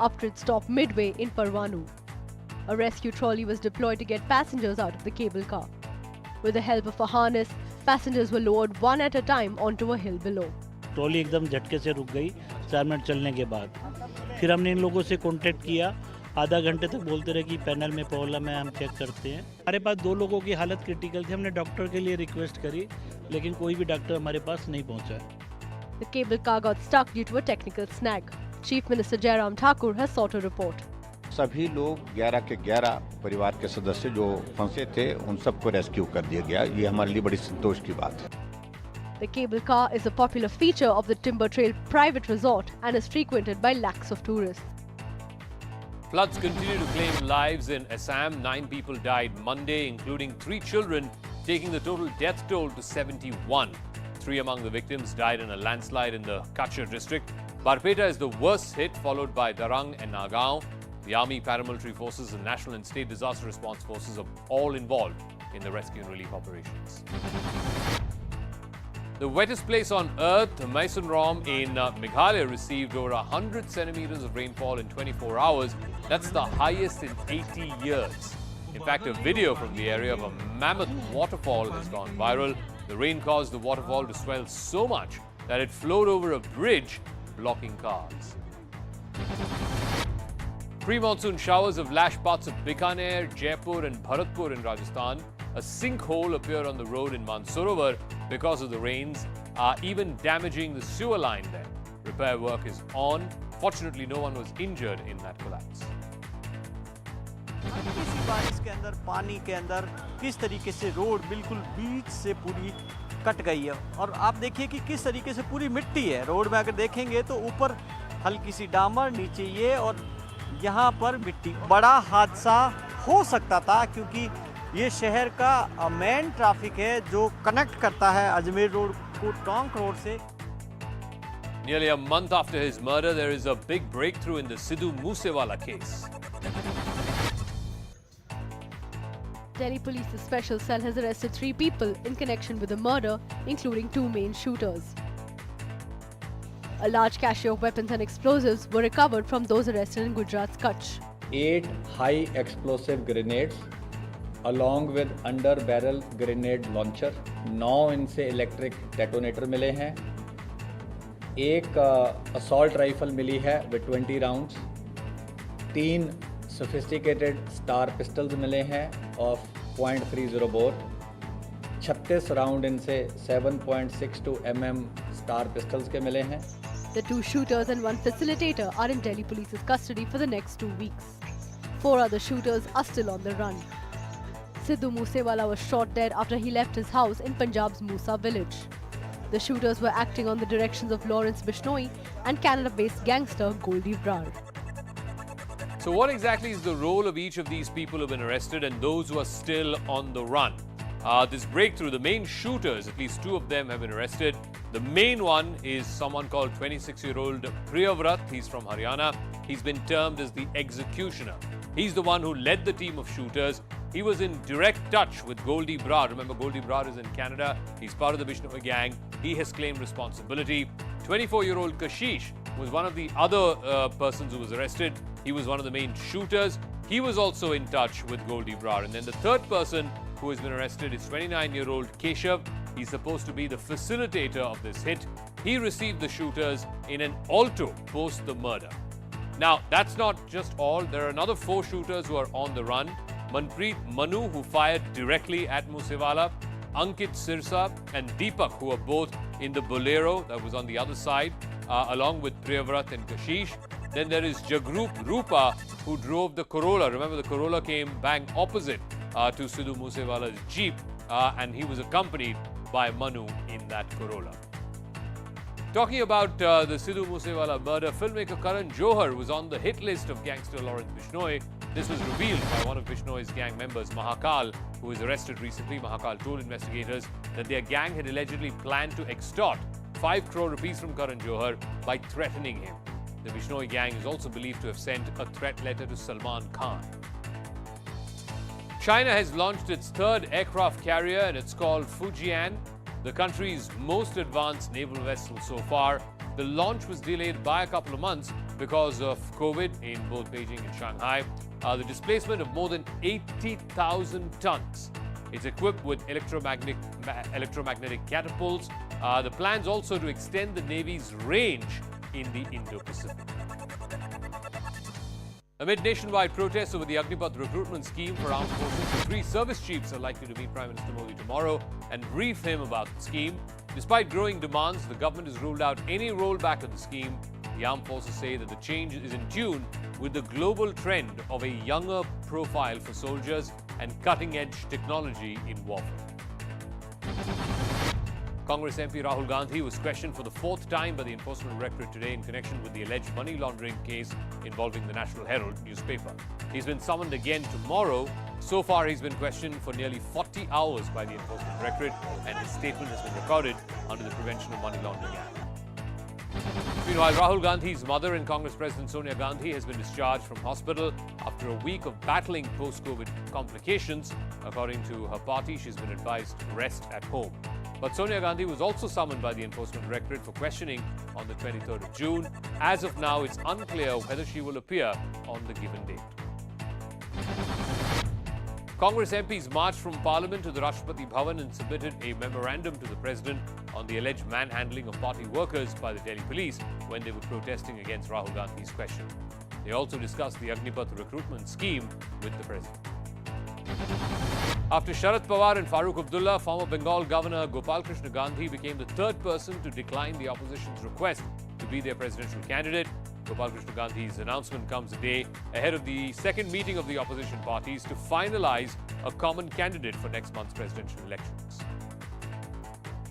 after it stopped midway in Parwanoo. A rescue trolley was deployed to get passengers out of the cable car. With the help of a harness, passengers were lowered one at a time onto a hill below. Trolley एकदम झटके से रुक गई 4 minute चलने के बाद। फिर हमने इन लोगों से कांटेक्ट किया, आधा घंटे तक बोलते रहे कि पैनल में प्रॉब्लम है, हम चेक करते हैं। हमारे पास 2 लोगों की हालत क्रिटिकल थी, हमने डॉक्टर के लिए रिक्वेस्ट करी, लेकिन कोई भी डॉक्टर हमारे पास नहीं पहुंचा। The cable car got stuck due to a technical snag. Chief Minister Jairam Thakur has sought a report. सभी लोग 11 के 11 परिवार के सदस्य जो फंसे थे उन सबको रेस्क्यू कर दिया गया। ये हमारे लिए बड़ी संतोष की बात है। The cable car is a popular feature of the Timber Trail private resort and is frequented by lakhs of tourists. Floods continue to claim lives in Assam. 9 people died Monday, including 3 children, taking the total death toll to 71. 3 among the victims died in a landslide in the Kachar district. Barpeta is the worst hit, followed by Darang and Nagaon. The Army, paramilitary forces and national and state disaster response forces are all involved in the rescue and relief operations. The wettest place on earth, Mysuru in Meghalaya, received over 100 centimeters of rainfall in 24 hours. That's the highest in 80 years. In fact, a video from the area of a mammoth waterfall has gone viral. The rain caused the waterfall to swell so much that it flowed over a bridge, blocking cars. Pre-monsoon showers have lashed parts of Bikaner, Jaipur and Bharatpur in Rajasthan. A sinkhole appeared on the road in Mansarovar because of the rains, even damaging the sewer line there. Repair work is on. Fortunately, no one was injured in that collapse. किसी बारिश के अंदर पानी के अंदर किस तरीके से रोड बिल्कुल बीच से पूरी कट गई है और आप देखिए कि किस तरीके से पूरी मिट्टी है। रोड में अगर देखेंगे तो ऊपर हल्की सी डामर, नीचे ये और यहाँ पर मिट्टी। बड़ा हादसा हो सकता था क्योंकि ये शहर का मेन ट्रैफिक है जो कनेक्ट करता है अजमेर रोड को टोंक रोड से। Nearly a month after his murder, there is a big breakthrough in the Sidhu Moose Wala case. Delhi Police's special cell has arrested 3 people in connection with the murder, including 2 main shooters. A large cache of weapons and explosives were recovered from those arrested in Gujarat's Kutch. 8 high explosive grenades along with under barrel grenade launcher, 9 इनसे electric detonator मिले हैं, 1 assault rifle मिली है with 20 rounds, 3 sophisticated star pistols मिले हैं of .30 bore, 36 round इनसे 7.62 mm star pistols के मिले हैं। The 2 shooters and 1 facilitator are in Delhi Police's custody for the next 2 weeks. 4 other shooters are still on the run. Sidhu Moose Wala was shot dead after he left his house in Punjab's Musa village. The shooters were acting on the directions of Lawrence Bishnoi and Canada-based gangster Goldie Brar. So what exactly is the role of each of these people who have been arrested and those who are still on the run? This breakthrough, the main shooters, at least 2 of them have been arrested. The main one is someone called 26-year-old Priyavrat. He's from Haryana. He's been termed as the executioner. He's the one who led the team of shooters. He was in direct touch with Goldie Brar. Remember, Goldie Brar is in Canada. He's part of the Bishnoi gang. He has claimed responsibility. 24-year-old Kashish was one of the other persons who was arrested. He was one of the main shooters. He was also in touch with Goldie Brar. And then the third person who has been arrested is 29-year-old Keshav. He's supposed to be the facilitator of this hit. He received the shooters in an alto post the murder. Now, that's not just all. There are another 4 shooters who are on the run. Manpreet Manu, who fired directly at Moosewala, Ankit Sirsa and Deepak, who are both in the Bolero that was on the other side, along with Priyavrat and Kashish. Then there is Jagrup Rupa, who drove the Corolla. Remember, the Corolla came bang opposite to Sidhu Moosewala's Jeep, and he was accompanied by Manu in that Corolla. Talking about the Sidhu Moose Wala murder, filmmaker Karan Johar was on the hit list of gangster Lawrence Bishnoi. This was revealed by one of Bishnoi's gang members, Mahakal, who was arrested recently. Mahakal told investigators that their gang had allegedly planned to extort 5 crore rupees from Karan Johar by threatening him. The Bishnoi gang is also believed to have sent a threat letter to Salman Khan. China has launched its 3rd aircraft carrier and it's called Fujian, the country's most advanced naval vessel so far. The launch was delayed by a couple of months because of COVID in both Beijing and Shanghai. The displacement of more than 80,000 tons. It's equipped with electromagnetic catapults. The plans also to extend the Navy's range in the Indo-Pacific. Amid nationwide protests over the Agnipath recruitment scheme for armed forces, the three service chiefs are likely to meet Prime Minister Modi tomorrow and brief him about the scheme. Despite growing demands, the government has ruled out any rollback of the scheme. The armed forces say that the change is in tune with the global trend of a younger profile for soldiers and cutting-edge technology in warfare. Congress MP Rahul Gandhi was questioned for the fourth time by the Enforcement Directorate today in connection with the alleged money laundering case involving the National Herald newspaper. He's been summoned again tomorrow. So far, he's been questioned for nearly 40 hours by the Enforcement Directorate, and his statement has been recorded under the Prevention of Money Laundering Act. Meanwhile, Rahul Gandhi's mother and Congress President Sonia Gandhi has been discharged from hospital after a week of battling post-COVID complications. According to her party, she's been advised to rest at home. But Sonia Gandhi was also summoned by the Enforcement Directorate for questioning on the 23rd of June. As of now, it's unclear whether she will appear on the given date. Congress MPs marched from Parliament to the Rashtrapati Bhavan and submitted a memorandum to the President on the alleged manhandling of party workers by the Delhi police when they were protesting against Rahul Gandhi's question. They also discussed the Agnipath recruitment scheme with the President. After Sharad Pawar and Farooq Abdullah, former Bengal Governor Gopal Krishna Gandhi became the third person to decline the opposition's request to be their presidential candidate. Gopal Krishna Gandhi's announcement comes a day ahead of the second meeting of the opposition parties to finalize a common candidate for next month's presidential elections.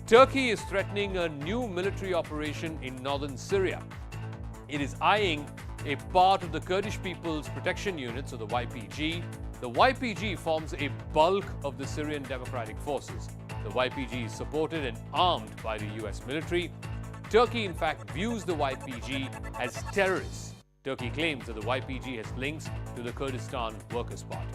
Turkey is threatening a new military operation in northern Syria. It is eyeing a part of the Kurdish People's Protection Units, or the YPG. The YPG forms a bulk of the Syrian Democratic Forces. The YPG is supported and armed by the US military. Turkey, in fact, views the YPG as terrorists. Turkey claims that the YPG has links to the Kurdistan Workers' Party.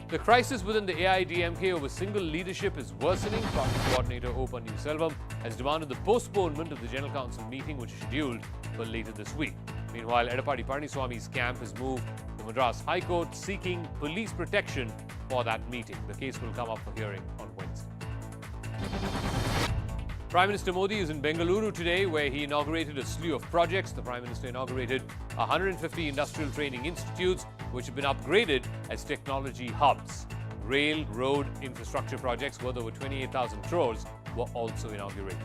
The crisis within the AIADMK over single leadership is worsening. Party coordinator O. Selvam has demanded the postponement of the General Council meeting, which is scheduled for later this week. Meanwhile, Edappadi Palaniswamy's camp has moved to Madras High Court seeking police protection for that meeting. The case will come up for hearing on Wednesday. Prime Minister Modi is in Bengaluru today, where he inaugurated a slew of projects. The Prime Minister inaugurated 150 industrial training institutes, which have been upgraded as technology hubs. Rail, road, infrastructure projects worth over 28,000 crores were also inaugurated.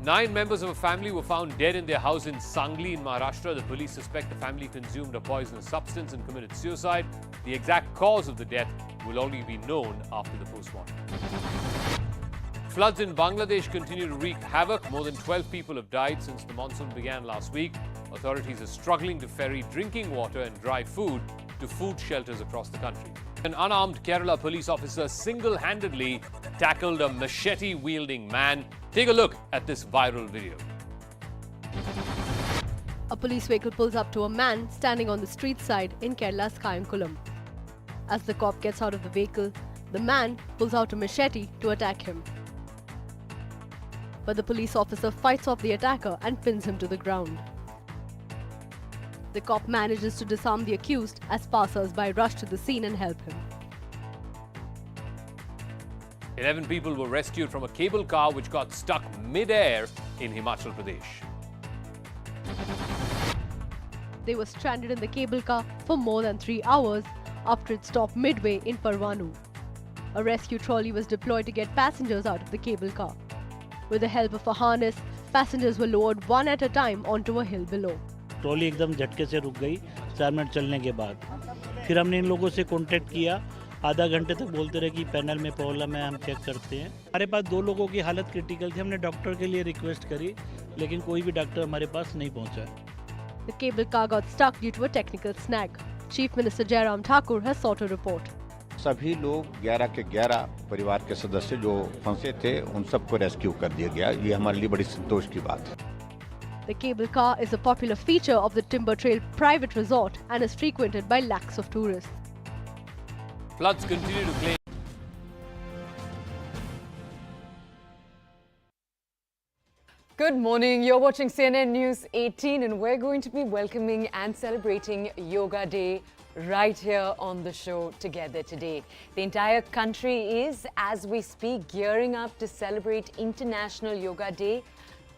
9 members of a family were found dead in their house in Sangli in Maharashtra. The police suspect the family consumed a poisonous substance and committed suicide. The exact cause of the death will only be known after the postmortem. Floods in Bangladesh continue to wreak havoc. More than 12 people have died since the monsoon began last week. Authorities are struggling to ferry drinking water and dry food to food shelters across the country. An unarmed Kerala police officer single-handedly tackled a machete-wielding man. Take a look at this viral video. A police vehicle pulls up to a man standing on the street side in Kerala's Kayankulam. As the cop gets out of the vehicle, the man pulls out a machete to attack him. But the police officer fights off the attacker and pins him to the ground. The cop manages to disarm the accused as passers-by rush to the scene and help him. 11 people were rescued from a cable car which got stuck mid-air in Himachal Pradesh. They were stranded in the cable car for more than 3 hours after it stopped midway in Parwanoo. A rescue trolley was deployed to get passengers out of the cable car. With the help of a harness, passengers were lowered one at a time onto a hill below. Trolley एकदम झटके से रुक गई 4 minute चलने के बाद। फिर हमने इन लोगों से कांटेक्ट किया। आधा घंटे तक बोलते रहे कि पैनल में प्रॉब्लम है, हम चेक करते हैं। हमारे पास 2 लोगों की हालत क्रिटिकल थी। हमने डॉक्टर के लिए रिक्वेस्ट करी, लेकिन कोई भी डॉक्टर हमारे पास नहीं पहुंचा। The cable car got stuck due to a technical snag. Chief Minister Jairam Thakur has sought a report. सभी लोग 11 के 11 परिवार के सदस्य जो फंसे थे उन सबको रेस्क्यू कर दिया गया। ये हमारे लिए बड़ी संतोष की बात है। The cable car is a popular feature of the Timber Trail private resort and is frequented by lakhs of tourists. Floods continue to claim. Good morning. You're watching CNN News 18 and we're going to be welcoming and celebrating Yoga Day right here on the show together today. The entire country is, as we speak, gearing up to celebrate International Yoga Day.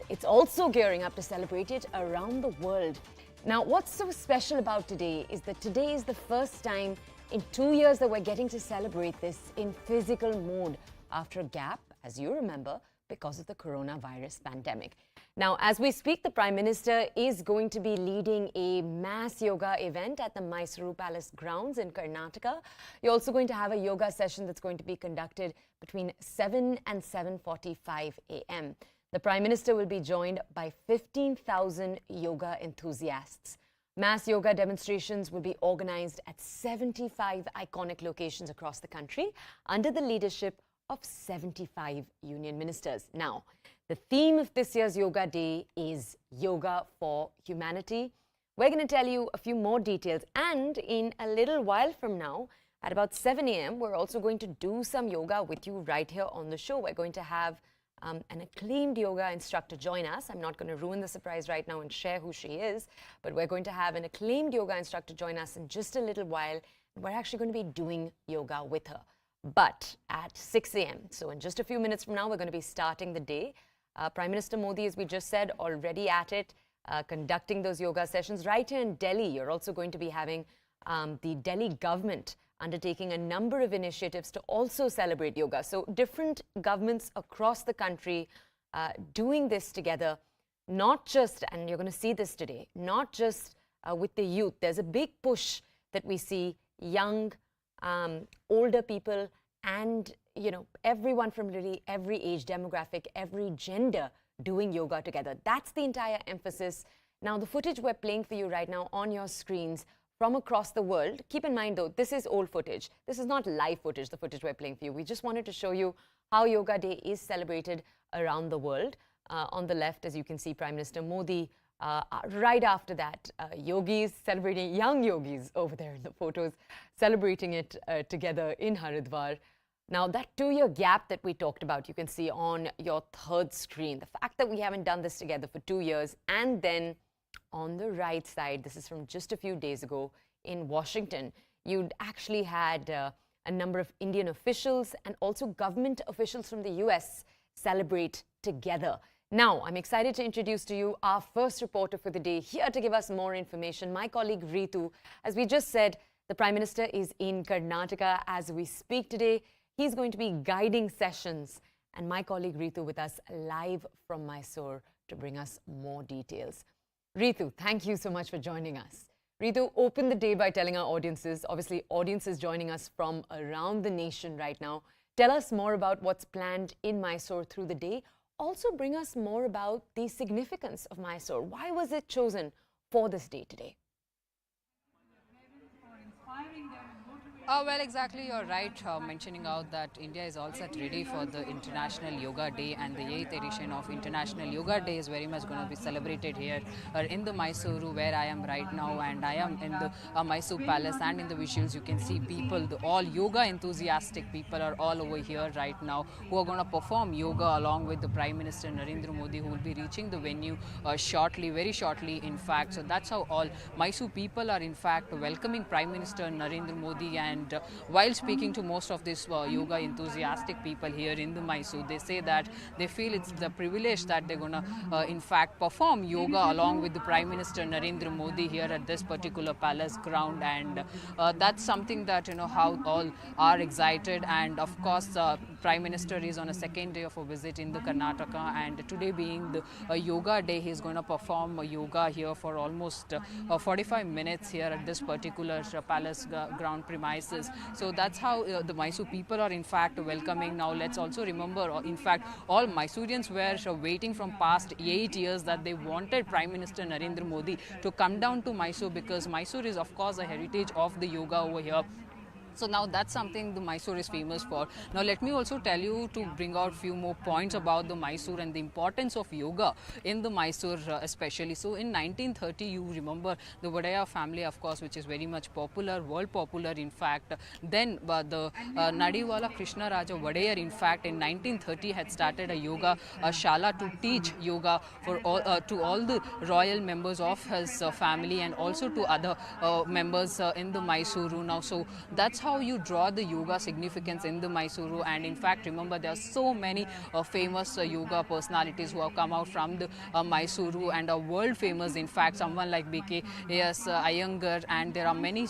It's also gearing up to celebrate it around the world. Now, what's so special about today is that today is the first time in 2 years that we're getting to celebrate this in physical mode after a gap, as you remember, because of the coronavirus pandemic. Now, as we speak, the Prime Minister is going to be leading a mass yoga event at the Mysuru Palace grounds in Karnataka. You're also going to have a yoga session that's going to be conducted between 7 and 7:45 a.m. The Prime Minister will be joined by 15,000 yoga enthusiasts. Mass yoga demonstrations will be organized at 75 iconic locations across the country under the leadership of 75 union ministers. Now, the theme of this year's Yoga Day is Yoga for Humanity. We're going to tell you a few more details, and in a little while from now, at about 7 a.m., we're also going to do some yoga with you right here on the show. We're going to have an acclaimed yoga instructor join us. I'm not going to ruin the surprise right now and share who she is, but we're going to have an acclaimed yoga instructor join us in just a little while. We're actually going to be doing yoga with her. But at 6 a.m., so in just a few minutes from now, we're going to be starting the day. Prime Minister Modi, as we just said, already at it, conducting those yoga sessions. Right here in Delhi, you're also going to be having the Delhi government undertaking a number of initiatives to also celebrate yoga. So different governments across the country doing this together, not just, and you're going to see this today, not just with the youth. There's a big push that we see young, older people and, you know, everyone from really every age demographic, every gender doing yoga together. That's the entire emphasis. Now, the footage we're playing for you right now on your screens from across the world. Keep in mind, though, this is old footage. This is not live footage, the footage we're playing for you. We just wanted to show you how Yoga Day is celebrated around the world. On the left, as you can see, Prime Minister Modi. Right after that, yogis celebrating, young yogis over there in the photos, celebrating it together in Haridwar. Now, that 2-year gap that we talked about, you can see on your third screen. The fact that we haven't done this together for 2 years. And then on the right side, this is from just a few days ago in Washington, you'd actually had a number of Indian officials and also government officials from the US celebrate together. Now, I'm excited to introduce to you our first reporter for the day, here to give us more information, my colleague Ritu. As we just said, the Prime Minister is in Karnataka as we speak today. He's going to be guiding sessions, and my colleague Ritu with us live from Mysore to bring us more details. Ritu, thank you so much for joining us. Ritu, open the day by telling our audiences, obviously audiences joining us from around the nation right now. Tell us more about what's planned in Mysore through the day. Also bring us more about the significance of Mysore. Why was it chosen for this day today? Well, exactly, you're right, mentioning out that India is all set ready for the International Yoga Day, and the 8th edition of International Yoga Day is very much going to be celebrated here in the Mysuru, where I am right now, and I am in the Mysore Palace. And in the visuals you can see people, all yoga enthusiastic people are all over here right now, who are going to perform yoga along with the Prime Minister Narendra Modi, who will be reaching the venue shortly, very shortly in fact. So that's how all Mysore people are in fact welcoming Prime Minister Narendra Modi. And while speaking to most of these yoga enthusiastic people here in the Mysore, they say that they feel it's the privilege that they're going to in fact perform yoga along with the Prime Minister Narendra Modi here at this particular palace ground. And that's something that, you know, how all are excited. And of course, Prime Minister is on a second day of a visit in the Karnataka, and today being the Yoga Day, he's going to perform yoga here for almost 45 minutes here at this particular palace ground premises. So that's how the Mysore people are in fact welcoming. Now let's also remember, in fact, all Mysoreans were waiting from past 8 years that they wanted Prime Minister Narendra Modi to come down to Mysore, because Mysore is of course a heritage of the yoga over here. So now that's something the Mysore is famous for. Now let me also tell you to bring out few more points about the Mysore and the importance of yoga in the Mysore especially. So in 1930, you remember the Wadaya family, of course, which is very much popular, world popular in fact. Then the Nadiwala Krishna Raja Wadayar in fact in 1930 had started a yoga shala to teach yoga for all, to all the royal members of his family and also to other members in the Mysuru. Now, so that's how you draw the yoga significance in the Mysuru. And in fact, remember, there are so many famous yoga personalities who have come out from the Mysuru and are world famous. In fact, someone like B.K.S. Iyengar, and there are many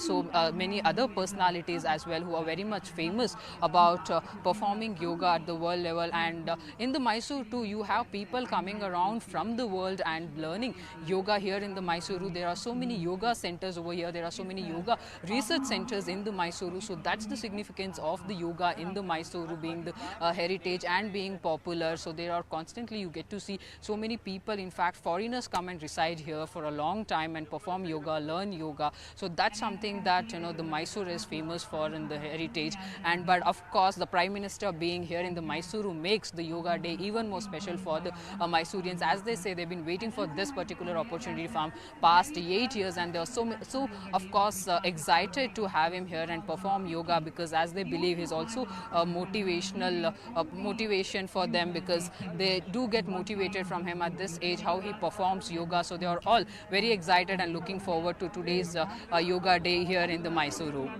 many other personalities as well who are very much famous about performing yoga at the world level. And in the Mysuru too, you have people coming around from the world and learning yoga here in the Mysuru. There are so many yoga centers over here. There are so many yoga research centers in the Mysuru. So that's the significance of the yoga in the Mysuru, being the heritage and being popular. So there are constantly, you get to see so many people, in fact foreigners, come and reside here for a long time and perform yoga, learn yoga. So that's something that, you know, the Mysore is famous for in the heritage. And but of course the Prime Minister being here in the Mysuru makes the yoga day even more special for the Mysoreans. As they say, they've been waiting for this particular opportunity from past 8 years, and they are so of course excited to have him here and perform yoga, because as they believe he's also a motivational motivation for them, because they do get motivated from him at this age, how he performs yoga. So they are all very excited and looking forward to today's yoga day here in the Mysuru.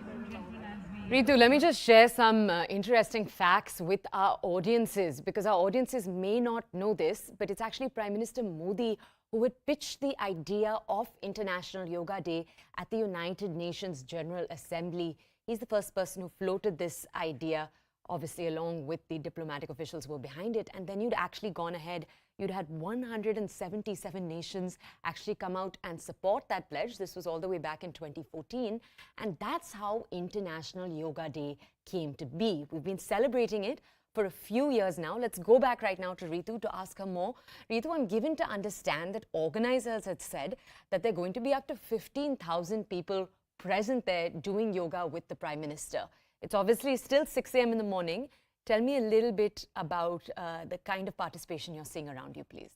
Ritu, let me just share some interesting facts with our audiences, because our audiences may not know this, but it's actually Prime Minister Modi who had pitched the idea of International Yoga Day at the United Nations General Assembly. He's the first person who floated this idea, obviously along with the diplomatic officials who were behind it. And then you'd actually gone ahead, you'd had 177 nations actually come out and support that pledge. This was all the way back in 2014. And that's how International Yoga Day came to be. We've been celebrating it for a few years now. Let's go back right now to Ritu to ask her more. Ritu, I'm given to understand that organizers had said that there are going to be up to 15,000 people present there doing yoga with the Prime Minister. It's obviously still 6 a.m. in the morning. Tell me a little bit about the kind of participation you're seeing around you, please.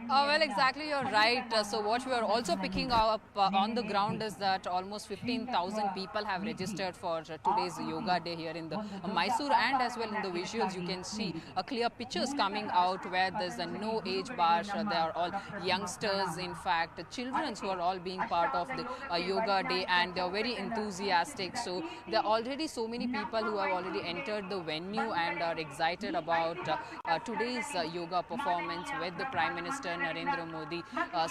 Well, exactly, you're right. So what we are also picking up on the ground is that almost 15,000 people have registered for today's yoga day here in the Mysore, and as well in the visuals you can see clear pictures coming out where there's no age bar. They are all youngsters, in fact children, who are all being part of the yoga day, and they're very enthusiastic. So there are already so many people who have already entered the venue and are excited about today's yoga performance with the Prime Minister Narendra Modi.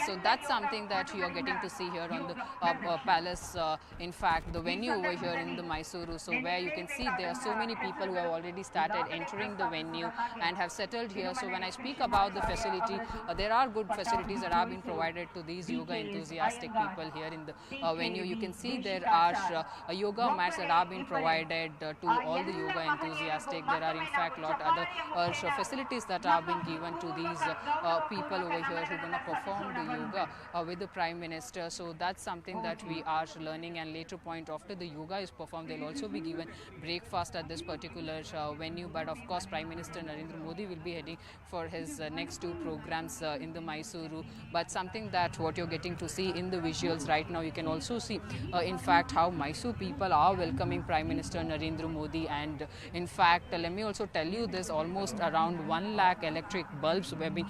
So that's something that you are getting to see here on the palace, in fact the venue over here in the Mysuru. So where you can see there are so many people who have already started entering the venue and have settled here. So when I speak about the facility, there are good facilities that have been provided to these yoga enthusiastic people here in the venue. You can see there are yoga mats that have been provided to all the yoga enthusiastic. There are in fact a lot other facilities that have been given to these people over here who are going to perform the yoga with the Prime Minister. So that's something that we are learning, and later point after the yoga is performed, they'll also be given breakfast at this particular venue. But of course Prime Minister Narendra Modi will be heading for his next two programs in the Mysuru. But something that what you're getting to see in the visuals right now, you can also see in fact how Mysore people are welcoming Prime Minister Narendra Modi. And in fact let me also tell you this, almost around 1 lakh electric bulbs have been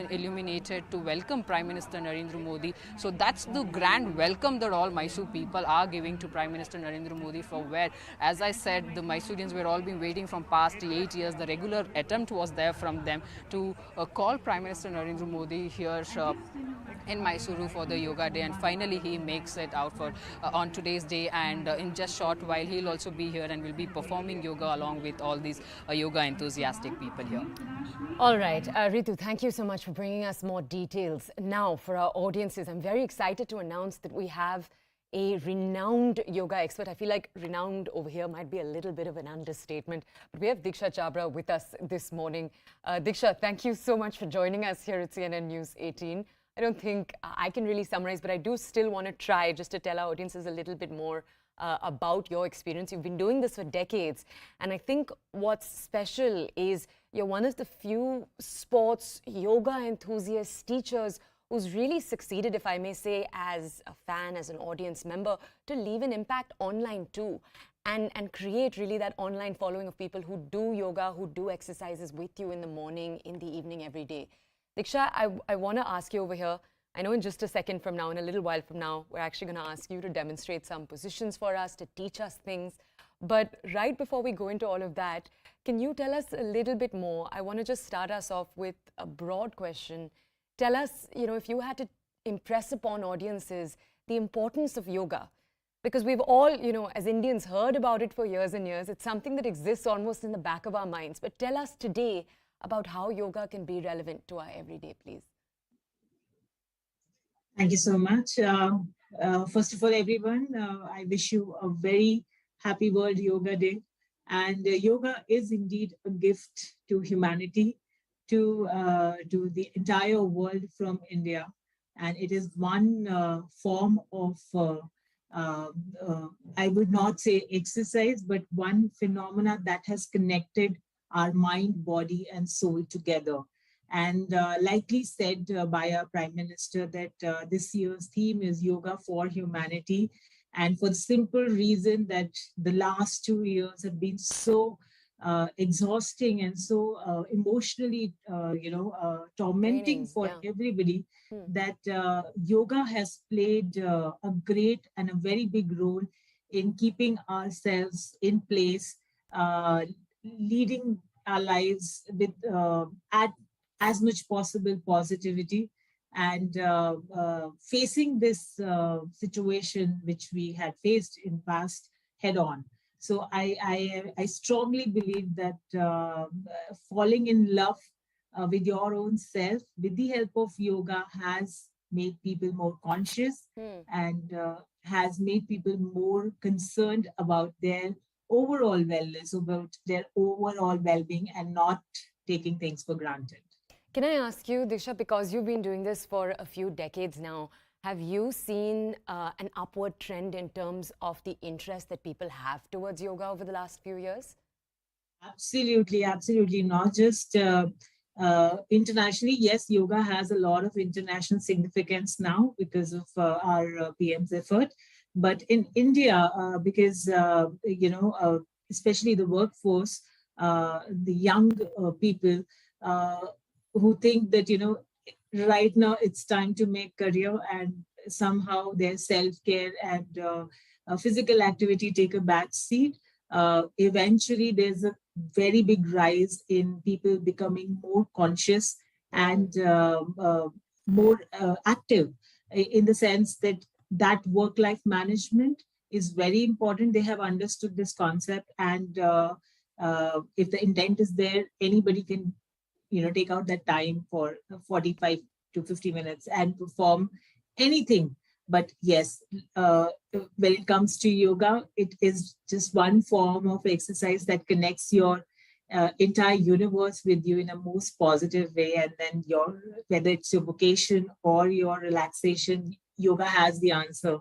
illuminated to welcome Prime Minister Narendra Modi. So that's the grand welcome that all Mysore people are giving to Prime Minister Narendra Modi, for where, as I said, the Mysoreans were all been waiting from past 8 years. The regular attempt was there from them to call Prime Minister Narendra Modi here in Mysuru for the yoga day, and finally he makes it out for on today's day. And in just short while he'll also be here and will be performing yoga along with all these yoga enthusiastic people here. All right, Ritu, thank you so much for bringing us more details. Now, for our audiences, I'm very excited to announce that we have a renowned yoga expert. I feel like renowned over here might be a little bit of an understatement, but we have Diksha Chabra with us this morning. Diksha, thank you so much for joining us here at CNN News 18. I don't think I can really summarize, but I do still want to try just to tell our audiences a little bit more about your experience. You've been doing this for decades. And I think what's special is you're one of the few sports yoga enthusiast teachers who's really succeeded, if I may say, as a fan, as an audience member, to leave an impact online too. And create really that online following of people who do yoga, who do exercises with you in the morning, in the evening, every day. Diksha, I want to ask you over here, I know in just a second from now, in a little while from now, we're actually going to ask you to demonstrate some positions for us, to teach us things. But right before we go into all of that, can you tell us a little bit more? I want to just start us off with a broad question. Tell us, if you had to impress upon audiences the importance of yoga, because we've all, as Indians, heard about it for years and years. It's something that exists almost in the back of our minds. But tell us today about how yoga can be relevant to our everyday, please. Thank you so much. First of all, everyone, I wish you a very happy World Yoga Day. And yoga is indeed a gift to humanity, to the entire world from India. And it is one form of I would not say exercise, but one phenomena that has connected our mind, body, and soul together. And likely said by our Prime Minister that this year's theme is Yoga for Humanity. And for the simple reason that the last 2 years have been so exhausting and so emotionally, tormenting for everybody, that yoga has played a great and a very big role in keeping ourselves in place, leading our lives with at as much possible positivity, and facing this situation which we had faced in past head on. So I strongly believe that falling in love with your own self, with the help of yoga, has made people more conscious and has made people more concerned about their overall wellness, about their overall well-being, and not taking things for granted. Can I ask you, Diksha, because you've been doing this for a few decades now, have you seen an upward trend in terms of the interest that people have towards yoga over the last few years? Absolutely, absolutely. Not just internationally. Yes, yoga has a lot of international significance now because of our PM's effort. But in India, because, especially the workforce, the young people who think that, right now it's time to make career, and somehow their self-care and physical activity take a back seat. Eventually, there's a very big rise in people becoming more conscious and more active, in the sense that work-life management is very important. They have understood this concept, and if the intent is there, anybody can take out that time for 45 to 50 minutes and perform anything. But yes, when it comes to yoga, it is just one form of exercise that connects your entire universe with you in a most positive way. And then whether it's your vocation or your relaxation, yoga has the answer.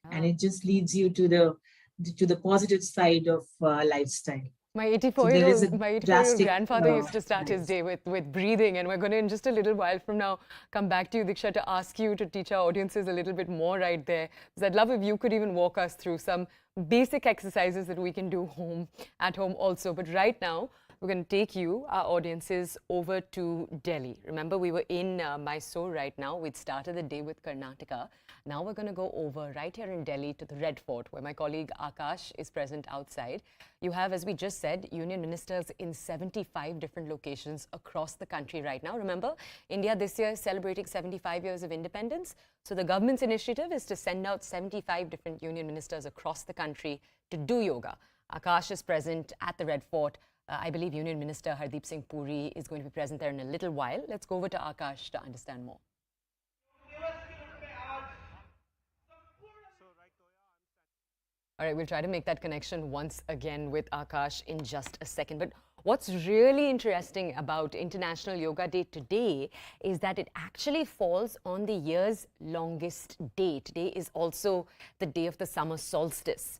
And it just leads you to the positive side of lifestyle. My 84-year-old grandfather used to start his day with breathing, and we're going to, in just a little while from now, come back to you, Diksha, to ask you to teach our audiences a little bit more right there. Because I'd love if you could even walk us through some basic exercises that we can do at home also. But right now, we're going to take you, our audiences, over to Delhi. Remember, we were in Mysore right now. We'd started the day with Karnataka. Now we're going to go over right here in Delhi to the Red Fort, where my colleague Akash is present outside. You have, as we just said, union ministers in 75 different locations across the country right now. Remember, India this year is celebrating 75 years of independence. So the government's initiative is to send out 75 different union ministers across the country to do yoga. Akash is present at the Red Fort. I believe Union Minister Hardeep Singh Puri is going to be present there in a little while. Let's go over to Akash to understand more. All right, we'll try to make that connection once again with Akash in just a second. But What's really interesting about International Yoga Day today is that it actually falls on the year's longest day. Today is also the day of the summer solstice,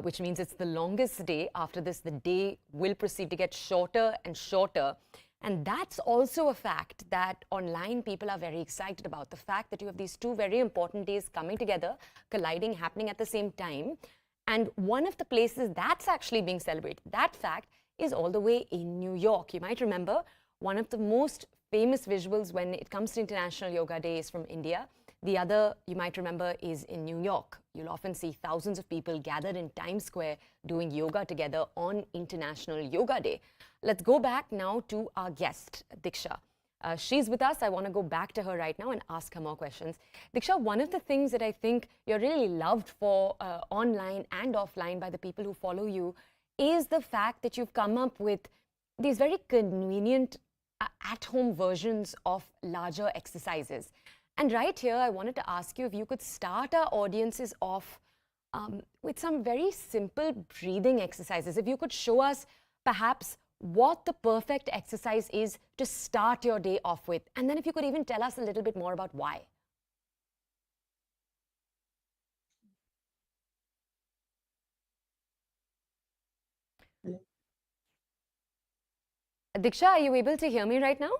which means it's the longest day. After this, the day will proceed to get shorter and shorter. And that's also a fact that online people are very excited about. The fact that you have these two very important days coming together, colliding, happening at the same time. And one of the places that's actually being celebrated, that fact, is all the way in New York. You might remember one of the most famous visuals when it comes to International Yoga Day is from India. The other, you might remember, is in New York. You'll often see thousands of people gathered in Times Square doing yoga together on International Yoga Day. Let's go back now to our guest, Diksha. She's with us. I want to go back to her right now and ask her more questions. Diksha, one of the things that I think you're really loved for online and offline by the people who follow you is the fact that you've come up with these very convenient at-home versions of larger exercises. And right here, I wanted to ask you if you could start our audiences off with some very simple breathing exercises. If you could show us perhaps what the perfect exercise is to start your day off with. And then if you could even tell us a little bit more about why. Diksha, are you able to hear me right now?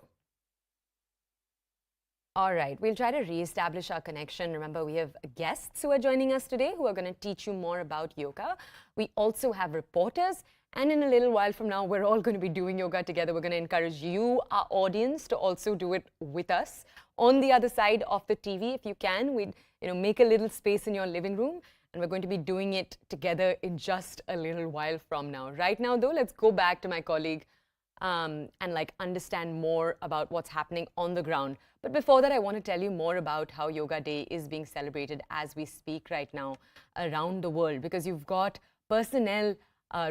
All right, we'll try to re-establish our connection. Remember, we have guests who are joining us today who are going to teach you more about yoga. We also have reporters. And in a little while from now, we're all going to be doing yoga together. We're going to encourage you, our audience, to also do it with us. On the other side of the TV, if you can, we'd make a little space in your living room. And we're going to be doing it together in just a little while from now. Right now, though, let's go back to my colleague and understand more about what's happening on the ground. But before that, I want to tell you more about how Yoga Day is being celebrated as we speak right now around the world, because you've got personnel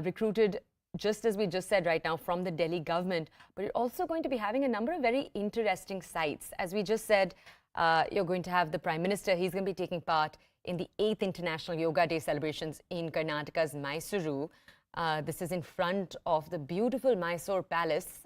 recruited, just as we just said right now, from the Delhi government, but you're also going to be having a number of very interesting sites. As we just said, you're going to have the Prime Minister. He's going to be taking part in the 8th International Yoga Day celebrations in Karnataka's Mysuru. This is in front of the beautiful Mysore Palace.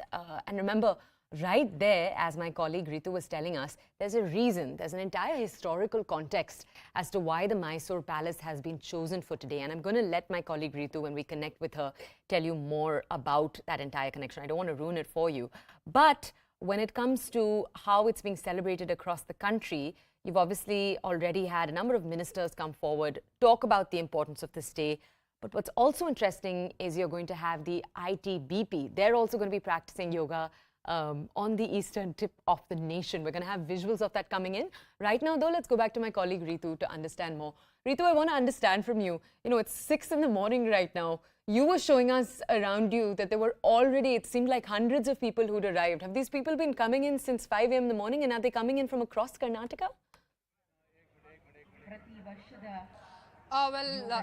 And remember, right there, as my colleague Ritu was telling us, there's a reason, there's an entire historical context as to why the Mysore Palace has been chosen for today. And I'm going to let my colleague Ritu, when we connect with her, tell you more about that entire connection. I don't want to ruin it for you. But when it comes to how it's being celebrated across the country, you've obviously already had a number of ministers come forward, talk about the importance of this day. But what's also interesting is you're going to have the ITBP. They're also going to be practicing yoga on the eastern tip of the nation. We're going to have visuals of that coming in. Right now, though, let's go back to my colleague Ritu to understand more. Ritu, I want to understand from you. It's 6 in the morning right now. You were showing us around you that there were already, it seemed like hundreds of people who'd arrived. Have these people been coming in since 5 a.m. in the morning, and are they coming in from across Karnataka?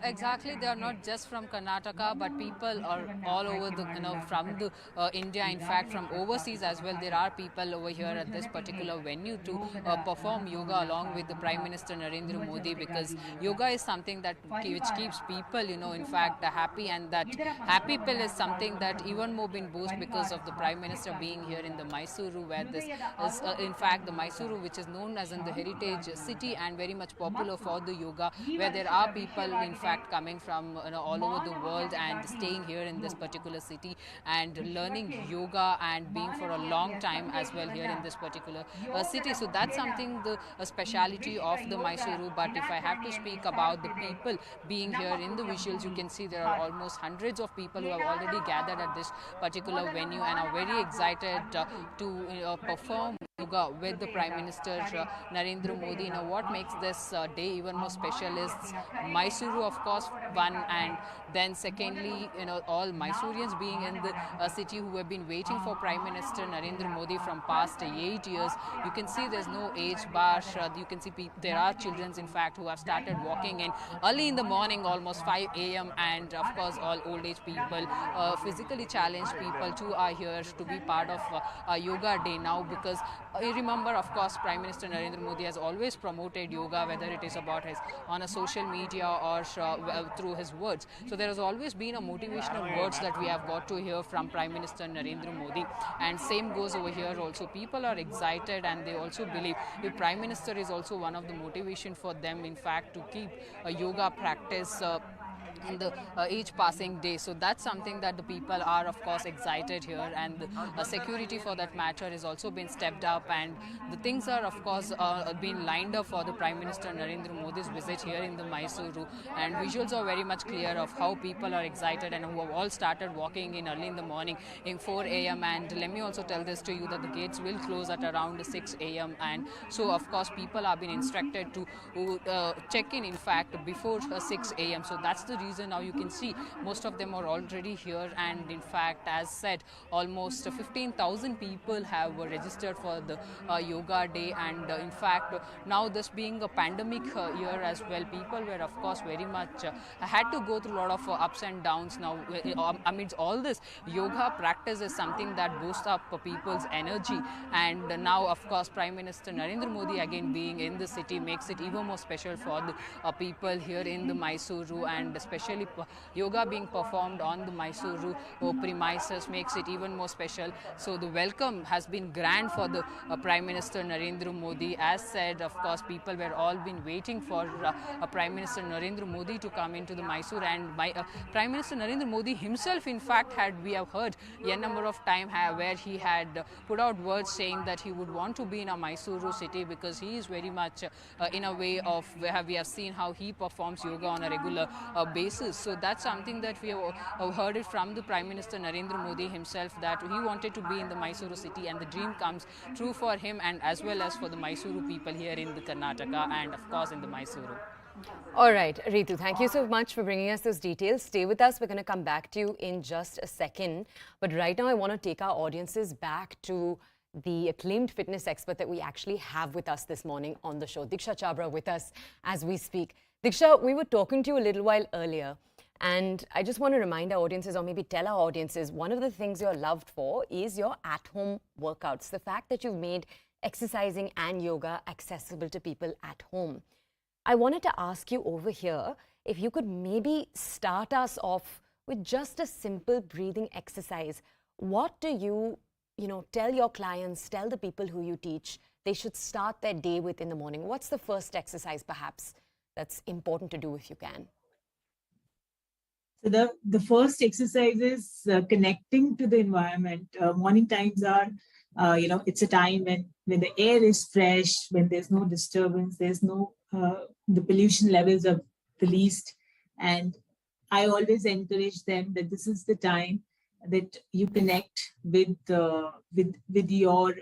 Exactly. They are not just from Karnataka, but people are all over the, from the India. In fact, from overseas as well. There are people over here at this particular venue to perform yoga along with the Prime Minister Narendra Modi, because yoga is something that which keeps people, in fact, happy, and that happy pill is something that even more been boosted because of the Prime Minister being here in the Mysuru, where this is, in fact, the Mysuru, which is known as in the heritage city and very much popular for the yoga, where there are people in fact coming from all over the world and staying here in this particular city and learning yoga and being for a long time as well here in this particular city. So that's something, the speciality of the Mysuru. But if I have to speak about the people being here in the visuals, you can see there are almost hundreds of people who have already gathered at this particular venue and are very excited to perform yoga with the Prime Minister Narendra Modi. What makes this day even more special is Mysuru, of course, one, and then secondly, all Mysoreans being in the city who have been waiting for Prime Minister Narendra Modi from past 8 years. You can see there's no age bar. You can see there are children, in fact, who have started walking in early in the morning, almost 5 a.m. and of course all old age people, physically challenged people too are here to be part of Yoga Day now, because you remember, of course, Prime Minister Narendra Modi has always promoted yoga, whether it is about his on a social media media or through his words. So there has always been a motivational words that we have got to hear from Prime Minister Narendra Modi, and same goes over here also. People are excited and they also believe the Prime Minister is also one of the motivation for them, in fact, to keep a yoga practice in the each passing day. So that's something that the people are of course excited here, and the security for that matter has also been stepped up, and the things are of course been lined up for the Prime Minister Narendra Modi's visit here in the Mysuru, and visuals are very much clear of how people are excited and who have all started walking in early in the morning in 4 a.m. and let me also tell this to you that the gates will close at around 6 a.m. and so of course people have been instructed to check in fact before 6 a.m. So that's the reason now you can see most of them are already here, and in fact as said almost 15,000 people have registered for the yoga day, and in fact now this being a pandemic year as well, people were of course very much had to go through a lot of ups and downs. Now amidst all this, yoga practice is something that boosts up people's energy, and now of course Prime Minister Narendra Modi again being in the city makes it even more special for the people here in the Mysuru, and especially yoga being performed on the Mysuru premises makes it even more special. So the welcome has been grand for the Prime Minister Narendra Modi. As said, of course, people were all been waiting for Prime Minister Narendra Modi to come into the Mysore, and Prime Minister Narendra Modi himself, in fact, we have heard a number of times where he had put out words saying that he would want to be in a Mysuru city because he is very much in a way of where we have seen how he performs yoga on a regular basis. So that's something that we have heard it from the Prime Minister Narendra Modi himself, that he wanted to be in the Mysuru city, and the dream comes true for him and as well as for the Mysuru people here in the Karnataka and of course in the Mysuru. All right, Ritu, thank you so much for bringing us those details. Stay with us. We're going to come back to you in just a second. But right now, I want to take our audiences back to the acclaimed fitness expert that we actually have with us this morning on the show, Diksha Chabra, with us as we speak. Diksha, we were talking to you a little while earlier, and I just want to remind our audiences, or maybe tell our audiences, one of the things you're loved for is your at-home workouts. The fact that you've made exercising and yoga accessible to people at home. I wanted to ask you over here if you could maybe start us off with just a simple breathing exercise. What do you tell your clients, tell the people who you teach they should start their day with in the morning? What's the first exercise perhaps that's important to do if you can? So the first exercise is connecting to the environment. Morning times are, it's a time when the air is fresh, when there's no disturbance, there's no, the pollution levels are the least. And I always encourage them that this is the time that you connect with your,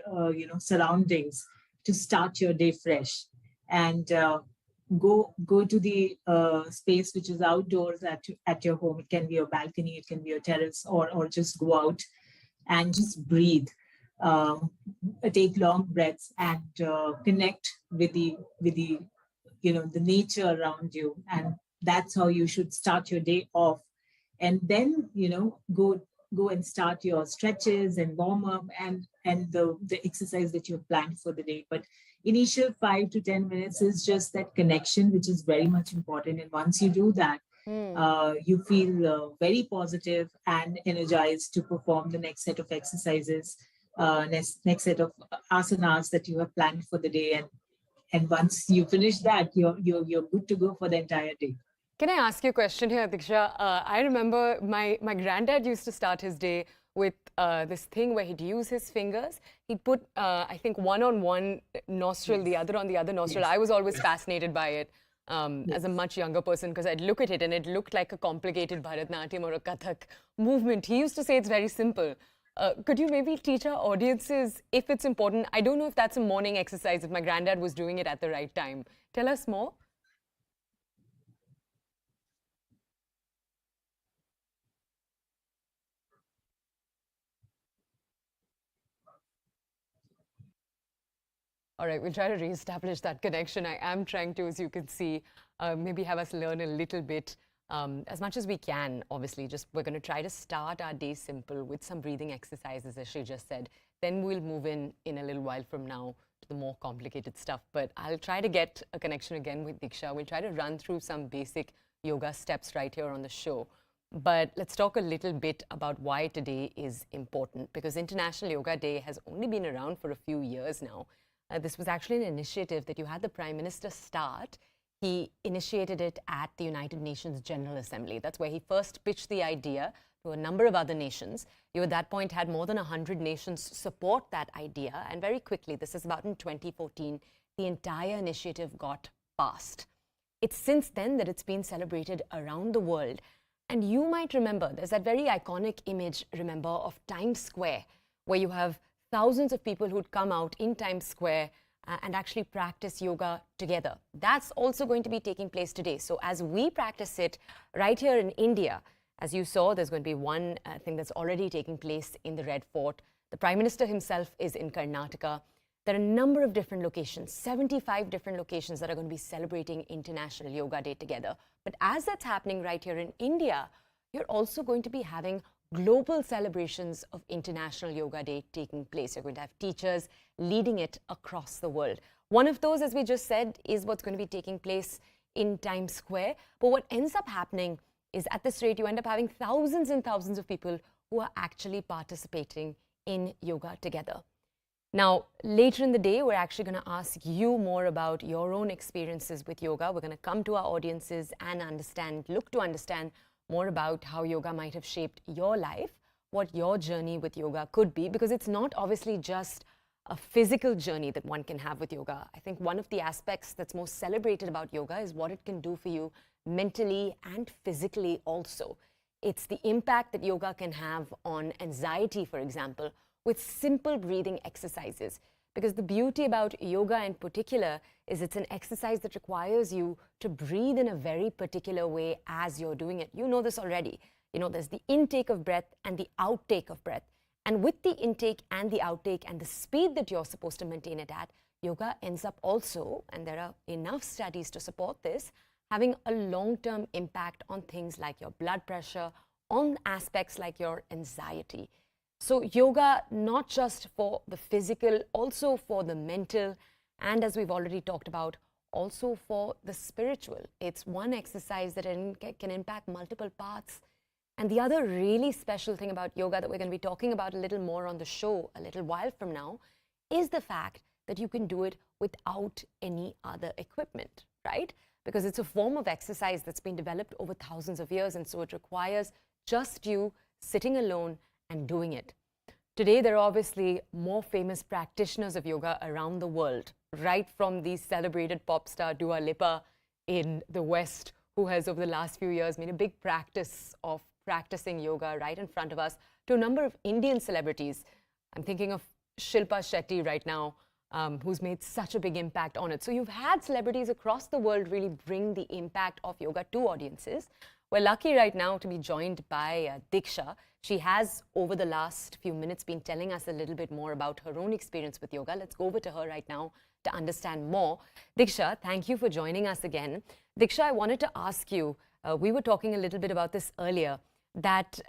surroundings to start your day fresh. And go to the space which is outdoors at your home. It can be a balcony, it can be a terrace, or just go out and just breathe. Take long breaths and connect with the nature around you, and that's how you should start your day off. And then go and start your stretches and warm up and the exercise that you've planned for the day. But initial 5 to 10 minutes is just that connection, which is very much important. And once you do that, you feel very positive and energized to perform the next set of exercises, next set of asanas that you have planned for the day. And once you finish that, you're good to go for the entire day. Can I ask you a question here, Diksha? I remember my granddad used to start his day with this thing where he'd use his fingers. He'd put, I think, one on one nostril, the other on the other nostril. I was always fascinated by it as a much younger person, because I'd look at it and it looked like a complicated Bharatanatyam or a Kathak movement. He used to say it's very simple. Could you maybe teach our audiences if it's important? I don't know if that's a morning exercise, if my granddad was doing it at the right time. Tell us more. All right, we'll try to reestablish that connection. I am trying to, as you can see, maybe have us learn a little bit, as much as we can, obviously. Just we're going to try to start our day simple with some breathing exercises, as she just said. Then we'll move in a little while from now the more complicated stuff. But I'll try to get a connection again with Diksha. We'll try to run through some basic yoga steps right here on the show. But let's talk a little bit about why today is important, because International Yoga Day has only been around for a few years now. This was actually an initiative that you had the Prime Minister start. He initiated it at the United Nations General Assembly. That's where he first pitched the idea to a number of other nations. You at that point had more than 100 nations support that idea, and very quickly, this is about in 2014, the entire initiative got passed. It's since then that it's been celebrated around the world. And you might remember, there's that very iconic image, remember, of Times Square, where you have thousands of people who'd come out in Times Square and actually practice yoga together. That's also going to be taking place today. So as we practice it right here in India, as you saw, there's going to be one thing that's already taking place in the Red Fort. The Prime Minister himself is in Karnataka. There are a number of different locations, 75 different locations that are going to be celebrating International Yoga Day together. But as that's happening right here in India, you're also going to be having global celebrations of International Yoga Day taking place. You're going to have teachers leading it across the world. One of those, as we just said, is what's going to be taking place in Times Square. But what ends up happening is, at this rate, you end up having thousands and thousands of people who are actually participating in yoga together. Now, later in the day, we're actually going to ask you more about your own experiences with yoga. We're going to come to our audiences and look to understand more about how yoga might have shaped your life, what your journey with yoga could be, because it's not obviously just a physical journey that one can have with yoga. I think one of the aspects that's most celebrated about yoga is what it can do for you mentally and physically also. It's the impact that yoga can have on anxiety, for example, with simple breathing exercises. Because the beauty about yoga in particular is it's an exercise that requires you to breathe in a very particular way as you're doing it. You know this already. You know, there's the intake of breath and the outtake of breath. And with the intake and the outtake and the speed that you're supposed to maintain it at, yoga ends up also, and there are enough studies to support this, having a long-term impact on things like your blood pressure, on aspects like your anxiety. So yoga, not just for the physical, also for the mental, and as we've already talked about, also for the spiritual. It's one exercise that can impact multiple parts. And the other really special thing about yoga that we're going to be talking about a little more on the show a little while from now is the fact that you can do it without any other equipment, right? Because it's a form of exercise that's been developed over thousands of years, and so it requires just you sitting alone and doing it. Today, there are obviously more famous practitioners of yoga around the world, right from the celebrated pop star Dua Lipa in the West, who has over the last few years made a big practice of practicing yoga right in front of us, to a number of Indian celebrities. I'm thinking of Shilpa Shetty right now, who's made such a big impact on it. So you've had celebrities across the world really bring the impact of yoga to audiences. We're lucky right now to be joined by Diksha. She has, over the last few minutes, been telling us a little bit more about her own experience with yoga. Let's go over to her right now to understand more. Diksha, thank you for joining us again. Diksha, I wanted to ask you, we were talking a little bit about this earlier, that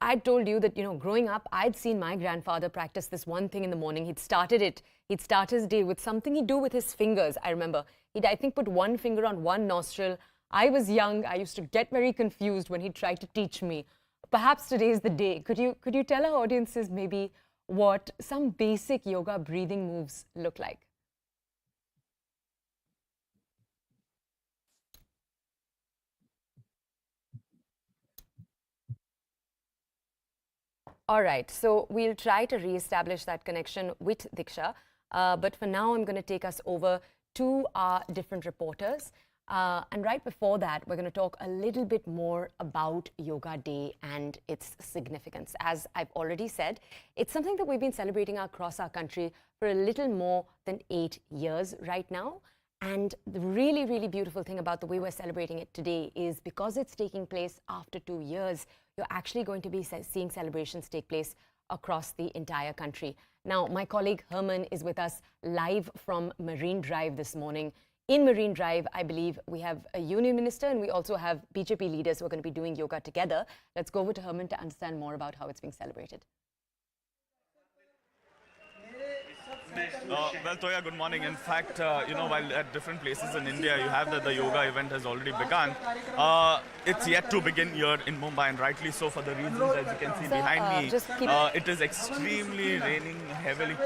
I told you that, you know, growing up, I'd seen my grandfather practice this one thing in the morning. He'd start his day with something he'd do with his fingers. I remember he'd, I think, put one finger on one nostril. I was young. I used to get very confused when he tried to teach me. Perhaps today is the day. Could you tell our audiences maybe what some basic yoga breathing moves look like? All right, so we'll try to re-establish that connection with Diksha. But for now, I'm going to take us over to our different reporters. And right before that, we're going to talk a little bit more about Yoga Day and its significance. As I've already said, it's something that we've been celebrating across our country for a little more than 8 years right now. And the really, really beautiful thing about the way we're celebrating it today is because it's taking place after 2 years, you're actually going to be seeing celebrations take place across the entire country. Now, my colleague Herman is with us live from Marine Drive this morning. In Marine Drive, I believe we have a union minister and we also have BJP leaders who are going to be doing yoga together. Let's go over to Herman to understand more about how it's being celebrated. Well, Toya, good morning. In fact, while at different places in India, you have that the yoga event has already begun. It's yet to begin here in Mumbai, and rightly so for the reasons as you can see behind me. It is extremely raining heavily.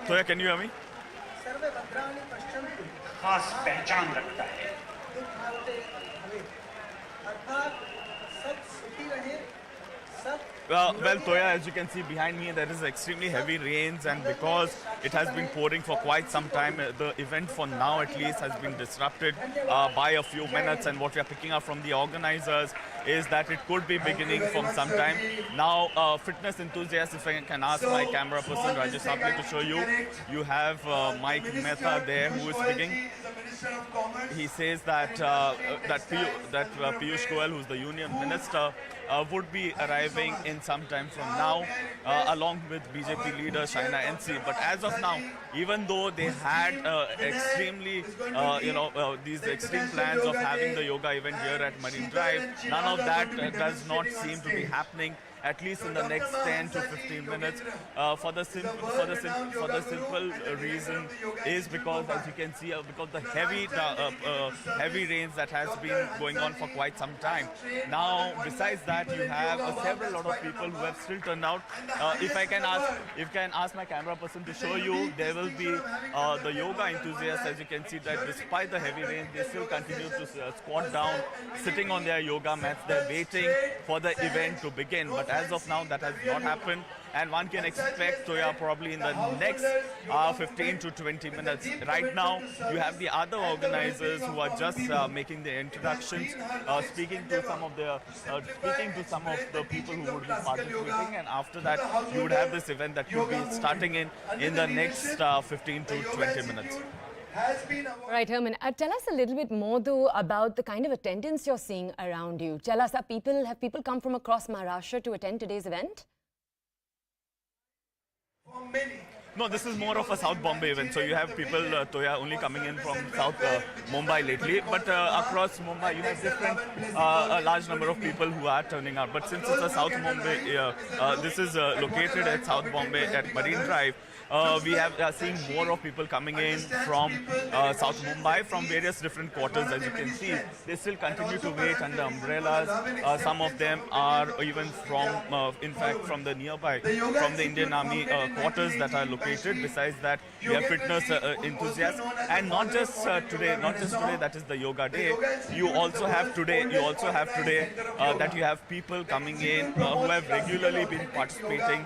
Toya, can you hear me? खास पहचान रखता है। Well, Toya, as you can see behind me, there is extremely heavy rains, and because it has been pouring for quite some time, the event for now at least has been disrupted by a few minutes. And what we are picking up from the organizers is that it could be beginning from some time. Now, fitness enthusiasts, if I can ask my camera person Rajesh Sapre to show you, you have Mike Mehta there who is speaking. He says that Piyush Goyal, who's the union minister, would be arriving in some time from now, along with BJP leader Shaina NC. But as of now, even though they had these extreme plans of having the yoga event here at Marine Drive, none of that does not seem to be happening, at least in the next 10 to 15 minutes, for the simple reason is because, as you can see, because the heavy rains that has been going on for quite some time. Now, besides that, you have several lot of people who have still turned out. If I can ask my camera person to show you, there will be the yoga enthusiasts. As you can see, that despite the heavy rain, they still continue to squat down, sitting on their yoga mats. They're waiting for the event to begin. But as of now, that has not happened, and one can expect Toya probably in the next 15 to 20 minutes. Right now, you have the other organizers who are just making their introductions, speaking to some of the people who would be participating, and after that, you would have this event that could be starting in the next 15 to 20 minutes. Right, Herman. Tell us a little bit more, though, about the kind of attendance you're seeing around you. Tell us, have people come from across Maharashtra to attend today's event? No, this is more of a South Bombay event. So you have people, Toya, only coming in from South Mumbai lately. But across Mumbai, you have a large number of people who are turning out. But since it's a South Mumbai, this is located at South Bombay at Marine Drive. We are seeing more of people coming in from South Mumbai, from various different quarters. As you can see, they still continue to wait under umbrellas. Some of them are even from, in fact, from the nearby, from the Indian Army quarters that are located. Besides that, we have fitness enthusiasts, and not just today, that is the yoga day. You also have today that you have people coming in who have regularly been participating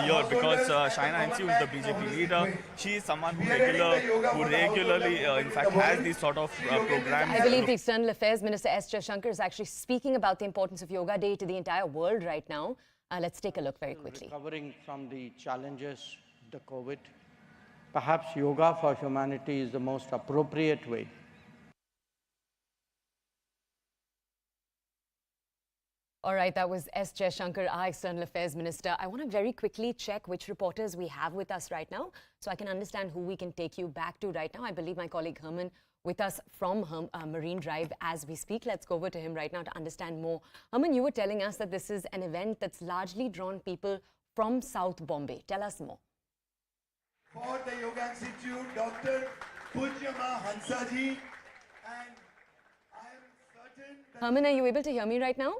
here, because Shaina NC, who is the BJP leader, she is someone who regularly, in fact, has these sort of programs. I believe the External Affairs Minister S. Jaishankar is actually speaking about the importance of Yoga Day to the entire world right now. Let's take a look very quickly. Recovering from the challenges, the COVID, perhaps yoga for humanity is the most appropriate way. All right, that was S. Jaishankar, our External Affairs Minister. I want to very quickly check which reporters we have with us right now, so I can understand who we can take you back to right now. I believe my colleague Herman with us from Marine Drive as we speak. Let's go over to him right now to understand more. Herman, you were telling us that this is an event that's largely drawn people from South Bombay. Tell us more. For the Yoga Institute, Dr. Pujyama Hansaji, and I am certain that... Herman, are you able to hear me right now?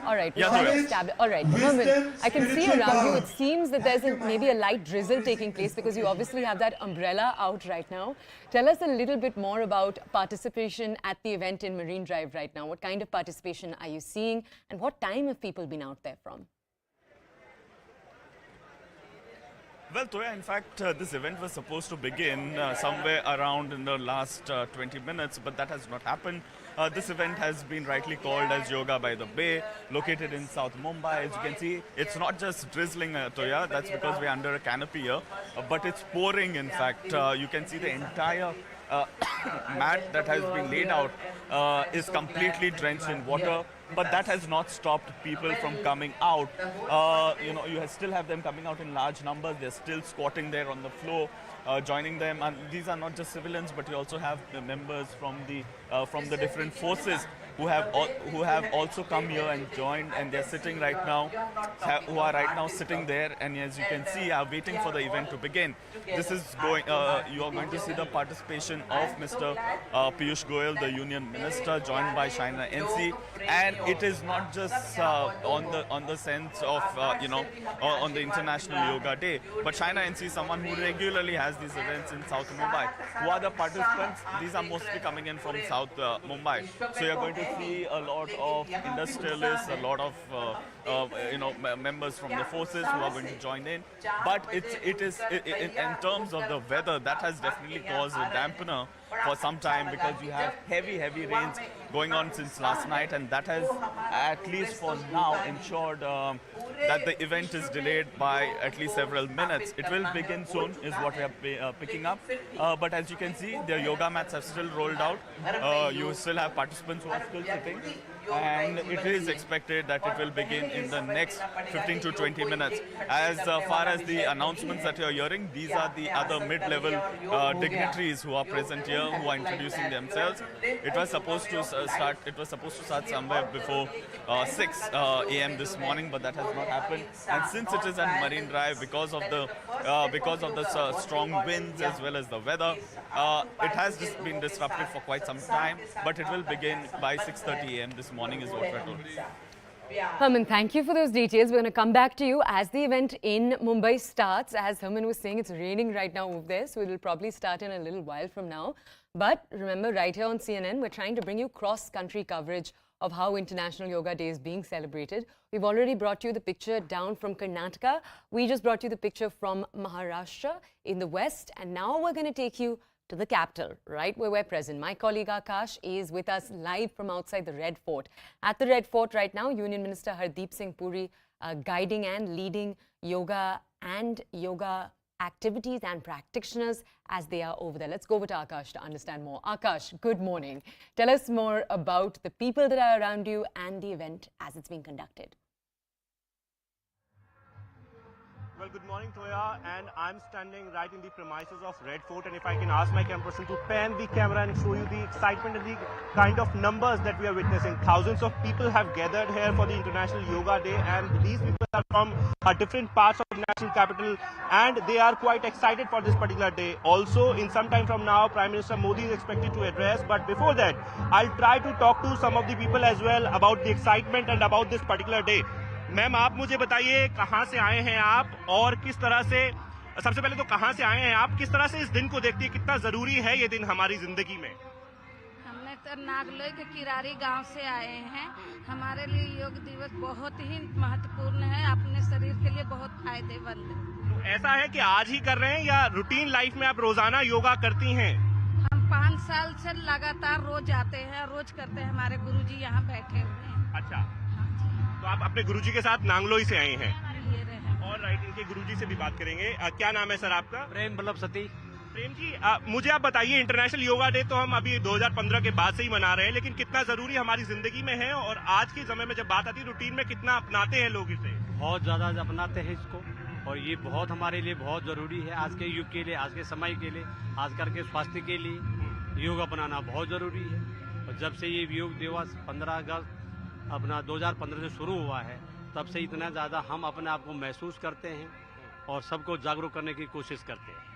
All right, all right, Herman, I can see around you, it seems that there's maybe a light drizzle taking place because you obviously have that umbrella out right now. Tell us a little bit more about participation at the event in Marine Drive right now. What kind of participation are you seeing, and what time have people been out there from? Well, Toya, in fact, this event was supposed to begin somewhere around in the last 20 minutes, but that has not happened. This event has been rightly called as Yoga by the Bay, located in South Mumbai. As you can see, it's not just drizzling, Toya, that's because we're under a canopy here, but it's pouring, in fact. You can see the entire mat that has been laid out is completely drenched in water. But that has not stopped people from coming out. You still have them coming out in large numbers. They're still squatting there on the floor, joining them. And these are not just civilians, but you also have the members from the different forces who have also come here and joined, and they're sitting right now, who are right now sitting there, and as you can see, are waiting for the event to begin. This is going. You are going to see the participation of Mr. Piyush Goyal, the Union Minister, joined by China NC, and it is not just on the sense of on the International Yoga Day, but China NC is someone who regularly has these events in South Mumbai. Who are the participants? These are mostly coming in from South Mumbai. So you're going to see a lot of industrialists, a lot of members from the forces who are going to join in. But in terms of the weather, that has definitely caused a dampener for some time, because you have heavy rains going on since last night, and that has, at least for now, ensured that the event is delayed by at least several minutes. It will begin soon, is what we are picking up. But as you can see, their yoga mats have still rolled out. You still have participants who are still sitting, and it is expected that it will begin in the next 15 to 20 minutes. As far as the announcements that you're hearing, these are the other mid-level dignitaries who are present here, who are introducing themselves. It was supposed to start somewhere before 6 a.m. this morning, but that has not happened. And since it is at Marine Drive, because of the strong winds as well as the weather, it has just been disrupted for quite some time. But it will begin by 6:30 a.m. this morning, is what we're told. Herman, thank you for those details. We're going to come back to you as the event in Mumbai starts. As Herman was saying, it's raining right now over there, so it will probably start in a little while from now. But remember, right here on CNN, we're trying to bring you cross-country coverage of how International Yoga Day is being celebrated. We've already brought you the picture down from Karnataka. We just brought you the picture from Maharashtra in the west. And now we're going to take you to the capital, right where we're present. My colleague Akash is with us live from outside the Red Fort. At the Red Fort right now, Union Minister Hardeep Singh Puri guiding and leading yoga activities and practitioners as they are over there. Let's go over to Akash to understand more. Akash, good morning. Tell us more about the people that are around you and the event as it's being conducted. Well, good morning, Toya, and I'm standing right in the premises of Red Fort, and if I can ask my camera person to pan the camera and show you the excitement and the kind of numbers that we are witnessing. Thousands of people have gathered here for the International Yoga Day, and these people are from different parts of the national capital, and they are quite excited for this particular day. Also, in some time from now, Prime Minister Modi is expected to address, but before that, I'll try to talk to some of the people as well about the excitement and about this particular day. Ma'am, आप मुझे बताइए कहाँ से आए हैं आप और किस तरह से, सबसे पहले तो कहाँ से आए हैं आप, किस तरह से इस दिन को देखती है, कितना जरूरी है ये दिन हमारी जिंदगी में? हमने तो नागलोई के किरारी गांव से आए हैं। हमारे लिए योग दिवस बहुत ही महत्वपूर्ण है, अपने शरीर के लिए बहुत फायदेमंद है। तो ऐसा है कि आज ही कर रहे हैं या रूटीन लाइफ में आप रोजाना योगा करती हैं? हम 5 साल से लगातार रोज आते हैं, रोज करते हैं। हमारे गुरुजी यहाँ बैठे हुए हैं। अच्छा, तो आप अपने गुरुजी के साथ नांगलोई से आए हैं। और राइट, इनके गुरुजी से भी बात करेंगे। क्या नाम है सर आपका? प्रेम बल्लभ सती। प्रेम जी, मुझे आप बताइए, इंटरनेशनल योगा डे तो हम अभी 2015 के बाद से ही मना रहे हैं, लेकिन कितना जरूरी हमारी जिंदगी में है और आज के समय में जब बात आती है रूटीन में कितना अपनाते हैं लोग इसे? बहुत ज्यादा अपनाते हैं इसको, और ये बहुत हमारे लिए बहुत जरूरी है आज के युग के लिए, आज के समय के लिए, आजकल के स्वास्थ्य के लिए योग अपनाना बहुत जरूरी है। और जब से ये योग दिवस 15 अगस्त अपना 2015 से शुरू हुआ है, तब से इतना ज़्यादा हम अपने आप को महसूस करते हैं और सबको जागरूक करने की कोशिश करते हैं।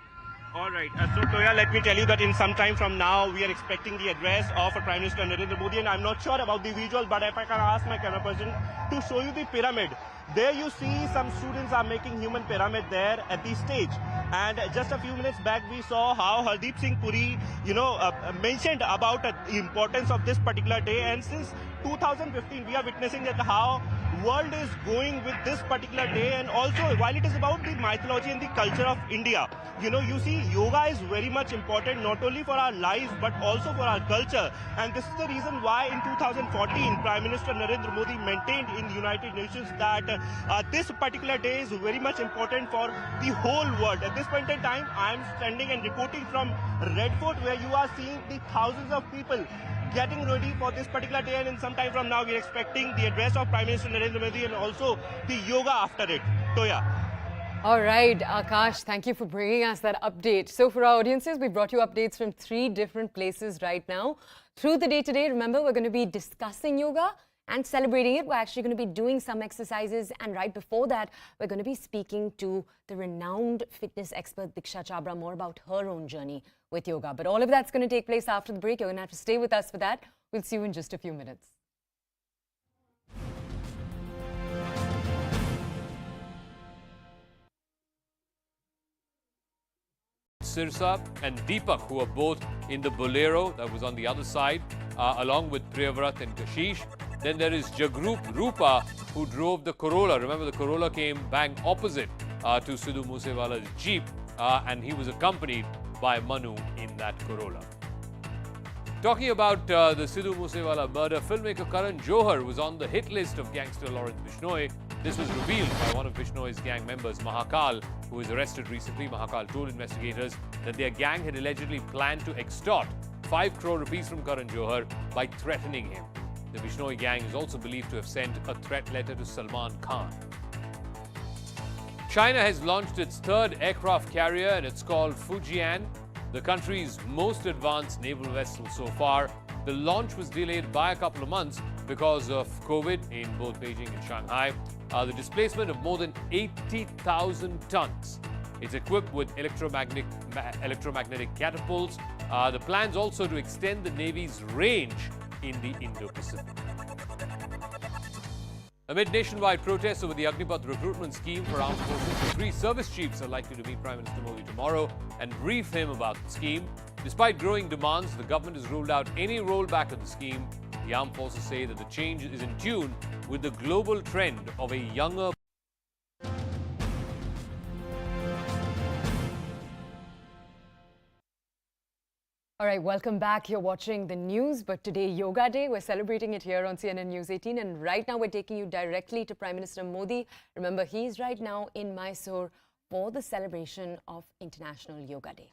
All right. So, Toya, let me tell you that in some time from now, we are expecting the address of Prime Minister Narendra Modi, and I'm not sure about the visuals, but if I can ask my camera person to show you the pyramid. There you see some students are making human pyramid there at the stage. And just a few minutes back, we saw how Hardeep Singh Puri, mentioned about the importance of this particular day. And since 2015, we are witnessing that how world is going with this particular day, and also while it is about the mythology and the culture of India, you see yoga is very much important not only for our lives but also for our culture. And this is the reason why in 2014 Prime Minister Narendra Modi maintained in the United Nations that this particular day is very much important for the whole world. At this point in time, I am standing and reporting from Red Fort, where you are seeing the thousands of people getting ready for this particular day, and in some time from now we are expecting the address of Prime Minister Narendra Modi and also the yoga after it. Toya. All right, Akash, thank you for bringing us that update. So for our audiences, we brought you updates from 3 different places right now. Through the day today, remember, we're going to be discussing yoga and celebrating it. We're actually going to be doing some exercises. And right before that, we're going to be speaking to the renowned fitness expert, Diksha Chabra, more about her own journey with yoga. But all of that's going to take place after the break. You're going to have to stay with us for that. We'll see you in just a few minutes. Sirsa and Deepak, who are both in the Bolero that was on the other side, along with Priyavrat and Kashish. Then there is Jagrup Rupa, who drove the Corolla. Remember, the Corolla came bang opposite to Sidhu Moose Wala's Jeep, and he was accompanied by Manu in that Corolla. Talking about the Sidhu Moose Wala murder, filmmaker Karan Johar was on the hit list of gangster Lawrence Bishnoi. This was revealed by one of Bishnoi's gang members, Mahakal, who was arrested recently. Mahakal told investigators that their gang had allegedly planned to extort 5 crore rupees from Karan Johar by threatening him. The Bishnoi gang is also believed to have sent a threat letter to Salman Khan. China has launched its 3rd aircraft carrier, and it's called Fujian, the country's most advanced naval vessel so far. The launch was delayed by a couple of months because of COVID in both Beijing and Shanghai. The displacement of more than 80,000 tons. It's equipped with electromagnetic catapults. The plans also to extend the Navy's range in the Indo-Pacific. Amid nationwide protests over the Agnipath recruitment scheme for armed forces, 3 service chiefs are likely to meet Prime Minister Modi tomorrow and brief him about the scheme. Despite growing demands, the government has ruled out any rollback of the scheme. The armed forces say that the change is in tune with the global trend of a younger. All right, welcome back. You're watching the news, but today, Yoga Day. We're celebrating it here on CNN News 18. And right now, we're taking you directly to Prime Minister Modi. Remember, he's right now in Mysore for the celebration of International Yoga Day.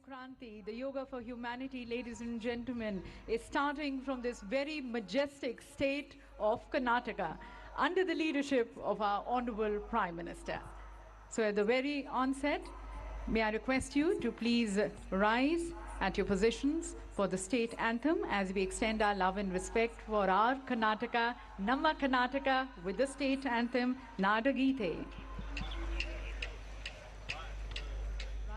Kranti, the Yoga for Humanity, ladies and gentlemen, is starting from this very majestic state of Karnataka under the leadership of our Honorable Prime Minister. So at the very onset, may I request you to please rise at your positions for the state anthem as we extend our love and respect for our Karnataka, Namma Karnataka, with the state anthem, Nadagite.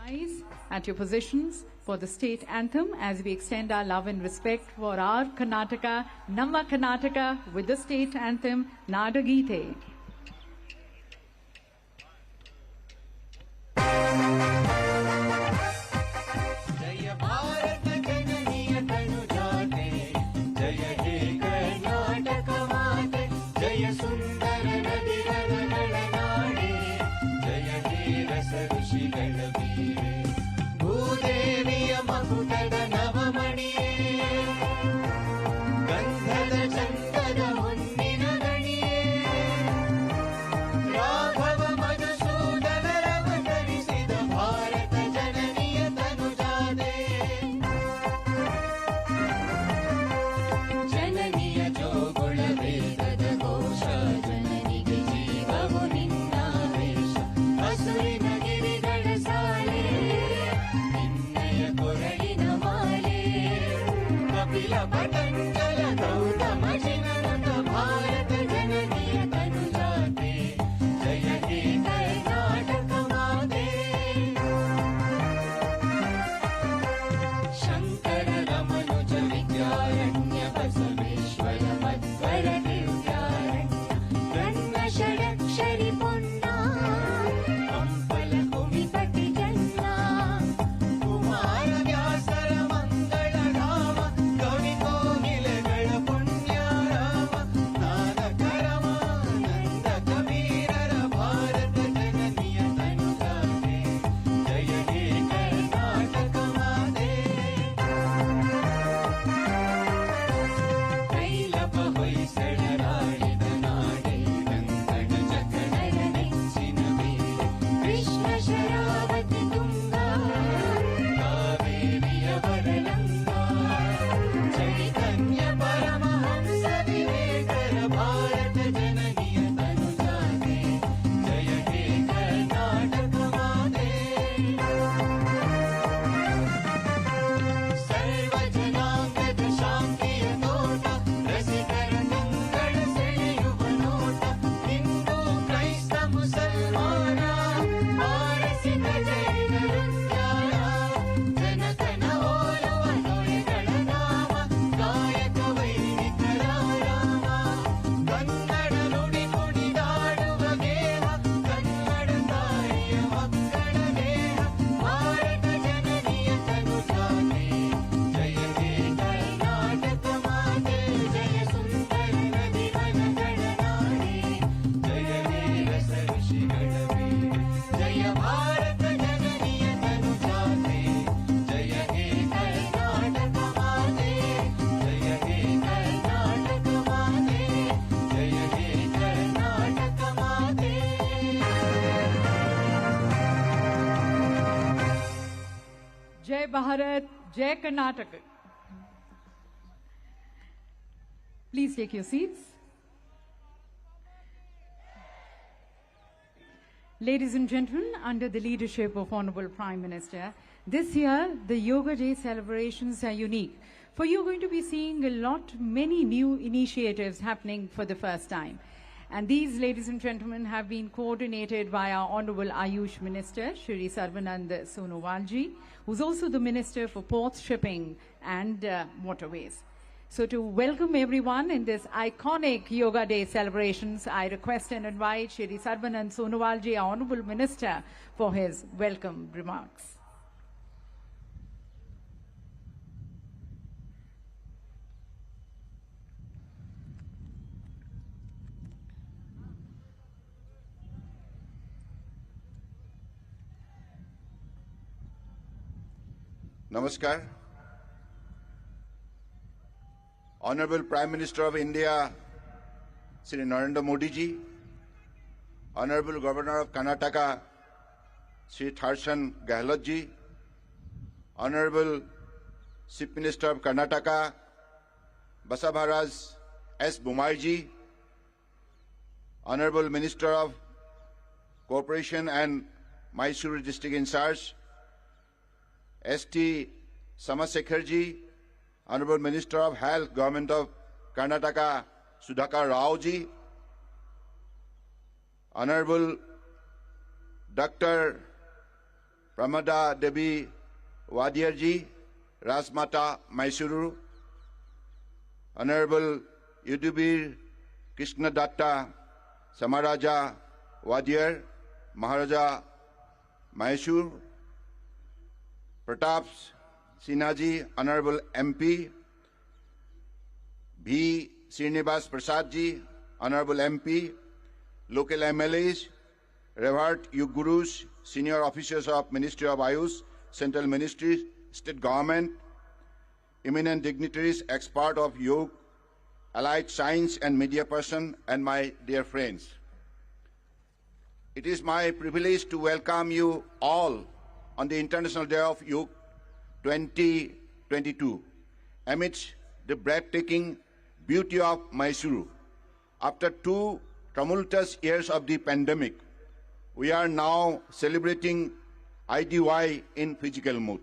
Rise at your positions for the state anthem as we extend our love and respect for our Karnataka, Namma Karnataka, with the state anthem, Nadagite. Jai Bharat, Jai Karnataka. Please take your seats. Ladies and gentlemen, under the leadership of Honorable Prime Minister, this year the Yoga Day celebrations are unique. For you're going to be seeing many new initiatives happening for the first time. And these, ladies and gentlemen, have been coordinated by our Honorable Ayush Minister, Shri Sarvanand Sonowalji, who's also the Minister for Ports, Shipping and Waterways. So to welcome everyone in this iconic Yoga Day celebrations, I request and invite Shri Sarvanand Sonowalji, our Honorable Minister, for his welcome remarks. Namaskar. Honorable Prime Minister of India, Shri Narendra Modi ji, Honorable Governor of Karnataka, Shri Tharsan Gehlot ji, Honorable Chief Minister of Karnataka, Basabharaj S. Bumai ji, Honorable Minister of Cooperation and Mysuru District in charge, S.T. Samasekhar ji, Honorable Minister of Health, Government of Karnataka, Sudhakar Rao ji, Honorable Dr. Pramada Devi Wadiar ji, Rasmata Mysuru, Honorable Yudhibir Krishna Datta Samaraja Wadiar, Maharaja Mysore, Pratap Sinha ji, Honorable MP, B. Srinivas Prasad ji, Honorable MP, local MLAs, revered Yoga Gurus, senior officers of Ministry of Ayush, Central Ministries, State Government, eminent dignitaries, expert of Yoga, allied science and media person, and my dear friends. It is my privilege to welcome you all on the International Day of Yoga 2022, amidst the breathtaking beauty of Mysuru. After 2 tumultuous years of the pandemic, we are now celebrating IDY in physical mood.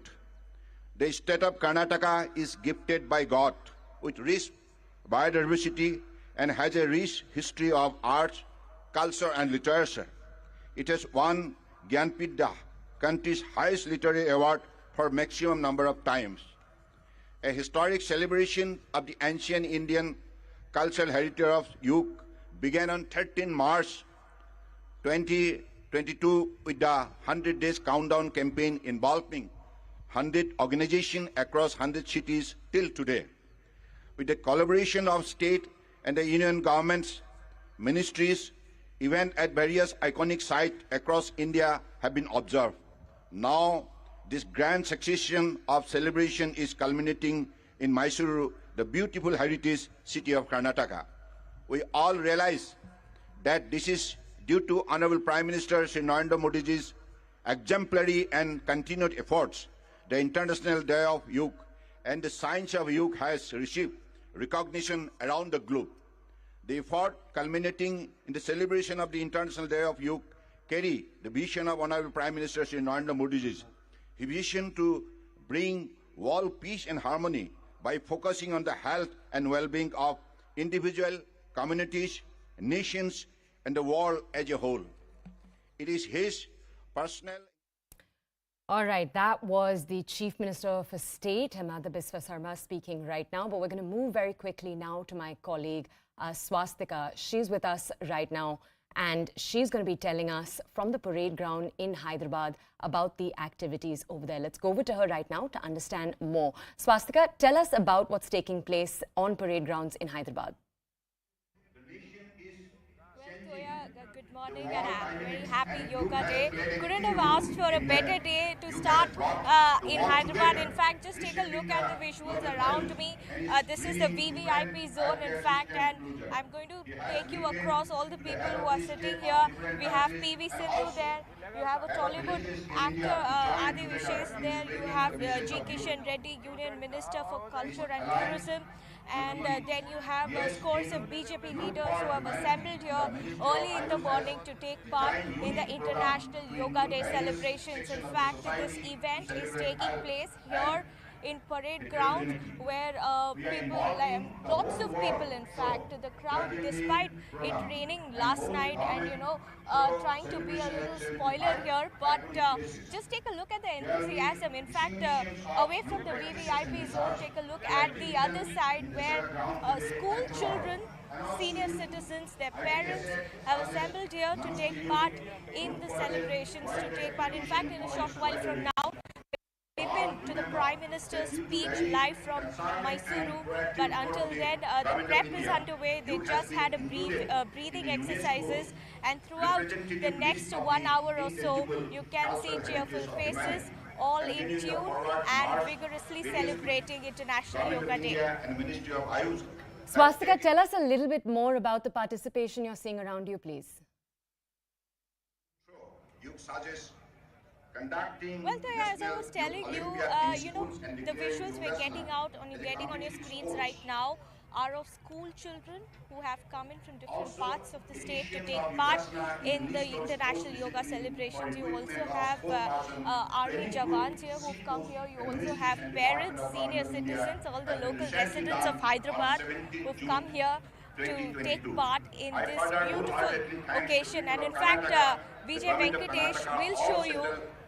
The state of Karnataka is gifted by God with rich biodiversity and has a rich history of arts, culture and literature. It has won Gyanpidya, country's highest literary award, for maximum number of times. A historic celebration of the ancient Indian cultural heritage of Yoga began on 13 March 2022 with the 100 Days Countdown campaign involving 100 organizations across 100 cities till today. With the collaboration of state and the union governments, ministries, events at various iconic sites across India have been observed. Now, this grand succession of celebration is culminating in Mysuru, the beautiful heritage city of Karnataka. We all realize that this is due to Honorable Prime Minister Shri Narendra Modi's exemplary and continued efforts. The International Day of Yoga and the Science of Yoga has received recognition around the globe. The effort culminating in the celebration of the International Day of Yoga carry the vision of Honorable Prime Minister Shri Narendra Modi's vision to bring world peace and harmony by focusing on the health and well-being of individual communities, nations, and the world as a whole. It is his personal... All right, that was the Chief Minister of State, Himanta Biswa Sarma, speaking right now. But we're going to move very quickly now to my colleague, Swastika. She's with us right now, and she's going to be telling us from the parade ground in Hyderabad about the activities over there. Let's go over to her right now to understand more. Swastika, tell us about what's taking place on parade grounds in Hyderabad. Good morning and a very happy Yoga Day. Couldn't have asked for a better day to start in Hyderabad. In fact, just take a look at the visuals around me. This is the VVIP zone, in fact, and I'm going to take you across all the people who are sitting here. We have PV Sindhu there. You have a Tollywood actor, Adi Vishesh there. You have G. Kishan Reddy, Union Minister for Culture and Tourism. And then you have scores of BJP leaders who have assembled here early in the morning to take part in the International Yoga Day celebrations. In fact, this event is taking place here in parade ground where lots of people, in fact, the crowd, despite it raining last night and trying to be a little spoiler here, but just take a look at the enthusiasm. In fact, away from the VVIP zone, take a look at the other side where school children, senior citizens, their parents have assembled here to take part in the celebrations, In fact, in a short while from now, to the Prime Minister's speech live from Mysuru, but until then the prep is underway. They just had a breathing exercises, and throughout the next 1 hour or so you can see cheerful faces, all in tune and vigorously celebrating International Yoga Day. Swastika, tell us a little bit more about the participation you're seeing around you, please. Well, as I was telling you, the visuals we're getting on your screens right now are of school children who have come in from different parts of the state to take part in the International Yoga celebrations. You also have army jawans here who've come here. You also have parents, senior citizens, all the local residents of Hyderabad who've come here to take part in this beautiful occasion. And in fact, Vijay Venkatesh will show you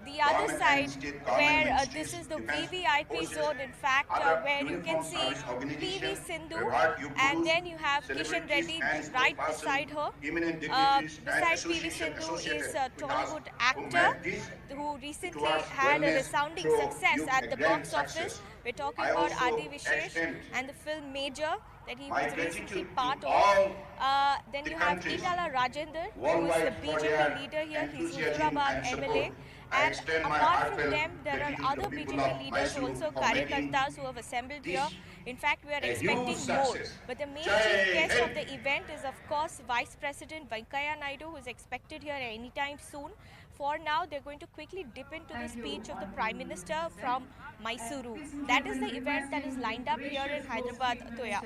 the other side where this is the VVIP zone, in fact, where you can see PV Sindhu, and then you have Kishan Reddy right beside her. Beside PV Sindhu is a Tollywood actor who recently had a resounding success at the box office. We're talking about Adi Vishesh and the film Major that he was recently part of. Then you have Itala Rajender, who is the BJP leader here. He's Hyderabad MLA. And apart from them, there are other BJP leaders, also Karyakartas, who have assembled here. In fact, we are expecting more. But the main chief guest of the event is, of course, Vice President Venkaiah Naidu, who is expected here anytime soon. For now, they're going to quickly dip into the speech of the Prime Minister from Mysuru. That is the event that is lined up here in Hyderabad, Toya.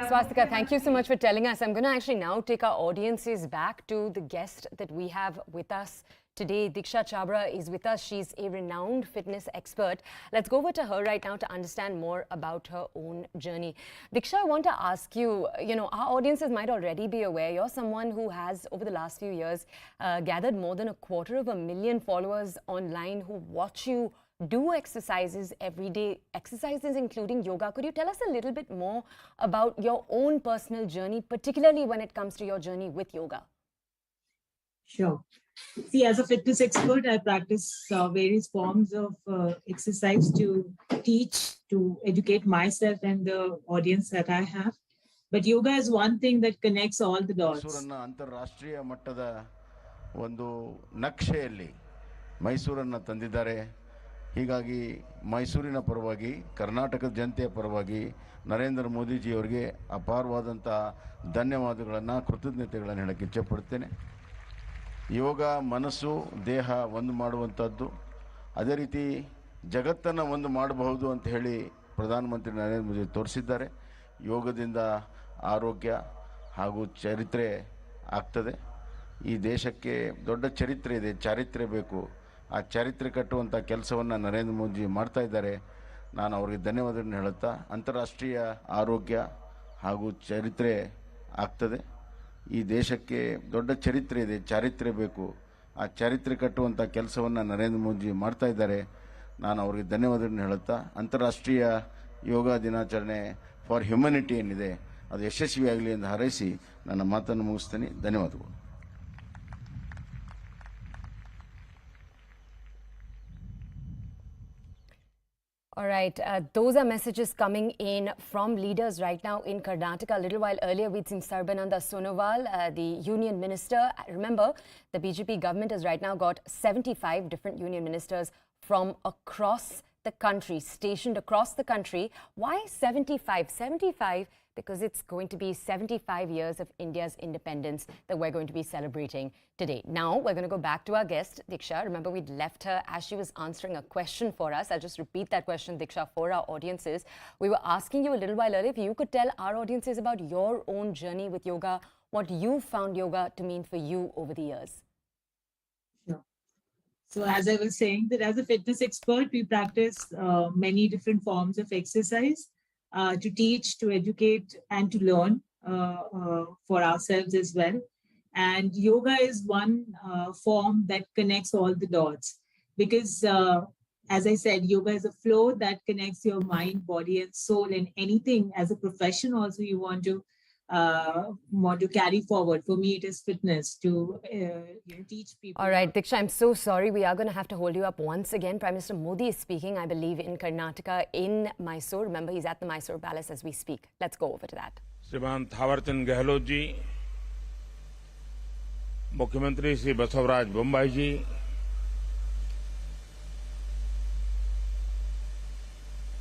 Swastika, thank you so much for telling us. I'm going to actually now take our audiences back to the guest that we have with us today. Diksha Chabra is with us. She's a renowned fitness expert. Let's go over to her right now to understand more about her own journey. Diksha, I want to ask you, our audiences might already be aware you're someone who has, over the last few years, gathered more than 250,000 followers online who watch you do exercises every day, exercises including yoga. Could you tell us a little bit more about your own personal journey, particularly when it comes to your journey with yoga? Sure. See, as a fitness expert, I practice various forms of exercise to teach, to educate myself and the audience that I have. But yoga is one thing that connects all the dots. ಅಂತಾರಾಷ್ಟ್ರೀಯ ಮಟ್ಟದ ಒಂದು ನಕ್ಷೆಯಲ್ಲಿ ಮೈಸೂರನ್ನು ತಂದಿದ್ದಾರೆ. ಹೀಗಾಗಿ ಮೈಸೂರಿನ ಪರವಾಗಿ, ಕರ್ನಾಟಕದ ಜನತೆಯ ಪರವಾಗಿ ನರೇಂದ್ರ ಮೋದಿಜಿ ಅವರಿಗೆ ಅಪಾರವಾದಂಥ ಧನ್ಯವಾದಗಳನ್ನು, ಕೃತಜ್ಞತೆಗಳನ್ನು ಹೇಳಕ್ಕೆ ಇಚ್ಛೆಪಡ್ತೇನೆ. ಯೋಗ ಮನಸ್ಸು ದೇಹ ಒಂದು ಮಾಡುವಂಥದ್ದು, ಅದೇ ರೀತಿ ಜಗತ್ತನ್ನು ಒಂದು ಮಾಡಬಹುದು ಅಂತ ಹೇಳಿ ಪ್ರಧಾನಮಂತ್ರಿ ನರೇಂದ್ರ ಮೋದಿ ತೋರಿಸಿದ್ದಾರೆ. ಯೋಗದಿಂದ ಆರೋಗ್ಯ ಹಾಗೂ ಚರಿತ್ರೆ ಆಗ್ತದೆ. ಈ ದೇಶಕ್ಕೆ ದೊಡ್ಡ ಚರಿತ್ರೆ ಇದೆ, ಚಾರಿತ್ರ್ಯ ಬೇಕು. ಆ ಚಾರಿತ್ರ್ಯ ಕಟ್ಟುವಂಥ ಕೆಲಸವನ್ನು ನರೇಂದ್ರ ಮೋದಿ ಮಾಡ್ತಾ ಇದ್ದಾರೆ. ನಾನು ಅವರಿಗೆ ಧನ್ಯವಾದಗಳನ್ನು ಹೇಳುತ್ತಾ, ಅಂತಾರಾಷ್ಟ್ರೀಯ ಆರೋಗ್ಯ ಹಾಗೂ ಚರಿತ್ರೆ ಆಗ್ತದೆ. ಈ ದೇಶಕ್ಕೆ ದೊಡ್ಡ ಚರಿತ್ರೆ ಇದೆ, ಚಾರಿತ್ರ್ಯ ಬೇಕು. ಆ ಚಾರಿತ್ರ್ಯ ಕಟ್ಟುವಂಥ ಕೆಲಸವನ್ನು ನರೇಂದ್ರ ಮೋದಿ ಮಾಡ್ತಾ ಇದ್ದಾರೆ. ನಾನು ಅವರಿಗೆ ಧನ್ಯವಾದಗಳನ್ನು ಹೇಳುತ್ತಾ, ಅಂತಾರಾಷ್ಟ್ರೀಯ ಯೋಗ ದಿನಾಚರಣೆ ಫಾರ್ ಹ್ಯುಮ್ಯಾನಿಟಿ ಏನಿದೆ ಅದು ಯಶಸ್ವಿಯಾಗಲಿ ಎಂದು ಹಾರೈಸಿ ನನ್ನ ಮಾತನ್ನು ಮುಗಿಸ್ತೇನೆ. ಧನ್ಯವಾದಗಳು. All right, those are messages coming in from leaders right now in Karnataka. A little while earlier, we'd seen Sarbananda Sonowal, the union minister. Remember, the BJP government has right now got 75 different union ministers from across the country, stationed across the country. Why 75? 75 because it's going to be 75 years of India's independence that we're going to be celebrating today. Now, we're going to go back to our guest, Diksha. Remember, we'd left her as she was answering a question for us. I'll just repeat that question, Diksha, for our audiences. We were asking you a little while earlier if you could tell our audiences about your own journey with yoga, what you found yoga to mean for you over the years. Sure. So as I was saying, that as a fitness expert, we practice many different forms of exercise to teach, to educate, and to learn for ourselves as well. And yoga is one form that connects all the dots because, as I said, yoga is a flow that connects your mind, body, and soul. And anything as a profession also you want to carry forward. For me, it is fitness to teach people. All right, Diksha, I'm so sorry. We are going to have to hold you up once again. Prime Minister Modi is speaking, I believe, in Karnataka, in Mysore. Remember, he's at the Mysore Palace as we speak. Let's go over to that. श्रीमान थावरचंद गहलोत जी, मुख्यमंत्री श्री बसवराज बोम्बाई जी,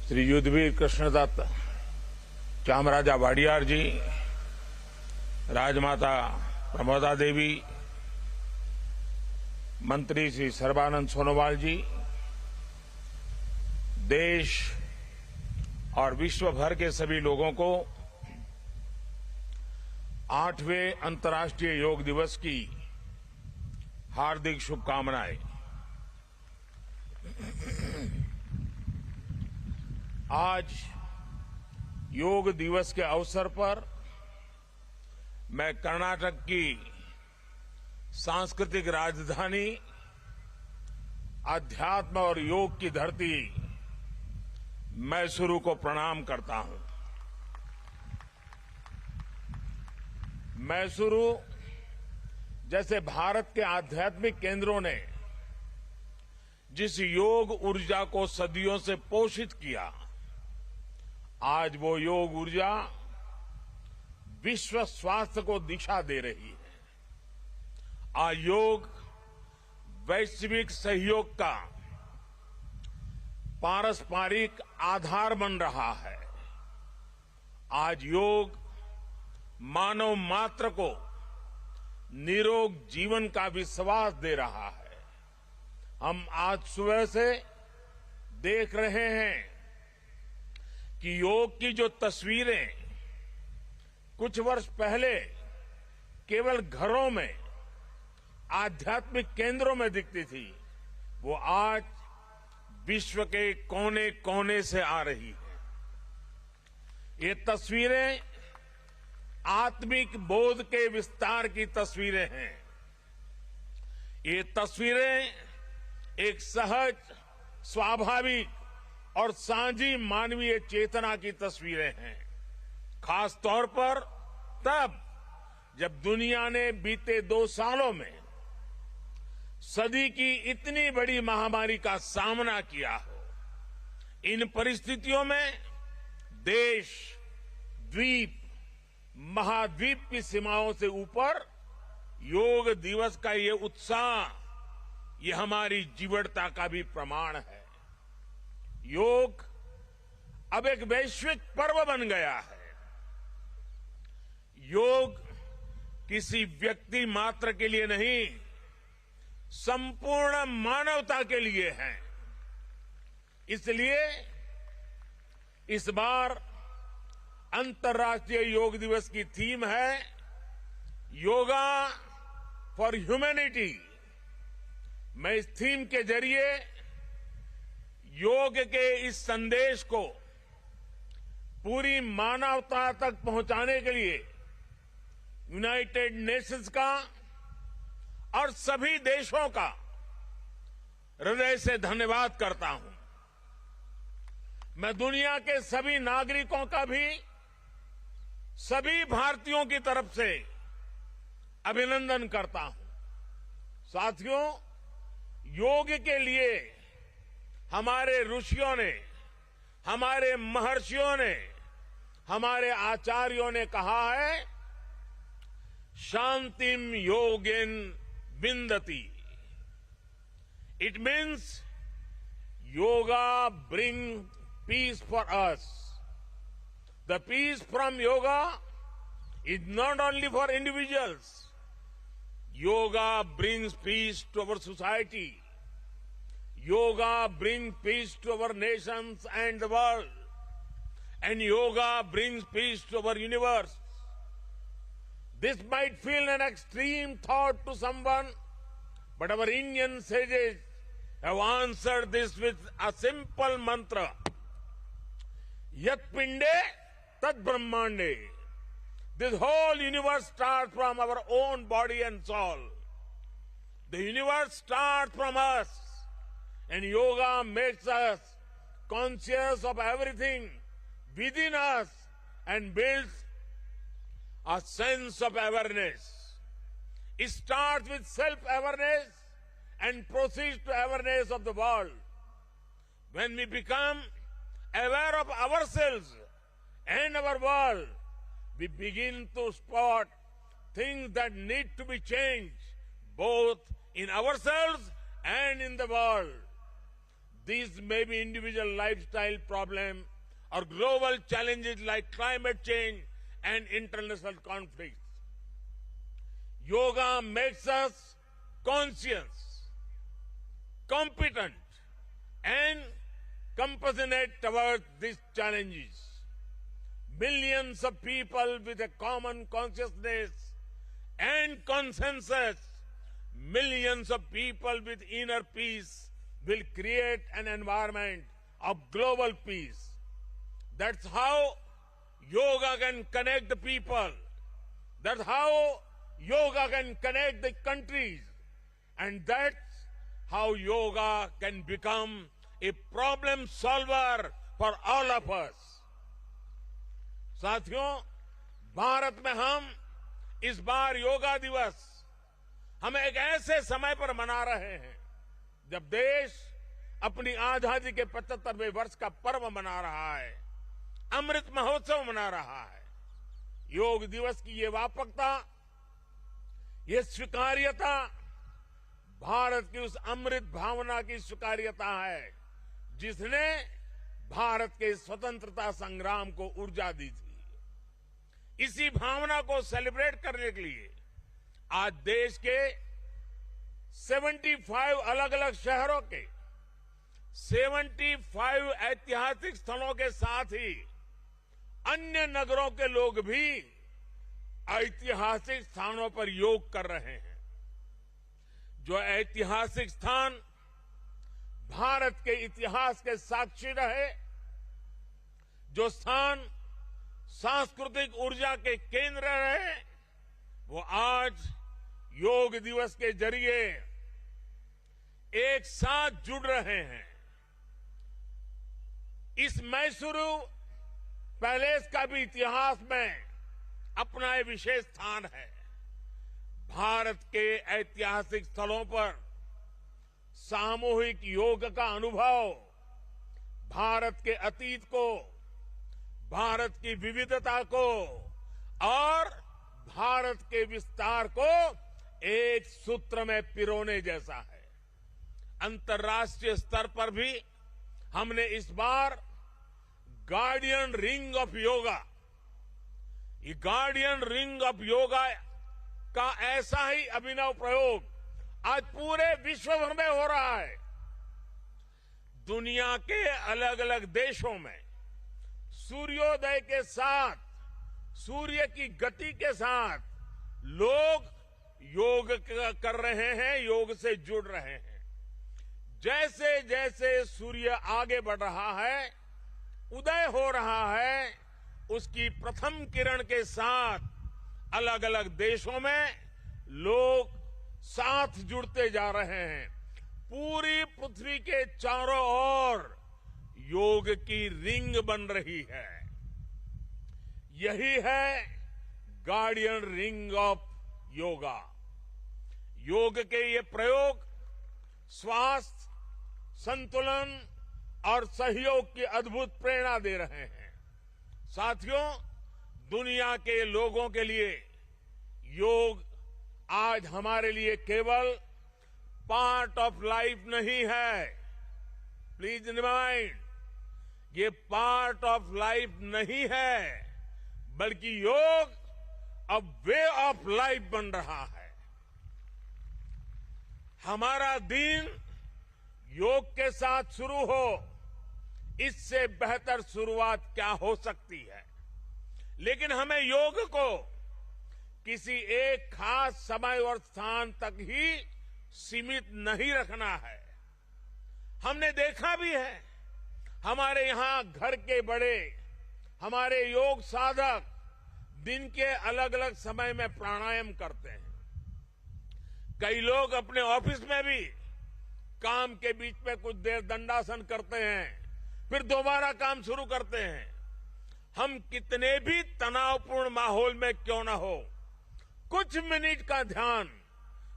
श्री युद्धवीर कृष्णदत्त चामराजा वाडियार जी, राजमाता प्रमोदा देवी, मंत्री श्री सर्बानंद सोनोवाल जी, देश और विश्व भर के सभी लोगों को 8वें अंतर्राष्ट्रीय योग दिवस की हार्दिक शुभकामनाएं। आज योग दिवस के अवसर पर मैं कर्नाटक की सांस्कृतिक राजधानी, अध्यात्म और योग की धरती मैसूरू को प्रणाम करता हूं। मैसूरू जैसे भारत के आध्यात्मिक केंद्रों ने जिस योग ऊर्जा को सदियों से पोषित किया, आज वो योग ऊर्जा विश्व स्वास्थ्य को दिशा दे रही है। आज योग वैश्विक सहयोग का पारस्परिक आधार बन रहा है। आज योग मानव मात्र को निरोग जीवन का विश्वास दे रहा है। हम आज सुबह से देख रहे हैं कि योग की जो तस्वीरें कुछ वर्ष पहले केवल घरों में, आध्यात्मिक केंद्रों में दिखती थी, वो आज विश्व के कोने कोने से आ रही है। ये तस्वीरें आत्मिक बोध के विस्तार की तस्वीरें हैं। ये तस्वीरें एक सहज, स्वाभाविक और साझी मानवीय चेतना की तस्वीरें हैं। खास तौर पर तब जब दुनिया ने बीते 2 सालों में सदी की इतनी बड़ी महामारी का सामना किया हो। इन परिस्थितियों में देश, द्वीप, महाद्वीप की सीमाओं से ऊपर योग दिवस का ये उत्साह, ये हमारी जीवटता का भी प्रमाण है। योग अब एक वैश्विक पर्व बन गया है। योग किसी व्यक्ति मात्र के लिए नहीं, संपूर्ण मानवता के लिए है। इसलिए इस बार अंतर्राष्ट्रीय योग दिवस की थीम है योगा फॉर ह्यूमैनिटी। मैं इस थीम के जरिए योग के इस संदेश को पूरी मानवता तक पहुंचाने के लिए यूनाइटेड नेशंस का और सभी देशों का हृदय से धन्यवाद करता हूं। मैं दुनिया के सभी नागरिकों का भी सभी भारतीयों की तरफ से अभिनंदन करता हूं। साथियों, योग के लिए हमारे ऋषियों ने, हमारे महर्षियों ने, हमारे आचार्यों ने कहा है, शांतिम योगेन विन्दति। It means yoga brings peace for us. The peace from yoga is not only for individuals. Yoga brings peace to our society. Yoga brings peace to our nations and the world. And yoga brings peace to our universe. This might feel an extreme thought to someone, but our Indian sages have answered this with a simple mantra. Yat pinde tat brahmande. This whole universe starts from our own body and soul. The universe starts from us, and yoga makes us conscious of everything within us and builds a sense of awareness. It starts with self-awareness and proceeds to awareness of the world. When we become aware of ourselves and our world, we begin to spot things that need to be changed, both in ourselves and in the world. These may be individual lifestyle problems or global challenges like climate change and international conflicts. Yoga makes us conscious, competent, and compassionate towards these challenges. Millions of people with a common consciousness and consensus, millions of people with inner peace will create an environment of global peace. That's how yoga can connect the people. That's how yoga can connect the countries. And that's how yoga can become a problem solver for all of us. साथियों, भारत में हम इस बार योगा दिवस हम एक ऐसे समय पर मना रहे हैं जब देश अपनी आजादी के 75वें वर्ष का पर्व मना रहा है, अमृत महोत्सव मना रहा है। योग दिवस की ये व्यापकता, ये स्वीकार्यता भारत की उस अमृत भावना की स्वीकार्यता है जिसने भारत के स्वतंत्रता संग्राम को ऊर्जा दी थी। इसी भावना को सेलिब्रेट करने के लिए आज देश के 75 अलग अलग शहरों के 75 ऐतिहासिक स्थलों के साथ ही अन्य नगरों के लोग भी ऐतिहासिक स्थानों पर योग कर रहे हैं। जो ऐतिहासिक स्थान भारत के इतिहास के साक्षी रहे, जो स्थान सांस्कृतिक ऊर्जा के केंद्र रहे, वो आज योग दिवस के जरिए एक साथ जुड़ रहे हैं। इस मैसूरू पैलेस का भी इतिहास में अपना एक विशेष स्थान है। भारत के ऐतिहासिक स्थलों पर सामूहिक योग का अनुभव भारत के अतीत को, भारत की विविधता को और भारत के विस्तार को एक सूत्र में पिरोने जैसा है। अंतर्राष्ट्रीय स्तर पर भी हमने इस बार गार्डियन रिंग ऑफ योगा, ये गार्डियन रिंग ऑफ योगा का ऐसा ही अभिनव प्रयोग आज पूरे विश्व भर में हो रहा है। दुनिया के अलग अलग देशों में सूर्योदय के साथ, सूर्य की गति के साथ लोग योग कर रहे हैं, योग से जुड़ रहे हैं। जैसे जैसे सूर्य आगे बढ़ रहा है, उदय हो रहा है, उसकी प्रथम किरण के साथ अलग अलग देशों में लोग साथ जुड़ते जा रहे हैं। पूरी पृथ्वी के चारों ओर योग की रिंग बन रही है। यही है गार्डियन रिंग ऑफ योगा। योग के ये प्रयोग स्वास्थ्य, संतुलन और सहयोग की अद्भुत प्रेरणा दे रहे हैं। साथियों, दुनिया के लोगों के लिए योग आज हमारे लिए केवल पार्ट ऑफ लाइफ नहीं है। प्लीज रिमाइंड, ये पार्ट ऑफ लाइफ नहीं है, बल्कि योग अब वे ऑफ लाइफ बन रहा है। हमारा दिन योग के साथ शुरू हो, इससे बेहतर शुरुआत क्या हो सकती है। लेकिन हमें योग को किसी एक खास समय और स्थान तक ही सीमित नहीं रखना है। हमने देखा भी है, हमारे यहां घर के बड़े, हमारे योग साधक दिन के अलग अलग समय में प्राणायाम करते हैं। कई लोग अपने ऑफिस में भी काम के बीच में कुछ देर दंडासन करते हैं, फिर दोबारा काम शुरू करते हैं। हम कितने भी तनावपूर्ण माहौल में क्यों न हो, कुछ मिनट का ध्यान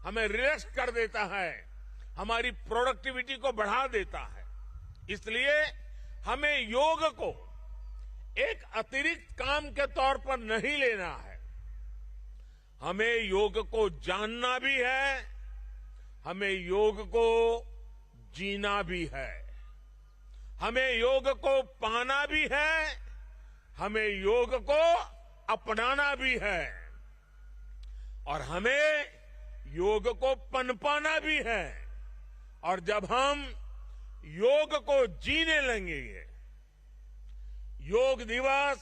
हमें रिलैक्स कर देता है, हमारी प्रोडक्टिविटी को बढ़ा देता है। इसलिए हमें योग को एक अतिरिक्त काम के तौर पर नहीं लेना है। हमें योग को जानना भी है, हमें योग को जीना भी है, हमें योग को पाना भी है, हमें योग को अपनाना भी है, और हमें योग को पनपाना भी है। और जब हम योग को जीने लगेंगे, योग दिवस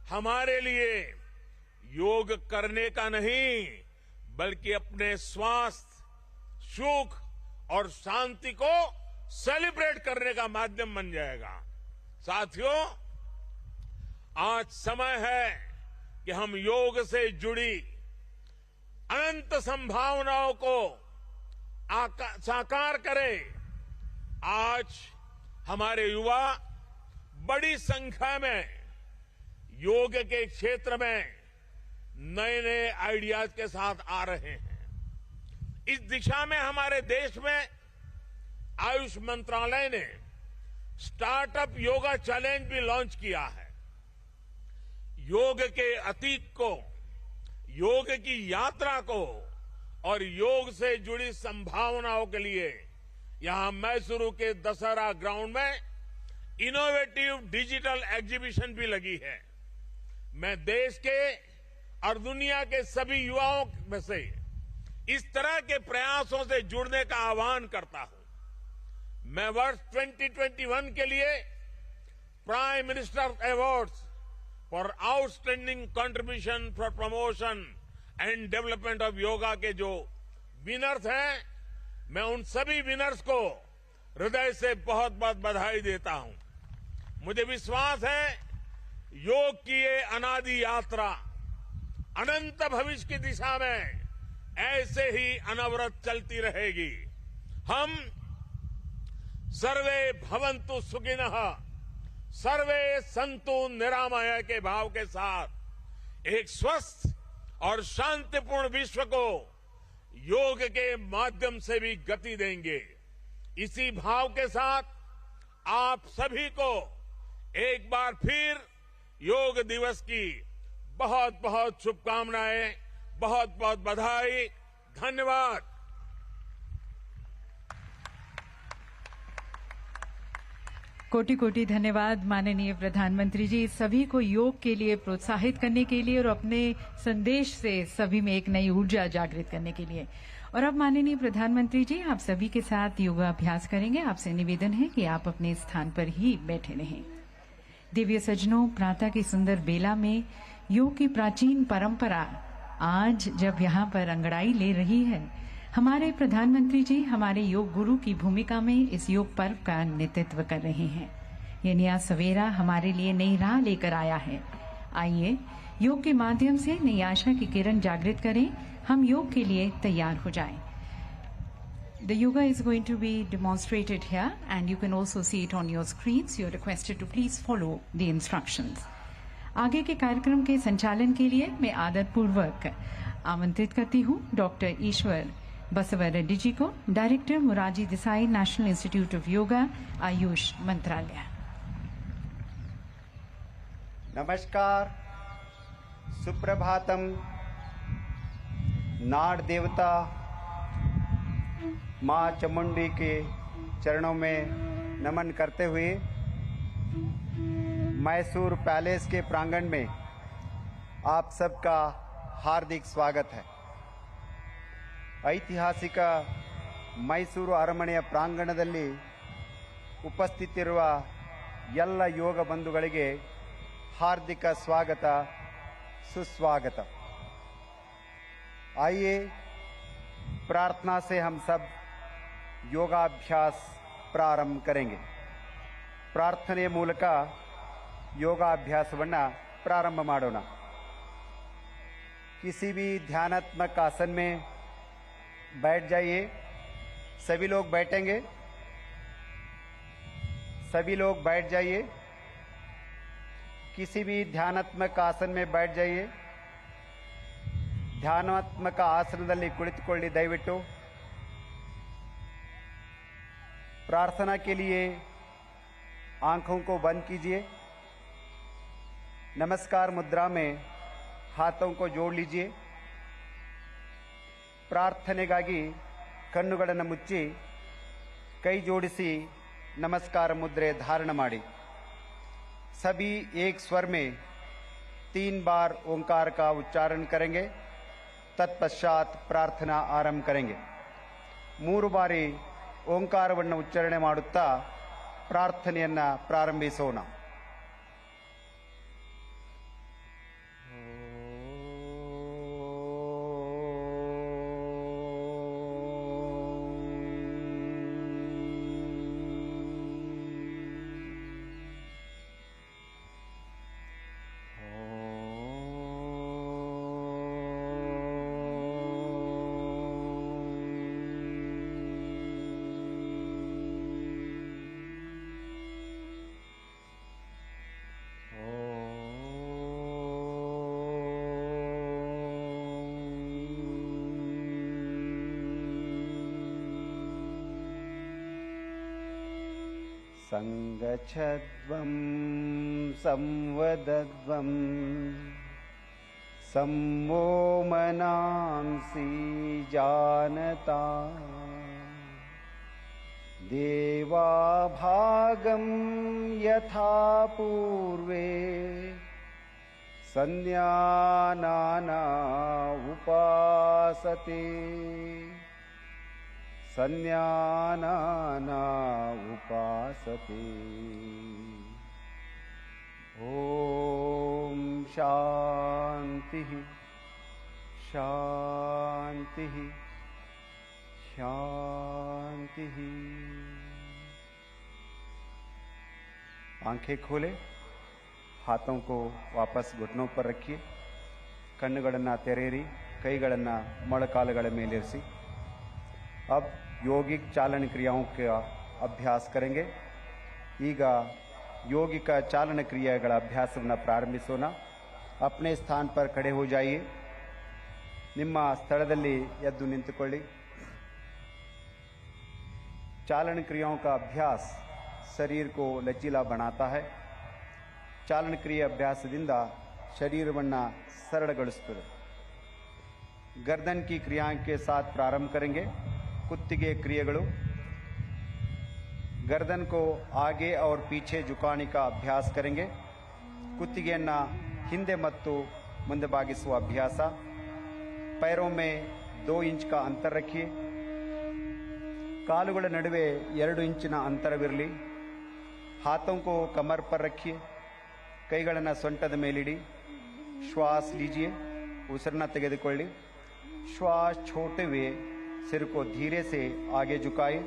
हमारे लिए योग करने का नहीं, बल्कि अपने स्वास्थ्य, सुख और शांति को सेलिब्रेट करने का माध्यम बन जाएगा। साथियों, आज समय है कि हम योग से जुड़ी अनंत संभावनाओं को साकार करें। आज हमारे युवा बड़ी संख्या में योग के क्षेत्र में नए नए आइडियाज के साथ आ रहे हैं। इस दिशा में हमारे देश में आयुष मंत्रालय ने स्टार्टअप योगा चैलेंज भी लॉन्च किया है। योग के अतीत को, योग की यात्रा को और योग से जुड़ी संभावनाओं के लिए यहां मैसूरू के दशहरा ग्राउंड में इनोवेटिव डिजिटल एग्जीबिशन भी लगी है। मैं देश के और दुनिया के सभी युवाओं में से इस तरह के प्रयासों से जुड़ने का आह्वान करता हूं। मैं वर्ष 2021 के लिए prime minister awards for outstanding contribution for promotion and development of yoga के जो विनर्स हैं, मैं उन सभी विनर्स को हृदय से बहुत बहुत बधाई देता हूं। मुझे विश्वास है योग की ये अनादि यात्रा अनंत भविष्य की दिशा में ऐसे ही अनवरत चलती रहेगी। हम सर्वे भवन्तु सुखिनः, सर्वे सन्तु निरामय के भाव के साथ एक स्वस्थ और शांतिपूर्ण विश्व को योग के माध्यम से भी गति देंगे। इसी भाव के साथ आप सभी को एक बार फिर योग दिवस की बहुत बहुत शुभकामनाएं, बहुत बहुत बधाई, धन्यवाद। कोटि कोटि धन्यवाद माननीय प्रधानमंत्री जी, सभी को योग के लिए प्रोत्साहित करने के लिए और अपने संदेश से सभी में एक नई ऊर्जा जागृत करने के लिए। और अब माननीय प्रधानमंत्री जी आप सभी के साथ योगाभ्यास करेंगे। आपसे निवेदन है कि आप अपने स्थान पर ही बैठे रहें। दिव्य सज्जनों, प्रातः की सुंदर बेला में योग की प्राचीन परंपरा आज जब यहाँ पर अंगड़ाई ले रही है, हमारे प्रधानमंत्री जी हमारे योग गुरु की भूमिका में इस योग पर्व का नेतृत्व कर रहे हैं। ये नया सवेरा हमारे लिए नई राह लेकर आया है। आइए योग के माध्यम से नई आशा की किरण जागृत करें। हम योग के लिए तैयार हो जाएं। The yoga is going to be demonstrated here and you can also see it on your screens. You are requested to please follow the instructions. आगे के कार्यक्रम के संचालन के लिए मैं आदरपूर्वक आमंत्रित करती हूँ डॉक्टर ईश्वर बसवर रेड्डी जी को, director Morarji Desai national institute of yoga, Ayush मंत्रालय। नमस्कार, सुप्रभातम। नाड़ देवता माँ चामुंडी के चरणों में नमन करते हुए मैसूर पैलेस के प्रांगण में आप सबका हार्दिक स्वागत है। ಐತಿಹಾಸಿಕ ಮೈಸೂರು ಅರಮನೆಯ ಪ್ರಾಂಗಣದಲ್ಲಿ ಉಪಸ್ಥಿತಿರುವ ಎಲ್ಲ ಯೋಗ ಬಂಧುಗಳಿಗೆ हार्दिक स्वागत सुस्वागत। आइए प्रार्थना से हम सब योगाभ्यास प्रारंभ करेंगे। प्रार्थने ಮೂಲಕ योगाभ्यासವನ್ನು प्रारंभ ಮಾಡೋಣ। किसी भी ध्यानात्मक आसन में बैठ जाइए। सभी लोग बैठेंगे। सभी लोग बैठ जाइए। किसी भी ध्यानात्मक आसन में बैठ जाइए। ಧ್ಯಾನಾತ್ಮಕ ಆಸನದಲ್ಲಿ ಕುಳಿತುಕೊಳ್ಳಿ ದಯವಿಟ್ಟು। प्रार्थना के लिए आंखों को बंद कीजिए। नमस्कार मुद्रा में हाथों को जोड़ लीजिए। ಪ್ರಾರ್ಥನೆಗಾಗಿ ಕಣ್ಣುಗಳನ್ನು ಮುಚ್ಚಿ ಕೈ ಜೋಡಿಸಿ ನಮಸ್ಕಾರ ಮುದ್ರೆ ಧಾರಣ ಮಾಡಿ। सभी एक स्वर में 3 बार ओंकार का उच्चारण करेंगे। तत्पश्चात प्रार्थना आरंभ करेंगे। 3 ಬಾರಿ ಓಂಕಾರವನ್ನು ಉಚ್ಚಾರಣೆ ಮಾಡುತ್ತಾ ಪ್ರಾರ್ಥನೆಯನ್ನು ಪ್ರಾರಂಭಿಸೋಣ। संगच्छध्वं संवदध्वं सम्मो मनांसि जानता देवाभागं यथा पूर्वे संज्ञानाना उपासते संज्ञानाना उपासते। ओम शांति शांति शांति। आंखें खोले। हाथों को वापस घुटनों पर रखिए। ಕಣ್ಣುಗಳನ್ನು ತೆರೆಯಿರಿ। ಕೈಗಳನ್ನು ಮೊಳಕಾಲುಗಳ ಮೇಲಿರಿಸಿ। अब योगिक चालन क्रियाओं का अभ्यास करेंगे। ಈಗ ಯೋಗಿಕ ಚಾಲನ ಕ್ರಿಯೆಗಳ ಅಭ್ಯಾಸವನ್ನು ಪ್ರಾರಂಭಿಸೋಣ। अपने स्थान पर खड़े हो जाइए। ನಿಮ್ಮ ಸ್ಥಳದಲ್ಲಿ ಎದ್ದು ನಿಂತುಕೊಳ್ಳಿ। चालन क्रियाओं का अभ्यास शरीर को लचीला बनाता है। ಚಾಲನ ಕ್ರಿಯೆ ಅಭ್ಯಾಸದಿಂದ ಶರೀರವನ್ನು ಸರಳಗೊಳಿಸುತ್ತದೆ। गर्दन की क्रियाओं के साथ प्रारंभ करेंगे। कुत्तिगे क्रियेಗಳು। गर्दन को आगे और पीछे झुकाने का अभ्यास करेंगे। ಕುತ್ತಿಗೆಯನ್ನು ಹಿಂದೆ ಮತ್ತು ಮುಂದೆ ಬಾಗಿಸುವ ಅಭ್ಯಾಸ। पैरों में 2 इंच का अंतर रखिए। ಕಾಲುಗಳ ನಡುವೆ 2 ಇಂಚಿನ ಅಂತರವಿರಲಿ। हाथों को कमर पर रखिए। ಕೈಗಳನ್ನು ಸೊಂಟದ ಮೇಲಿಡಿ। श्वास लीजिए। ಉಸಿರನ್ನು ತೆಗೆದುಕೊಳ್ಳಿ। श्वास छोड़ते हुए सिर को धीरे से आगे झुकाए।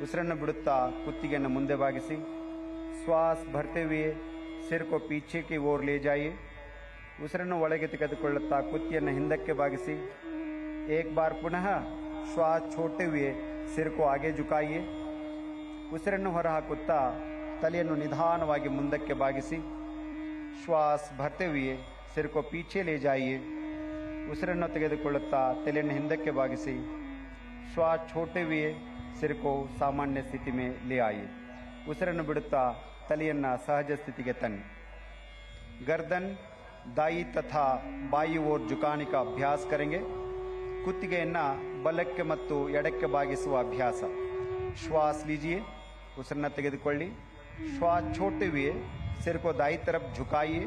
ಉಸಿರನ್ನು ಬಿಡುತ್ತಾ ಕುತ್ತಿಗೆಯನ್ನು ಮುಂದೆ ಬಾಗಿಸಿ। श्वास भरते हुए सिर को पीछे की ओर ले जाइए। ಉಸಿರನ್ನು ಒಳಗೆ ತೆಗೆದುಕೊಳ್ಳುತ್ತಾ ಕುತ್ತಿಗೆಯನ್ನು ಹಿಂದಕ್ಕೆ ಬಾಗಿಸಿ। एक बार पुनः श्वास छोड़ते हुए सिर को आगे झुकाइए। ಉಸಿರನ್ನು ಹೊರಹಾಕುತ್ತಾ ತಲೆಯನ್ನು ನಿಧಾನವಾಗಿ ಮುಂದಕ್ಕೆ ಬಾಗಿಸಿ। श्वास भरते हुए सिर को पीछे ले जाइए। ಉಸಿರನ್ನು ತೆಗೆದುಕೊಳ್ಳುತ್ತಾ ತಲೆಯನ್ನು ಹಿಂದಕ್ಕೆ ಬಾಗಿಸಿ। श्वास छोड़ते हुए सिर को सामान्य स्थिति में ले आइए। ಉಸಿರನ್ನು ಬಿಡುತ್ತಾ ತಲೆಯನ್ನು ಸಹಜ ಸ್ಥಿತಿಗೆ ತನ್ನಿ। गर्दन दाई तथा बाई ओर झुकाने का अभ्यास करेंगे। ಕುತ್ತಿಗೆಯನ್ನು ಬಲಕ್ಕೆ ಮತ್ತು ಎಡಕ್ಕೆ ಬಾಗಿಸುವ ಅಭ್ಯಾಸ। श्वास लीजिए। ಉಸಿರನ್ನ ತೆಗೆದುಕೊಳ್ಳಿ. ಶ್ವಾಸ छोड़ते हुए सिर को दाई तरफ झुकाइए.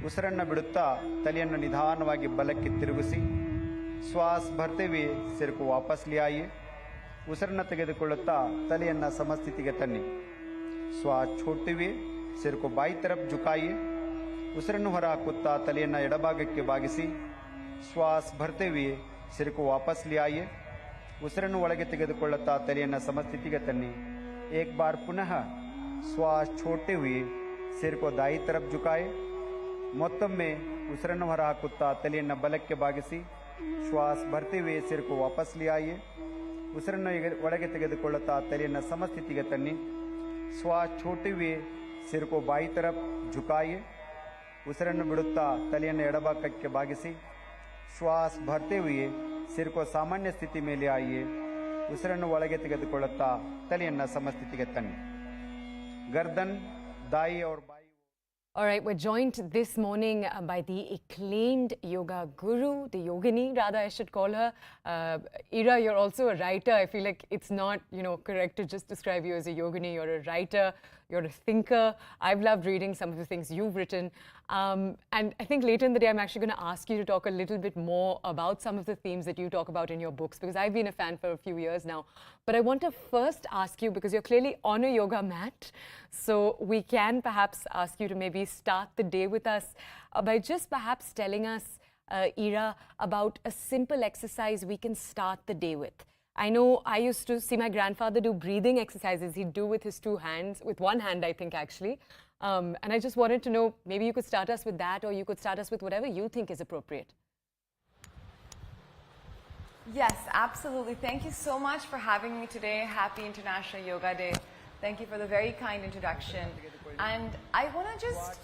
ಉಸಿರನ್ನ ಬಿಡುತ್ತಾ ತಲೆಯನ್ನು ನಿಧಾನವಾಗಿ ಬಲಕ್ಕೆ ತಿರುಗಿಸಿ. ಶ್ವಾಸ भरते हुए सिर को वापस ले आइए. ಉಸಿರನ್ನ ತೆಗೆದುಕೊಳ್ಳುತ್ತಾ ತಲೆಯನ್ನು ಸಮಸ್ಥಿತಿಗೆ ತನ್ನಿ. ಶ್ವಾಸ छोड़ते हुए सिर को बाई तरफ झुकाइए. ಉಸಿರನ್ನು ಹೊರಹಾಕುತ್ತಾ ತಲೆಯನ್ನು ಎಡಭಾಗಕ್ಕೆ ಬಾಗಿಸಿ. ಶ್ವಾಸ भरते हुए सिर को वापस ले आइए. ಉಸಿರನ್ನು ಒಳಗೆ ತೆಗೆದುಕೊಳ್ಳುತ್ತಾ ತಲೆಯನ್ನು ಸಮಸ್ಥಿತಿಗೆ ತನ್ನಿ. एक बार पुनः श्वास छोड़ते हुए सिर को दाई तरफ झुकाए. ಮತ್ತೊಮ್ಮೆ ಉಸಿರನ್ನು ಹೊರಹಾಕುತ್ತಾ ತಲೆಯನ್ನು ಬಲಕ್ಕೆ ಬಾಗಿಸಿ. ಶ್ವಾಸ भरते हुए सिर को वापस ले आइए. ಉಸಿರನ್ನು ಒಳಗೆ ತೆಗೆದುಕೊಳ್ಳುತ್ತಾ ತಲೆಯನ್ನು ಸಮಸ್ಥಿತಿಗೆ ತನ್ನಿ. ಶ್ವಾಸ छोड़ते हुए सिर को बाई तरफ झुकाइए. ಉಸಿರನ್ನು ಬಿಡುತ್ತಾ ತಲೆಯನ್ನು ಎಡಭಾಗಕ್ಕೆ ಬಾಗಿಸಿ. ಶ್ವಾಸ भरते हुए सिर को सामान्य स्थिति में ले आइए. ಉಸಿರನ್ನು ಒಳಗೆ ತೆಗೆದುಕೊಳ್ಳುತ್ತಾ ತಲೆಯನ್ನು ಸಮಸ್ಥಿತಿಗೆ ತನ್ನಿ. गर्दन दाई और by. All right, we're joined this morning by the acclaimed yoga guru, the yogini, rather I should call her. Ira, you're also a writer. I feel like it's not, correct to just describe you as a yogini. You're a writer, you're a thinker. I've loved reading some of the things you've written. And I think later in the day, I'm actually going to ask you to talk a little bit more about some of the themes that you talk about in your books, because I've been a fan for a few years now. But I want to first ask you, because you're clearly on a yoga mat, so we can perhaps ask you to maybe start the day with us by just perhaps telling us, Ira, about a simple exercise we can start the day with. I know I used to see my grandfather do breathing exercises. He'd do with his two hands, with one hand, I think, actually. And I just wanted to know, maybe you could start us with that, or you could start us with whatever you think is appropriate. Yes, absolutely. Thank you so much for having me today. Happy International Yoga Day. Thank you for the very kind introduction. And I want to just,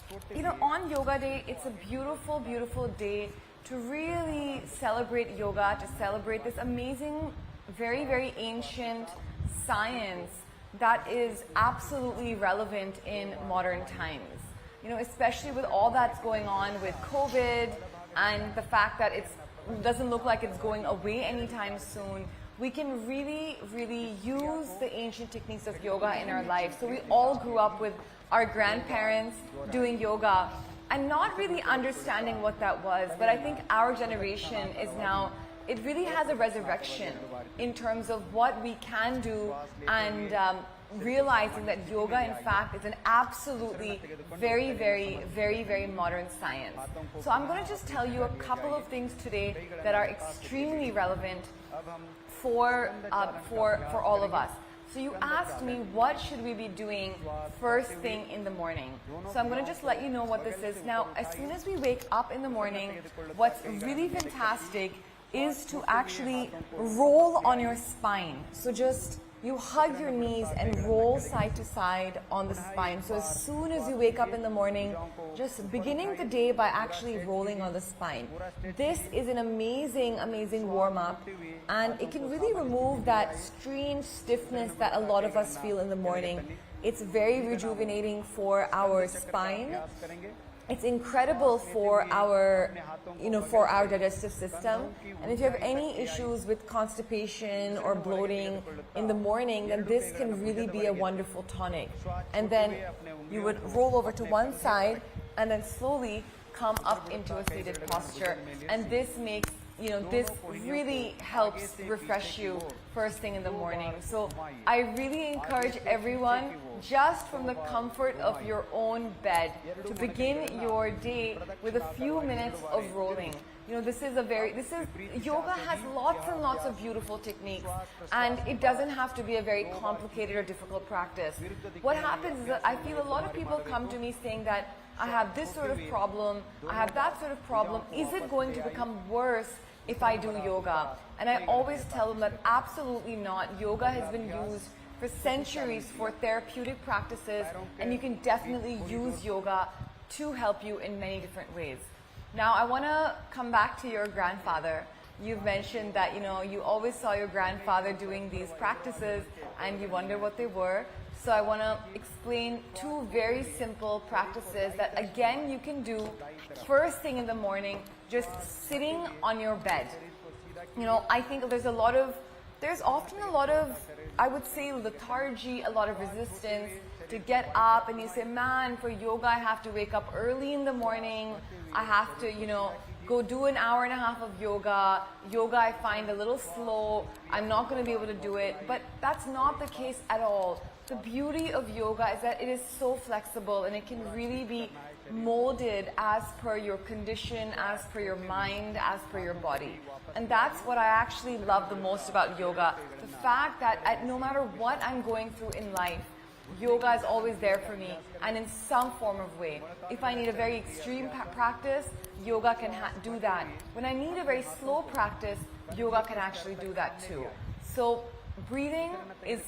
on Yoga Day, it's a beautiful, beautiful day to really celebrate yoga, to celebrate this amazing, very, very ancient science that is absolutely relevant in modern times. Especially with all that's going on with COVID and the fact that it doesn't look like it's going away anytime soon. We can really, really use the ancient techniques of yoga in our life. So we all grew up with our grandparents doing yoga and not really understanding what that was. But I think our generation is now, it really has a resurrection in terms of what we can do, and realizing that yoga, in fact, is an absolutely very, very, very, very modern science. So I'm going to just tell you a couple of things today that are extremely relevant for all of us. So you asked me, what should we be doing first thing in the morning? So I'm going to just let you know what this is. Now, as soon as we wake up in the morning, what's really fantastic is to actually roll on your spine. So just you hug your knees and roll side to side on the spine. So as soon as you wake up in the morning, just beginning the day by actually rolling on the spine. This is an amazing, amazing warm-up, and it can really remove that strange stiffness that a lot of us feel in the morning. It's very rejuvenating for our spine. It's incredible for our digestive system. And if you have any issues with constipation or bloating in the morning, then this can really be a wonderful tonic. And then you would roll over to one side and then slowly come up into a seated posture. And this makes, this really helps refresh you first thing in the morning. So I really encourage everyone, just from the comfort of your own bed, to begin your day with a few minutes of rolling. Yoga has lots and lots of beautiful techniques, and it doesn't have to be a very complicated or difficult practice. What happens is that I feel a lot of people come to me saying that I have this sort of problem, I have that sort of problem. Is it going to become worse if I do yoga? And I always tell them that absolutely not. Yoga has been used for centuries for therapeutic practices, and you can definitely use yoga to help you in many different ways. Now, I want to come back to your grandfather. You've mentioned that, you always saw your grandfather doing these practices and you wonder what they were. So I want to explain two very simple practices that, again, you can do first thing in the morning, just sitting on your bed. I think there's often a lot of I would say, lethargy, a lot of resistance to get up, and you say, man, for yoga I have to wake up early in the morning, I have to, go do an hour and a half of yoga. Yoga I find a little slow, I'm not going to be able to do it. But that's not the case at all. The beauty of yoga is that it is so flexible and it can really be molded as per your condition, as per your mind, as per your body. And that's what I actually love the most about yoga. The fact that no matter what I'm going through in life, yoga is always there for me, and in some form of way. If I need a very extreme practice, yoga can do that. When I need a very slow practice, yoga can actually do that too. So breathing is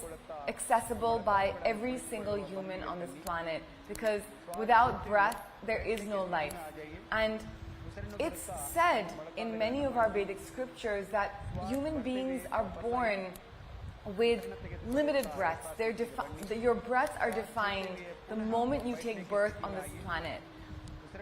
accessible by every single human on this planet, because without breath, there is no life. And it's said in many of our Vedic scriptures that human beings are born with limited breaths. Your breaths are defined the moment you take birth on this planet.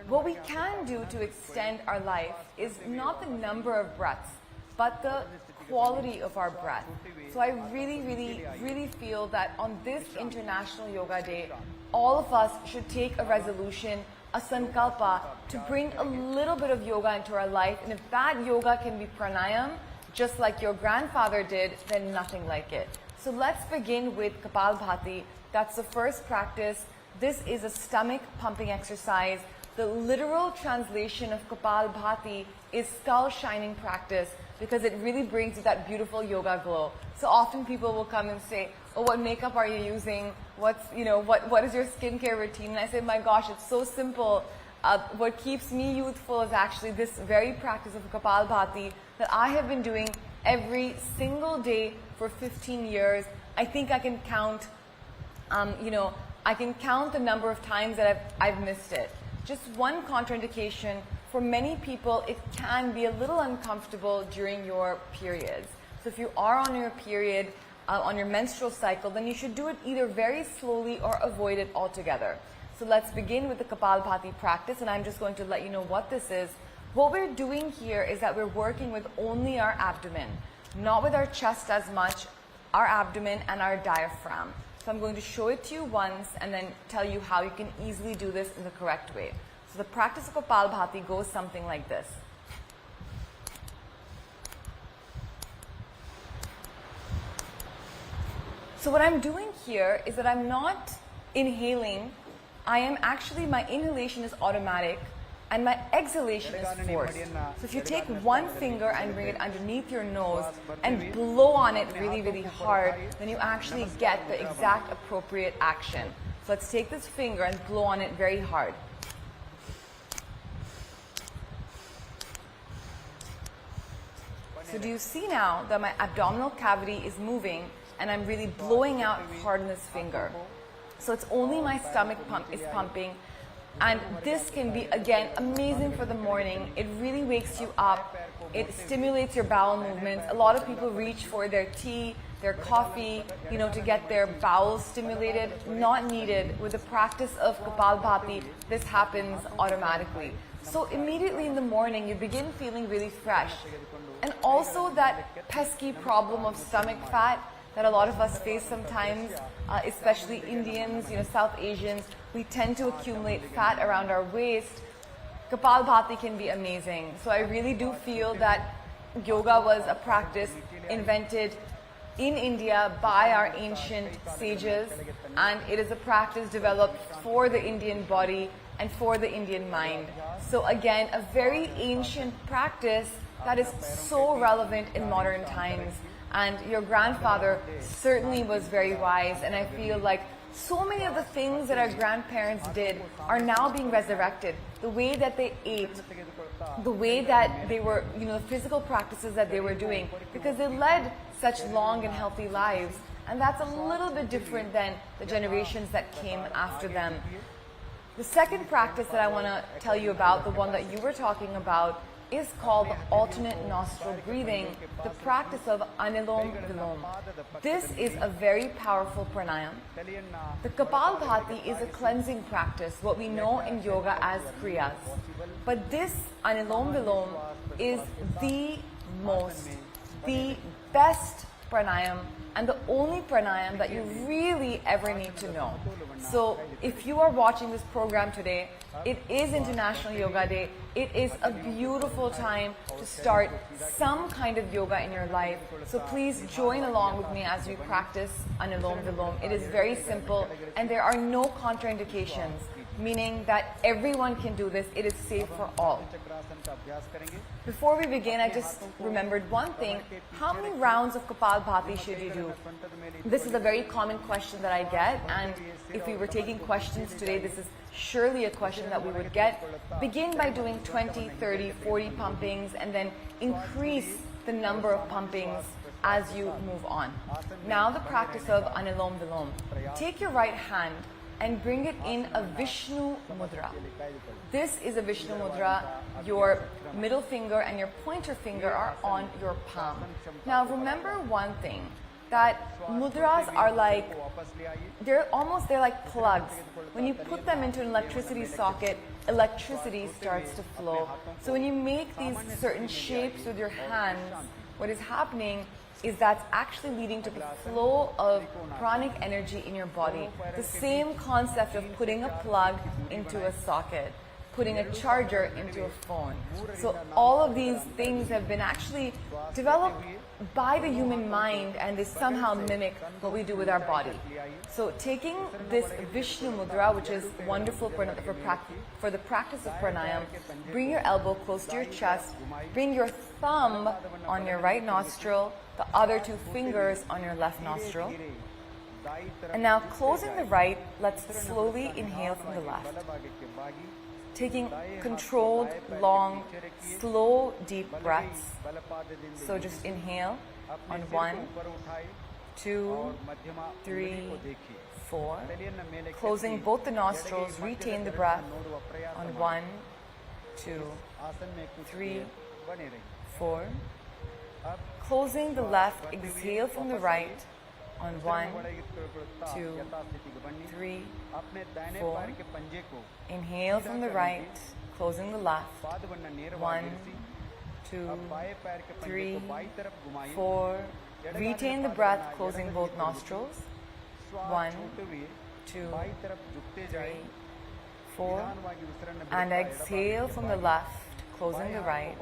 What we can do to extend our life is not the number of breaths, but the quality of our breath. So I really feel that on this International Yoga Day, all of us should take a resolution, a sankalpa, to bring a little bit of yoga into our life. And if that yoga can be pranayam, just like your grandfather did, then nothing like it. So let's begin with Kapalbhati. That's the first practice. This is a stomach pumping exercise. The literal translation of Kapalbhati is skull shining practice, because it really brings you that beautiful yoga glow. So often people will come and say, oh, what makeup are you using? What is your skincare routine? And I say, my gosh, it's so simple. What keeps me youthful is actually this very practice of Kapalbhati that I have been doing every single day for 15 years. I think I can count, I can count the number of times that I've missed it. Just one contraindication, for many people, it can be a little uncomfortable during your periods. So if you are on your period, on your menstrual cycle, then you should do it either very slowly or avoid it altogether. So let's begin with the Kapalbhati practice, and I'm just going to let you know what this is. What we're doing here is that we're working with only our abdomen, not with our chest as much, our abdomen and our diaphragm. So I'm going to show it to you once and then tell you how you can easily do this in the correct way. So the practice of Kapalbhati goes something like this. So what I'm doing here is that I'm not inhaling. I am actually, my inhalation is automatic and my exhalation is forced. So if you take one finger and bring it underneath your nose and blow on it really hard, then you actually get the exact appropriate action. So let's take this finger and blow on it very hard. So do you see now that my abdominal cavity is moving and I'm really blowing out hard on this finger? So it's only my stomach is pumping, and this can be, again, amazing for the morning. It really wakes you up. It stimulates your bowel movements. A lot of people reach for their tea, their coffee, to get their bowels stimulated. Not needed. With the practice of Kapalbhati, this happens automatically. So immediately in the morning, you begin feeling really fresh. And also that pesky problem of stomach fat that a lot of us face sometimes, especially Indians, South Asians, we tend to accumulate fat around our waist. Kapalbhati can be amazing. So I really do feel that yoga was a practice invented in India by our ancient sages, and it is a practice developed for the Indian body and for the Indian mind. So again, a very ancient practice that is so relevant in modern times. And your grandfather certainly was very wise, and I feel like so many of the things that our grandparents did are now being resurrected. The way that they ate, the way that they were, the physical practices that they were doing, because they led such long and healthy lives. And that's a little bit different than the generations that came after them. The second practice that I want to tell you about, the one that you were talking about, is called alternate nostril breathing, the practice of Anilom Vilom. This is a very powerful pranayam. The Kapalbhati is a cleansing practice, what we know in yoga as kriyas. But this Anilom Vilom is the best pranayam and the only pranayam that you really ever need to know. So if you are watching this program today, it is International Yoga Day. It is a beautiful time to start some kind of yoga in your life. So please join along with me as we practice Anulom Vilom. It is very simple and there are no contraindications, meaning that everyone can do this. It is safe for all. Before we begin, I just remembered one thing. How many rounds of Kapalbhati should you do? This is a very common question that I get, and if we were taking questions today, this is surely a question that we would get. Begin by doing 20, 30, 40 pumpings and then increase the number of pumpings as you move on. Now the practice of Anulom Vilom. Take your right hand and bring it in a Vishnu Mudra. This is a Vishnu Mudra. Your middle finger and your pointer finger are on your palm. Now remember one thing, that mudras are like, they're like plugs. When you put them into an electricity socket, electricity starts to flow. So when you make these certain shapes with your hands, what is happening is that's actually leading to the flow of pranic energy in your body. The same concept of putting a plug into a socket, putting a charger into a phone. So all of these things have been actually developed by the human mind, and they somehow mimic what we do with our body. So taking this Vishnu Mudra, which is wonderful for the practice of pranayam, bring your elbow close to your chest, bring your thumb on your right nostril, the other two fingers on your left nostril. And now closing the right, let's slowly inhale from the left. Taking controlled, long, slow, deep breaths. So just inhale on 1, 2, 3, 4. Closing both the nostrils, retain the breath on 1, 2, 3, 4. Closing the left, exhale from the right on 1, 2, 3, 4. Inhale from the right, closing the left. 1, 2, 3, 4. Retain the breath, closing both nostrils. 1, 2, 3, 4. And exhale from the left, closing the right.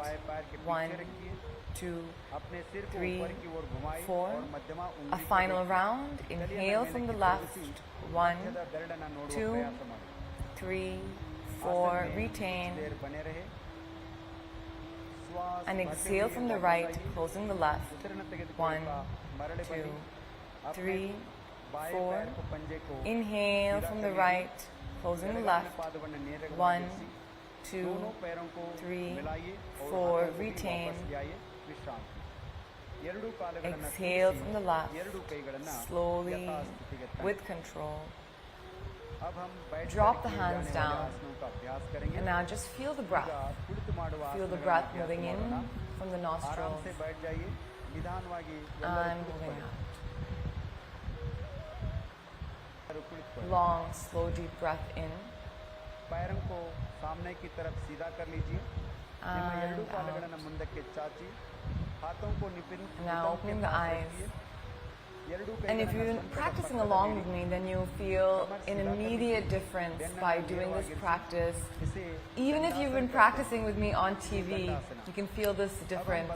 1, 2, 3, 4. A final round. Inhale from the left. 1, 2, 3, 4. Retain. And exhale from the right, closing the left. 1, 2, 3, 4. Inhale from the right, closing the left. 1, 2, 3, 4. Retain. Exhale from the left, slowly, with control. Drop the hands down, and now just feel the breath. Feel the breath moving in from the nostrils and moving out. Long, slow, deep breath in and out. Now opening the eyes. And if you've been practicing along with me, then you'll feel an immediate difference by doing this practice. Even if you've been practicing with me on TV, you can feel this difference.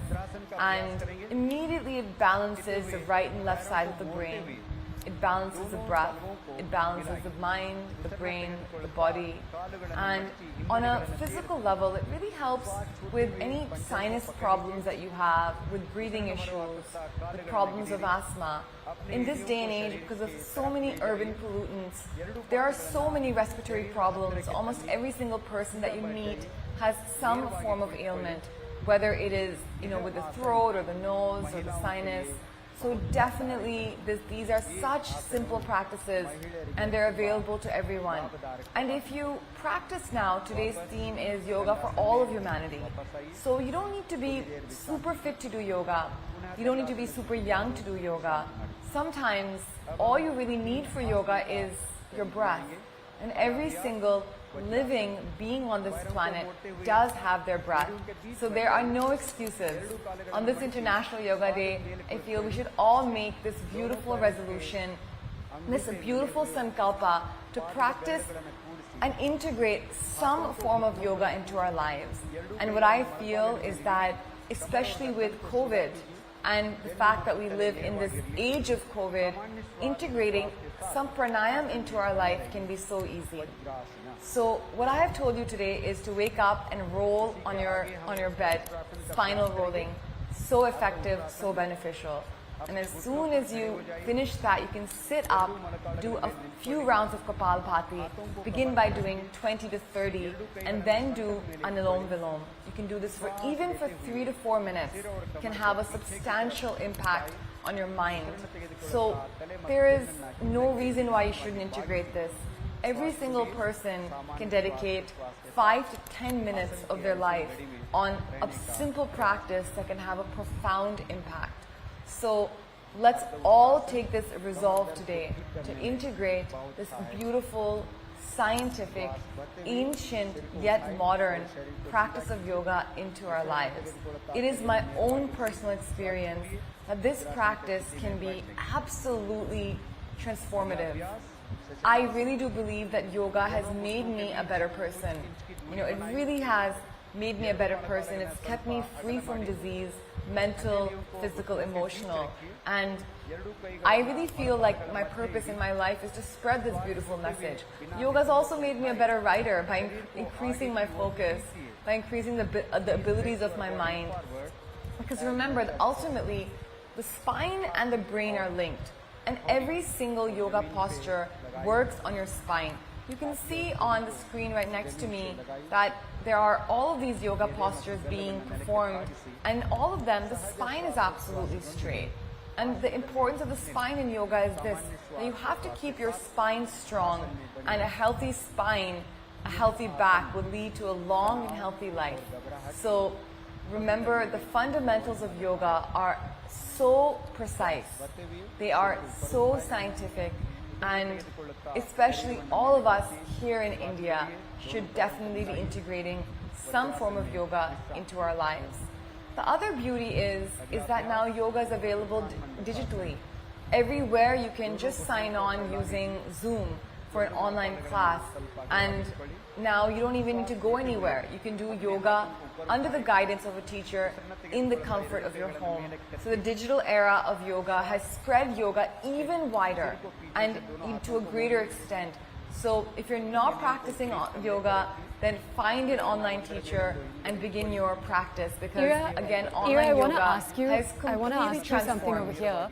And immediately it balances the right and left side of the brain. It balances the breath, it balances the mind, the brain, the body. And on a physical level, it really helps with any sinus problems that you have, with breathing issues, with problems of asthma. In this day and age, because of so many urban pollutants, there are so many respiratory problems. Almost every single person that you meet has some form of ailment, whether it is, with the throat or the nose or the sinus. So definitely, these are such simple practices and they're available to everyone. And if you practice now, today's theme is yoga for all of humanity. So you don't need to be super fit to do yoga. You don't need to be super young to do yoga. Sometimes all you really need for yoga is your breath. And every single living being on this planet does have their breath. So there are no excuses. On this International Yoga Day, I feel we should all make this beautiful resolution, this beautiful sankalpa to practice and integrate some form of yoga into our lives. And what I feel is that, especially with COVID and the fact that we live in this age of COVID, integrating some pranayam into our life can be so easy. So what I have told you today is to wake up and roll on your bed, spinal rolling. So effective, so beneficial. And as soon as you finish that, you can sit up, do a few rounds of Kapalbhati, begin by doing 20 to 30, and then do Anulom Vilom. You can do this for even for 3 to 4 minutes. It can have a substantial impact on your mind. So there is no reason why you shouldn't integrate this. Every single person can dedicate 5 to 10 minutes of their life on a simple practice that can have a profound impact. So let's all take this resolve today to integrate this beautiful, scientific, ancient yet modern practice of yoga into our lives. It is my own personal experience that this practice can be absolutely transformative. I really do believe that yoga has made me a better person. You know, it really has made me a better person. It's kept me free from disease, mental, physical, emotional. And I really feel like my purpose in my life is to spread this beautiful message. Yoga's also made me a better writer by increasing my focus, by increasing the abilities of my mind. Because remember that ultimately, the spine and the brain are linked. And every single yoga posture works on your spine. You can see on the screen right next to me that there are all of these yoga postures being performed, and all of them, the spine is absolutely straight. And the importance of the spine in yoga is this, that you have to keep your spine strong, and a healthy spine, a healthy back will lead to a long and healthy life. So remember, the fundamentals of yoga are so precise. They are so scientific, and especially all of us here in India should definitely be integrating some form of yoga into our lives. The other beauty is that now yoga is available digitally. Everywhere you can just sign on using Zoom for an online class, and now you don't even need to go anywhere. You can do yoga under the guidance of a teacher in the comfort of your home. So the digital era of yoga has spread yoga even wider and to a greater extent. So if you're not practicing yoga, then find an online teacher and begin your practice, because again, online yoga has completely I want to ask you something over here.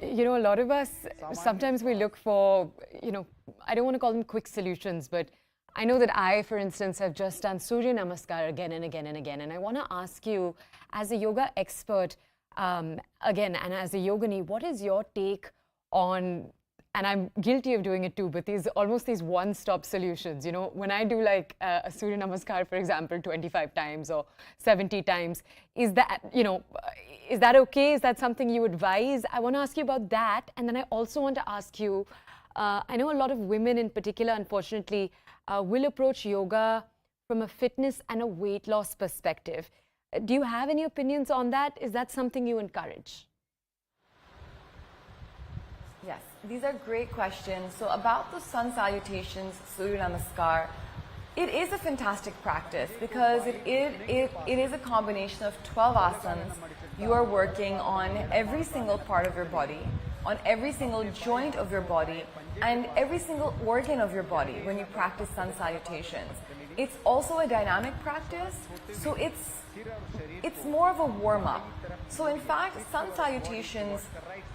You know, a lot of us, sometimes we look for, you know, I don't want to call them quick solutions, but I know that I, for instance, have just done Surya Namaskar again and again and again. And I want to ask you, as a yoga expert, again, and as a yogini, what is your take on, and I'm guilty of doing it too, but almost these one-stop solutions. You know, when I do like a Surya Namaskar, for example, 25 times or 70 times, is that, you know, is that okay? Is that something you advise? I want to ask you about that. And then I also want to ask you, I know a lot of women in particular, unfortunately, will approach yoga from a fitness and a weight loss perspective. Do you have any opinions on that? Is that something you encourage? Yes, these are great questions. So about the sun salutations, Surya Namaskar, it is a fantastic practice because it is a combination of 12 asanas. You are working on every single part of your body, on every single joint of your body, and every single organ of your body when you practice sun salutations. It's also a dynamic practice, so it's more of a warm-up. So in fact, sun salutations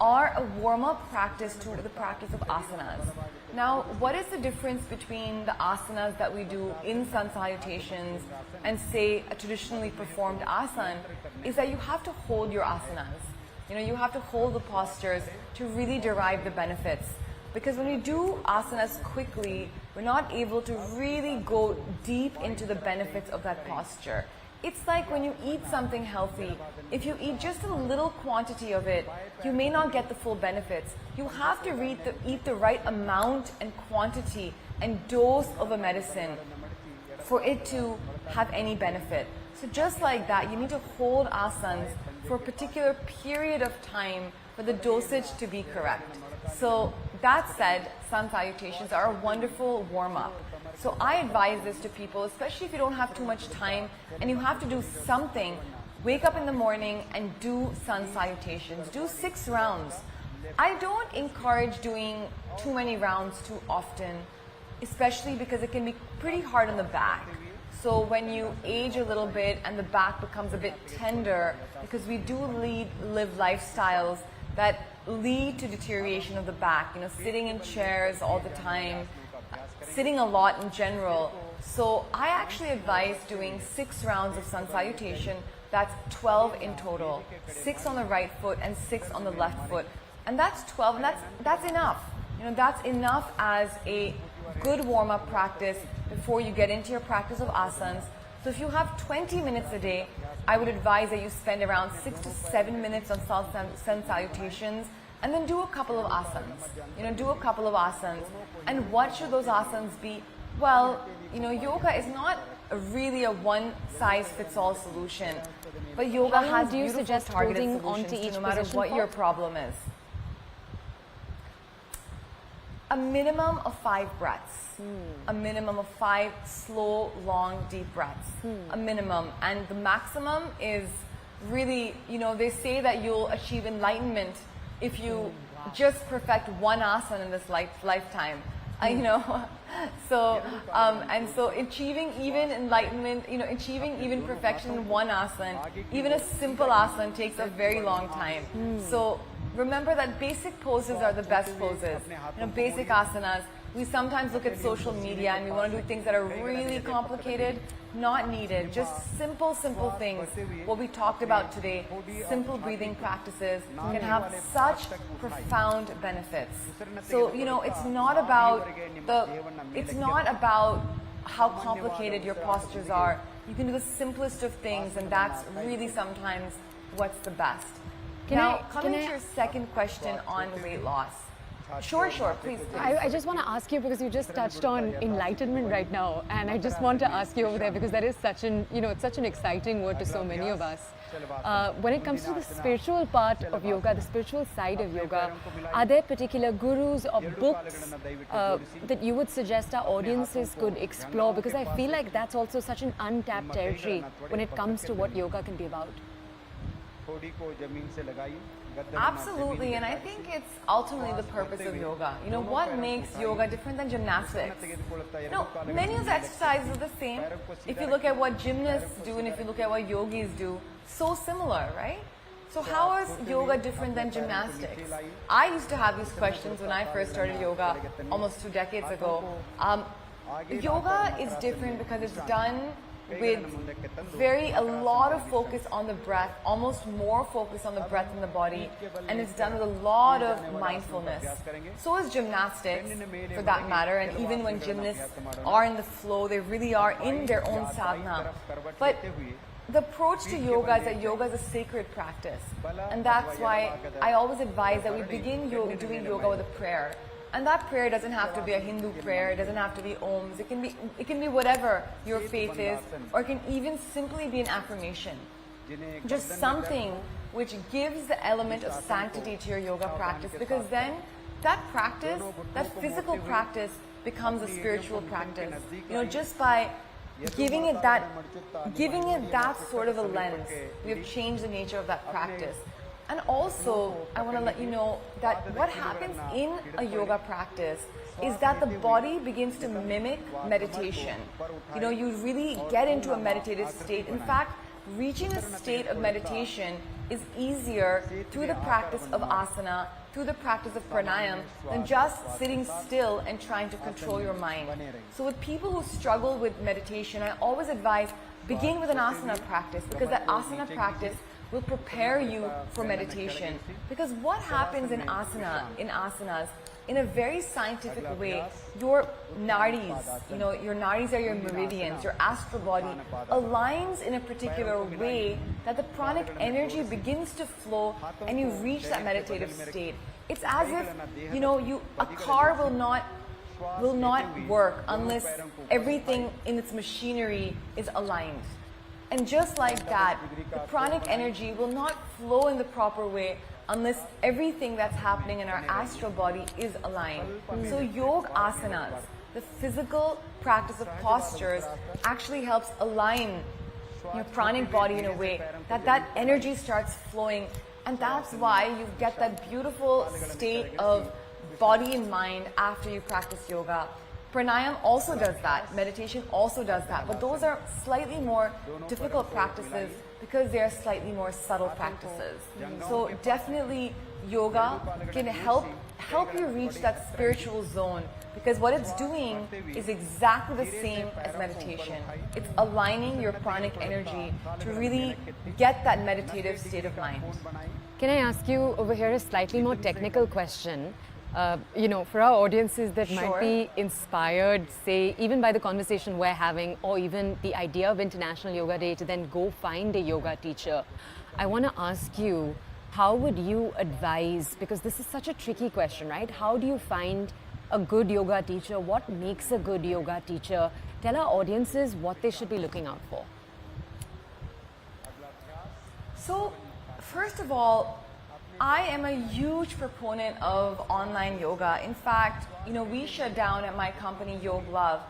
are a warm-up practice to the practice of asanas. Now, what is the difference between the asanas that we do in sun salutations and say a traditionally performed asana is that you have to hold your asanas. You know, you have to hold the postures to really derive the benefits. Because when we do asanas quickly, we're not able to really go deep into the benefits of that posture. it's like when you eat something healthy, if you eat just a little quantity of it, you may not get the full benefits. You have to eat the right amount and quantity and dose of a medicine for it to have any benefit. So just like that, you need to hold asanas for a particular period of time for the dosage to be correct. So that said, sun salutations are a wonderful warm-up. So I advise this to people, especially if you don't have too much time and you have to do something. Wake up in the morning and do sun salutations. Do 6 rounds. I don't encourage doing too many rounds too often, especially because it can be pretty hard on the back. So when you age a little bit and the back becomes a bit tender, because we do live lifestyles that lead to deterioration of the back, sitting in chairs all the time, sitting a lot in general. So I actually advise doing 6 rounds of sun salutation. That's 12 in total, 6 on the right foot and 6 on the left foot. And that's 12, and that's enough. That's enough as a good warm-up practice before you get into your practice of asanas. So if you have 20 minutes a day, I would advise that you spend around 6 to 7 minutes on sun salutations, and then do a couple of asanas. Do a couple of asanas. And what should those asanas be? Well, yoga is not really a one-size-fits-all solution, but yoga has beautiful targeted solutions no matter what your problem is. A minimum of 5 breaths. A minimum of 5 slow, long, deep breaths. A minimum. And the maximum is really, they say that you'll achieve enlightenment if you just perfect one asana in this lifetime. So, and so achieving even enlightenment, achieving even perfection in one asana, even a simple asana takes a very long time. So remember that basic poses are the best poses. Basic asanas. We sometimes look at social media and we want to do things that are really complicated. Not needed. Just simple things. What we talked about today, simple breathing practices can have such profound benefits. So, it's not about how complicated your postures are. You can do the simplest of things, and that's really sometimes what's the best. Coming to your second question on weight loss. Sure, please. I just want to ask you, because you just touched on enlightenment right now, and I just want to ask you over there, because that is such it's such an exciting word to so many of us. When it comes to the spiritual part of yoga, the spiritual side of yoga, are there particular gurus or books that you would suggest our audiences could explore? Because I feel like that's also such an untapped territory when it comes to what yoga can be about. Absolutely, and I think it's ultimately the purpose of yoga. What makes yoga different than gymnastics? Many of the exercises are the same. If you look at what gymnasts do and if you look at what yogis do, so similar, right? So how is yoga different than gymnastics? I used to have these questions when I first started yoga almost 2 decades ago. Yoga is different because it's done with a lot of focus on the breath, almost more focus on the breath in the body, and it's done with a lot of mindfulness. So is gymnastics, for that matter, and even when gymnasts are in the flow, they really are in their own sadhana. But the approach to yoga is that yoga is a sacred practice, and that's why I always advise that we begin doing yoga with a prayer. And that prayer doesn't have to be a Hindu prayer, it doesn't have to be Oms, it can be whatever your faith is, or it can even simply be an affirmation. Just something which gives the element of sanctity to your yoga practice, because then that practice, that physical practice, becomes a spiritual practice. Just by giving it that sort of a lens, we have changed the nature of that practice. And also, I want to let you know that what happens in a yoga practice is that the body begins to mimic meditation. You really get into a meditative state. In fact, reaching a state of meditation is easier through the practice of asana, through the practice of pranayam, than just sitting still and trying to control your mind. So with people who struggle with meditation, I always advise begin with an asana practice, because that asana practice will prepare you for meditation. Because what happens in asanas in a very scientific way, your nadis, your nadis are your meridians, your astral body aligns in a particular way that the pranic energy begins to flow and you reach that meditative state. It's as if, a car will not work unless everything in its machinery is aligned. And just like that, the pranic energy will not flow in the proper way unless everything that's happening in our astral body is aligned. So yoga asanas, the physical practice of postures, actually helps align your pranic body in a way that energy starts flowing, and that's why you get that beautiful state of body and mind after you practice yoga. Pranayam also does that, meditation also does that, but those are slightly more difficult practices because they are slightly more subtle practices. So definitely yoga can help you reach that spiritual zone, because what it's doing is exactly the same as meditation. It's aligning your pranic energy to really get that meditative state of mind. Can I ask you over here a slightly more technical question? For our audiences that might be inspired, say, even by the conversation we're having, or even the idea of International Yoga Day to then go find a yoga teacher, I want to ask you, how would you advise, because this is such a tricky question, right? How do you find a good yoga teacher? What makes a good yoga teacher? Tell our audiences what they should be looking out for. So, first of all, I am a huge proponent of online yoga. In fact, we shut down at my company, Yog Love.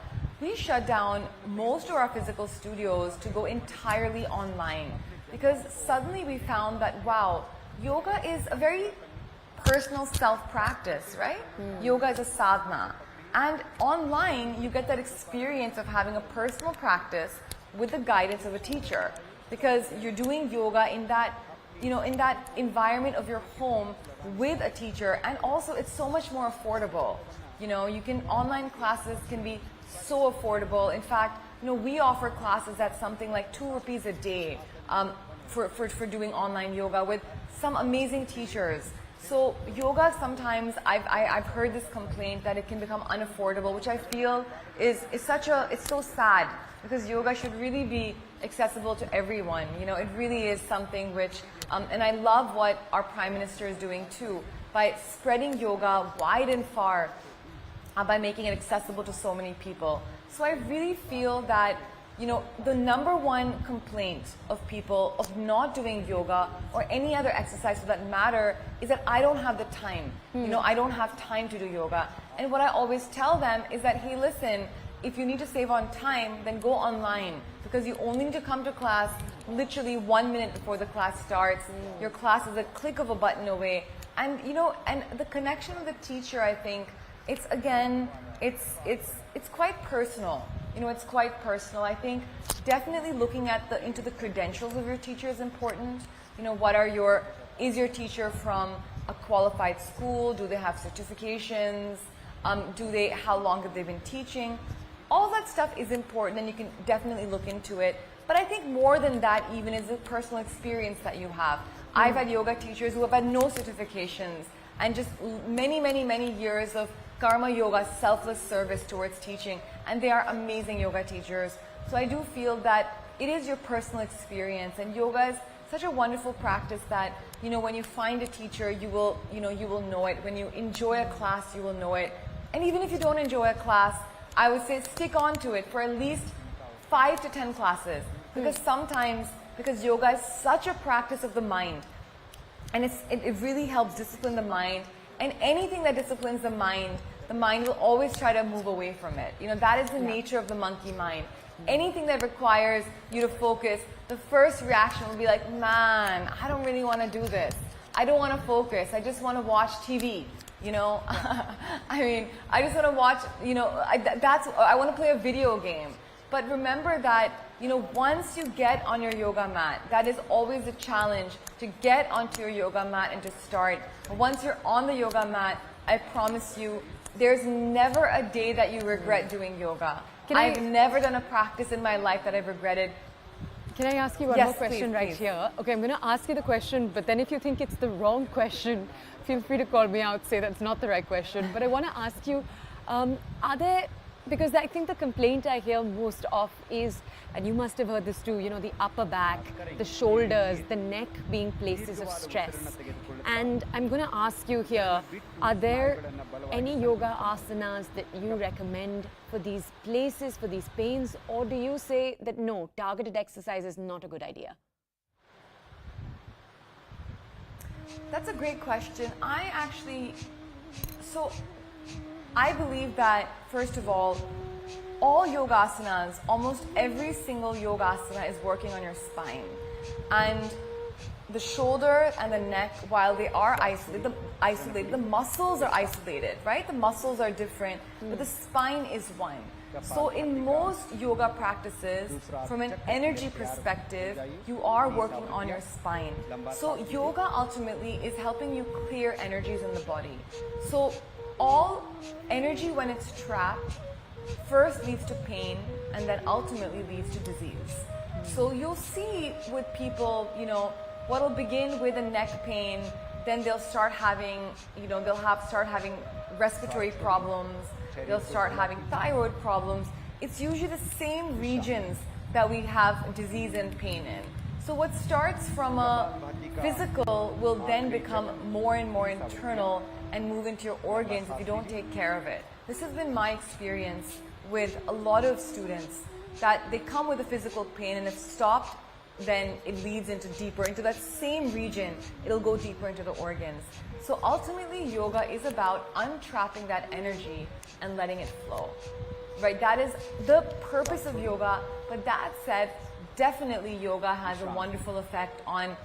We shut down most of our physical studios to go entirely online, because suddenly we found that, wow, yoga is a very personal self-practice, right? Yoga is a sadhana. And online, you get that experience of having a personal practice with the guidance of a teacher, because you're doing yoga in that environment of your home with a teacher, and also it's so much more affordable. Online classes can be so affordable. In fact, we offer classes at something like 2 rupees a day for doing online yoga with some amazing teachers. So yoga, sometimes I've heard this complaint that it can become unaffordable, which I feel is it's so sad, because yoga should really be accessible to everyone. It really is something which, and I love what our Prime Minister is doing too, by spreading yoga wide and far, by making it accessible to so many people. So I really feel that, the number one complaint of people of not doing yoga or any other exercise for that matter is that I don't have the time. I don't have time to do yoga. And what I always tell them is that, hey, listen, if you need to save on time, then go online, because you only need to come to class literally 1 minute before the class starts. Your class is a click of a button away. And, and the connection with the teacher, I think, it's quite personal. It's quite personal. I think definitely looking at into the credentials of your teacher is important. Is your teacher from a qualified school? Do they have certifications? How long have they been teaching? All that stuff is important, and you can definitely look into it. But I think more than that even is the personal experience that you have. I've had yoga teachers who have had no certifications and just many, many, many years of karma yoga, selfless service towards teaching, and they are amazing yoga teachers. So I do feel that it is your personal experience, and yoga is such a wonderful practice that, when you find a teacher, you will know it. When you enjoy a class, you will know it. And even if you don't enjoy a class, I would say stick on to it for at least 5 to 10 classes, because yoga is such a practice of the mind, and it really helps discipline the mind. And anything that disciplines the mind will always try to move away from it. That is the nature of the monkey mind. Anything that requires you to focus, the first reaction will be like, man, I don't really want to do this. I don't want to focus. I just want to watch TV. I just want to watch, I want to play a video game. But remember that, once you get on your yoga mat, that is always a challenge, to get onto your yoga mat and to start. Once you're on the yoga mat, I promise you, there's never a day that you regret doing yoga. I've never done a practice in my life that I've regretted. Can I ask you one Yes, more question please, right please. here? Okay, I'm going to ask you the question, but then if you think it's the wrong question, feel free to call me out, say that's not the right question. But I want to ask you, are there, because I think the complaint I hear most of is, and you must have heard this too, you know, the upper back, the shoulders, the neck being places of stress. And I'm going to ask you here, are there any yoga asanas that you recommend for these places, for these pains, or do you say that no, targeted exercise is not a good idea? That's a great question. I believe that, first of all yoga asanas, almost every single yoga asana is working on your spine. And the shoulder and the neck, while they are isolated, the muscles are isolated, right? The muscles are different, but the spine is one. So in most yoga practices, from an energy perspective, you are working on your spine. So yoga ultimately is helping you clear energies in the body. So all energy, when it's trapped, first leads to pain and then ultimately leads to disease. So you'll see with people, you know, what'll begin with a neck pain, then they'll start having, you know, start having respiratory problems, they'll start having thyroid problems. It's usually the same regions that we have disease and pain in. So what starts from a physical will then become more and more internal and move into your organs if you don't take care of it. This has been my experience with a lot of students, that they come with a physical pain, and if stopped, then it leads into deeper into that same region. It'll go deeper into the organs. So ultimately, yoga is about untrapping that energy and letting it flow, right? That is the purpose of yoga. But that said, definitely yoga has a wonderful effect on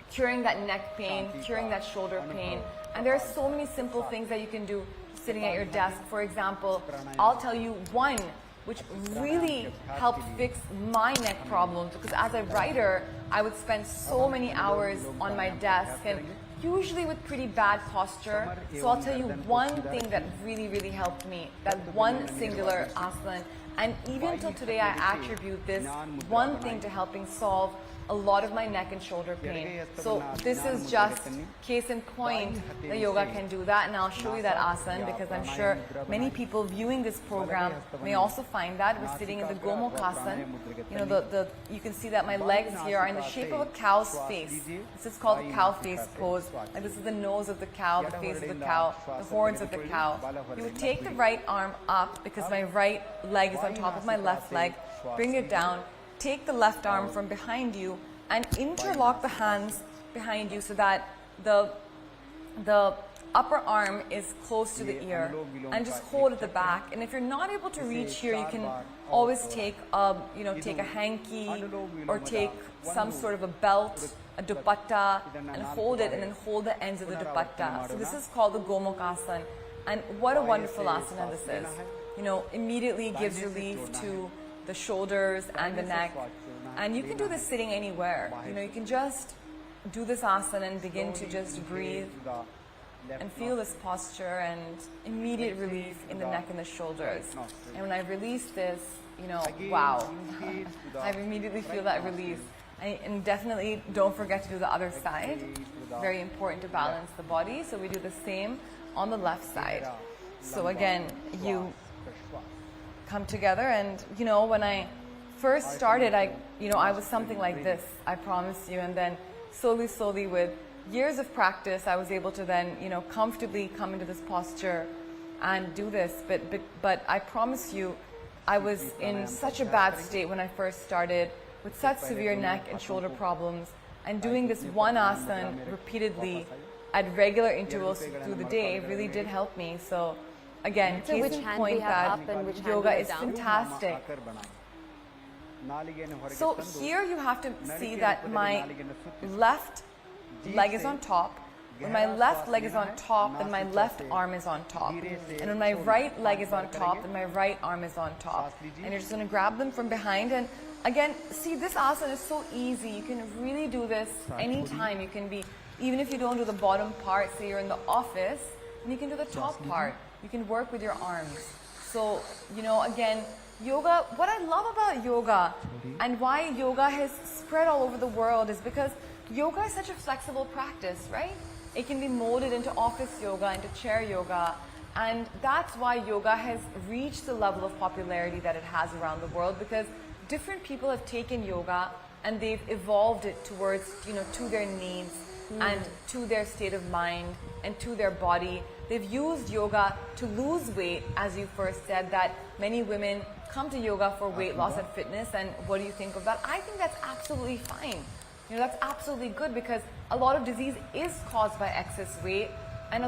curing that neck pain, curing that shoulder pain. And there are so many simple things that you can do sitting at your desk. For example, I'll tell you one which really helped fix my neck problems, because as a writer, I would spend so many hours on my desk and usually with pretty bad posture. So I'll tell you one thing that really, really helped me, that one singular asana. And even till today, I attribute this one thing to helping solve a lot of my neck and shoulder pain. So this is just case in point that yoga can do that, and I'll show you that asana because I'm sure many people viewing this program may also find that. We're sitting in the Gomukhasan. You know, you can see that my legs here are in the shape of a cow's face. This is called the cow face pose. Like this is the nose of the cow, the face of the cow, the horns of the cow. You would take the right arm up because my right leg is on top of my left leg. Bring it down. Take the left arm from behind you and interlock the hands behind you so that the upper arm is close to the ear, and just hold at the back. And if you're not able to reach here, you can always take take a hanky or take some sort of a belt, a dupatta, and hold it, and then hold the ends of the dupatta. So this is called the Gomukhasan, and what a wonderful asana this is. You know, immediately gives relief to the shoulders and the neck. And you can do this sitting anywhere. You know, you can just do this asana and begin to just breathe and feel this posture and immediate relief in the neck and the shoulders. And when I release this, you know, wow, I immediately feel that release. And definitely don't forget to do the other side. Very important to balance the body. So we do the same on the left side. So again, you come together, and you know, when I first started, I was something like this, I promise you, and then slowly with years of practice, I was able to then, you know, comfortably come into this posture and do this. But I promise you, I was in such a bad state when I first started, with such severe neck and shoulder problems, and doing this one asana repeatedly at regular intervals through the day really did help me. So again, case in point that yoga is fantastic. So here you have to see that my left leg is on top. When my left leg is on top, then my left arm is on top. And when my right leg is on top, then my right arm is on top. And you're just going to grab them from behind. And again, see, this asana is so easy. You can really do this anytime. You can be, even if you don't do the bottom part, say you're in the office, and you can do the top part. You can work with your arms. So, you know, again, yoga, what I love about yoga and why yoga has spread all over the world is because yoga is such a flexible practice, right? It can be molded into office yoga, into chair yoga, and that's why yoga has reached the level of popularity that it has around the world, because different people have taken yoga and they've evolved it towards, to their needs and to their state of mind and to their body. They've used yoga to lose weight, as you first said, that many women come to yoga for weight loss and fitness. And what do you think of that? I think that's absolutely fine. That's absolutely good, because a lot of disease is caused by excess weight, and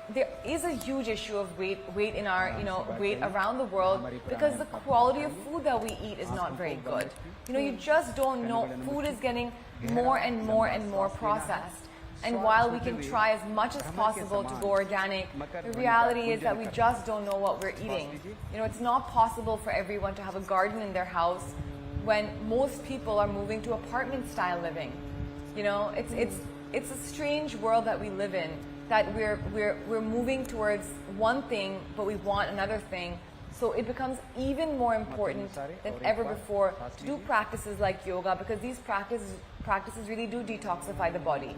there is a huge issue of weight in our, weight around the world, because the quality of food that we eat is not very good. You just don't know. Food is getting more and more and more processed. And while we can try as much as possible to go organic, the reality is that we just don't know what we're eating. It's not possible for everyone to have a garden in their house when most people are moving to apartment style living. It's a strange world that we live in, that we're moving towards one thing, but we want another thing. So it becomes even more important than ever before to do practices like yoga, because these practices really do detoxify the body.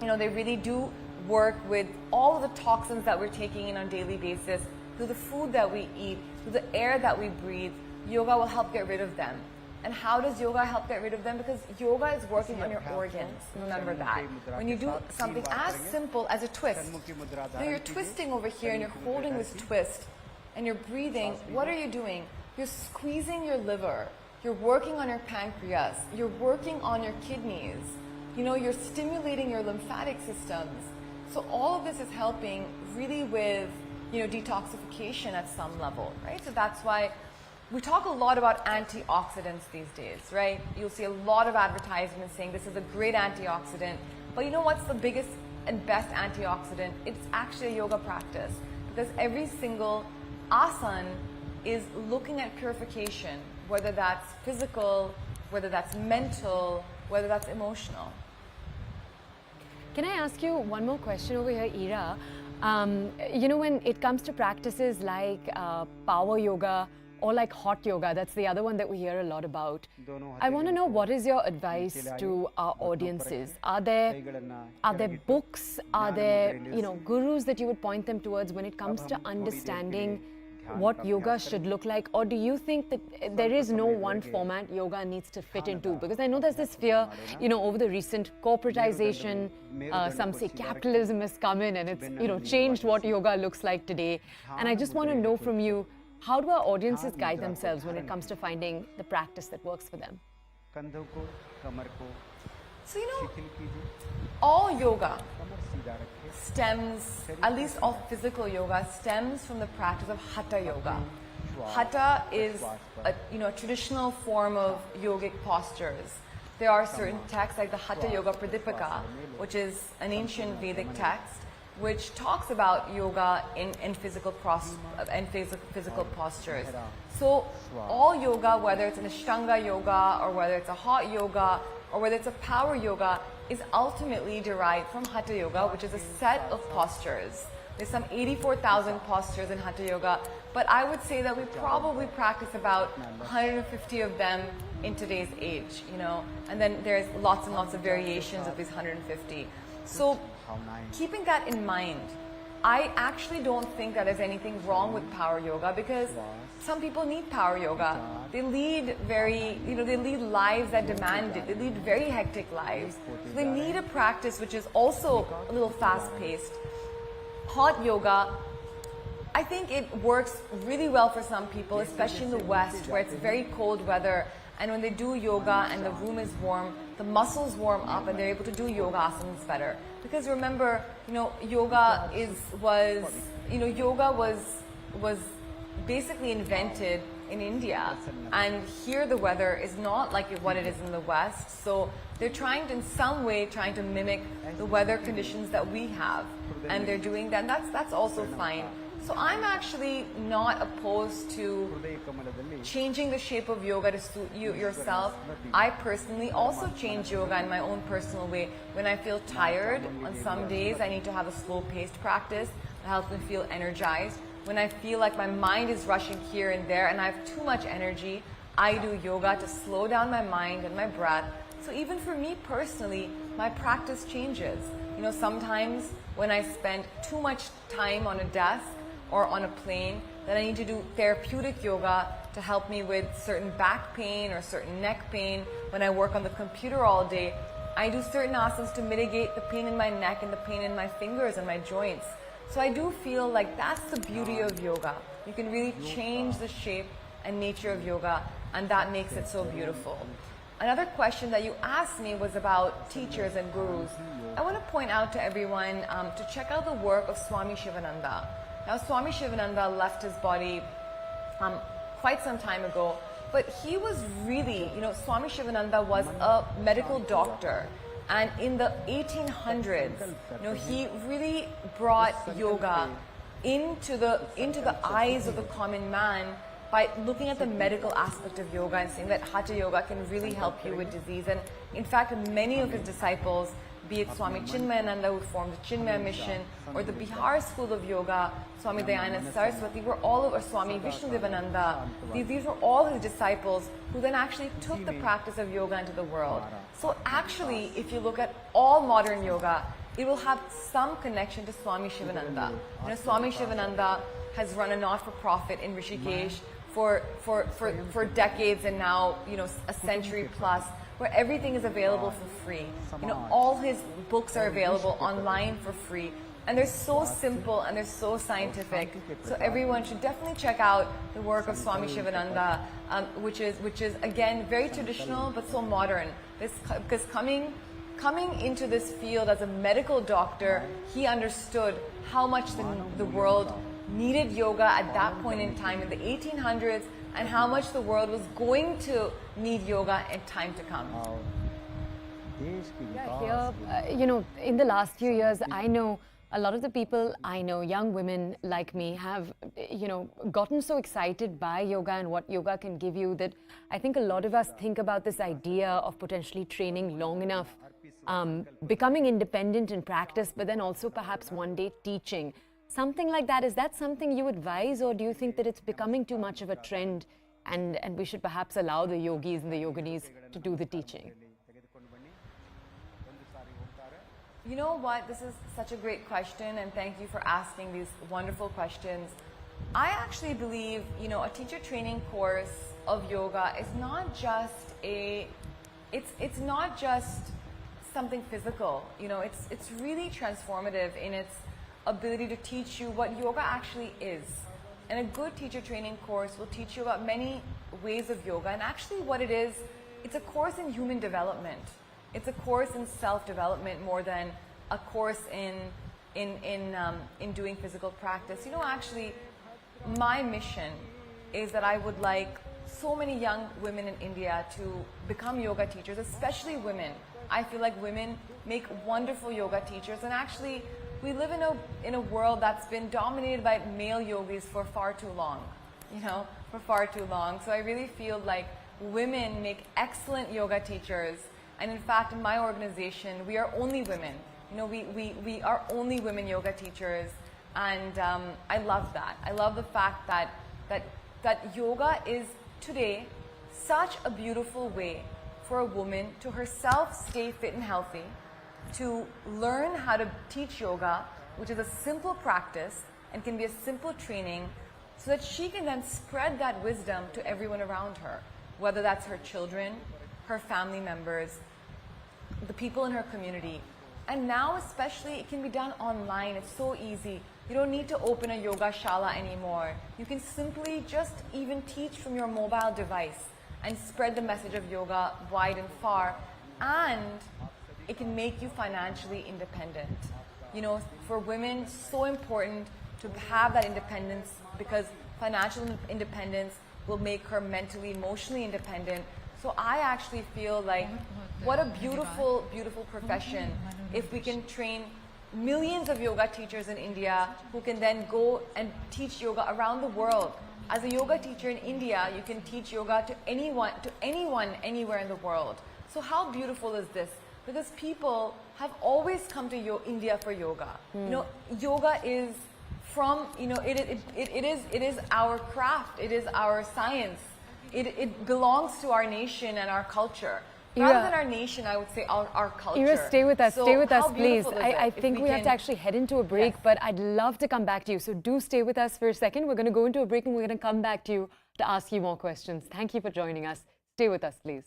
They really do work with all of the toxins that we're taking in on a daily basis, through the food that we eat, through the air that we breathe. Yoga will help get rid of them. And how does yoga help get rid of them? Because yoga is working on your organs. Remember that. When you do something as simple as a twist, you're twisting over here and you're holding this twist and you're breathing, what are you doing? You're squeezing your liver. You're working on your pancreas. You're working on your kidneys. You're stimulating your lymphatic systems. So all of this is helping really with, detoxification at some level, right? So that's why we talk a lot about antioxidants these days, right? You'll see a lot of advertisements saying this is a great antioxidant. But you know what's the biggest and best antioxidant? It's actually a yoga practice, because every single asana is looking at purification, whether that's physical, whether that's mental, whether that's emotional. Can I ask you one more question over here, Ira? When it comes to practices like power yoga or like hot yoga, that's the other one that we hear a lot about. I want to know, what is your advice to our audiences? Are there books, are there gurus that you would point them towards when it comes to understanding what yoga should look like? Or do you think that there is no one format yoga needs to fit into? Because I know there's this fear, over the recent corporatization, some say capitalism has come in and it's, changed what yoga looks like today. And I just want to know from you, how do our audiences guide themselves when it comes to finding the practice that works for them? So, all yoga stems, at least all physical yoga, stems from the practice of Hatha Yoga. Hatha is a traditional form of yogic postures. There are certain texts like the Hatha Yoga Pradipika, which is an ancient Vedic text, which talks about yoga in physical postures. So all yoga, whether it's an Ashtanga yoga or whether it's a hot yoga or whether it's a power yoga, is ultimately derived from Hatha Yoga, which is a set of postures. There's some 84,000 postures in Hatha Yoga, but I would say that we probably practice about 150 of them in today's age, and then there's lots and lots of variations of these 150. So keeping that in mind, I actually don't think that there's anything wrong with power yoga, because some people need power yoga. They lead they lead lives that demand it. They lead very hectic lives. So they need a practice which is also a little fast-paced. Hot yoga, I think it works really well for some people, especially in the West, where it's very cold weather. And when they do yoga and the room is warm, the muscles warm up and they're able to do yoga asanas better. Because remember, yoga was basically invented in India, and here the weather is not like what it is in the West. So they're in some way trying to mimic the weather conditions that we have, and they're doing that. And that's also fine. So I'm actually not opposed to changing the shape of yoga to suit you yourself. I personally also change yoga in my own personal way. When I feel tired on some days, I need to have a slow-paced practice that helps me feel energized. when I feel like my mind is rushing here and there and I have too much energy, I do yoga to slow down my mind and my breath. So even for me personally, my practice changes. You know, sometimes when I spend too much time on a desk or on a plane, then I need to do therapeutic yoga to help me with certain back pain or certain neck pain. When I work on the computer all day, I do certain asanas to mitigate the pain in my neck and the pain in my fingers and my joints. So I do feel like that's the beauty of yoga. You can really change the shape and nature of yoga, and that makes it so beautiful. Another question that you asked me was about teachers and gurus. I want to point out to everyone to check out the work of Swami Shivananda. Now, Swami Shivananda left his body quite some time ago, but he was really, you know, Swami Shivananda was a medical doctor. And in the 1800s, you know, he really brought yoga into the eyes of the common man by looking at the medical aspect of yoga and saying that Hatha Yoga can really help you with disease. And in fact, many of his disciples, be it Swami Chinmayananda, who formed the Chinmaya mission, or the Bihar school of yoga, Swami Dayananda Saraswati, were all over Swami Vishnudevananda. These were all his disciples who then actually took the practice of yoga into the world. So actually, if you look at all modern yoga, it will have some connection to Swami Shivananda. You know, Swami Shivananda has run a not-for-profit in Rishikesh for decades, and now, you know, a century plus, where everything is available for free. You know, all his books are available online for free, and they're so simple and they're so scientific. So everyone should definitely check out the work of Swami Shivananda, which is again very traditional but so modern. Because coming into this field as a medical doctor, he understood how much the world needed yoga at that point in time in the 1800s, and how much the world was going to need yoga in time to come. Yeah, here, you know, in the last few years, I know a lot of the people I know, young women like me, have, you know, gotten so excited by yoga and what yoga can give you that I think a lot of us think about this idea of potentially training long enough, becoming independent in practice, but then also perhaps one day teaching. Something like that, is that something you advise, or do you think that it's becoming too much of a trend and we should perhaps allow the yogis and the yoginis to do the teaching? You know what? This is such a great question, and thank you for asking these wonderful questions. I actually believe, you know, a teacher training course of yoga is not just it's not just something physical. You know, it's really transformative in its ability to teach you what yoga actually is. And a good teacher training course will teach you about many ways of yoga, and actually what it is, it's a course in human development. It's a course in self-development more than a course in doing physical practice. You know, actually, my mission is that I would like so many young women in India to become yoga teachers, especially women. I feel like women make wonderful yoga teachers, and actually, we live in a world that's been dominated by male yogis for far too long, you know, for far too long. So I really feel like women make excellent yoga teachers. And in fact, in my organization, we are only women. You know, we are only women yoga teachers. And I love that. I love the fact that yoga is today such a beautiful way for a woman to herself stay fit and healthy, to learn how to teach yoga, which is a simple practice and can be a simple training, so that she can then spread that wisdom to everyone around her, whether that's her children, her family members, the people in her community. And now especially, it can be done online. It's so easy. You don't need to open a yoga shala anymore. You can simply just even teach from your mobile device and spread the message of yoga wide and far. And it can make you financially independent. You know, for women, so important to have that independence, because financial independence will make her mentally, emotionally independent. So I actually feel like what a beautiful, beautiful profession if we can train millions of yoga teachers in India who can then go and teach yoga around the world. As a yoga teacher in India, you can teach yoga to anyone anywhere in the world. So how beautiful is this? Because people have always come to India for yoga. You know, yoga is from, it is our craft, it is our science. It belongs to our nation and our culture. Rather than our nation, I would say our culture. Ira, stay with us, please. I think we have to actually head into a break, but I'd love to come back to you. So do stay with us for a second. We're going to go into a break and we're going to come back to you to ask you more questions. Thank you for joining us. Stay with us, please.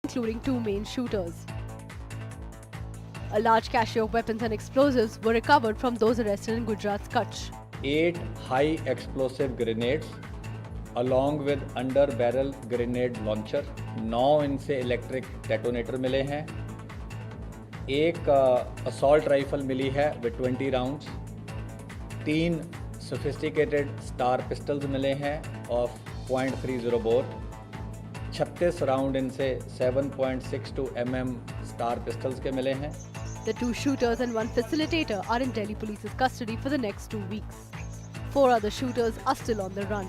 Including 2 main shooters. A large cache of weapons and explosives were recovered from those arrested in Gujarat's Kutch. 8 high explosive grenades along with under barrel grenade launcher, 9 इनसे electric detonator मिले हैं, 1 assault rifle मिली है with 20 rounds, 3 sophisticated star pistols मिले हैं of .30 bore, 36 round इनसे 7.62 mm star pistols के मिले हैं. The 2 shooters and 1 facilitator are in Delhi police's custody for the next 2 weeks. 4 other shooters are still on the run.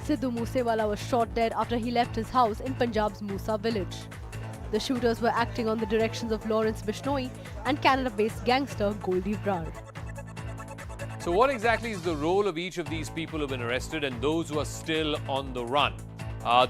Sidhu Moose Wala was shot dead after he left his house in Punjab's Musa village. The shooters were acting on the directions of Lawrence Bishnoi and Canada-based gangster Goldie Brar. So what exactly is the role of each of these people who have been arrested and those who are still on the run?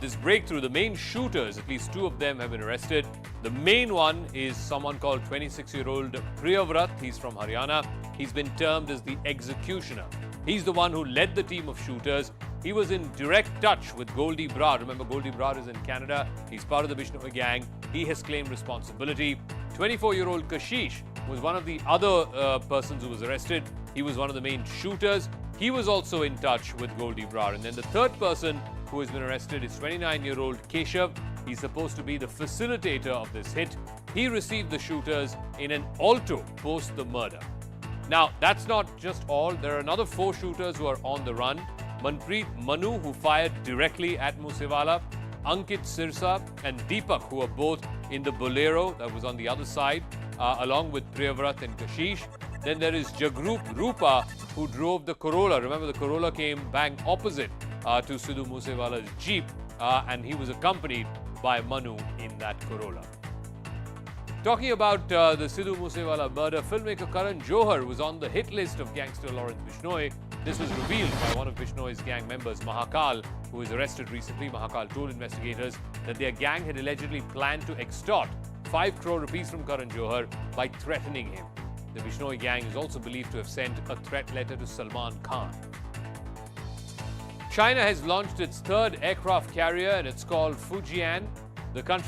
This breakthrough, the main shooters, at least 2 of them have been arrested. The main one is someone called 26-year-old Priyavrat. He's from Haryana. He's been termed as the executioner. He's the one who led the team of shooters. He was in direct touch with Goldie Brar. Remember, Goldie Brar is in Canada. He's part of the Bishnoi gang. He has claimed responsibility. 24-year-old Kashish was one of the other persons who was arrested. He was one of the main shooters. He was also in touch with Goldie Brar. And then the third person who has been arrested is 29-year-old Keshav. He's supposed to be the facilitator of this hit. He received the shooters in an alto post the murder. Now, that's not just all. There are another 4 shooters who are on the run. Manpreet Manu, who fired directly at Moosewala, Ankit Sirsa and Deepak, who are both in the Bolero that was on the other side, along with Priyavrat and Kashish. Then there is Jagrup Rupa, who drove the Corolla. Remember, the Corolla came bang opposite to Sidhu Moose Wala's Jeep, and he was accompanied by Manu in that Corolla. Talking about the Sidhu Moose Wala murder, filmmaker Karan Johar was on the hit list of gangster Lawrence Bishnoi. This was revealed by one of Bishnoi's gang members, Mahakal, who was arrested recently. Mahakal told investigators that their gang had allegedly planned to extort 5 crore rupees from Karan Johar by threatening him. The Bishnoi gang is also believed to have sent a threat letter to Salman Khan. China has launched its 3rd aircraft carrier and it's called Fujian. The country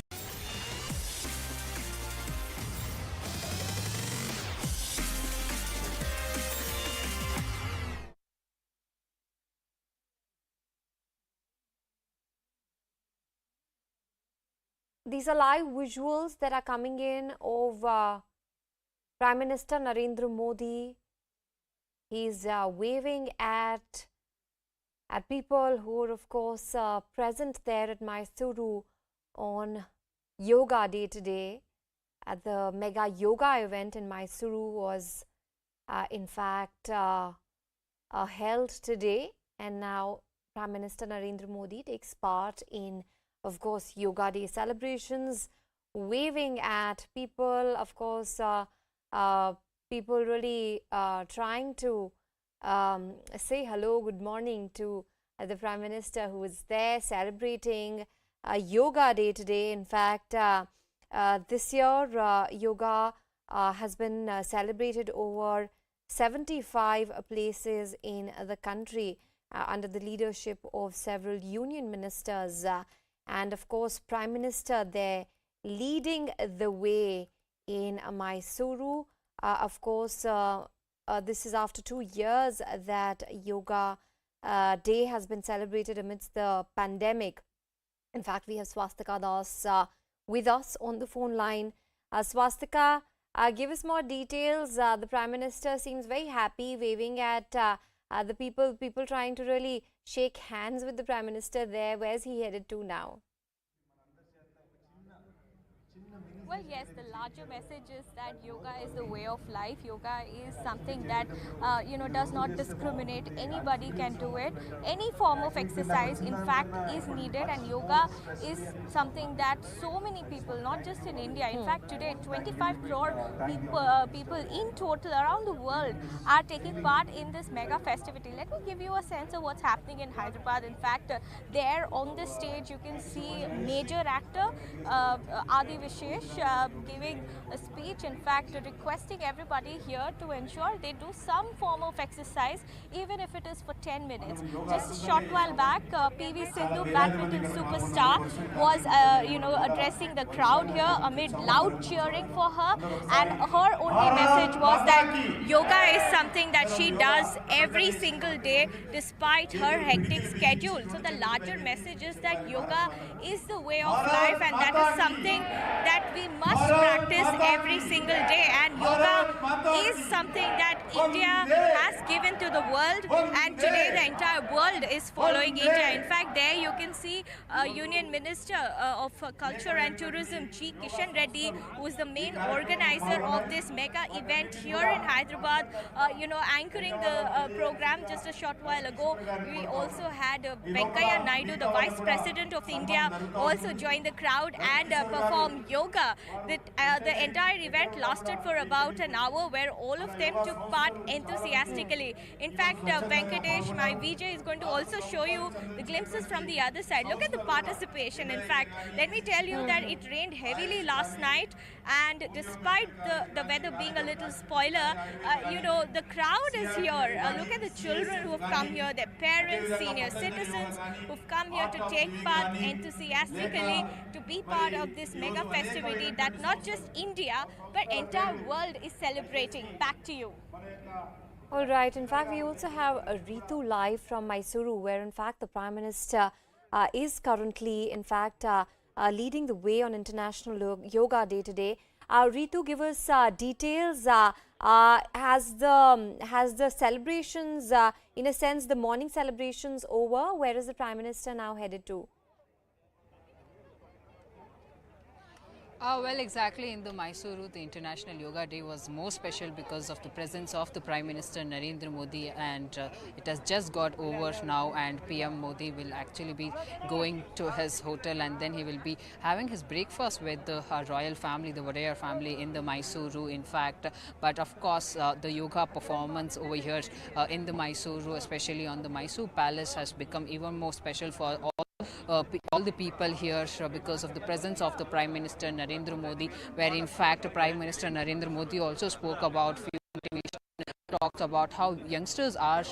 These are live visuals that are coming in of Prime Minister Narendra Modi. He's waving at people who are, of course, present there at Mysuru on Yoga Day today. At the mega yoga event in Mysuru was, in fact, held today. And now Prime Minister Narendra Modi takes part in, of course, Yoga Day celebrations, waving at people, of course, people really trying to say hello, good morning to the Prime Minister who is there celebrating Yoga Day today. In fact, this year, yoga has been celebrated over 75 places in the country under the leadership of several union ministers. And of course, Prime Minister there leading the way in Mysuru. Of course, this is after 2 years that Yoga Day has been celebrated amidst the pandemic. In fact, we have Swastika Das with us on the phone line. Swastika, give us more details. The Prime Minister seems very happy, waving at the people trying to really shake hands with the Prime Minister there. Where's he headed to now? Well, yes, the larger message is that yoga is the way of life. Yoga is something that, does not discriminate. Anybody can do it. Any form of exercise, in fact, is needed. And yoga is something that so many people, not just in India, in fact, today, 25 crore people in total around the world are taking part in this mega festivity. Let me give you a sense of what's happening in Hyderabad. In fact, there on the stage, you can see major actor Adi Vishesh giving a speech, in fact requesting everybody here to ensure they do some form of exercise, even if it is for 10 minutes. Just a short while back, PV Sindhu, badminton superstar, was addressing the crowd here amid loud cheering for her, and her only message was that yoga is something that she does every single day despite her hectic schedule. So the larger message is that yoga is the way of life, and that is something that we must practice every single day. And yoga is something that India has given to the world, and today the entire world is following India. In fact, there you can see Union Minister of Culture and Tourism, G. Kishan Reddy, who is the main organizer of this mega event here in Hyderabad, anchoring the program just a short while ago. We also had Venkaiah Naidu, the Vice President of India, also join the crowd and perform yoga. The entire event lasted for about an hour, where all of them took part enthusiastically. In fact, Venkatesh, my VJ, is going to also show you the glimpses from the other side. Look at the participation. In fact, let me tell you that it rained heavily last night, and despite the weather being a little spoiler, the crowd is here. Look at the children who have come here, their parents, senior citizens who've come here to take part enthusiastically to be part of this mega festivity that not just India but entire world is celebrating. Back to you. All right. In fact, we also have a Ritu live from Mysuru, where in fact the Prime Minister is currently in fact leading the way on International Yoga Day today. Ritu, give us details. Has the celebrations, in a sense, the morning celebrations over? Where is the Prime Minister now headed to? Well, exactly, in the Mysuru, the International Yoga Day was more special because of the presence of the Prime Minister Narendra Modi, and it has just got over now, and PM Modi will actually be going to his hotel, and then he will be having his breakfast with the royal family, the Wadaya family in the Mysuru, in fact. But of course, the yoga performance over here in the Mysuru, especially on the Mysore Palace, has become even more special for all the people here because of the presence of the Prime Minister Narendra Modi, where in fact Prime Minister Narendra Modi also spoke about few motivation talks about how youngsters are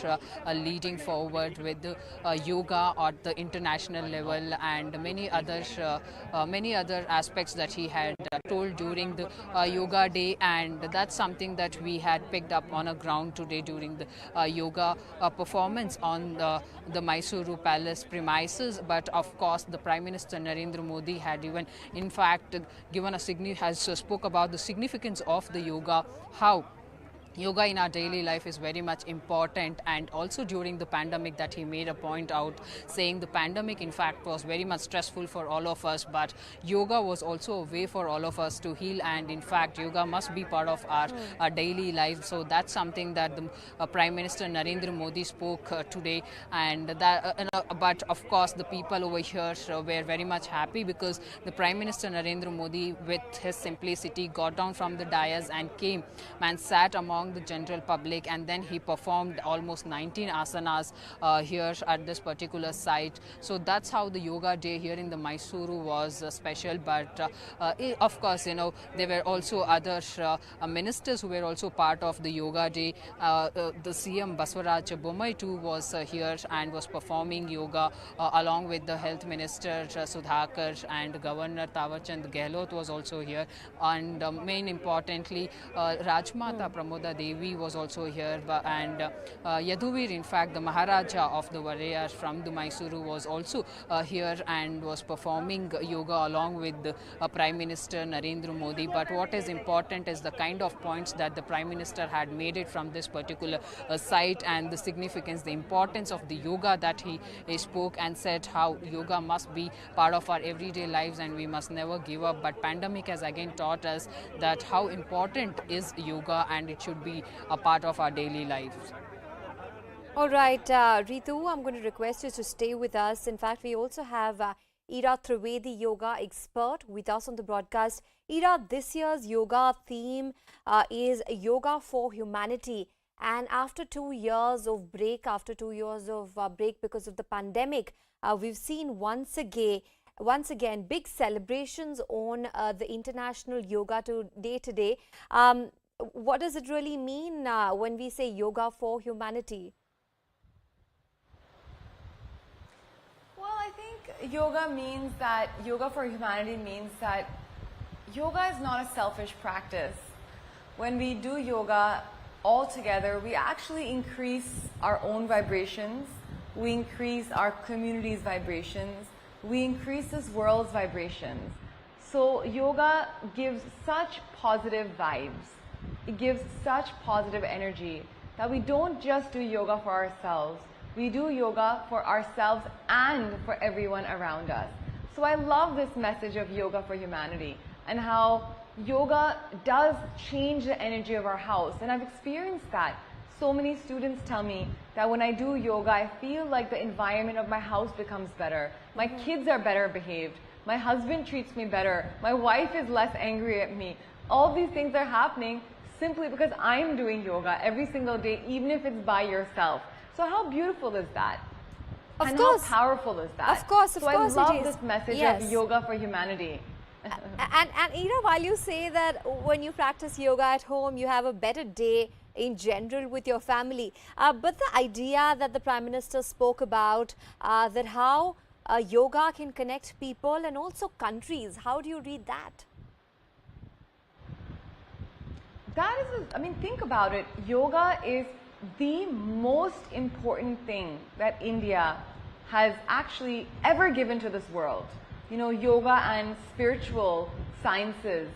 leading forward with the yoga at the international level, and many other aspects that he had told during the yoga day, and that's something that we had picked up on a ground today during the yoga performance on the Mysuru Palace premises. But of course, the Prime Minister Narendra Modi had even in fact given spoke about the significance of the yoga, how yoga in our daily life is very much important, and also during the pandemic that he made a point out, saying the pandemic in fact was very much stressful for all of us, but yoga was also a way for all of us to heal, and in fact yoga must be part of our daily life. So that's something that the Prime Minister Narendra Modi spoke today, and that but of course the people over here were very much happy because the Prime Minister Narendra Modi, with his simplicity, got down from the dais and came and sat among the general public, and then he performed almost 19 asanas here at this particular site. So that's how the yoga day here in the Mysuru was special. But of course, there were also other ministers who were also part of the yoga day. The CM Baswaraj Bommai too was here and was performing yoga along with the Health Minister Sudhakar, and Governor Tawarchand Gehlot was also here, and main importantly Rajmata Pramoda Devi was also here, and Yaduvir, in fact, the Maharaja of the Warriors from the Mysuru was also here and was performing yoga along with the Prime Minister Narendra Modi. But what is important is the kind of points that the Prime Minister had made it from this particular site, and the significance, the importance of the yoga that he spoke, and said how yoga must be part of our everyday lives and we must never give up. But pandemic has again taught us that how important is yoga, and it should be a part of our daily lives. All right, Ritu, I'm going to request you to stay with us. In fact, we also have Ira Trivedi, yoga expert, with us on the broadcast. Ira, this year's yoga theme is Yoga for Humanity. And after 2 years of break, because of the pandemic, we've seen once again big celebrations on the International Yoga Day today. What does it really mean when we say Yoga for Humanity? Well, I think yoga for humanity means that yoga is not a selfish practice. When we do yoga all together, we actually increase our own vibrations, we increase our community's vibrations, we increase this world's vibrations. So yoga gives such positive vibes, it gives such positive energy that we don't just do yoga for ourselves, we do yoga for ourselves and for everyone around us. So I love this message of yoga for humanity and how yoga does change the energy of our house, and I've experienced that. So many students tell me that when I do yoga, I feel like the environment of my house becomes better. My kids are better behaved. My husband treats me better. My wife is less angry at me. All these things are happening simply because I'm doing yoga every single day, even if it's by yourself. So how beautiful is that? And how powerful is that? Of course, so I love this message of yoga for humanity. And Ira, while you say that when you practice yoga at home, you have a better day in general with your family, but the idea that the Prime Minister spoke about, that how yoga can connect people and also countries, how do you read that? That is, I mean, think about it. Yoga is the most important thing that India has actually ever given to this world. You know, yoga and spiritual sciences,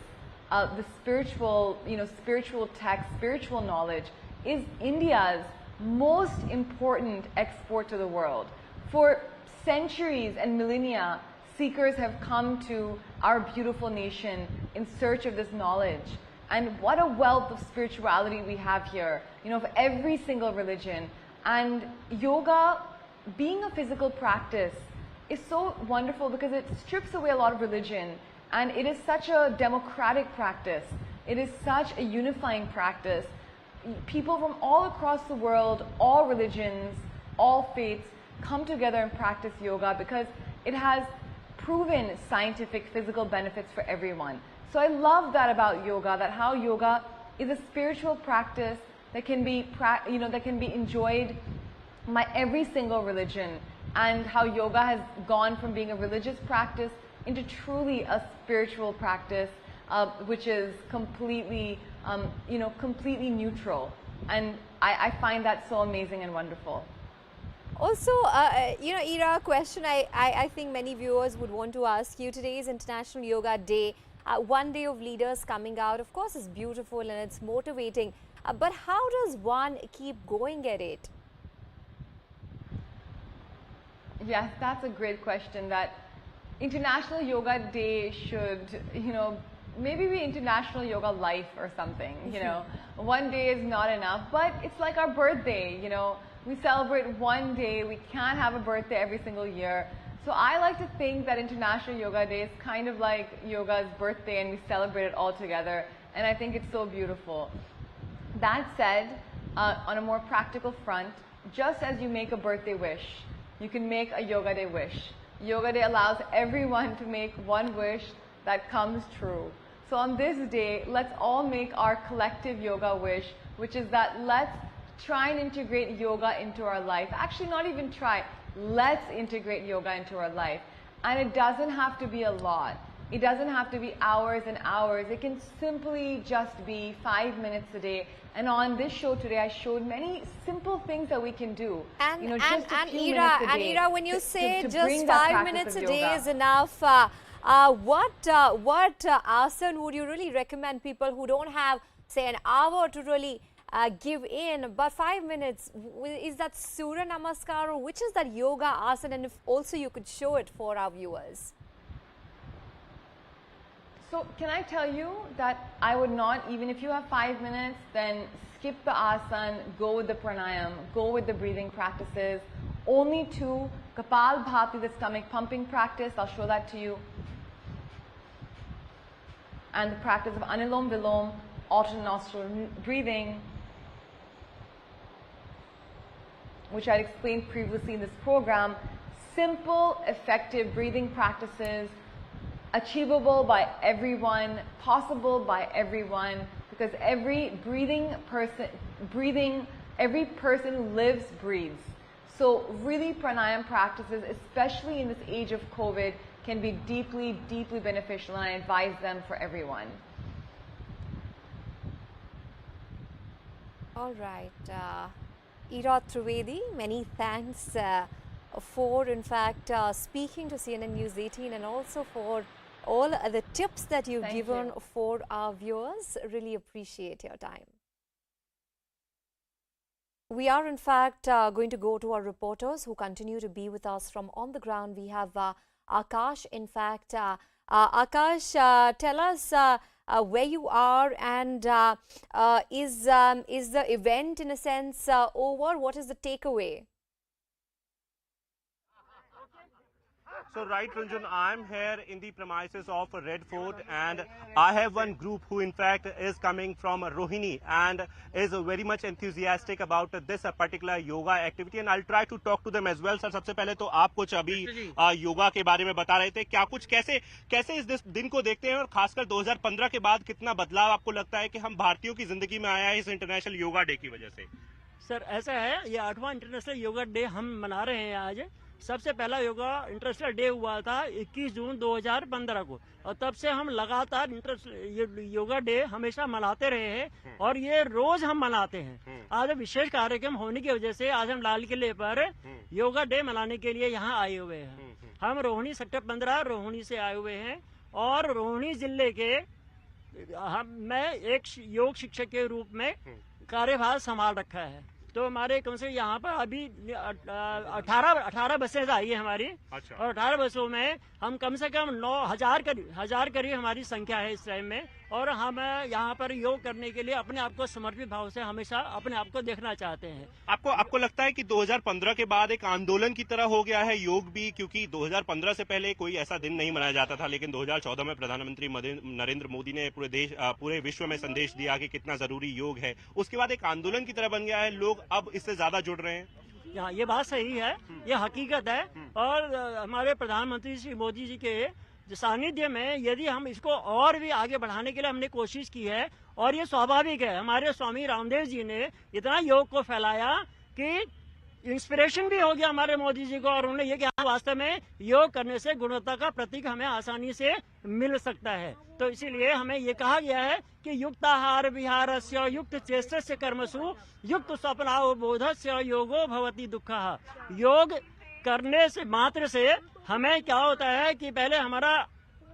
the spiritual, spiritual text, spiritual knowledge is India's most important export to the world. For centuries and millennia, seekers have come to our beautiful nation in search of this knowledge. And what a wealth of spirituality we have here, of every single religion. And yoga, being a physical practice, is so wonderful because it strips away a lot of religion, and it is such a democratic practice. It is such a unifying practice. People from all across the world, all religions, all faiths, come together and practice yoga because it has proven scientific physical benefits for everyone. So I love that about yoga, that how yoga is a spiritual practice that can be enjoyed by every single religion, and how yoga has gone from being a religious practice into truly a spiritual practice, which is completely, completely neutral. And I find that so amazing and wonderful. Also, Ira, a question I think many viewers would want to ask you. Today is International Yoga Day. One day of leaders coming out, of course, is beautiful and it's motivating. But how does one keep going at it? Yes, that's a great question. That International Yoga Day should, maybe be International Yoga Life or something, One day is not enough, but it's like our birthday, We celebrate one day. We can't have a birthday every single year. So I like to think that International Yoga Day is kind of like yoga's birthday, and we celebrate it all together. And I think it's so beautiful. That said, on a more practical front, just as you make a birthday wish, you can make a Yoga Day wish. Yoga Day allows everyone to make one wish that comes true. So on this day, let's all make our collective yoga wish, which is that let's try and integrate yoga into our life. Actually, not even try. Let's integrate yoga into our life. And it doesn't have to be a lot. It doesn't have to be hours and hours. It can simply just be 5 minutes a day. And on this show today, I showed many simple things that we can do. And just a few Ira, minutes a day when you say to just bring that 5 practice minutes of a day yoga. is enough, what asana would you really recommend people who don't have, say, an hour to really give in, but 5 minutes? Is that Surya Namaskar, or which is that yoga asana? And if also you could show it for our viewers. So can I tell you that I would not, even if you have 5 minutes, then skip the asana, go with the pranayam, go with the breathing practices. Only 2, Kapalbhati, the stomach pumping practice, I'll show that to you. And the practice of Anilom Vilom, alternate nostril breathing, which I explained previously in this program. Simple, effective breathing practices, achievable by everyone, possible by everyone, because every person who lives breathes. So really pranayam practices, especially in this age of COVID, can be deeply, deeply beneficial, and I advise them for everyone. All right, Ira Trivedi, many thanks for, in fact, speaking to CNN News 18, and also for all the tips that you've given for our viewers. Really appreciate your time. We are, in fact, going to go to our reporters who continue to be with us from on the ground. We have Akash, in fact. Akash, tell us where you are, and is the event, in a sense, over? What is the takeaway? So right, Ranjan, I'm here in the premises of Red Fort, and I have one group who in fact is coming from Rohini and is very much enthusiastic about this particular yoga activity, and I'll try to talk to them as well. Sir, सबसे पहले तो आप कुछ अभी योगा के बारे में बता रहे थे, क्या कुछ कैसे इस दिन को देखते हैं, और खासकर 2015 के बाद कितना बदलाव आपको लगता है कि हम भारतीयों की जिंदगी में आया है इस इंटरनेशनल योगा डे की वजह से? सर ऐसा है, ये 8वां इंटरनेशनल योगा डे हम मना रहे हैं आज। सबसे पहला योगा इंटरनेशनल डे हुआ था 21 जून 2015 को, और तब से हम लगातार योगा डे हमेशा मनाते रहे हैं, और ये रोज हम मनाते हैं। आज विशेष कार्यक्रम होने की वजह से आज हम लाल किले पर योगा डे मनाने के लिए यहाँ आए हुए हैं। हम रोहिणी सेक्टर 15 रोहिणी से आए हुए हैं, और रोहिणी जिले के मैं एक योग शिक्षक के रूप में कार्यभार संभाल रखा है। तो हमारे कम से यहाँ पर अभी 18 बसें आई है हमारी। अच्छा। और 18 बसों में हम कम से कम 9,000 करीब हमारी संख्या है इस टाइम में, और हम यहाँ पर योग करने के लिए अपने आप को समर्पित भाव से हमेशा अपने आप को देखना चाहते हैं। आपको लगता है कि 2015 के बाद एक आंदोलन की तरह हो गया है योग भी, क्योंकि 2015 से पहले कोई ऐसा दिन नहीं मनाया जाता था, लेकिन 2014 में प्रधानमंत्री नरेंद्र मोदी ने पूरे विश्व में संदेश दिया कि कितना जरूरी योग है, उसके बाद एक आंदोलन की तरह बन गया है, लोग अब इससे ज्यादा जुड़ रहे हैं। यहाँ ये बात सही है, ये हकीकत है, और हमारे प्रधानमंत्री श्री मोदी जी के सानिध्य में यदि हम इसको और भी आगे बढ़ाने के लिए हमने कोशिश की है, और ये स्वाभाविक है। हमारे स्वामी रामदेव जी ने इतना योग को फैलाया कि इंस्पिरेशन भी हो गया हमारे मोदी जी को, और उन्होंने ये कहा वास्तव में योग करने से गुणवत्ता का प्रतीक हमें आसानी से मिल सकता है। तो इसीलिए हमें ये कहा गया है कि युक्ताहार विहारस्य युक्त चेष्टस्य कर्मसु युक्त स्वप्नावबोधस्य योगो भवति दुःखः। योग करने से मात्र से हमें क्या होता है कि पहले हमारा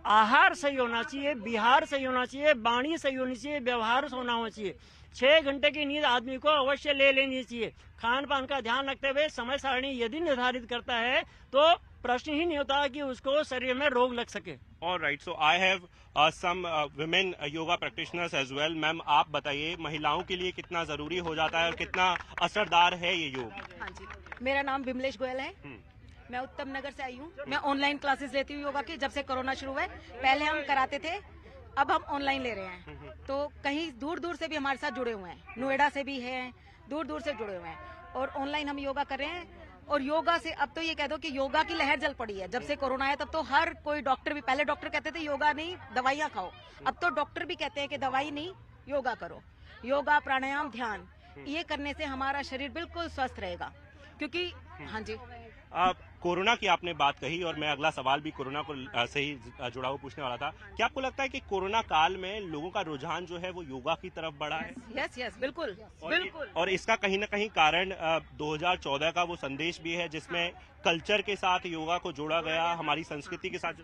आहार सही होना चाहिए, विहार सही होना चाहिए, वाणी सही होनी चाहिए, व्यवहार होना होना चाहिए। 6 घंटे की नींद आदमी को अवश्य ले लेनी चाहिए। खान पान का ध्यान रखते हुए समय सारणी यदि निर्धारित करता है तो प्रश्न ही नहीं होता कि उसको शरीर में रोग लग सके। Alright, so I have some women yoga practitioners as well. Ma'am आप बताइए, महिलाओं के लिए कितना जरूरी हो जाता है और कितना असरदार है ये योग? हाँ जी, मेरा नाम विमलेश गोयल है, मैं उत्तम नगर से आई हूँ। मैं ऑनलाइन क्लासेस लेती हूँ योगा की, जब से कोरोना शुरू हुआ है। पहले हम कराते थे, अब हम ऑनलाइन ले रहे हैं। तो कहीं दूर दूर से भी हमारे साथ जुड़े हुए हैं, नोएडा से भी हैं, दूर दूर से जुड़े हुए हैं, और ऑनलाइन हम योगा कर रहे हैं। और योगा से अब तो ये कह दो कि योगा की लहर जल पड़ी है। जब से कोरोना आया तब तो हर कोई डॉक्टर भी, पहले डॉक्टर कहते थे योगा नहीं दवाइयाँ खाओ, अब तो डॉक्टर भी कहते हैं कि दवाई नहीं योगा करो। योगा प्राणायाम ध्यान ये करने से हमारा शरीर बिल्कुल स्वस्थ रहेगा, क्योंकि हाँ जी। कोरोना की आपने बात कही और मैं अगला सवाल भी कोरोना को से ही जुड़ा हुआ पूछने वाला था। क्या आपको लगता है कि कोरोना काल में लोगों का रुझान जो है वो योगा की तरफ बढ़ा है? यस यस बिल्कुल बिल्कुल। और इसका कहीं ना कहीं कारण 2014 का वो संदेश भी है जिसमें कल्चर के साथ योगा को जोड़ा गया, हमारी संस्कृति के साथ।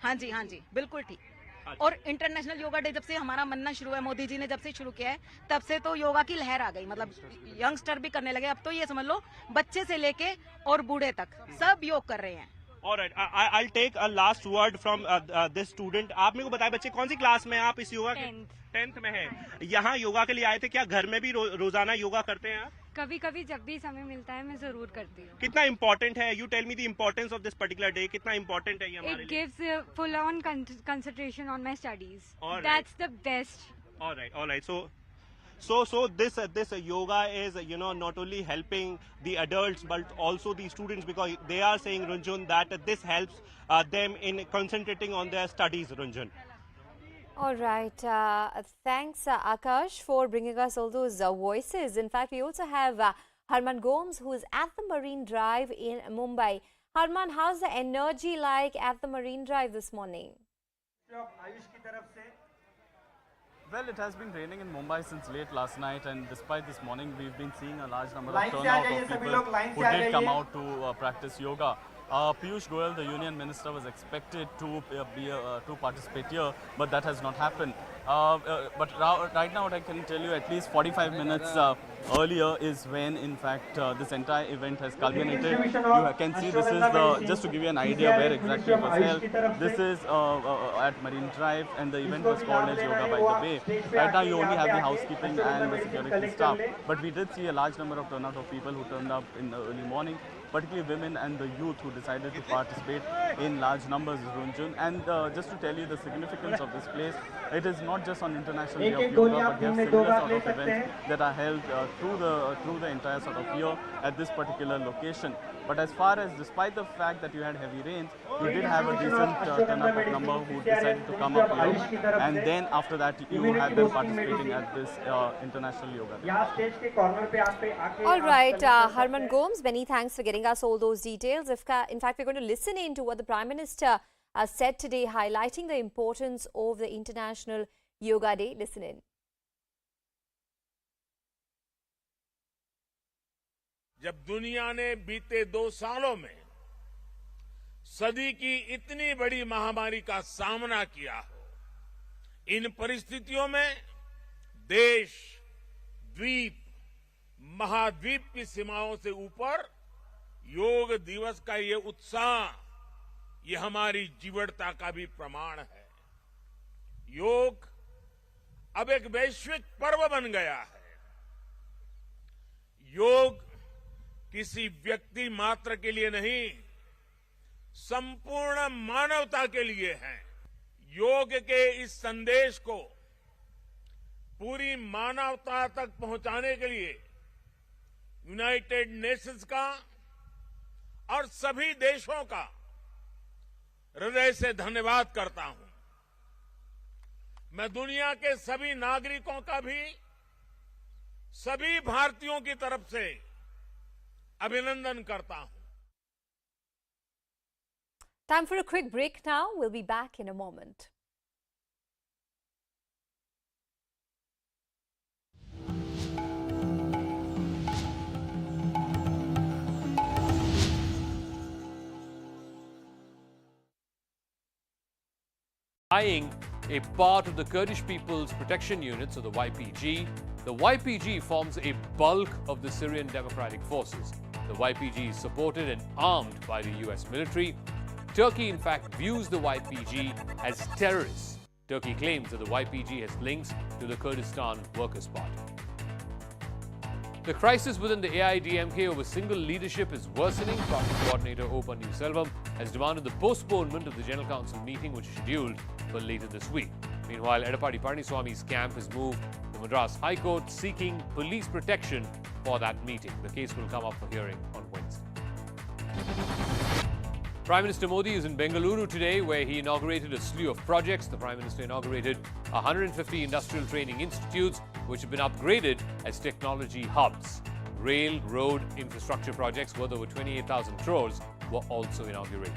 हाँ जी बिल्कुल ठीक। और इंटरनेशनल योगा डे जब से हमारा मनना शुरू है, मोदी जी ने जब से शुरू किया है, तब से तो योगा की लहर आ गई। मतलब यंगस्टर भी करने लगे। अब तो ये समझ लो बच्चे से लेके और बूढ़े तक सब योग कर रहे हैं। Alright, I'll take a last word from this student. आप मेरे को बताएं बच्चे कौन सी क्लास में आप इस योगा के? 10th में है। यहाँ योगा के लिए आए थे, क्या घर में भी रोजाना योगा करते हैं आप? कभी कभी जब भी समय मिलता है मैं जरूर करती हूँ। कितना इम्पोर्टेंट है? You tell me the importance of this particular day. कितना इम्पोर्टेंट है ये हमारे लिए? It gives full on concentration on my studies. That's the best. Alright. So this yoga is not only helping the adults but also the students, because they are saying, Runjun, that this helps them in concentrating on their studies, Runjun. All right. Thanks, Akash, for bringing us all those voices. In fact, we also have Harman Gomes, who is at the Marine Drive in Mumbai. Harman, how's the energy like at the Marine Drive this morning? Well, it has been raining in Mumbai since late last night, and despite this morning, we've been seeing a large number of turnout of people who did come out to practice yoga. Piyush Goyal, the Union Minister, was expected to participate here, but that has not happened. But right now, what I can tell you, at least 45 minutes earlier is when, in fact, this entire event has culminated. You can see this is just to give you an idea where exactly it was held. This is at Marine Drive, and the event was called as Yoga by the Bay. Right now, you only have the housekeeping and the security staff, but we did see a large number of turnout of people who turned up in the early morning, particularly women and the youth who decided to participate in large numbers, Runjun. And just to tell you the significance of this place, it is not just on International Day of Yoga, but we have similar sort of events that are held through the entire sort of year at this particular location. But as far as, despite the fact that you had heavy rains, you did have a decent turnout of number who decided to come up here, and then after that you had them participating at this International Yoga Day. All right, Harman Gomes, many thanks for getting us all those details. In fact, we're going to listen in to what the Prime Minister said today, highlighting the importance of the International Yoga Day. Listen in. जब दुनिया ने बीते 2 सालों में सदी की इतनी बड़ी महामारी का सामना किया हो, इन परिस्थितियों में देश, द्वीप, महाद्वीप की सीमाओं से ऊपर योग दिवस का ये उत्साह, ये हमारी जीवटता का भी प्रमाण है। योग अब एक वैश्विक पर्व बन गया है। योग किसी व्यक्ति मात्र के लिए नहीं, संपूर्ण मानवता के लिए है। योग के इस संदेश को पूरी मानवता तक पहुंचाने के लिए यूनाइटेड नेशंस का और सभी देशों का हृदय से धन्यवाद करता हूं। मैं दुनिया के सभी नागरिकों का भी सभी भारतीयों की तरफ से अभिनंदन करता हूं। Time for a quick break now. We'll be back in a moment. Buying a part of the Kurdish People's Protection Unit, so the YPG. The YPG forms a bulk of the Syrian Democratic Forces. The YPG is supported and armed by the US military. Turkey, in fact, views the YPG as terrorists. Turkey claims that the YPG has links to the Kurdistan Workers' Party. The crisis within the AIADMK over single leadership is worsening. Party coordinator O. Selvam has demanded the postponement of the General Council meeting, which is scheduled for later this week. Meanwhile, Edappadi Palaniswamy's camp has moved to Madras High Court seeking police protection for that meeting. The case will come up for hearing on Wednesday. Prime Minister Modi is in Bengaluru today, where he inaugurated a slew of projects. The Prime Minister inaugurated 150 industrial training institutes, which have been upgraded as technology hubs. Rail, road, infrastructure projects worth over 28,000 crores were also inaugurated.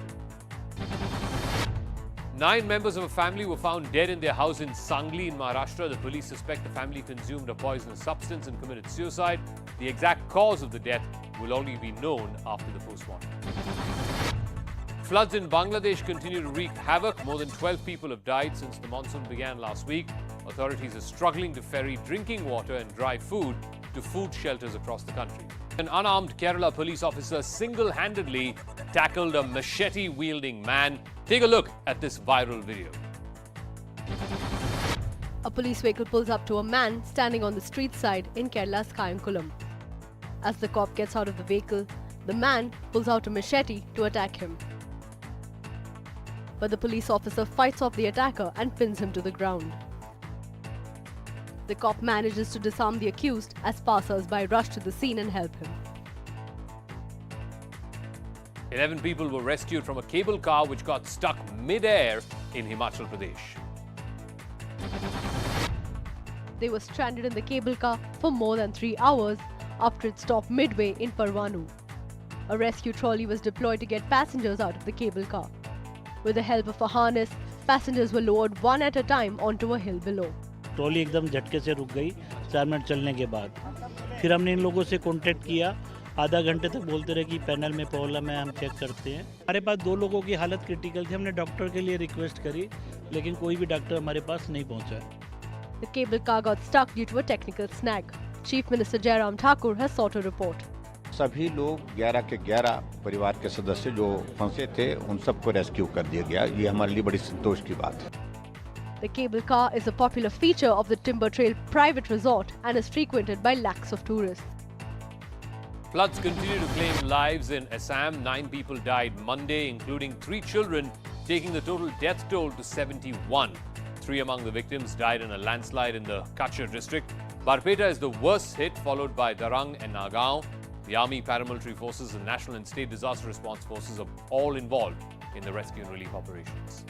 9 members of a family were found dead in their house in Sangli in Maharashtra. The police suspect the family consumed a poisonous substance and committed suicide. The exact cause of the death will only be known after the postmortem. Floods in Bangladesh continue to wreak havoc. More than 12 people have died since the monsoon began last week. Authorities are struggling to ferry drinking water and dry food to food shelters across the country. An unarmed Kerala police officer single-handedly tackled a machete-wielding man. Take a look at this viral video. A police vehicle pulls up to a man standing on the street side in Kerala's Kayankulam. As the cop gets out of the vehicle, the man pulls out a machete to attack him. But the police officer fights off the attacker and pins him to the ground. The cop manages to disarm the accused as passers-by rush to the scene and help him. 11 people were rescued from a cable car which got stuck mid-air in Himachal Pradesh. They were stranded in the cable car for more than 3 hours after it stopped midway in Parwanoo. A rescue trolley was deployed to get passengers out of the cable car. With the help of a harness, passengers were lowered one at a time onto a hill below. Trolley एकदम झटके से रुक गई 4 minute चलने के बाद। फिर हमने इन लोगों से कांटेक्ट किया, आधा घंटे तक बोलते रहे कि पैनल में प्रॉब्लम है, हम चेक करते हैं। हमारे पास 2 लोगों की हालत क्रिटिकल थी, हमने डॉक्टर के लिए रिक्वेस्ट करी, लेकिन कोई भी डॉक्टर हमारे पास नहीं पहुंचा। The cable car got stuck due to a technical snag. Chief Minister Jairam Thakur has sought a report. सभी लोग 11 के 11 परिवार के सदस्य जो फंसे थे उन सबको रेस्क्यू कर दिया गया। ये हमारे लिए बड़ी संतोष की बात है। The cable car is a popular feature of the Timber Trail private resort and is frequented by lakhs of tourists. Floods continue to claim lives in Assam. 9 people died Monday, including 3 children, taking the total death toll to 71. 3 among the victims died in a landslide in the Kachar district. Barpeta is the worst hit, followed by Darang and Nagaon. The Army, paramilitary forces and national and state disaster response forces are all involved in the rescue and relief operations.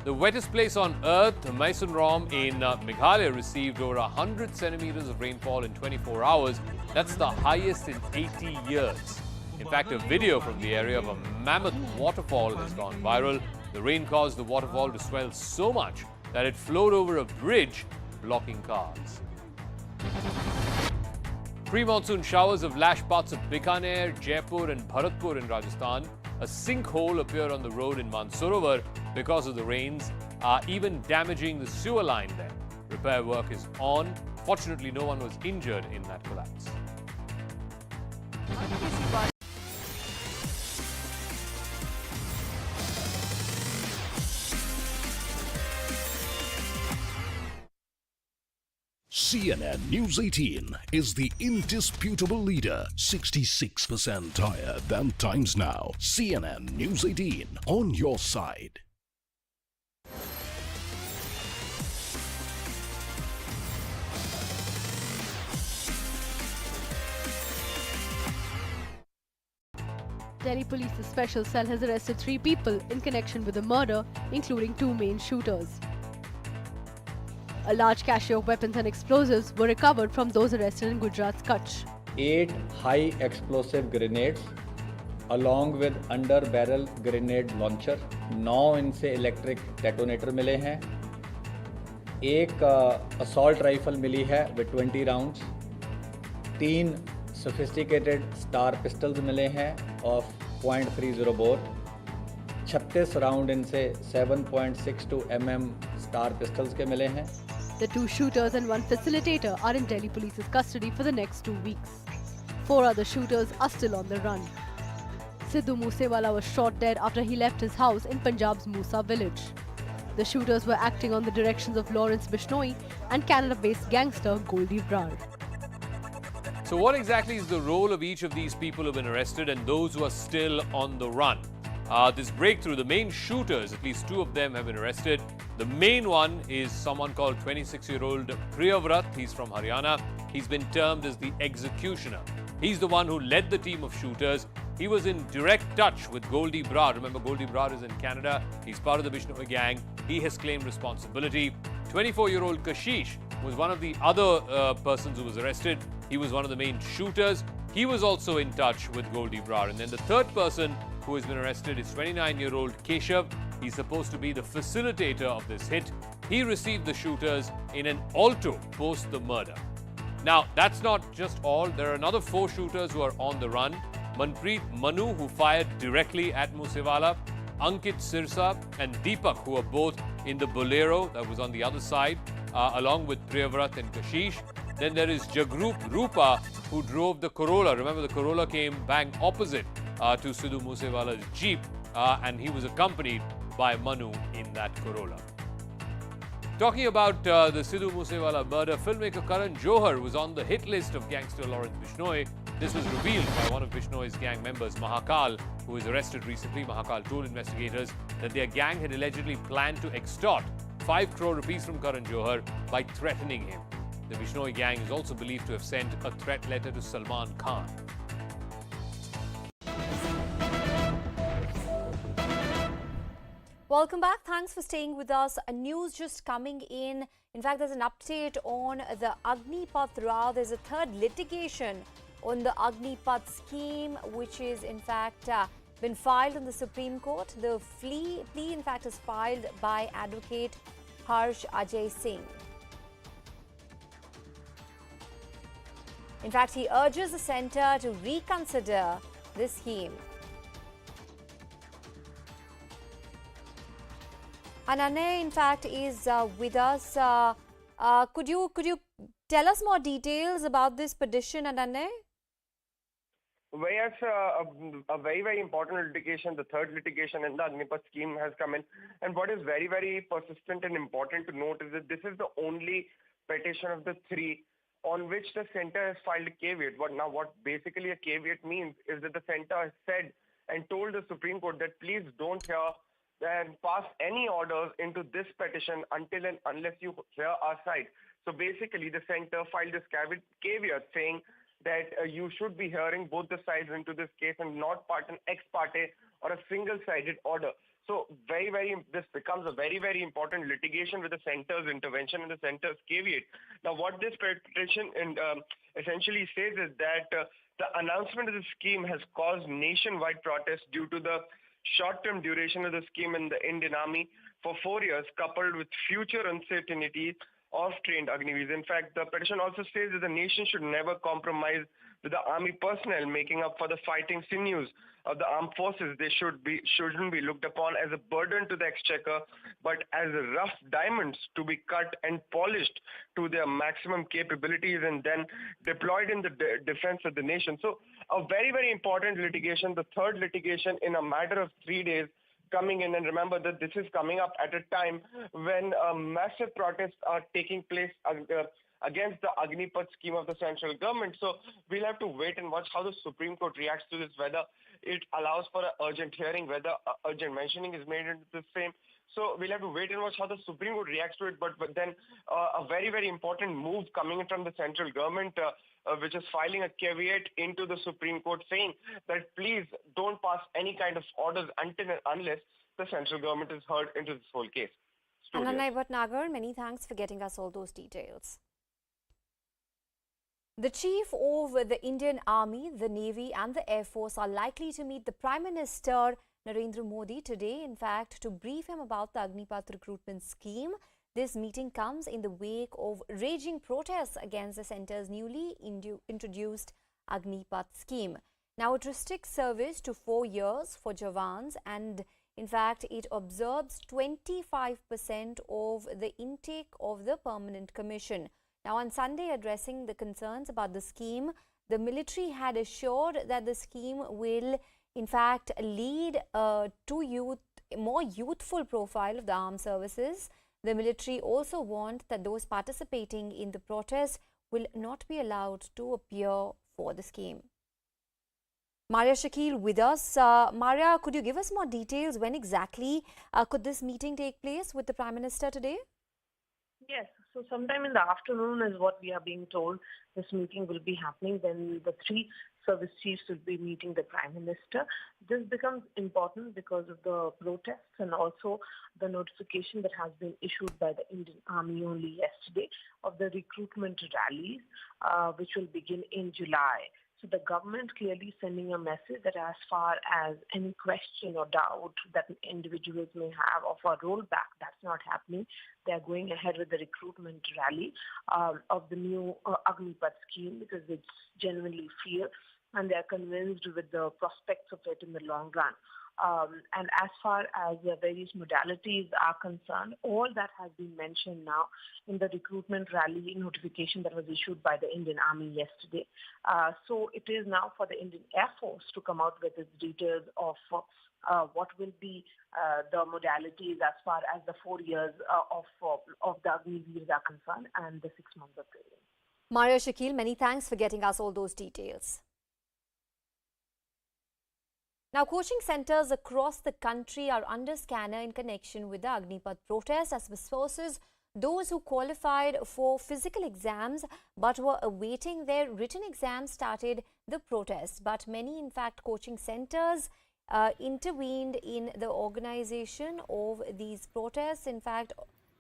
The wettest place on earth, Mysuru in Meghalaya, received over 100 centimeters of rainfall in 24 hours. That's the highest in 80 years. In fact, a video from the area of a mammoth waterfall has gone viral. The rain caused the waterfall to swell so much that it flowed over a bridge, blocking cars. Pre-monsoon showers have lashed parts of Bikaner, Jaipur and Bharatpur in Rajasthan. A sinkhole appeared on the road in Mansarovar because of the rains, even damaging the sewer line there. Repair work is on. Fortunately, no one was injured in that collapse. CNN News 18 is the indisputable leader, 66% higher than Times Now. CNN News 18, on your side. Delhi Police's special cell has arrested 3 people in connection with the murder, including 2 main shooters. A large cache of weapons and explosives were recovered from those arrested in Gujarat's Kutch. 8 high explosive grenades along with under barrel grenade launcher, 9 इनसे electric detonator मिले हैं, एक assault rifle मिली है with 20 rounds, 3 sophisticated star pistols मिले हैं of .30 bore, 36 round इनसे 7.62 mm star pistols के मिले हैं. The 2 shooters and 1 facilitator are in Delhi Police's custody for the next 2 weeks. 4 other shooters are still on the run. Sidhu Moose Wala was shot dead after he left his house in Punjab's Musa village. The shooters were acting on the directions of Lawrence Bishnoi and Canada-based gangster Goldie Brar. So what exactly is the role of each of these people who have been arrested and those who are still on the run? This breakthrough, the main shooters, at least 2 of them have been arrested. The main one is someone called 26-year-old Priyavrat. He's from Haryana. He's been termed as the executioner. He's the one who led the team of shooters. He was in direct touch with Goldie Brar. Remember, Goldie Brar is in Canada. He's part of the Bishnoi gang. He has claimed responsibility. 24-year-old Kashish was one of the other persons who was arrested. He was one of the main shooters. He was also in touch with Goldie Brar. And then the third person who has been arrested is 29-year-old Keshav. He's supposed to be the facilitator of this hit. He received the shooters in an alto post the murder. Now, that's not just all. There are another 4 shooters who are on the run. Manpreet Manu, who fired directly at Moose Wala, Ankit Sirsa and Deepak, who are both in the Bolero that was on the other side, along with Priyavrat and Kashish. Then there is Jagrup Rupa, who drove the Corolla. Remember, the Corolla came bang opposite to Sidhu Moose Wala's Jeep, and he was accompanied by Manu in that Corolla. Talking about the Sidhu Moose Wala murder, filmmaker Karan Johar was on the hit list of gangster Lawrence Bishnoi. This was revealed by one of Bishnoi's gang members, Mahakal, who was arrested recently. Mahakal told investigators that their gang had allegedly planned to extort 5 crore rupees from Karan Johar by threatening him. The Bishnoi gang is also believed to have sent a threat letter to Salman Khan. Welcome back. Thanks for staying with us. News just coming in. In fact, there's an update on the Agnipath Rao. There's a third litigation on the Agnipath scheme, which is in fact been filed in the Supreme Court. The plea in fact is filed by advocate Harsh Ajay Singh. In fact, he urges the centre to reconsider this scheme. Anane, in fact, is with us. Could you tell us more details about this petition, Anane? Well, yes, a very, very important litigation, the third litigation in the Agnipath scheme has come in. And what is very, very persistent and important to note is that this is the only petition of the 3 on which the centre has filed a caveat. What basically a caveat means is that the centre has said and told the Supreme Court that please don't hear and pass any orders into this petition until and unless you hear our side. So basically, the centre filed this caveat saying that you should be hearing both the sides into this case and not part an ex parte or a single-sided order. So this becomes a very, very important litigation with the centre's intervention and the centre's caveat. Now, what this petition essentially says is that the announcement of the scheme has caused nationwide protests due to the short-term duration of the scheme in the Indian Army for 4 years, coupled with future uncertainty of trained Agniveers. In fact, the petition also says that the nation should never compromise with the army personnel making up for the fighting sinews of the armed forces. They shouldn't be looked upon as a burden to the exchequer, but as rough diamonds to be cut and polished to their maximum capabilities and then deployed in the defense of the nation. So a very, very important litigation, the third litigation in a matter of 3 days coming in. And remember that this is coming up at a time when massive protests are taking place against the Agnipath scheme of the central government. So we'll have to wait and watch how the Supreme Court reacts to this, whether it allows for an urgent hearing, whether urgent mentioning is made into the same. So we'll have to wait and watch how the Supreme Court reacts to it. But then a very, very important move coming in from the central government, which is filing a caveat into the Supreme Court saying that please don't pass any kind of orders until and unless the central government is heard into this whole case. Ananai Bhatnagar, many thanks for getting us all those details. The Chief of the Indian Army, the Navy and the Air Force are likely to meet the Prime Minister Narendra Modi today, in fact, to brief him about the Agnipath recruitment scheme. This meeting comes in the wake of raging protests against the centre's newly introduced Agnipath scheme. Now, it restricts service to 4 years for Jawans and, in fact, it observes 25% of the intake of the Permanent Commission. Now, on Sunday, addressing the concerns about the scheme, the military had assured that the scheme will, in fact, lead to more youthful profile of the armed services. The military also warned that those participating in the protest will not be allowed to appear for the scheme. Maria Shakil with us. Maria, could you give us more details? When exactly could this meeting take place with the Prime Minister today? Yes, so sometime in the afternoon is what we are being told this meeting will be happening. Then the 3 service chiefs will be meeting the Prime Minister. This becomes important because of the protests and also the notification that has been issued by the Indian Army only yesterday of the recruitment rallies, which will begin in July. So the government clearly sending a message that as far as any question or doubt that individuals may have of a rollback, that's not happening. They are going ahead with the recruitment rally of the new Agnipath scheme because it's genuinely fear and they are convinced with the prospects of it in the long run. And as far as the various modalities are concerned, all that has been mentioned now in the recruitment rally notification that was issued by the Indian Army yesterday. So it is now for the Indian Air Force to come out with its details of what will be the modalities as far as the 4 years of the Agniveers are concerned and the 6 months of training. Mario Shakil, many thanks for getting us all those details. Now, coaching centres across the country are under scanner in connection with the Agnipath protest. As per sources, those who qualified for physical exams but were awaiting their written exams started the protest. But many, in fact, coaching centres intervened in the organisation of these protests. In fact,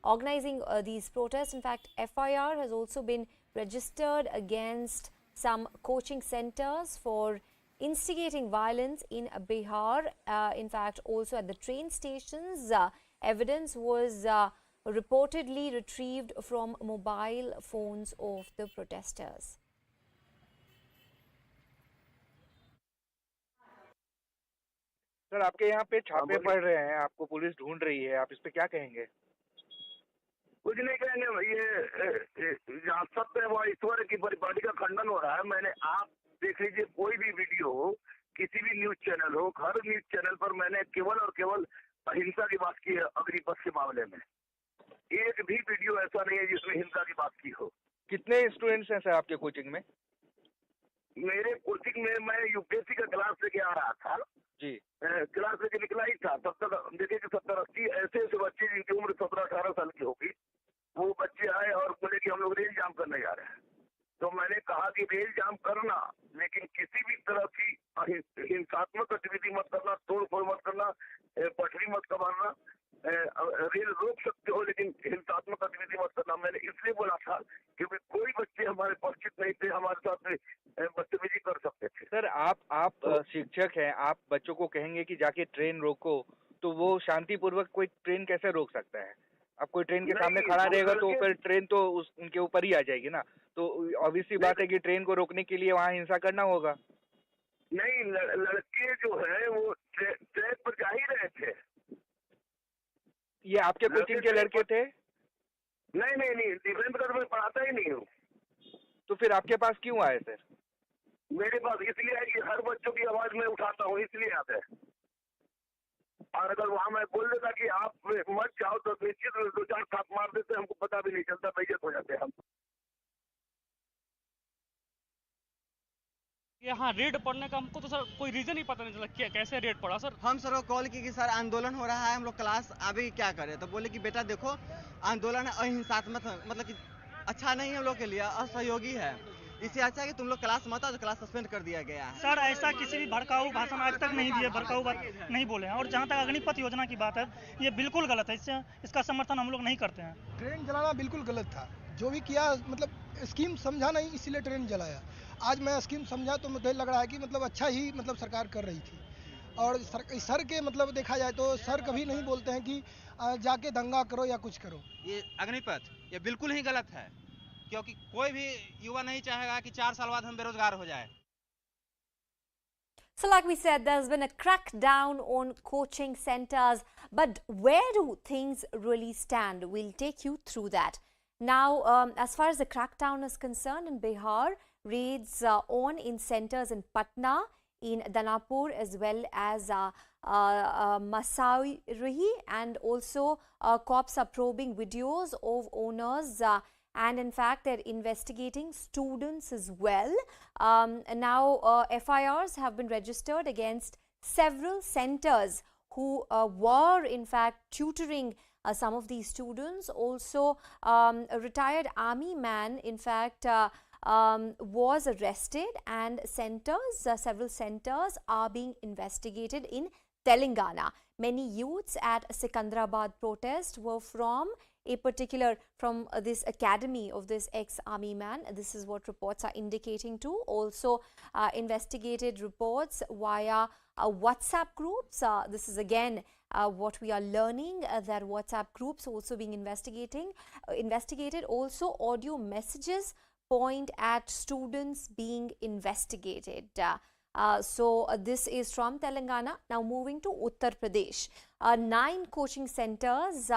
organising these protests, in fact, FIR has also been registered against some coaching centres for instigating violence in Bihar. In fact, also at the train stations, evidence was reportedly retrieved from mobile phones of the protesters. Sir, आपके यहाँ पे छापे पड़ रहे हैं, आपको police ढूंढ रही है, आप इस पे क्या कहेंगे? कुछ नहीं कहेंगे ये जहाँ सत्य है वहाँ ईश्वर की परिपाटी का खंडन हो रहा है। मैंने आप देख लीजिए कोई भी वीडियो हो, किसी भी न्यूज चैनल हो, हर न्यूज चैनल पर मैंने केवल और केवल अहिंसा की बात की है। अग्निपथ के मामले में एक भी वीडियो ऐसा नहीं है जिसमें हिंसा की बात की हो। कितने स्टूडेंट्स हैं सर आपके कोचिंग में? मेरे कोचिंग में मैं यूपीएससी का क्लास लेके आ रहा था जी, क्लास लेके निकला ही था, तब तक देखिए कि 70-80 ऐसे बच्चे जिनकी उम्र 17-18 साल की होगी, वो बच्चे आए और बोले कि हम लोग रेल जाम करने जा रहे हैं। तो मैंने कहा कि रेल जाम करना, लेकिन किसी भी तरह की हिंसात्मक गतिविधि मत करना, तोड़ फोड़ मत करना, पटरी मत कबाड़ना, रेल रोक सकते हो लेकिन हिंसात्मक गतिविधि मत करना। मैंने इसलिए बोला था क्योंकि कोई बच्चे हमारे परिचित नहीं थे, हमारे साथ बदतमीजी कर सकते थे। सर आप शिक्षक हैं, आप बच्चों को कहेंगे कि जाके ट्रेन रोको, तो वो शांतिपूर्वक कोई ट्रेन कैसे रोक सकता है? अब कोई ट्रेन के सामने खड़ा रहेगा तो फिर ट्रेन तो उनके ऊपर ही आ जाएगी ना। तो ऑब्वियसली बात है कि ट्रेन को रोकने के लिए वहाँ हिंसा करना होगा। नहीं, लड़के जो है वो ट्रैक पर जा ही रहे थे। ये आपके कोचिंग के लड़के थे? नहीं, डिफेंस का मैं पढ़ाता ही नहीं हूँ। तो फिर आपके पास क्यों आए सर? मेरे पास इसलिए है कि हर बच्चों की आवाज मैं उठाता हूँ, इसलिए आते हैं। और अगर वहाँ मैं बोल देता कि आप मत जाओ तो निश्चित 2-4 थाप मार देते, हमको पता भी नहीं चलता, बेइज्जत हो जाते हम। यहाँ रेड पड़ने का हमको तो सर कोई रीजन ही पता नहीं चला कैसे रेड पड़ा सर। हम सर को कॉल की कि सर आंदोलन हो रहा है, हम लोग क्लास अभी क्या करें, तो बोले कि बेटा देखो आंदोलन अहिंसात्मक मतलब कि अच्छा नहीं है हम लोग के लिए, असहयोगी है, इससे अच्छा है कि तुम लोग क्लास मत आओ, तो क्लास सस्पेंड कर दिया गया है। सर ऐसा किसी भी भड़काऊ भाषण आज तक नहीं दिए, भड़काऊ बात नहीं बोले हैं। और जहाँ तक अग्निपथ योजना की बात है, ये बिल्कुल गलत है, इसका समर्थन हम लोग नहीं करते हैं। ट्रेन जलाना बिल्कुल गलत था, जो भी किया मतलब स्कीम समझा नहीं इसीलिए ट्रेन जलाया। आज मैं स्कीम समझा तो मुझे लग रहा है कि मतलब अच्छा ही मतलब सरकार कर रही थी। और सर के मतलब देखा जाए तो सर कभी नहीं बोलते हैं कि जाके दंगा करो या कुछ करो। ये अग्निपथ ये बिल्कुल ही गलत है, क्योंकि कोई भी युवा नहीं चाहेगा कि 4 साल बाद हम बेरोजगार हो जाए। So like we said, there's been a crackdown on coaching centres, but where do things really stand? We'll take you through that. Now, as far as the crackdown is concerned in Bihar, raids on in centres in Patna, in Danapur, as well as Mysuru, and also cops are probing videos of owners and in fact they're investigating students as well. Now FIRs have been registered against several centres who were in fact tutoring some of these students. Also a retired army man in fact was arrested, and several centres are being investigated in Telangana. Many youths at Sikandrabad protest were from a particular from this academy of this ex-army man. This is what reports are indicating too. Also investigated reports via WhatsApp groups. This is again what we are learning, that WhatsApp groups also being investigated. Also audio messages point at students being investigated. So this is from Telangana. Now moving to Uttar Pradesh. 9 coaching centers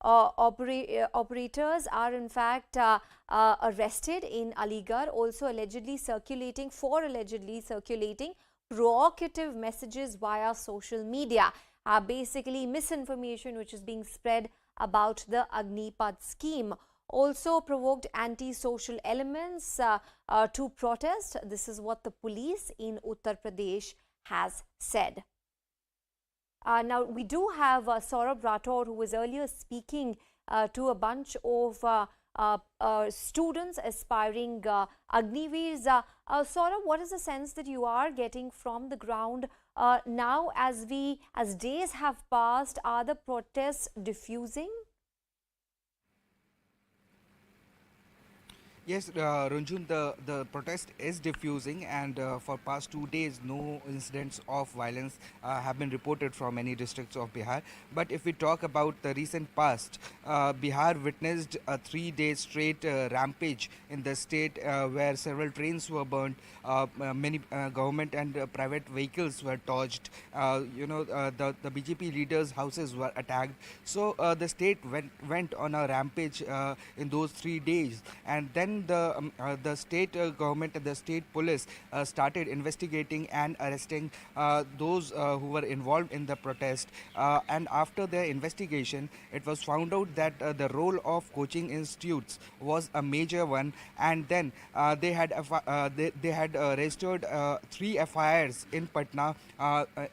operators are in fact arrested in Aligarh, also allegedly circulating provocative messages via social media. Basically misinformation which is being spread about the Agnipath scheme. Also provoked anti-social elements to protest. This is what the police in Uttar Pradesh has said. Now we do have Saurabh Rathore, who was earlier speaking to a bunch of students aspiring Agniveers. Saurabh, what is the sense that you are getting from the ground now as days have passed? Are the protests diffusing? Yes, Runjun, the protest is diffusing, and for past 2 days, no incidents of violence have been reported from any districts of Bihar. But if we talk about the recent past, Bihar witnessed a 3-day straight rampage in the state where several trains were burnt, many government and private vehicles were torched. The BJP leaders' houses were attacked. So the state went on a rampage in those 3 days, and then the state government and the state police started investigating and arresting those who were involved in the protest. And after their investigation, it was found out that the role of coaching institutes was a major one. And then they had registered 3 FIRs in Patna,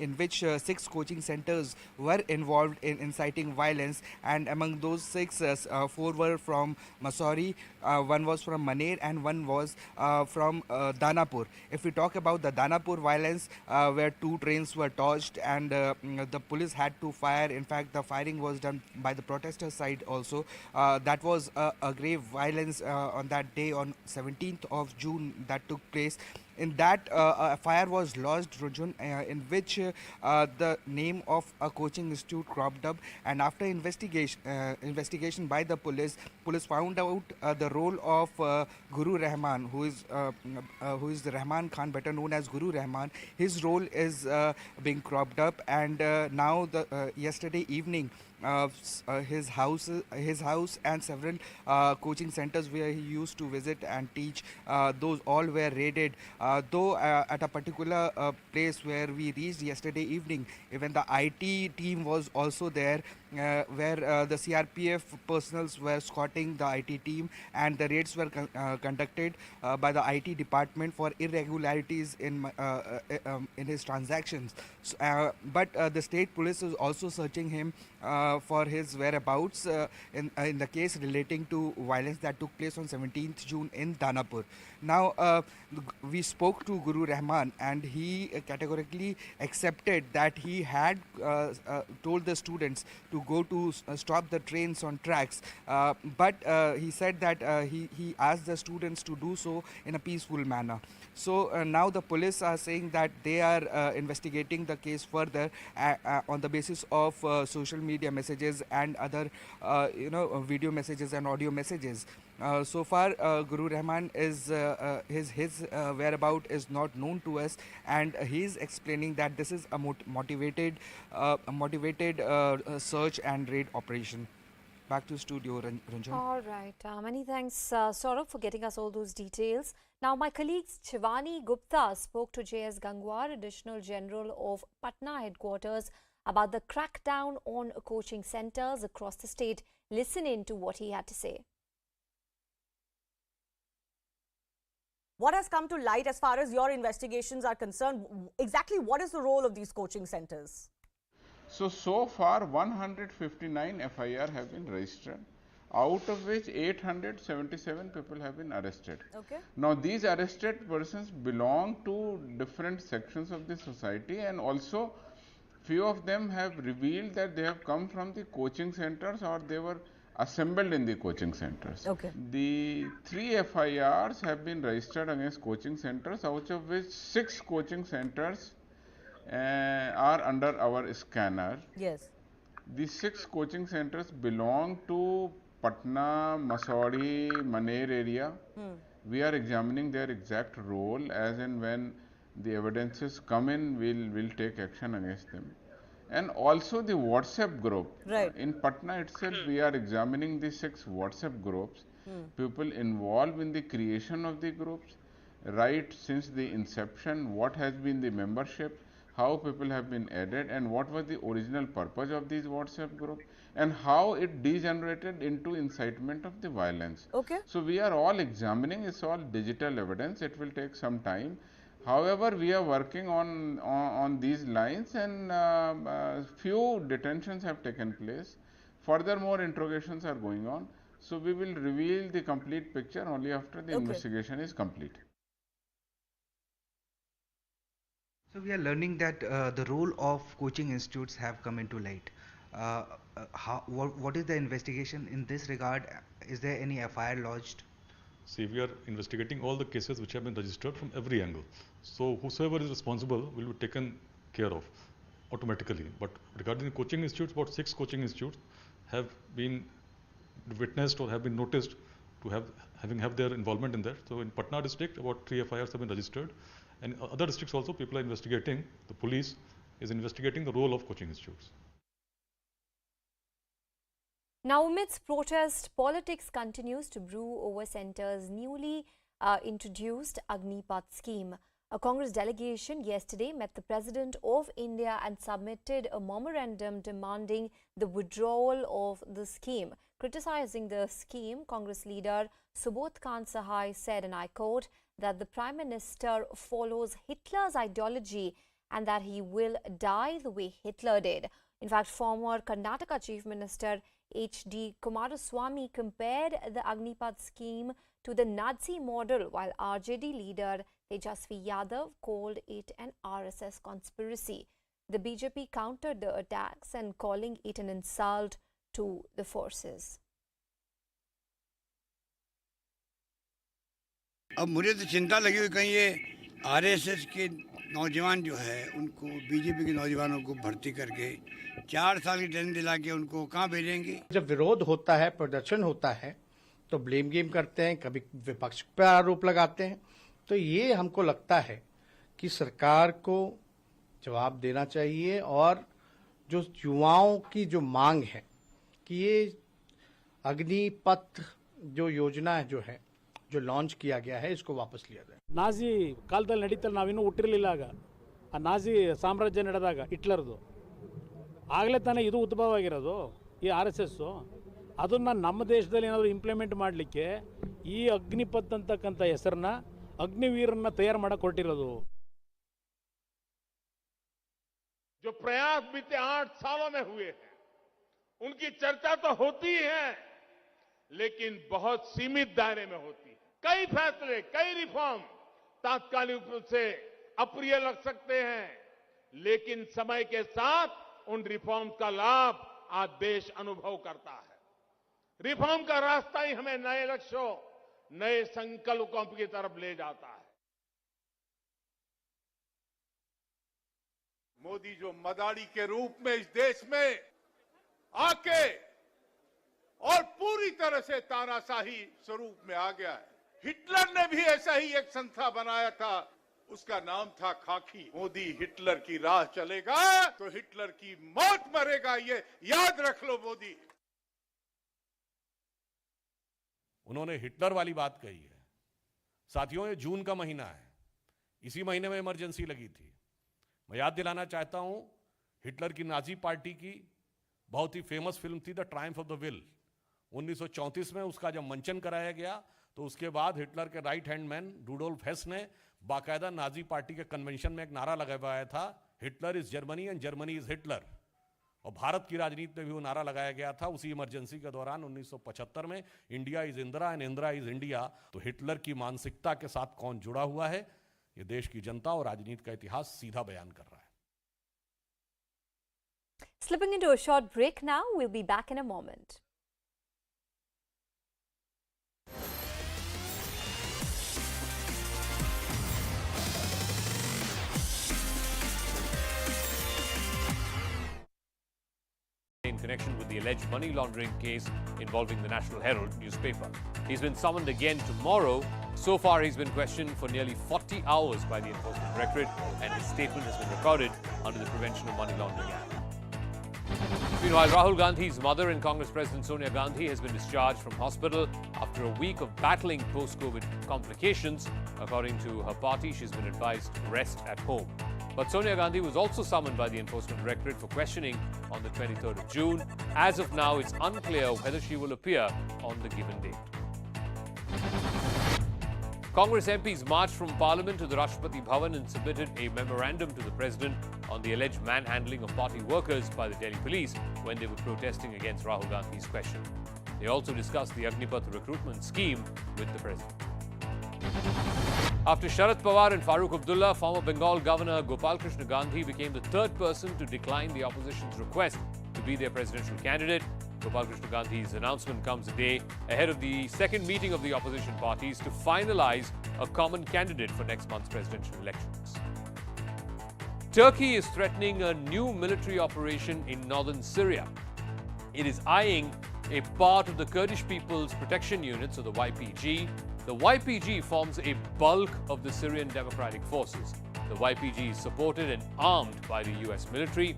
in which 6 coaching centers were involved in inciting violence. And among those 6, 4 were from Mysuru, 1 was from Maner, and 1 was from Danapur. If we talk about the Danapur violence, where 2 trains were torched and the police had to fire. In fact, the firing was done by the protester side also. That was a grave violence on that day, on 17th of June, that took place. In that, a fire was lodged, Rujun, in which the name of a coaching institute cropped up. And after investigation by the police found out the role of Guru Rahman, who is the Rahman Khan, better known as Guru Rahman. His role is being cropped up, and now yesterday evening, his house and several coaching centers where he used to visit and teach, those all were raided. Though at a particular place where we reached yesterday evening, even the IT team was also there, where the CRPF personnels were escorting the IT team, and the raids were conducted by the IT department for irregularities in his transactions. But the state police is also searching him for his whereabouts in the case relating to violence that took place on 17th June in Danapur. Now, we spoke to Guru Rahman, and he categorically accepted that he had told the students to go to stop the trains on tracks, but he said that he asked the students to do so in a peaceful manner. So now the police are saying that they are investigating the case further on the basis of social media messages and other video messages and audio messages. So far, Guru Rahman is his whereabout is not known to us, and he is explaining that this is a motivated search and raid operation. Back to studio, Ranjan. All right. Many thanks, Saurabh, for getting us all those details. Now, my colleague Shivani Gupta spoke to J.S. Gangwar, Additional General of Patna Headquarters, about the crackdown on coaching centers across the state. Listen in to what he had to say. What has come to light as far as your investigations are concerned? Exactly what is the role of these coaching centers? So far 159 FIR have been registered, out of which 877 people have been arrested. Okay. Now these arrested persons belong to different sections of the society, and also few of them have revealed that they have come from the coaching centers, or they were assembled in the coaching centers. Okay. The 3 FIRs have been registered against coaching centers, out of which 6 coaching centers are under our scanner. Yes. The 6 coaching centers belong to Patna, Mysuru, Maner area. We are examining their exact role, as and when the evidences come in, we'll take action against them. And also the WhatsApp group. Right. In Patna itself, we are examining the 6 WhatsApp groups. People involved in the creation of the groups, right since the inception, what has been the membership, how people have been added, and what was the original purpose of these WhatsApp group, and how it degenerated into incitement of the violence. Okay. So we are all examining, it's all digital evidence, it will take some time. However, we are working on these lines, and few detentions have taken place. Further, more interrogations are going on. So we will reveal the complete picture only after the investigation is complete. So we are learning that the role of coaching institutes have come into light. What is the investigation in this regard? Is there any FIR lodged? See, we are investigating all the cases which have been registered from every angle. So whosoever is responsible will be taken care of automatically. But regarding the coaching institutes, about 6 coaching institutes have been witnessed or have been noticed to have their involvement in that. So in Patna district, about 3 FIRs have been registered. And in other districts also, people are investigating, the police is investigating the role of coaching institutes. Now, amidst protest, politics continues to brew over centre's newly introduced Agnipath scheme. A Congress delegation yesterday met the President of India and submitted a memorandum demanding the withdrawal of the scheme. Criticizing the scheme, Congress leader Subodh Khan Sahai said, and I quote, that the Prime Minister follows Hitler's ideology and that he will die the way Hitler did. In fact, former Karnataka Chief Minister H.D. Kumaraswamy compared the Agnipath scheme to the Nazi model, while RJD leader Tejasvi Yadav called it an RSS conspiracy. The BJP countered the attacks and calling it an insult to the forces. अब मुझे तो चिंता लगी हुई कहीं ये RSS के नौजवान जो है उनको बीजेपी के नौजवानों को भर्ती करके 4 साल की ट्रेनिंग दिला के उनको कहाँ भेजेंगे। जब विरोध होता है, प्रदर्शन होता है, तो ब्लेम गेम करते हैं, कभी विपक्ष पर आरोप लगाते हैं। तो ये हमको लगता है कि सरकार को जवाब देना चाहिए और जो युवाओं की जो मांग है कि ये अग्निपथ जो योजना जो है जो लॉन्च किया गया है इसको वापस लिया जाए। ನಾಜಿ ಕಾಲದಲ್ಲಿ ನಡೀತಲ್ಲ, ನಾವಿನ್ನೂ ಹುಟ್ಟಿರಲಿಲ್ಲ ಆಗ. ಆ ನಾಜಿ ಸಾಮ್ರಾಜ್ಯ ನಡೆದಾಗ ಹಿಟ್ಲರ್ದು ಆಗಲೇ ತಾನೇ ಇದು ಉದ್ಭವ ಆಗಿರೋದು ಈ RSS. ಅದನ್ನು ನಮ್ಮ ದೇಶದಲ್ಲಿ ಏನಾದರೂ ಇಂಪ್ಲಿಮೆಂಟ್ ಮಾಡಲಿಕ್ಕೆ ಈ ಅಗ್ನಿಪಥ್ ಅಂತಕ್ಕಂಥ ಹೆಸರನ್ನ ಅಗ್ನಿವೀರನ್ನ ತಯಾರು ಮಾಡಕ್ಕೆ ಹೊರಟಿರೋದು. जो प्रयास बीते 8 सालों में हुए हैं उनकी चर्चा तो होती है, लेकिन बहुत सीमित दायरे में होती है। कई फैसले, कई रिफॉर्म तात्कालिक रूप से अप्रिय लग सकते हैं, लेकिन समय के साथ उन रिफॉर्म का लाभ आज देश अनुभव करता है। रिफॉर्म का रास्ता ही हमें नए लक्ष्यों, नए संकल्पों की तरफ ले जाता है। मोदी जो मदारी के रूप में इस देश में आके और पूरी तरह से तानाशाही स्वरूप में आ गया है। हिटलर ने भी ऐसा ही एक संस्था बनाया था, उसका नाम था खाकी। मोदी हिटलर की राह चलेगा तो हिटलर की मौत मरेगा, ये याद रख लो मोदी। उन्होंने हिटलर वाली बात कही है। साथियों, ये जून का महीना है, इसी महीने में इमरजेंसी लगी थी। मैं याद दिलाना चाहता हूं, हिटलर की नाजी पार्टी की बहुत ही फेमस फिल्म थी the Triumph of the will. 1934 में उसका जब मंचन कराया गया तो उसके बाद हिटलर के राइट हैंड मैन रूडोल्फ हेस ने बाकायदा नाजी पार्टी के कन्वेंशन में एक नारा लगाया था, Hitler is Germany and Germany is Hitler. और भारत की राजनीति में भी वो नारा लगाया गया था उसी इमरजेंसी के दौरान 1975 में, India is Indira and Indira is India. तो हिटलर की मानसिकता के साथ कौन जुड़ा हुआ है, ये देश की जनता और राजनीति का इतिहास सीधा बयान कर रहा है। Slipping into a short break now, we'll be back in a moment. connection with the alleged money laundering case involving the National Herald newspaper. He's been summoned again tomorrow. So far, he's been questioned for nearly 40 hours by the Enforcement Directorate, and his statement has been recorded under the Prevention of Money Laundering Act. Meanwhile, Rahul Gandhi's mother and Congress President Sonia Gandhi has been discharged from hospital after a week of battling post-COVID complications. According to her party, she's been advised to rest at home. But Sonia Gandhi was also summoned by the Enforcement Directorate for questioning on the 23rd of June. As of now, it's unclear whether she will appear on the given date. Congress MPs marched from Parliament to the Rashtrapati Bhavan and submitted a memorandum to the President on the alleged manhandling of party workers by the Delhi police when they were protesting against Rahul Gandhi's question. They also discussed the Agnipath recruitment scheme with the President. After Sharad Pawar and Farooq Abdullah, former Bengal Governor Gopal Krishna Gandhi became the third person to decline the opposition's request to be their presidential candidate. Gopal Krishna Gandhi's announcement comes a day ahead of the second meeting of the opposition parties to finalize a common candidate for next month's presidential elections. Turkey is threatening a new military operation in northern Syria. It is eyeing a part of the Kurdish People's Protection Units, or the YPG. The YPG forms a bulk of the Syrian Democratic Forces. The YPG is supported and armed by the US military.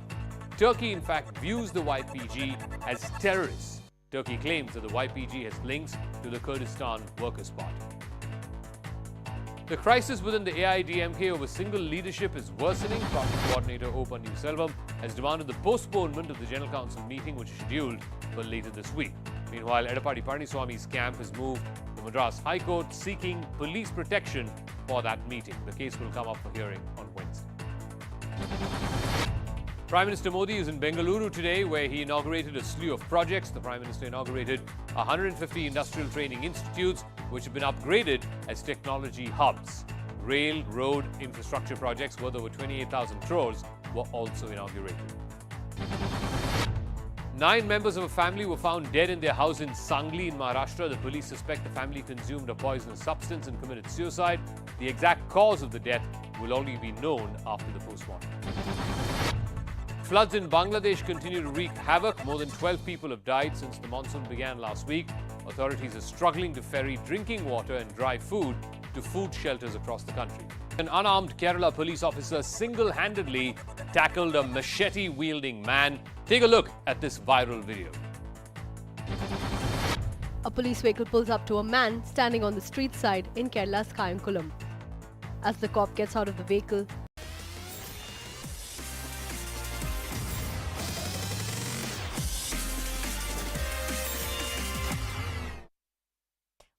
Turkey, in fact, views the YPG as terrorists. Turkey claims that the YPG has links to the Kurdistan Workers' Party. The crisis within the AIADMK over single leadership is worsening. Party coordinator O. Selvam has demanded the postponement of the General Council meeting, which is scheduled for later this week. Meanwhile, Edappadi Palaniswamy's camp has moved to Madras High Court seeking police protection for that meeting. The case will come up for hearing on Wednesday. Prime Minister Modi is in Bengaluru today, where he inaugurated a slew of projects. The Prime Minister inaugurated 150 industrial training institutes, which have been upgraded as technology hubs. Rail, road, infrastructure projects worth over 28,000 crores were also inaugurated. 9 members of a family were found dead in their house in Sangli in Maharashtra. The police suspect the family consumed a poisonous substance and committed suicide. The exact cause of the death will only be known after the postmortem. Floods in Bangladesh continue to wreak havoc. More than 12 people have died since the monsoon began last week. Authorities are struggling to ferry drinking water and dry food to food shelters across the country. An unarmed Kerala police officer single-handedly tackled a machete-wielding man. Take a look at this viral video. A police vehicle pulls up to a man standing on the street side in Kerala's Kayankulam. As the cop gets out of the vehicle,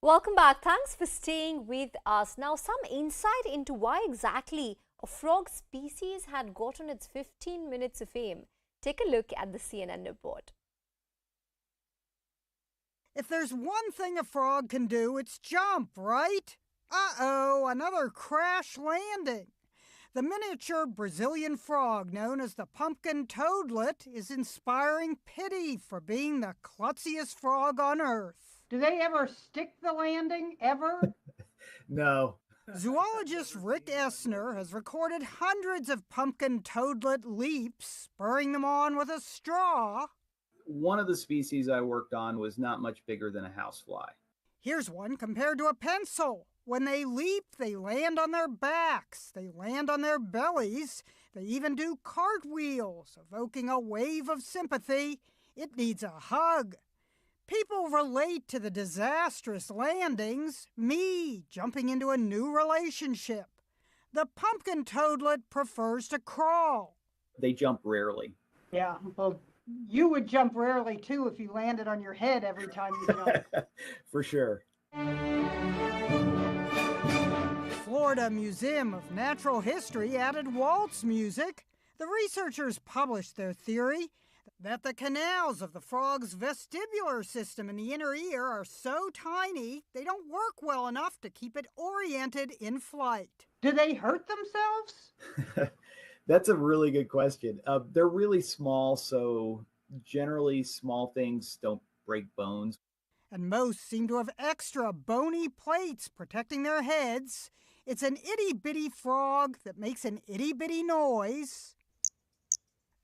Welcome back. Thanks for staying with us. Now, some insight into why exactly a frog species had gotten its 15 minutes of fame. Take a look at the CNN report. If there's one thing a frog can do, it's jump, right? Uh-oh, another crash landing. The miniature Brazilian frog, known as the pumpkin toadlet, is inspiring pity for being the klutziest frog on Earth. Do they ever stick the landing, ever? No. Zoologist Rick Essner has recorded hundreds of pumpkin toadlet leaps, spurring them on with a straw. One of the species I worked on was not much bigger than a housefly. Here's one compared to a pencil. When they leap, they land on their backs, they land on their bellies, they even do cartwheels, evoking a wave of sympathy. It needs a hug. People relate to the disastrous landings, me jumping into a new relationship. The pumpkin toadlet prefers to crawl. They jump rarely. Yeah, well, you would jump rarely too if you landed on your head every time you jumped. For sure. Florida Museum of Natural History added waltz music. The researchers published their theory that the canals of the frog's vestibular system in the inner ear are so tiny they don't work well enough to keep it oriented in flight. Do they hurt themselves? That's a really good question. They're really small, so generally small things don't break bones. And most seem to have extra bony plates protecting their heads. It's an itty-bitty frog that makes an itty-bitty noise.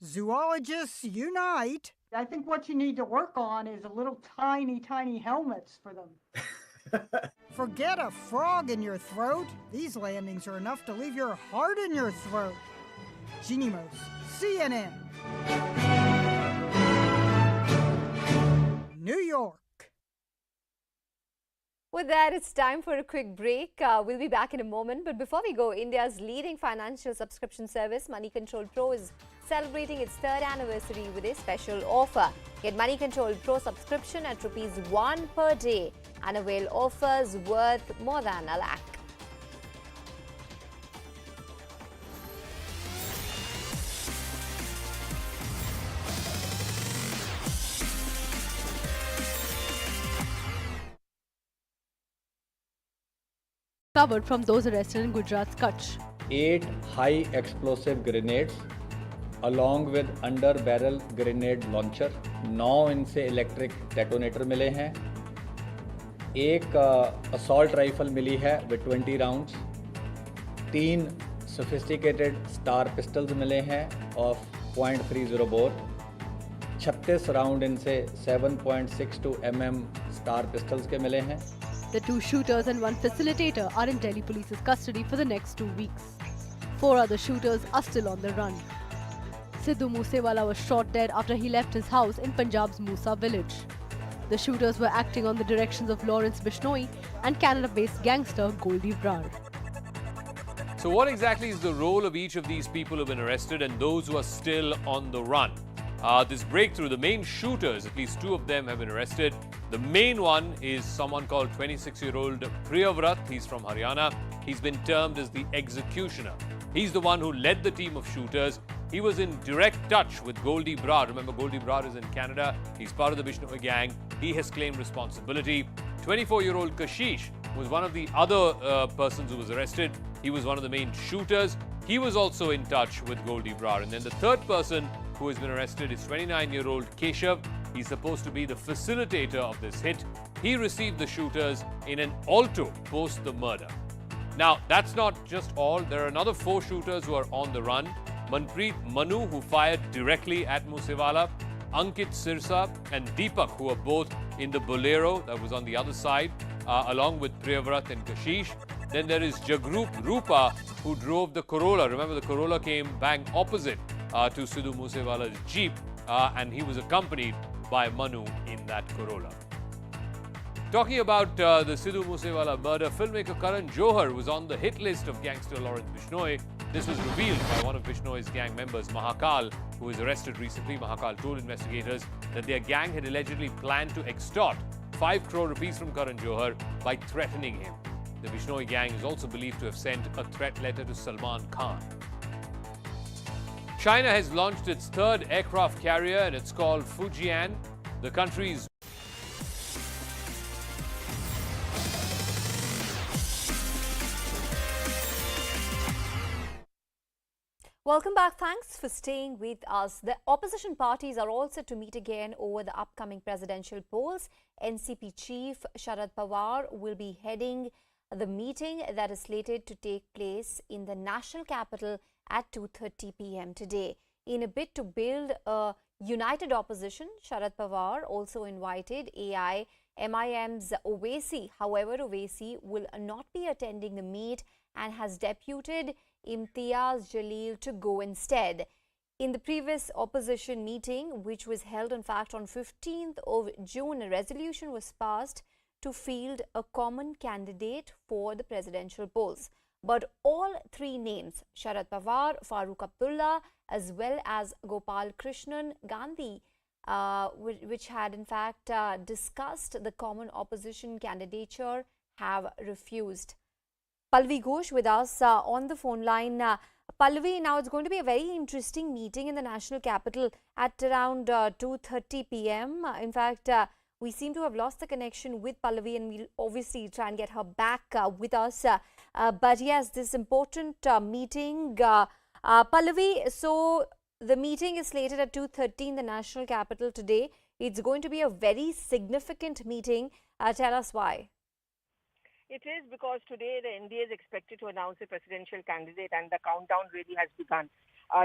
Zoologists unite. I think what you need to work on is a little tiny helmets for them. Forget a frog in your throat. These landings are enough to leave your heart in your throat. Ginimos, CNN. New York. With that, it's time for a quick break. We'll be back in a moment. But before we go, India's leading financial subscription service, Money Control Pro, is celebrating its 3rd anniversary with a special offer. Get Money Control Pro subscription at ₹1 per day and avail offers worth more than a lakh. Covered from those arrested in Gujarat's Kutch. 8 high explosive grenades along with under barrel grenade launcher, 9 इनसे electric detonator मिले हैं, एक assault rifle मिली है with 20 rounds, 3 sophisticated star pistols मिले हैं of .30 bore, 36 round इनसे 7.62 mm star pistols के मिले हैं. The 2 shooters and 1 facilitator are in Delhi police's custody for the next 2 weeks. 4 other shooters are still on the run. Sidhu Moose Wala was shot dead after he left his house in Punjab's Musa village. The shooters were acting on the directions of Lawrence Bishnoi and Canada-based gangster Goldie Brar. So what exactly is the role of each of these people who have been arrested and those who are still on the run? This breakthrough, the main shooters, at least 2 of them have been arrested. The main one is someone called 26-year-old Priyavrat. He's from Haryana. He's been termed as the executioner. He's the one who led the team of shooters. He was in direct touch with Goldie Brar. Remember, Goldie Brar is in Canada. He's part of the Bishnoi gang. He has claimed responsibility. 24-year-old Kashish was one of the other persons who was arrested. He was one of the main shooters. He was also in touch with Goldie Brar. And then the 3rd person who has been arrested is 29-year-old Keshav. He's supposed to be the facilitator of this hit. He received the shooters in an alto post the murder. Now, that's not just all. There are another 4 shooters who are on the run. Manpreet Manu, who fired directly at Moosewala, Ankit Sirsa and Deepak, who are both in the Bolero that was on the other side, along with Priyavrat and Kashish. Then there is Jagrup Rupa, who drove the Corolla. Remember, the Corolla came bang opposite to Sidhu Moose Wala's Jeep, and he was accompanied by Manu in that Corolla. Talking about the Sidhu Moose Wala murder, filmmaker Karan Johar was on the hit list of gangster Lawrence Bishnoi. This was revealed by one of Bishnoi's gang members, Mahakal, who was arrested recently. Mahakal told investigators that their gang had allegedly planned to extort 5 crore rupees from Karan Johar by threatening him. The Bishnoi gang is also believed to have sent a threat letter to Salman Khan. China has launched its 3rd aircraft carrier and it's called Fujian. The country's Welcome back. Thanks for staying with us. The opposition parties are all set to meet again over the upcoming presidential polls. NCP chief Sharad Pawar will be heading the meeting that is slated to take place in the national capital at 2:30 p.m. today. In a bid to build a united opposition, Sharad Pawar also invited AIADMK's Owaisi. However, Owaisi will not be attending the meet and has deputed Imtiaz Jalil to go instead. In the previous opposition meeting, which was held in fact on 15th of June, a resolution was passed to field a common candidate for the presidential polls. But all 3 names, Sharad Pawar, Farooq Abdullah, as well as Gopal Krishnan Gandhi, which had in fact discussed the common opposition candidature, have refused. Pallavi Ghosh with us on the phone line. Pallavi, now it's going to be a very interesting meeting in the national capital at around 2:30 p.m. In fact, we seem to have lost the connection with Pallavi and we'll obviously try and get her back with us. But yes, this important meeting. Pallavi, so the meeting is slated at 2:30 in the national capital today. It's going to be a very significant meeting. Tell us why. It is because today the NDA is expected to announce a presidential candidate and the countdown really has begun.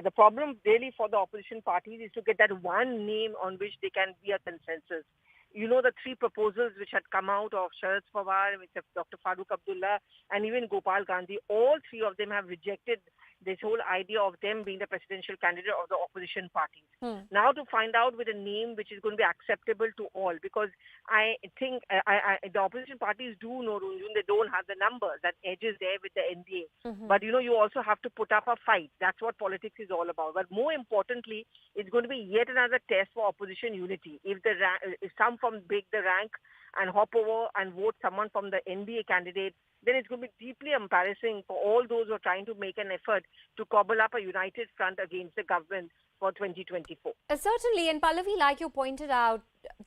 The problem really for the opposition parties is to get that one name on which they can be a consensus. You know, the three proposals which had come out of Sharad Pawar, Dr. Farooq Abdullah, and even Gopal Gandhi, all three of them have rejected this whole idea of them being the presidential candidate of the opposition parties. Now to find out with a name which is going to be acceptable to all, because I think the opposition parties do know, Runjun, they don't have the numbers, that edge is there with the NDA. But you know, you also have to put up a fight. That's what politics is all about. But more importantly, it's going to be yet another test for opposition unity. If some from break the rank and hop over and vote someone from the NDA candidate, then it's going to be deeply embarrassing for all those who are trying to make an effort to cobble up a united front against the government for 2024. Certainly, and Pallavi, like you pointed out,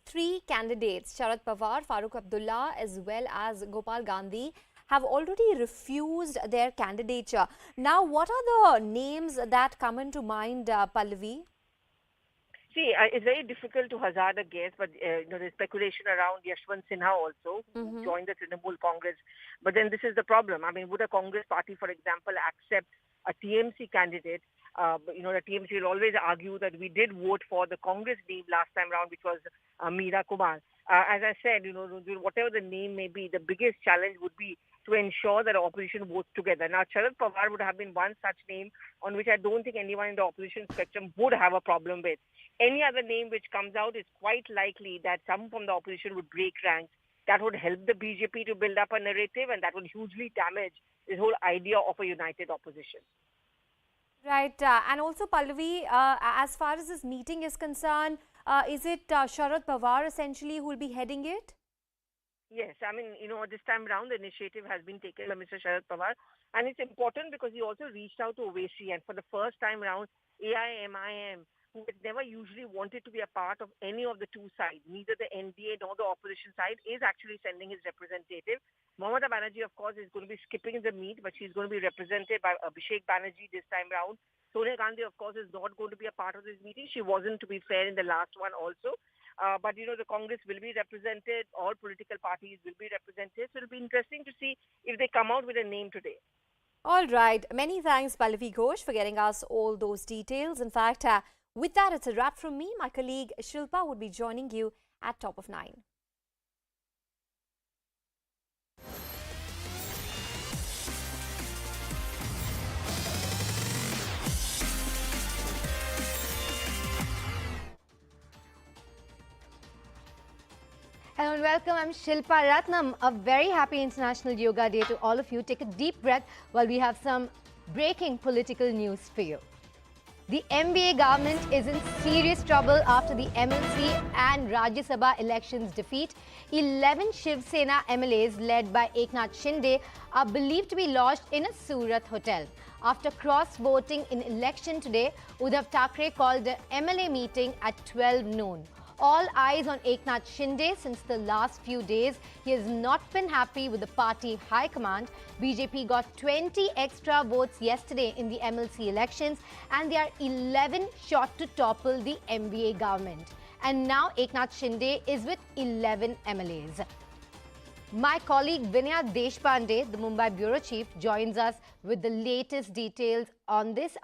three candidates, Sharad Pawar, Farooq Abdullah, as well as Gopal Gandhi, have already refused their candidature. Now, what are the names that come into mind, Pallavi? See, it's very difficult to hazard a guess, but you know, there's speculation around Yashwant Sinha also, who joined the Trinamool Congress. But then this is the problem. I mean, would a Congress party, for example, accept a TMC candidate? You know, the TMC will always argue that we did vote for the Congress name last time round, which was Meera Kumar. As I said, you know, whatever the name may be, the biggest challenge would be to ensure that the opposition votes together. Now, Sharad Pawar would have been one such name on which I don't think anyone in the opposition spectrum would have a problem with. Any other name which comes out is quite likely that some from the opposition would break ranks. That would help the BJP to build up a narrative, and that would hugely damage this whole idea of a united opposition. Right. And also, Pallavi, as far as this meeting is concerned, is it Sharad Pawar essentially who will be heading it? Yes, I mean, you know, this time round the initiative has been taken by Mr. Sharad Pawar, and it's important because he also reached out to Owaisi, and for the first time round, AIADMK, who has never usually wanted to be a part of any of the two sides, neither the NDA nor the opposition side, is actually sending his representative. Mamata Banerjee, of course, is going to be skipping the meet, but she's going to be represented by Abhishek Banerjee this time round. Sonia Gandhi, of course, is not going to be a part of this meeting. She wasn't, to be fair, in the last one also. But, you know, the Congress will be represented. All political parties will be represented. So it'll be interesting to see if they come out with a name today. All right. Many thanks, Pallavi Ghosh, for getting us all those details. In fact, with that, it's a wrap from me. My colleague Shilpa would be joining you at Top of 9. Hello and welcome. I'm Shilpa Ratnam. A very happy International Yoga Day to all of you. Take a deep breath while we have some breaking political news for you. The MBA government is in serious trouble after the MLC and Rajya Sabha elections defeat. 11 Shiv Sena MLAs led by Eknath Shinde are believed to be lodged in a Surat hotel. After cross-voting in election today, Uddhav Thackeray called an MLA meeting at 12 noon. All eyes on Eknath Shinde since the last few days. He has not been happy with the party high command. BJP got 20 extra votes yesterday in the MLC elections, and they are 11 short to topple the MBA government. And now Eknath Shinde is with 11 MLAs. My colleague Vinaya Deshpande, the Mumbai bureau chief, joins us with the latest details on this.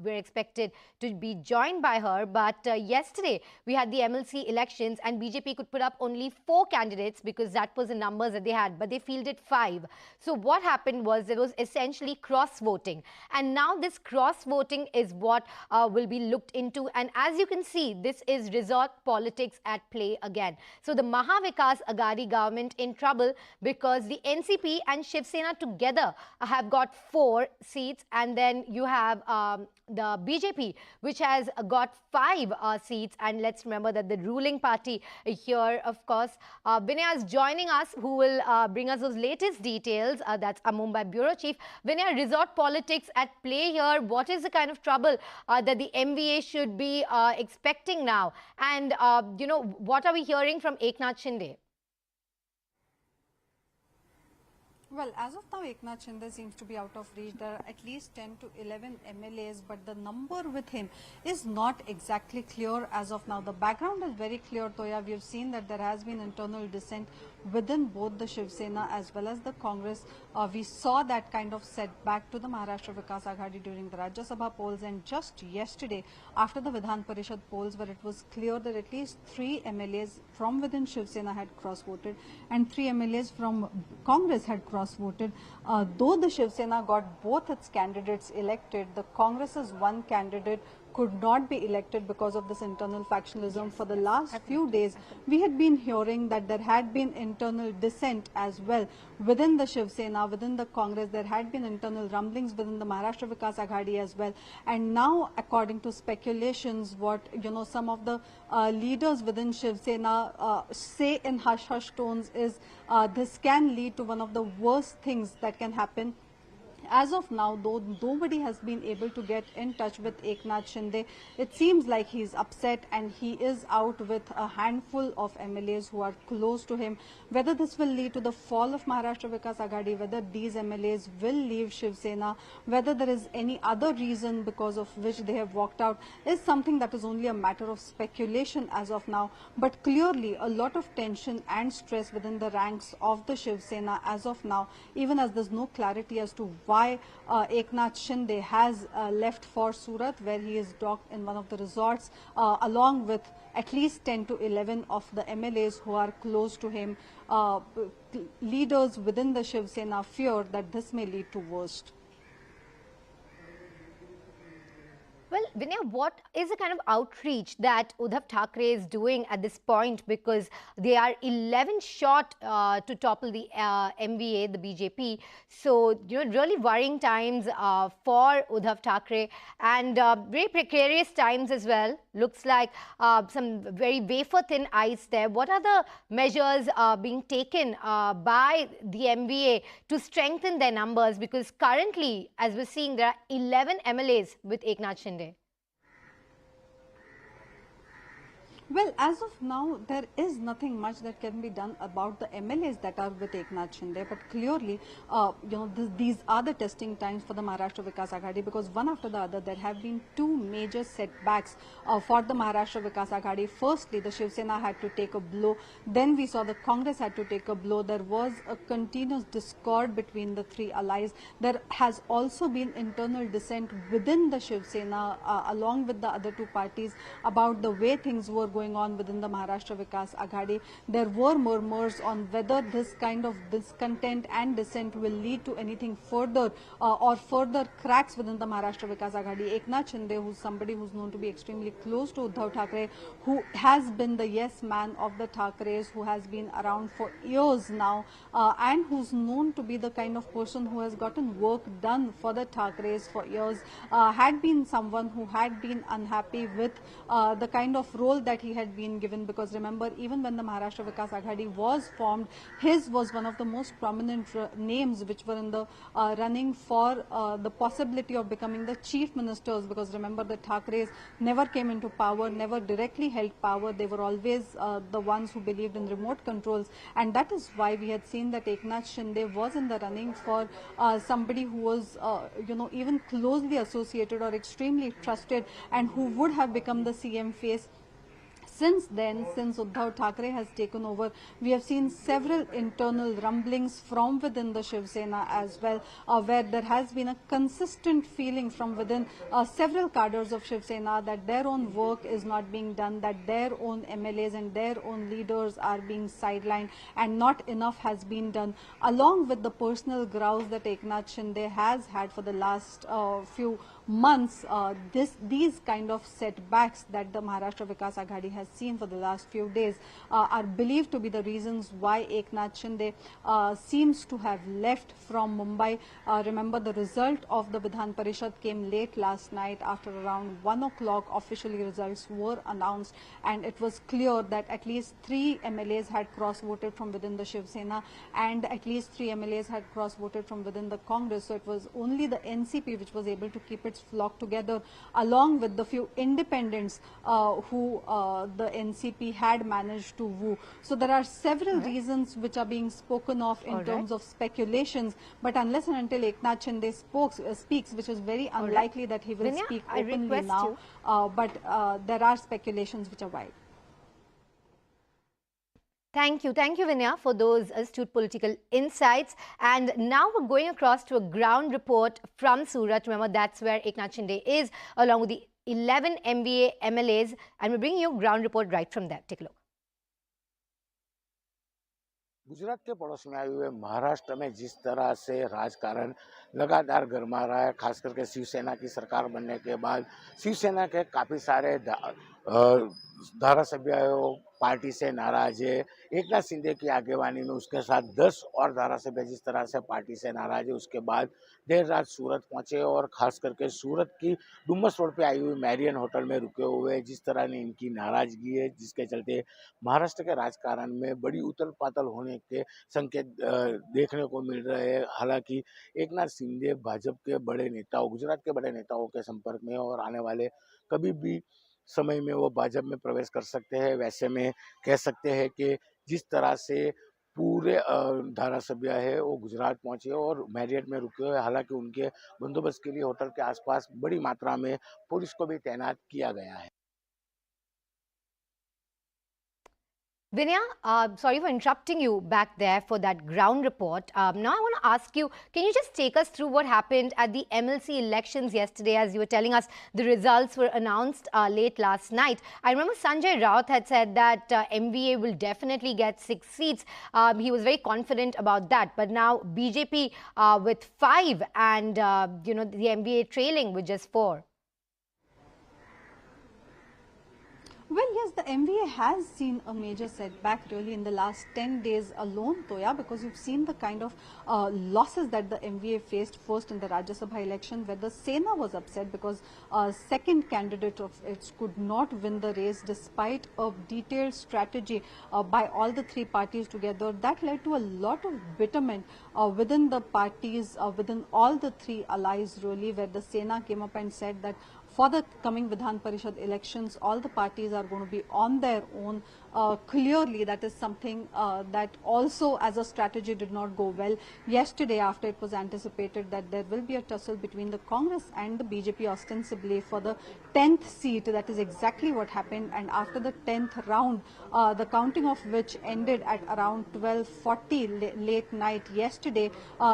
We're expected to be joined by her, but yesterday we had the MLC elections and BJP could put up only 4 candidates because that was the numbers that they had, but they fielded 5. So what happened was there was essentially cross-voting, and now this cross-voting is what will be looked into, and as you can see, this is resort politics at play again. So the Mahavikas Aghadi government in trouble because the NCP and Shiv Sena together have got 4 seats, and then you have the BJP, which has got 5 seats. And let's remember that the ruling party here, of course, Vinaya is joining us, who will bring us those latest details. That's our Mumbai bureau chief. Vinaya, resort politics at play here. What is the kind of trouble that the MVA should be expecting now? And, you know, what are we hearing from Eknath Shinde? Well, as of now, Eknath Shinde seems to be out of reach. There are at least 10 to 11 MLAs, but the number with him is not exactly clear as of now. The background is very clear, Toya. We have seen that there has been internal dissent within both the Shiv Sena as well as the Congress. We saw that kind of setback to the Maharashtra Vikas Aghadi during the Rajya Sabha polls, and just yesterday, after the Vidhan Parishad polls, where it was clear that at least 3 MLAs from within Shiv Sena had cross-voted and 3 MLAs from Congress had cross-voted. Though the Shiv Sena got both its candidates elected, the Congress's one candidate could not be elected because of this internal factionalism. For the last few days, we had been hearing that there had been internal dissent as well within the Shiv Sena, within the Congress. There had been internal rumblings within the Maharashtra Vikas Aghadi as well. And now, according to speculations, what some of the leaders within Shiv Sena say in hush-hush tones is this can lead to one of the worst things that can happen. As of now, though nobody has been able to get in touch with Eknath Shinde, it seems like he's upset and he is out with a handful of MLAs who are close to him. Whether this will lead to the fall of Maharashtra Vikas Aghadi, whether these MLAs will leave Shiv Sena, whether there is any other reason because of which they have walked out, is something that is only a matter of speculation as of now. But clearly, a lot of tension and stress within the ranks of the Shiv Sena as of now, even as there's no clarity as to why Eknath Shinde has left for Surat, where he is docked in one of the resorts, along with at least 10 to 11 of the MLAs who are close to him. Leaders within the Shiv Sena fear that this may lead to worst. Well, Vinay, what is the kind of outreach that Uddhav Thackeray is doing at this point? Because they are 11 short to topple the MVA, the BJP. So, really worrying times for Uddhav Thackeray, and very precarious times as well. Looks like some very wafer-thin ice there. What are the measures being taken by the MVA to strengthen their numbers? Because currently, as we're seeing, there are 11 MLAs with Eknath Shinde. Well, as of now, there is nothing much that can be done about the MLAs that are with Eknath Shinde. But clearly, these are the testing times for the Maharashtra Vikas Aghadi, because one after the other, there have been 2 major setbacks for the Maharashtra Vikas Aghadi. Firstly, the Shiv Sena had to take a blow. Then we saw the Congress had to take a blow. There was a continuous discord between the 3 allies. There has also been internal dissent within the Shiv Sena, along with the other 2 parties, about the way things were going on within the Maharashtra Vikas Aghadi. There were murmurs on whether this kind of discontent and dissent will lead to anything further or further cracks within the Maharashtra Vikas Aghadi. Eknath Shinde, who's somebody who's known to be extremely close to Uddhav Thackeray, who has been the yes man of the Thackeray's, who has been around for years now, and who's known to be the kind of person who has gotten work done for the Thackeray's for years, had been someone who had been unhappy with the kind of role that he had been given. Because remember, even when the Maharashtra Vikas Aghadi was formed, his was one of the most prominent names which were in the running for the possibility of becoming the chief ministers. Because remember, the Thackeray's never came into power, never directly held power. They were always the ones who believed in remote controls, and that is why we had seen that Eknath Shinde was in the running for somebody who was even closely associated or extremely trusted, and who would have become the CM face. Since then, since Uddhav Thackeray has taken over, we have seen several internal rumblings from within the Shiv Sena as well, where there has been a consistent feeling from within several cadres of Shiv Sena that their own work is not being done, that their own MLAs and their own leaders are being sidelined, and not enough has been done, along with the personal growls that Eknath Shinde has had for the last few months. These kind of setbacks that the Maharashtra Vikas Aghadi has seen for the last few days are believed to be the reasons why Eknath Shinde seems to have left from Mumbai. Remember, the result of the Vidhan Parishad came late last night. After around 1 o'clock, officially results were announced, and it was clear that at least 3 MLAs had cross-voted from within the Shiv Sena, and at least 3 MLAs had cross-voted from within the Congress. So it was only the NCP which was able to keep its flock together, along with the few independents who the NCP had managed to woo. So there are several reasons which are being spoken of in terms of speculations, but unless and until Eknath Shinde speaks, which is very unlikely that he will speak openly now, but there are speculations which are wide. Thank you, Vinaya, for those astute political insights. And now we're going across to a ground report from Surat. Remember, that's where Eknath Shinde is, along with the 11 MBA MLAs, and we're bringing you a ground report right from there. Take a look. Gujarat के पड़ोस में आए हुए महाराष्ट्र में जिस तरह से राजकारण लगातार गरमा रहा है, खास करके शिवसेना की सरकार बनने के बाद शिवसेना के काफी सारे धारासभ्य पार्टी से नाराज है। एकनाथ शिंदे की आगेवानी में उसके साथ 10 और धारासभ्य जिस तरह से पार्टी से नाराज है, उसके बाद देर रात सूरत पहुंचे और खास करके सूरत की डुमस रोड पे आई हुई मैरियन होटल में रुके हुए जिस तरह ने इनकी नाराजगी है, जिसके चलते महाराष्ट्र के राजकारण में बड़ी उथल पाथल होने के संकेत देखने को मिल रहे हैं। हालांकि एकनाथ शिंदे भाजपा के बड़े नेताओं, गुजरात के बड़े नेताओं के संपर्क में और आने वाले कभी भी समय में वो भाजपा में प्रवेश कर सकते हैं। वैसे में कह सकते हैं कि जिस तरह से पूरे धारासभ्य है वो गुजरात पहुंचे और मैरियट में रुके हुए, हालांकि उनके बंदोबस्त के लिए होटल के आसपास बड़ी मात्रा में पुलिस को भी तैनात किया गया है। Vinaya, sorry for interrupting you back there for that ground report. Now I want to ask you, can you just take us through what happened at the MLC elections yesterday? As you were telling us, the results were announced late last night. I remember Sanjay Raut had said that MVA will definitely get 6 seats. He was very confident about that. But now BJP with 5 and, you know, the MVA trailing with just 4. Well, yes, the MVA has seen a major setback really in the last 10 days alone, Toya, because you've seen the kind of losses that the MVA faced first in the Rajya Sabha election, where the Sena was upset because second candidate of it could not win the race despite a detailed strategy by all the 3 parties together. That led to a lot of bitterment within the parties, within all the 3 allies really, where the Sena came up and said that for the coming Vidhan Parishad elections, all the parties are going to be on their own. Clearly, that is something that also as a strategy did not go well. Yesterday, after it was anticipated that there will be a tussle between the Congress and the BJP ostensibly for the 10th seat, that is exactly what happened. And after the 10th round, the counting of which ended at around 12:40 late night yesterday,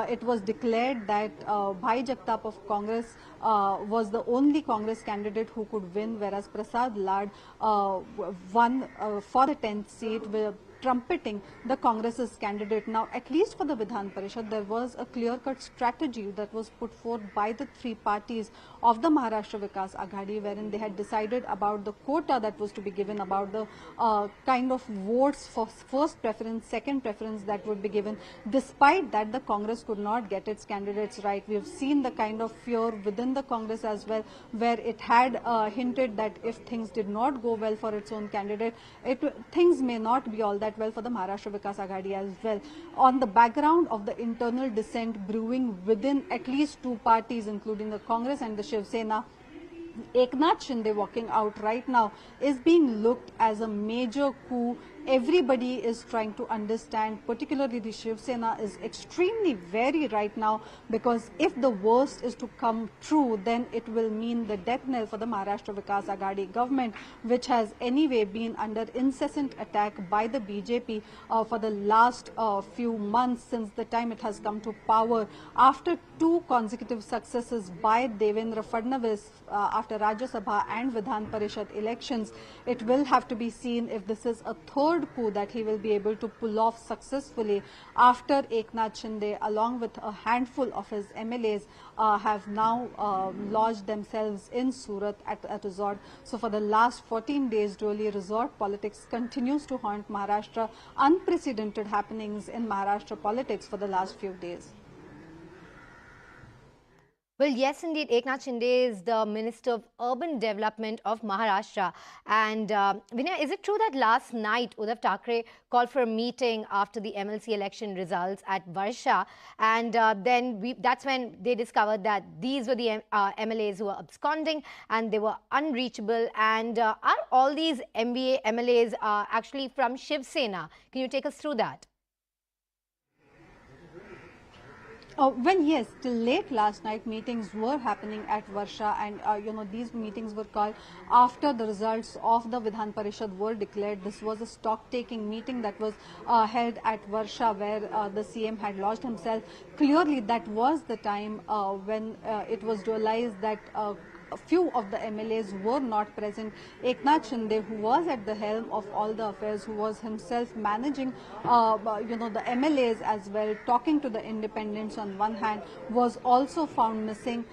it was declared that Bhai Jagtap of Congress was the only Congress candidate who could win, whereas Prasad Lad won for the 10th seat, with trumpeting the Congress's candidate. Now, at least for the Vidhan Parishad, there was a clear-cut strategy that was put forth by the 3 parties of the Maharashtra Vikas Aghadi, wherein they had decided about the quota that was to be given, about the kind of votes for first preference, second preference that would be given. Despite that, the Congress could not get its candidates right. We have seen the kind of fear within the Congress as well, where it had hinted that if things did not go well for its own candidate, things may not be all that well for the Maharashtra Vikas Aghadi as well. On the background of the internal dissent brewing within at least 2 parties, including the Congress and the Shiv Sena, Eknath Shinde walking out right now is being looked as a major coup. Everybody is trying to understand, particularly the Shiv Sena is extremely wary right now, because if the worst is to come true, then it will mean the death knell for the Maharashtra Vikas Aghadi government, which has anyway been under incessant attack by the BJP for the last few months since the time it has come to power. After 2 consecutive successes by Devendra Fadnavis after Rajya Sabha and Vidhan Parishad elections, it will have to be seen if this is a third coup that he will be able to pull off successfully after Eknath Shinde along with a handful of his MLAs have now lodged themselves in Surat at a resort. So for the last 14 days, really, resort politics continues to haunt Maharashtra. Unprecedented happenings in Maharashtra politics for the last few days. Well, yes, indeed. Eknath Shinde is the Minister of Urban Development of Maharashtra. And Vinay, is it true that last night Uddhav Thackeray called for a meeting after the MLC election results at Varsha? And that's when they discovered that these were the MLAs who were absconding and they were unreachable. And are all these MLAs actually from Shiv Sena? Can you take us through that? Well, yes, till late last night, meetings were happening at Varsha, and these meetings were called after the results of the Vidhan Parishad were declared. This was a stock-taking meeting that was held at Varsha, where the CM had lodged himself. Clearly, that was the time when it was realized that a few of the MLAs were not present. Eknath Shinde, who was at the helm of all the affairs, who was himself managing, the MLAs as well, talking to the independents on one hand, was also found missing.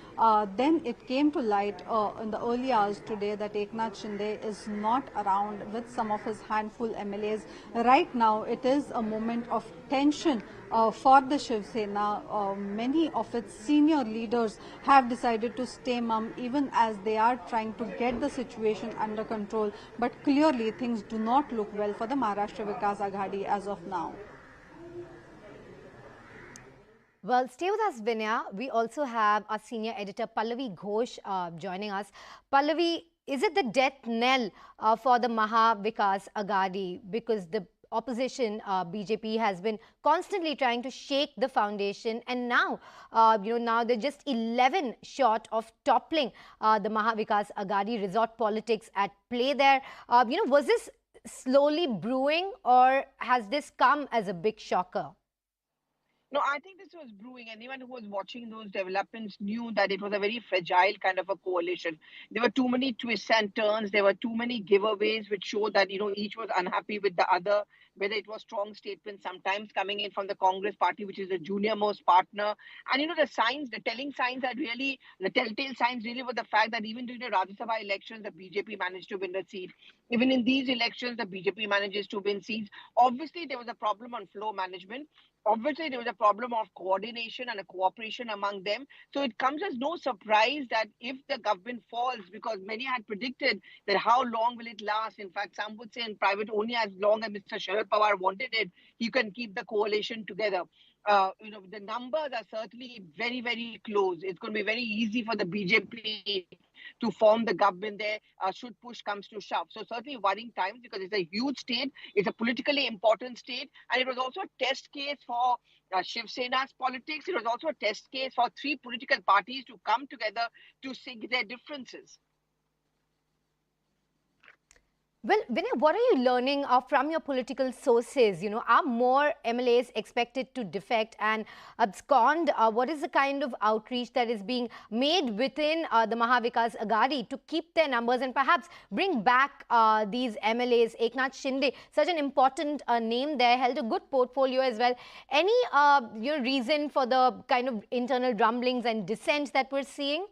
Then it came to light in the early hours today that Eknath Shinde is not around with some of his handful MLAs. Right now, it is a moment of tension for the Shiv Sena. Many of its senior leaders have decided to stay mum, even as they are trying to get the situation under control. But clearly, things do not look well for the Maharashtra Vikas Aghadi as of now. Well, stay with us, Vinaya. We also have our senior editor, Pallavi Ghosh, joining us. Pallavi, is it the death knell for the Maha Vikas Aghadi? Because the opposition, BJP, has been constantly trying to shake the foundation, and now, now they're just 11 short of toppling the Maha Vikas Aghadi. Resort politics at play there. Was this slowly brewing, or has this come as a big shocker? No, I think this was brewing. Anyone who was watching those developments knew that it was a very fragile kind of a coalition. There were too many twists and turns. There were too many giveaways which showed that, each was unhappy with the other, whether it was strong statements sometimes coming in from the Congress party, which is the junior most partner. And, the signs, the telling signs that really, the telltale signs really were the fact that even during the Rajya Sabha elections, the BJP managed to win the seat. Even in these elections, the BJP manages to win seats. Obviously, there was a problem on flow management. Obviously, there was a problem of coordination and a cooperation among them. So it comes as no surprise that if the government falls, because many had predicted that how long will it last? In fact, some would say in private, only as long as Mr. Sharad Pawar wanted it, he can keep the coalition together. The numbers are certainly very, very close. It's going to be very easy for the BJP to form the government there should push comes to shove. So certainly worrying times, because it's a huge state, it's a politically important state, and it was also a test case for Shiv Sena's politics. It was also a test case for three political parties to come together to sink their differences. Well, Vinay, what are you learning from your political sources? Are more MLAs expected to defect and abscond? What is the kind of outreach that is being made within the Maha Vikas Aghadi to keep their numbers and perhaps bring back these MLAs? Eknath Shinde, such an important name there, held a good portfolio as well. Any reason for the kind of internal rumblings and dissent that we're seeing?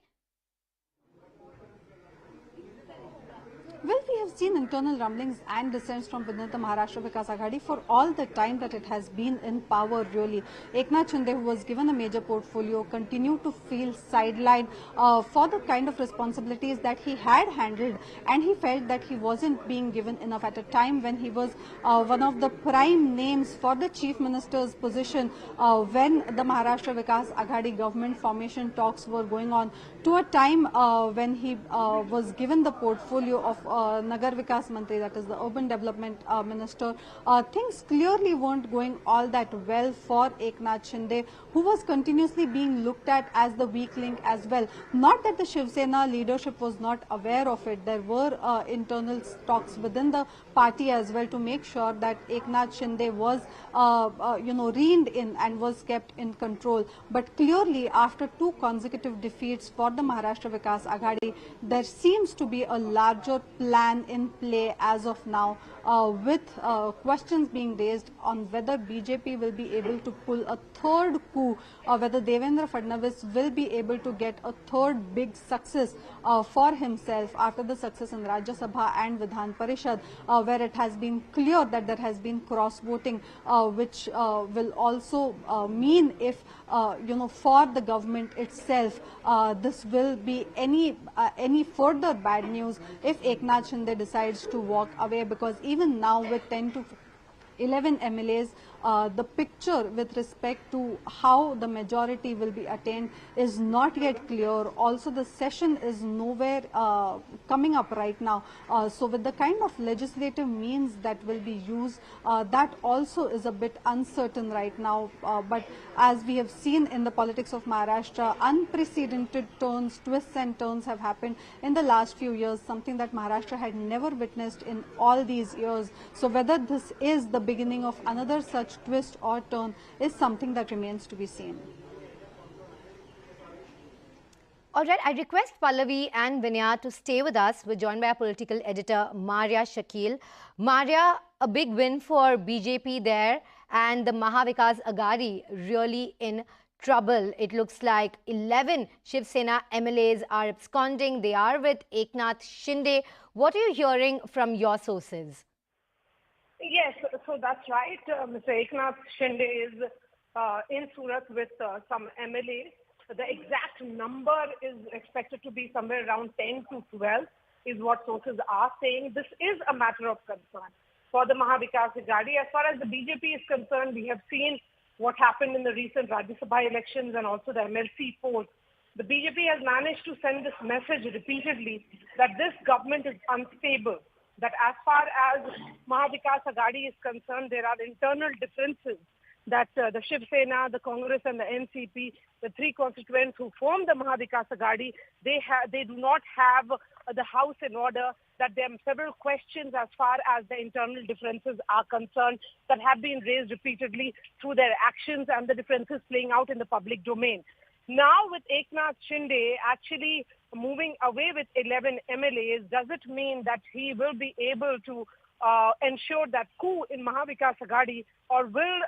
Well, we have seen internal rumblings and dissents from within the Maharashtra Vikas Aghadi for all the time that it has been in power, really. Eknath Shinde, who was given a major portfolio, continued to feel sidelined for the kind of responsibilities that he had handled, and he felt that he wasn't being given enough at a time when he was one of the prime names for the Chief Minister's position when the Maharashtra Vikas Aghadi government formation talks were going on, to a time when he was given the portfolio of Nagar Vikas Mantri, that is the Urban Development Minister. Things clearly weren't going all that well for Eknath Shinde, who was continuously being looked at as the weak link as well. Not that the Shiv Sena leadership was not aware of it. There were internal talks within the party as well to make sure that Eknath Shinde was, reined in and was kept in control. But clearly, after two consecutive defeats for the Maharashtra Vikas Aghadi, there seems to be a larger plan plan in play as of now, with questions being raised on whether BJP will be able to pull a third coup, or whether Devendra Fadnavis will be able to get a third big success for himself after the success in Rajya Sabha and Vidhan Parishad, where it has been clear that there has been cross voting, which will also mean, if for the government itself, this will be any further bad news if Eknath Shinde decides to walk away, because even now with 10 to 11 MLAs, the picture with respect to how the majority will be attained is not yet clear. Also, the session is nowhere coming up right now. So with the kind of legislative means that will be used, that also is a bit uncertain right now. But as we have seen in the politics of Maharashtra, unprecedented turns, twists and turns have happened in the last few years, something that Maharashtra had never witnessed in all these years. So whether this is the beginning of another such twist or turn is something that remains to be seen. All right, I request Pallavi and Vinaya to stay with us. We're joined by our political editor, Maria Shakil. Maria, a big win for BJP there, and the Mahavikas Aghadi really in trouble. It looks like 11 Shiv Sena MLAs are absconding. They are with Eknath Shinde. What are you hearing from your sources? Yes, so that's right. Mr. Eknath Shinde is in Surat with some MLAs. The exact number is expected to be somewhere around 10 to 12 is what sources are saying. This is a matter of concern for the Mahavikas Aghadi. As far as the BJP is concerned, we have seen what happened in the recent Rajya Sabha elections and also the MLC polls. The BJP has managed to send this message repeatedly that this government is unstable, that as far as Mahavikas Aghadi is concerned, there are internal differences, that the Shiv Sena, the Congress and the NCP, the three constituents who form the Mahavikas Aghadi, they do not have the house in order, that there are several questions as far as the internal differences are concerned that have been raised repeatedly through their actions and the differences playing out in the public domain. Now with Eknath Shinde actually moving away with 11 MLAs, does it mean that he will be able to ensure that coup in Mahavikas Aghadi, or will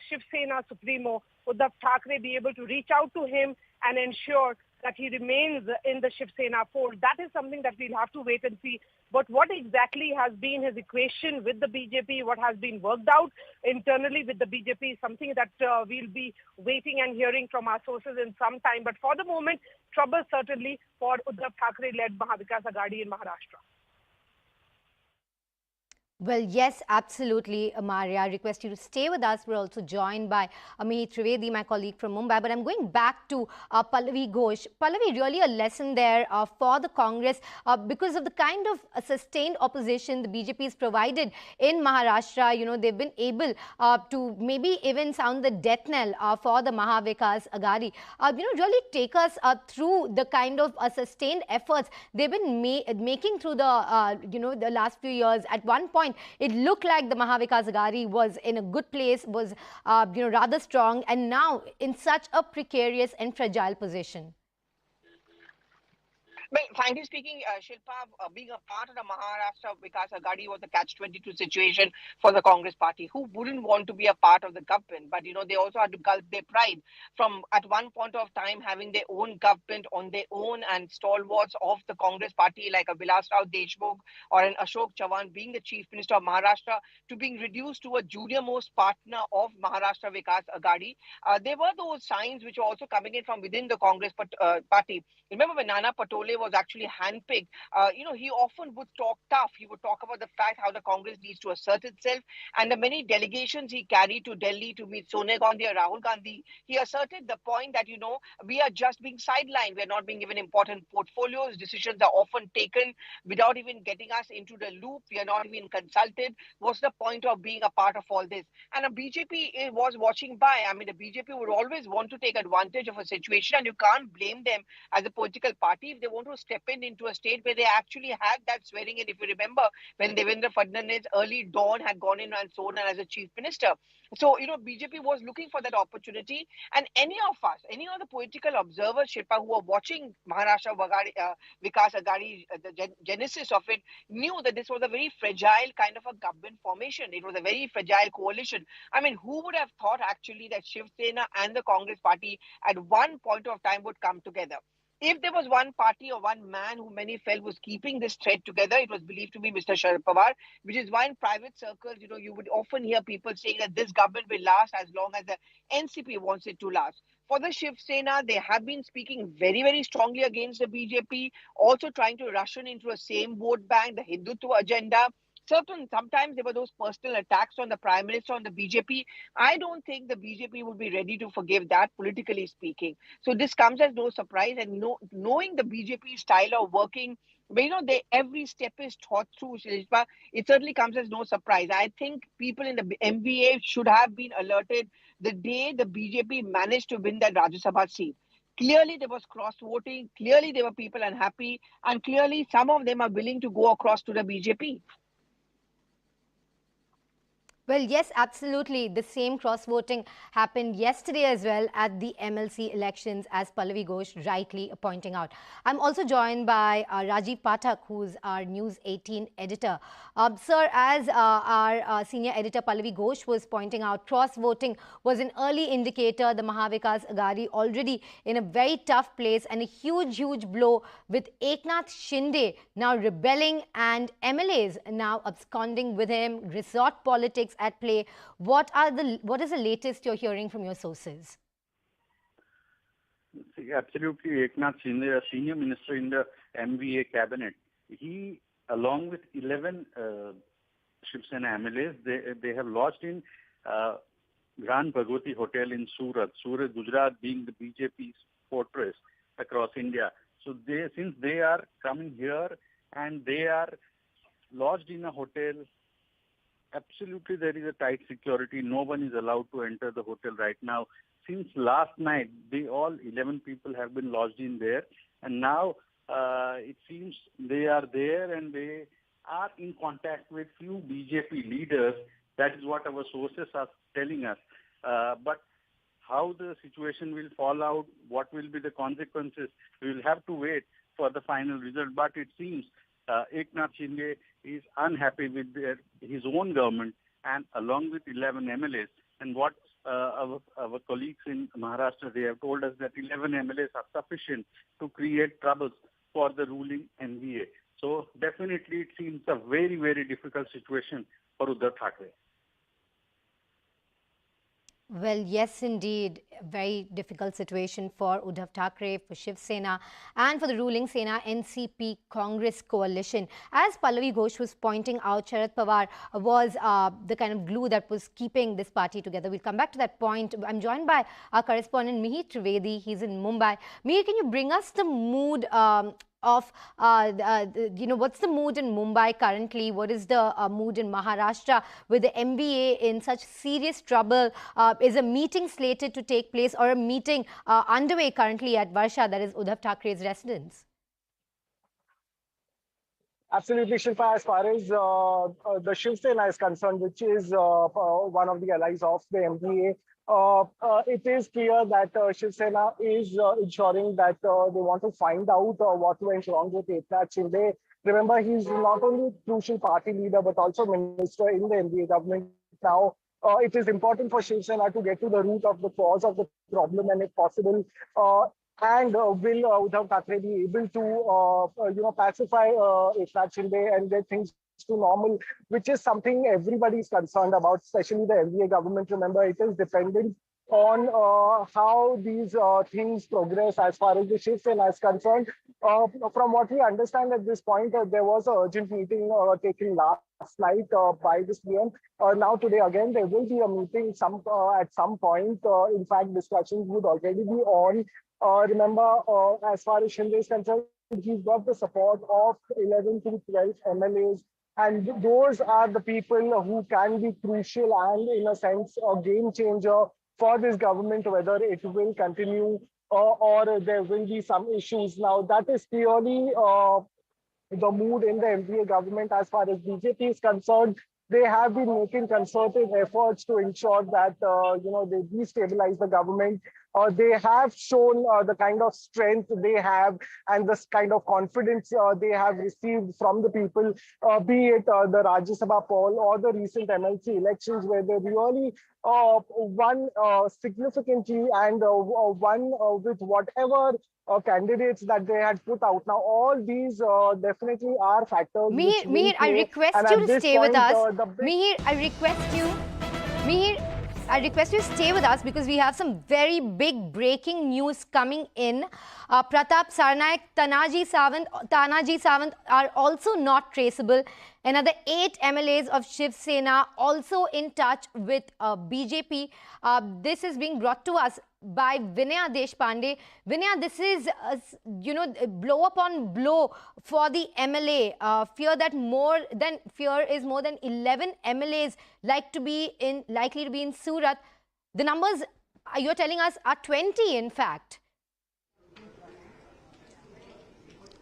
Shiv Sena Supremo Uddhav Thackeray be able to reach out to him and ensure that he remains in the Shiv Sena fold? That is something that we'll have to wait and see. But what exactly has been his equation with the BJP, what has been worked out internally with the BJP is something that we'll be waiting and hearing from our sources in some time. But for the moment, trouble certainly for Uddhav Thackeray-led Mahavikas Aghadi in Maharashtra. Well, yes, absolutely, Maria. I request you to stay with us. We're also joined by Amihit Trivedi, my colleague from Mumbai. But I'm going back to Pallavi Ghosh. Pallavi, really a lesson there for the Congress because of the kind of sustained opposition the BJP has provided in Maharashtra. You know, they've been able to maybe even sound the death knell for the Mahavikas Aghadi. Really take us through the kind of sustained efforts they've been making through the, the last few years. At one point, it looked like the Mahavikas Aghadi was in a good place, was rather strong, and now in such a precarious and fragile position. Well, frankly speaking, Shilpa, being a part of the Maharashtra Vikas Aghadi was a catch-22 situation for the Congress party, who wouldn't want to be a part of the government. But, they also had to gulp their pride from, at one point of time, having their own government on their own, and stalwarts of the Congress party like a Vilas Rao Deshmukh or an Ashok Chavan being the Chief Minister of Maharashtra, to being reduced to a junior-most partner of Maharashtra Vikas Aghadi. There were those signs which were also coming in from within the Congress party. Remember when Nana Patole was actually handpicked, he often would talk tough. He would talk about the fact how the Congress needs to assert itself, and the many delegations he carried to Delhi to meet Sonia Gandhi or Rahul Gandhi, he asserted the point that, we are just being sidelined. We are not being given important portfolios. Decisions are often taken without even getting us into the loop. We are not even consulted. What's the point of being a part of all this? And the BJP was watching by. I mean, the BJP would always want to take advantage of a situation, and you can't blame them as a political party if they want want to step into a state where they actually had that swearing in. If you remember, when Devendra Fadnavis early dawn had gone in and sworn in as a chief minister. So, BJP was looking for that opportunity. And any of us, any of the political observers, Shilpa, who are watching Maharashtra Vikas Aghadi, the genesis of it, knew that this was a very fragile kind of a government formation. It was a very fragile coalition. I mean, who would have thought actually that Shiv Sena and the Congress party at one point of time would come together? If there was one party or one man who many felt was keeping this thread together, it was believed to be Mr. Sharad Pawar, which is why in private circles, you would often hear people saying that this government will last as long as the NCP wants it to last. For the Shiv Sena, they have been speaking very, very strongly against the BJP, also trying to rush on into a same vote bank, the Hindutva agenda. Sometimes there were those personal attacks on the Prime Minister, on the BJP. I don't think the BJP would be ready to forgive that, politically speaking. So this comes as no surprise. And knowing the BJP style of working, every step is thought through, Shilpa, it certainly comes as no surprise. I think people in the MVA should have been alerted the day the BJP managed to win that Rajya Sabha seat. Clearly, there was cross-voting. Clearly, there were people unhappy. And clearly, some of them are willing to go across to the BJP. Well, yes, absolutely. The same cross-voting happened yesterday as well at the MLC elections, as Pallavi Ghosh rightly pointing out. I'm also joined by Rajiv Pathak, who's our News 18 editor. Sir, as our senior editor Pallavi Ghosh was pointing out, cross-voting was an early indicator. The Mahavikas Aghadi already in a very tough place, and a huge, huge blow with Eknath Shinde now rebelling and MLAs now absconding with him, resort politics at play. What is the latest you're hearing from your sources? See, absolutely, Eknath Shinde, a senior minister in the MVA cabinet, he, along with 11 Shiv Sena MLAs, they have lodged in Grand Bhagwati Hotel in Surat, Gujarat being the BJP's fortress across India. So since they are coming here and they are lodged in a hotel, absolutely there is a tight security. No one is allowed to enter the hotel right now. Since last night, all 11 people have been lodged in there, and now it seems they are there and they are in contact with few BJP leaders. That is what our sources are telling us. But how the situation will fall out, what will be the consequences, we will have to wait for the final result. But it seems Eknath Shinde is unhappy with his own government, and along with 11 MLAs. And what our colleagues in Maharashtra, they have told us that 11 MLAs are sufficient to create troubles for the ruling NVA. So definitely it seems a very, very difficult situation for Uddhav Thackeray. Well, yes, indeed. A very difficult situation for Uddhav Thackeray, for Shiv Sena, and for the ruling Sena NCP Congress coalition. As Pallavi Ghosh was pointing out, Sharad Pawar was the kind of glue that was keeping this party together. We'll come back to that point. I'm joined by our correspondent Mihir Trivedi. He's in Mumbai. Mihir, can you bring us the mood of, what's the mood in Mumbai currently? What is the mood in Maharashtra with the MBA in such serious trouble? Is a meeting slated to take place, or a meeting underway currently at Varsha, that is Uddhav Thackeray's residence? Absolutely, Shilpa. As far as the Shiv Sena is concerned, which is one of the allies of the MPA, it is clear that Shiv Sena is ensuring that they want to find out what went wrong with Eknath Shinde. Remember, he's not only crucial party leader, but also minister in the MPA government. Now, it is important for Shiv Sena to get to the root of the cause of the problem, and if possible, and will Uddhav Thackeray be able to, pacify Eknath Shinde and get things to normal, which is something everybody is concerned about, especially the MVA government. Remember, it is dependent on how these things progress as far as the Shiv Sena is concerned. From what we understand at this point, there was an urgent meeting taken last night by this PM. Now today again, there will be a meeting at some point. In fact, discussions would already be on. Remember, as far as Shinde is concerned, he's got the support of 11 to 12 MLAs. And those are the people who can be crucial and, in a sense, a game changer for this government, whether it will continue or there will be some issues. Now, that is purely the mood in the MPA government as far as BJP is concerned. They have been making concerted efforts to ensure that, they destabilize the government. They have shown the kind of strength they have and this kind of confidence they have received from the people, be it the Rajya Sabha poll or the recent MLC elections, where they really won significantly and won with whatever candidates that they had put out. Now, all these definitely are factors. Mihir, I request you to stay with us. Mihir, I request you to stay with us because we have some very big breaking news coming in. Pratap Sarnaik, Tanaji Sawant are also not traceable. Another 8 MLAs of Shiv Sena also in touch with BJP. This is being brought to us by Vinaya Deshpande. Vinaya, this is, blow upon blow for the MLA. Fear is more than 11 MLAs likely to be in Surat. The numbers you're telling us are 20, in fact.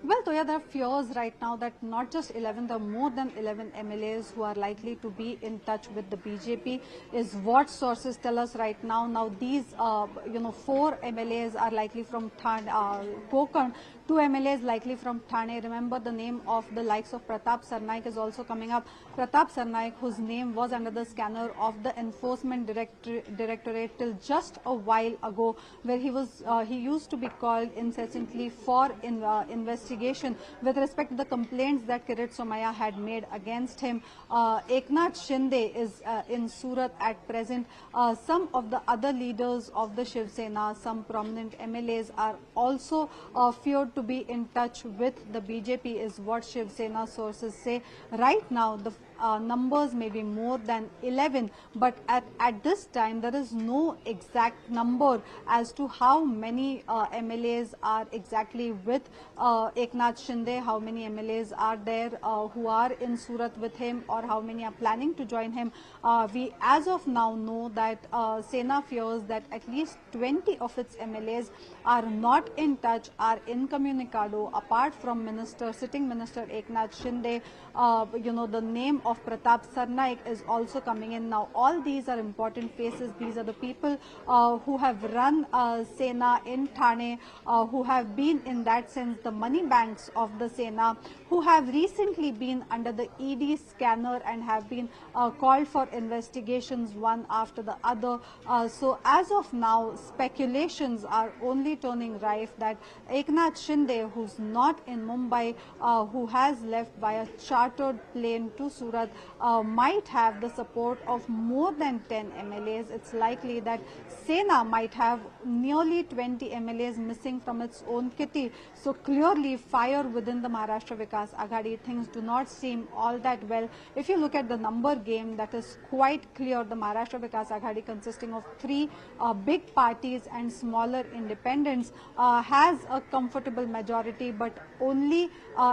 Well, Toya, there are fears right now that not just 11, there are more than 11 MLAs who are likely to be in touch with the BJP, is what sources tell us right now. Now, these, 4 MLAs are likely from Konkan, 2 MLAs likely from Thane. Remember, the name of the likes of Pratap Sarnaik is also coming up. Pratap Sarnaik, whose name was under the scanner of the Enforcement Directorate till just a while ago, where he used to be called incessantly for investigation with respect to the complaints that Kirit Somaya had made against him. Eknath Shinde is in Surat at present. Some of the other leaders of the Shiv Sena, some prominent MLAs, are also feared to be in touch with the BJP, is what Shiv Sena sources say. Right now, the numbers may be more than 11, but at this time there is no exact number as to how many MLAs are exactly with Eknath Shinde, how many MLAs are there who are in Surat with him, or how many are planning to join him. We as of now know that Sena fears that at least 20 of its MLAs are not in touch, are incommunicado, apart from sitting minister Eknath Shinde. The name of Pratap Sarnaik is also coming in. Now, all these are important faces. These are the people who have run Sena in Thane, who have been, in that sense, the money banks of the Sena, who have recently been under the ED scanner and have been called for investigations one after the other. So, as of now, speculations are only turning rife that Eknath Shinde, who's not in Mumbai, who has left by a chartered plane to Surat, might have the support of more than 10 MLAs. It's likely that Sena might have nearly 20 MLAs missing from its own kitty. So clearly, fire within the Maharashtra Vikas Aghadi, things do not seem all that well. If you look at the number game, that is quite clear. The Maharashtra Vikas Aghadi, consisting of 3 big parties and smaller independents, has a comfortable majority, but only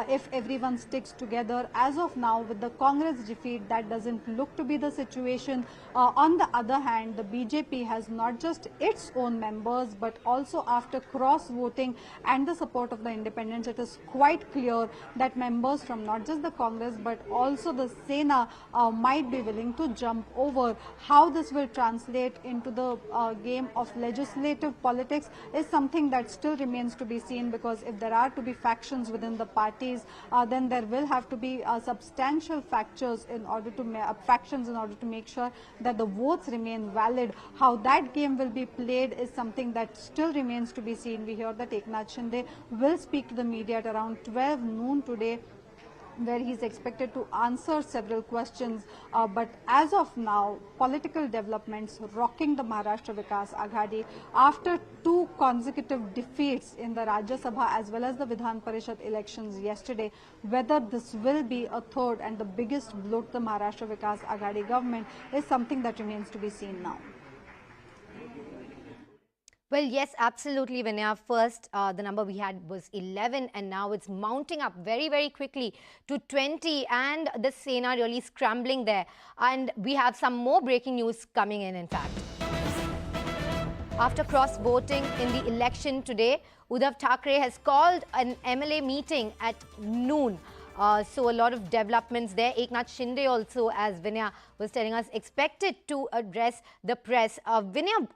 if everyone sticks together. As of now, with the Congress defeat, that doesn't look to be the situation. On the other hand, the BJP has not just its own members, but also after cross-voting and the support of the independents, it is quite clear that members from not just the Congress, but also the Sena might be willing to jump over. How this will translate into the game of legislative politics is something that still remains to be seen, because if there are to be factions within the parties, then there will have to be substantial factions in order to make sure that the votes remain valid. How that game will be played is something that still remains to be seen. We hear that Eknath Shinde will speak to the media at around 12 noon today, where he's expected to answer several questions. But as of now, political developments rocking the Maharashtra Vikas Aghadi after 2 consecutive defeats in the Rajya Sabha as well as the Vidhan Parishad elections yesterday. Whether this will be a third and the biggest blow to the Maharashtra Vikas Aghadi government is something that remains to be seen now. Well, yes, absolutely, Vinaya. First, the number we had was 11, and now it's mounting up very, very quickly to 20, and the Sena really scrambling there. And we have some more breaking news coming in fact. After cross-voting in the election today, Uddhav Thackeray has called an MLA meeting at noon. So a lot of developments there. Eknath Shinde also, as Vinaya was telling us, expected to address the press. Vinaya,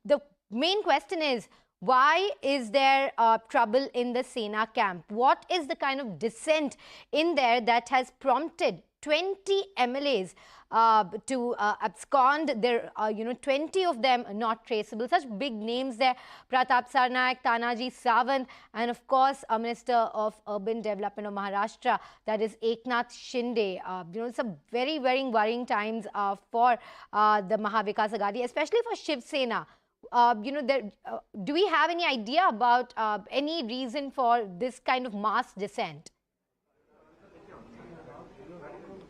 the main question is, why is there trouble in the Sena camp? What is the kind of dissent in there that has prompted 20 MLAs to abscond? There, 20 of them not traceable. Such big names there: Pratap Sarnaik, Tanaji Sawant, and of course, Minister of Urban Development of Maharashtra, that is Eknath Shinde. Some very, very worrying times for the Mahavikas Aghadi, especially for Shiv Sena. Do we have any idea about any reason for this kind of mass dissent?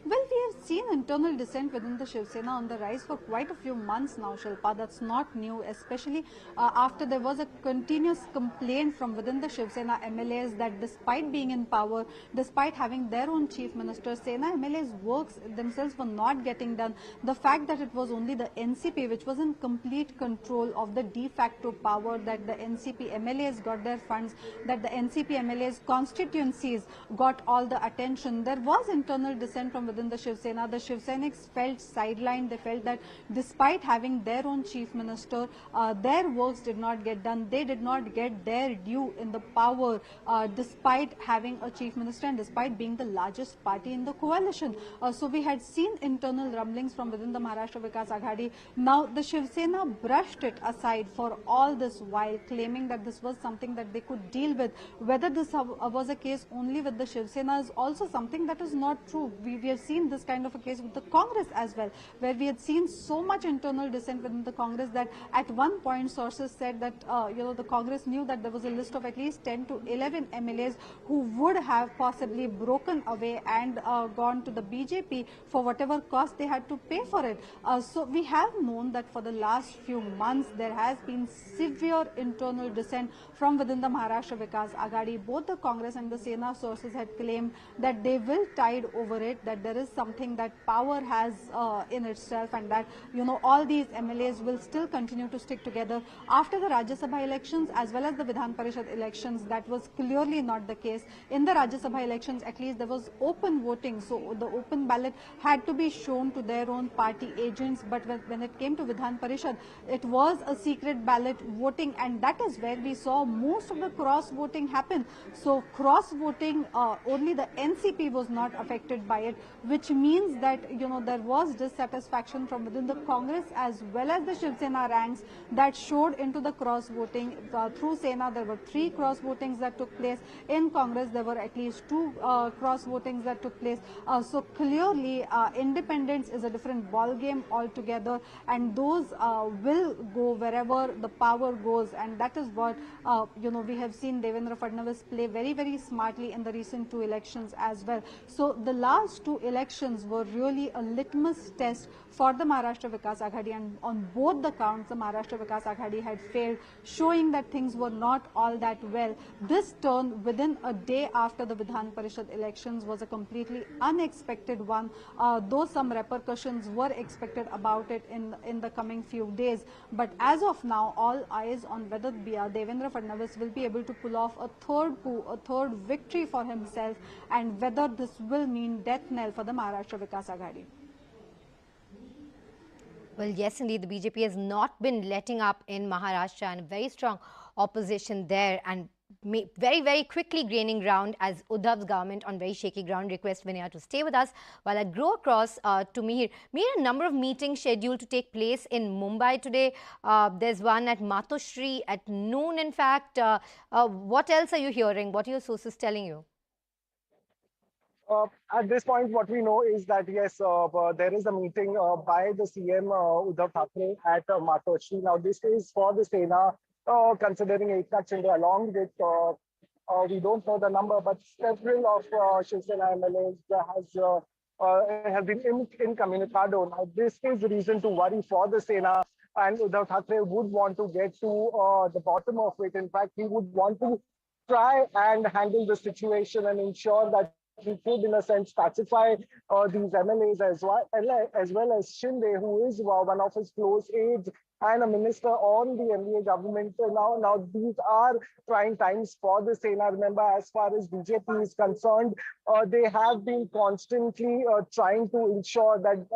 Well, we have seen internal dissent within the Shiv Sena on the rise for quite a few months now, Shilpa. That's not new, especially after there was a continuous complaint from within the Shiv Sena MLAs that despite being in power, despite having their own chief minister, Sena MLAs' works themselves were not getting done. The fact that it was only the NCP which was in complete control of the de facto power, that the NCP MLAs got their funds, that the NCP MLAs constituencies got all the attention. There was internal dissent from within the Shiv Sena. The Shiv Senics felt sidelined. They felt that despite having their own chief minister, their works did not get done. They did not get their due in the power, despite having a chief minister and despite being the largest party in the coalition. So we had seen internal rumblings from within the Maharashtra Vikas Aghadi. Now the Shiv Sena brushed it aside for all this while, claiming that this was something that they could deal with. Whether this was a case only with the Shiv Sena is also something that is not true. We have seen this kind of a case with the Congress as well, where we had seen so much internal dissent within the Congress that at one point sources said that the Congress knew that there was a list of at least 10 to 11 MLAs who would have possibly broken away and gone to the BJP for whatever cost they had to pay for it. So we have known that for the last few months there has been severe internal dissent from within the Maharashtra Vikas Aghadi. Both the Congress and the Sena sources had claimed that they will tide over it, that there is something that power has in itself, and that all these MLAs will still continue to stick together after the Rajya Sabha elections as well as the Vidhan Parishad elections. That was clearly not the case. In the Rajya Sabha elections, at least there was open voting, so the open ballot had to be shown to their own party agents, but when it came to Vidhan Parishad, it was a secret ballot voting, and that is where we saw most of the cross voting happen. So cross voting, only the NCP was not affected by it, which means that there was dissatisfaction from within the Congress as well as the Shiv Sena ranks that showed into the cross voting. Through Sena there were 3 cross votings that took place. In Congress there were at least 2 cross votings that took place. So clearly independence is a different ball game altogether, and those will go wherever the power goes, and that is what we have seen Devendra Fadnavis play very, very smartly in the recent 2 elections as well. So the last 2 elections were really a litmus test for the Maharashtra Vikas Aghadi, and on both the counts the Maharashtra Vikas Aghadi had failed, showing that things were not all that well. This turn within a day after the Vidhan Parishad elections was a completely unexpected one, though some repercussions were expected about it in the coming few days. But as of now, all eyes on whether Devendra Fadnavis will be able to pull off a third coup, a third victory for himself, and whether this will mean death knell for the Maharashtra Vikas Aghadi. Well, yes, indeed, the BJP has not been letting up in Maharashtra, and very strong opposition there, and very, very quickly gaining ground as Uddhav's government on very shaky ground. Request Vinaya to stay with us while I go across to Mihir. Mihir, a number of meetings scheduled to take place in Mumbai today. There's one at Matoshri at noon, in fact. What else are you hearing? What are your sources telling you? At this point, what we know is that, yes, there is a meeting by the CM Uddhav Thackeray at Matoshri. Now, this is for the Sena, considering Eknath Shinde along with, we don't know the number, but several of Shiv Sena MLAs have been incommunicado. Now, this is the reason to worry for the Sena, and Uddhav Thackeray would want to get to the bottom of it. In fact, he would want to try and handle the situation and ensure that he could, in a sense, pacify these MLAs as well as Shinde, who is one of his close aides and a minister on the MBA government. Now these are trying times for the Sena. Remember, as far as BJP is concerned, they have been constantly trying to ensure that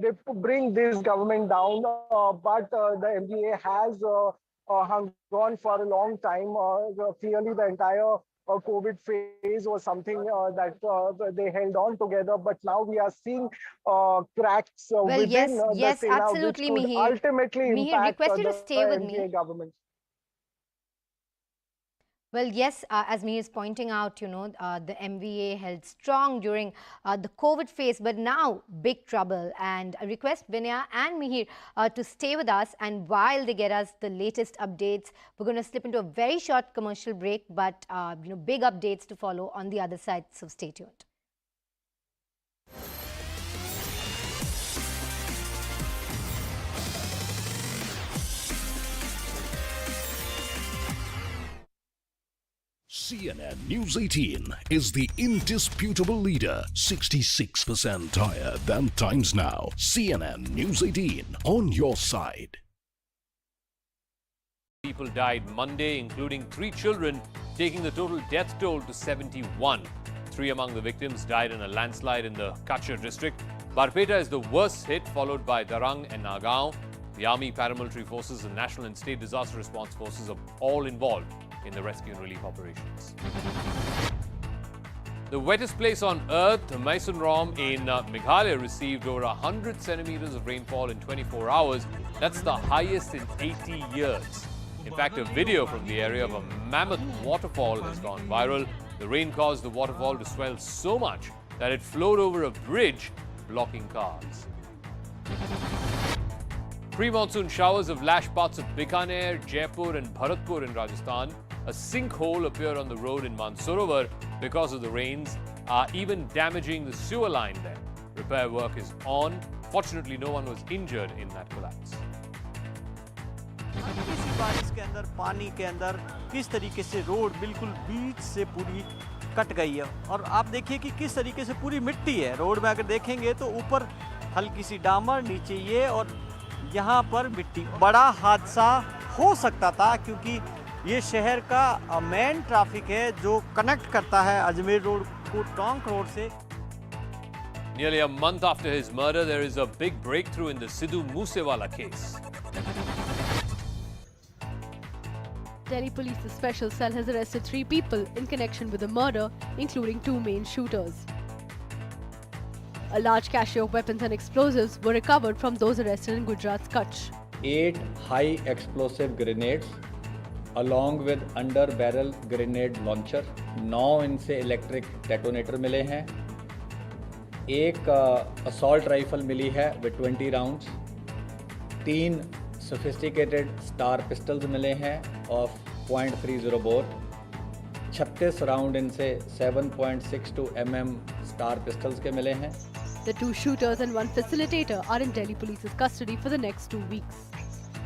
they bring this government down, but the MBA has hung on for a long time. Clearly, the entire COVID phase was something that they held on together, but now we are seeing cracks within the Sena, absolutely, which could Mihir. ultimately Mihir, impact request you to the stay with MPA me. government. Well, yes, as Mihir is pointing out, the MVA held strong during the COVID phase, but now big trouble. And I request Vinaya and Mihir to stay with us. And while they get us the latest updates, we're going to slip into a very short commercial break, but big updates to follow on the other side. So stay tuned. CNN News 18 is the indisputable leader, 66% higher than Times Now. CNN News 18, on your side. People died Monday, including 3 children, taking the total death toll to 71. 3 among the victims died in a landslide in the Kachar district. Barpeta is the worst hit, followed by Darang and Nagaon. The Army, paramilitary forces and national and state disaster response forces are all involved in the rescue and relief operations. The wettest place on earth, Mysuru in Meghalaya, received over 100 centimeters of rainfall in 24 hours. That's the highest in 80 years. In fact, a video from the area of a mammoth waterfall has gone viral. The rain caused the waterfall to swell so much that it flowed over a bridge, blocking cars. Pre-monsoon showers have lashed parts of Bikaner, Jaipur and Bharatpur in Rajasthan. A sinkhole appeared on the road in Mansarovar because of the rains, even damaging the sewer line there. Repair work is on. Fortunately, no one was injured in that collapse. इसी बारिश के अंदर पानी के अंदर किस तरीके से रोड बिल्कुल बीच से पूरी कट गई है और आप देखिए कि किस तरीके से पूरी मिट्टी है रोड में अगर देखेंगे तो ऊपर हल्की सी डामर नीचे ये और यहाँ पर मिट्टी बड़ा हादसा हो सकता था क्योंकि ये शहर का मेन ट्रैफिक है जो कनेक्ट करता है अजमेर रोड को टोंक रोड से Nearly a month after his murder, there is a big breakthrough in the Sidhu Moose Wala case. Delhi Police's special cell has arrested 3 people in connection with the murder, including 2 main shooters. A large cache of weapons and explosives were recovered from those arrested in Gujarat's Kutch. 8 high explosive grenades along with under barrel grenade launcher, 9 इनसे electric detonator मिले हैं, एक assault rifle मिली है with 20 rounds, 3 sophisticated star pistols मिले हैं of .30 bore, 36 round इनसे 7.62 mm star pistols के मिले हैं. The 2 shooters and 1 facilitator are in Delhi Police's custody for the next 2 weeks.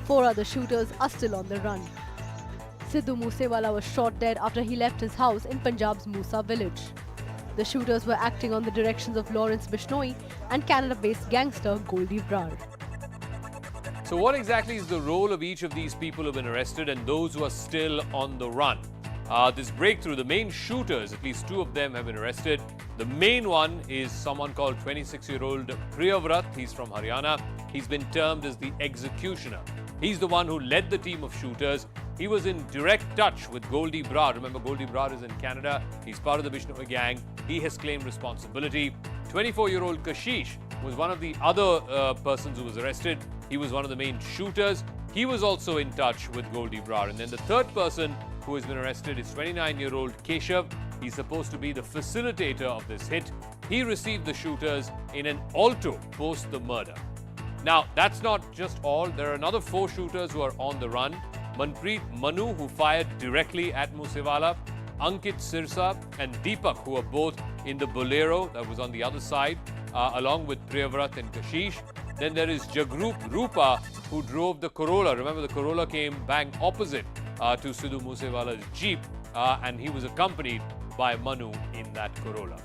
4 other shooters are still on the run. Sidhu Moose Wala was shot dead after he left his house in Punjab's Musa village. The shooters were acting on the directions of Lawrence Bishnoi and Canada-based gangster Goldie Brar. So what exactly is the role of each of these people who have been arrested and those who are still on the run? This breakthrough, the main shooters, at least 2 of them have been arrested. The main one is someone called 26-year-old Priyavrat. He's from Haryana. He's been termed as the executioner. He's the one who led the team of shooters. He was in direct touch with Goldie Brar. Remember, Goldie Brar is in Canada. He's part of the Bishnoi gang. He has claimed responsibility. 24-year-old Kashish was one of the other persons who was arrested. He was one of the main shooters. He was also in touch with Goldie Brar. And then the third person who has been arrested is 29-year-old Keshav. He's supposed to be the facilitator of this hit. He received the shooters in an alto post the murder. Now, that's not just all. There are another 4 shooters who are on the run. Manpreet Manu, who fired directly at Moosewala, Ankit Sirsa and Deepak, who are both in the Bolero that was on the other side, along with Priyavrat and Kashish. Then there is Jagrup Rupa, who drove the Corolla. Remember, the Corolla came bang opposite to Sidhu Moosewala's Jeep, and he was accompanied by Manu in that Corolla.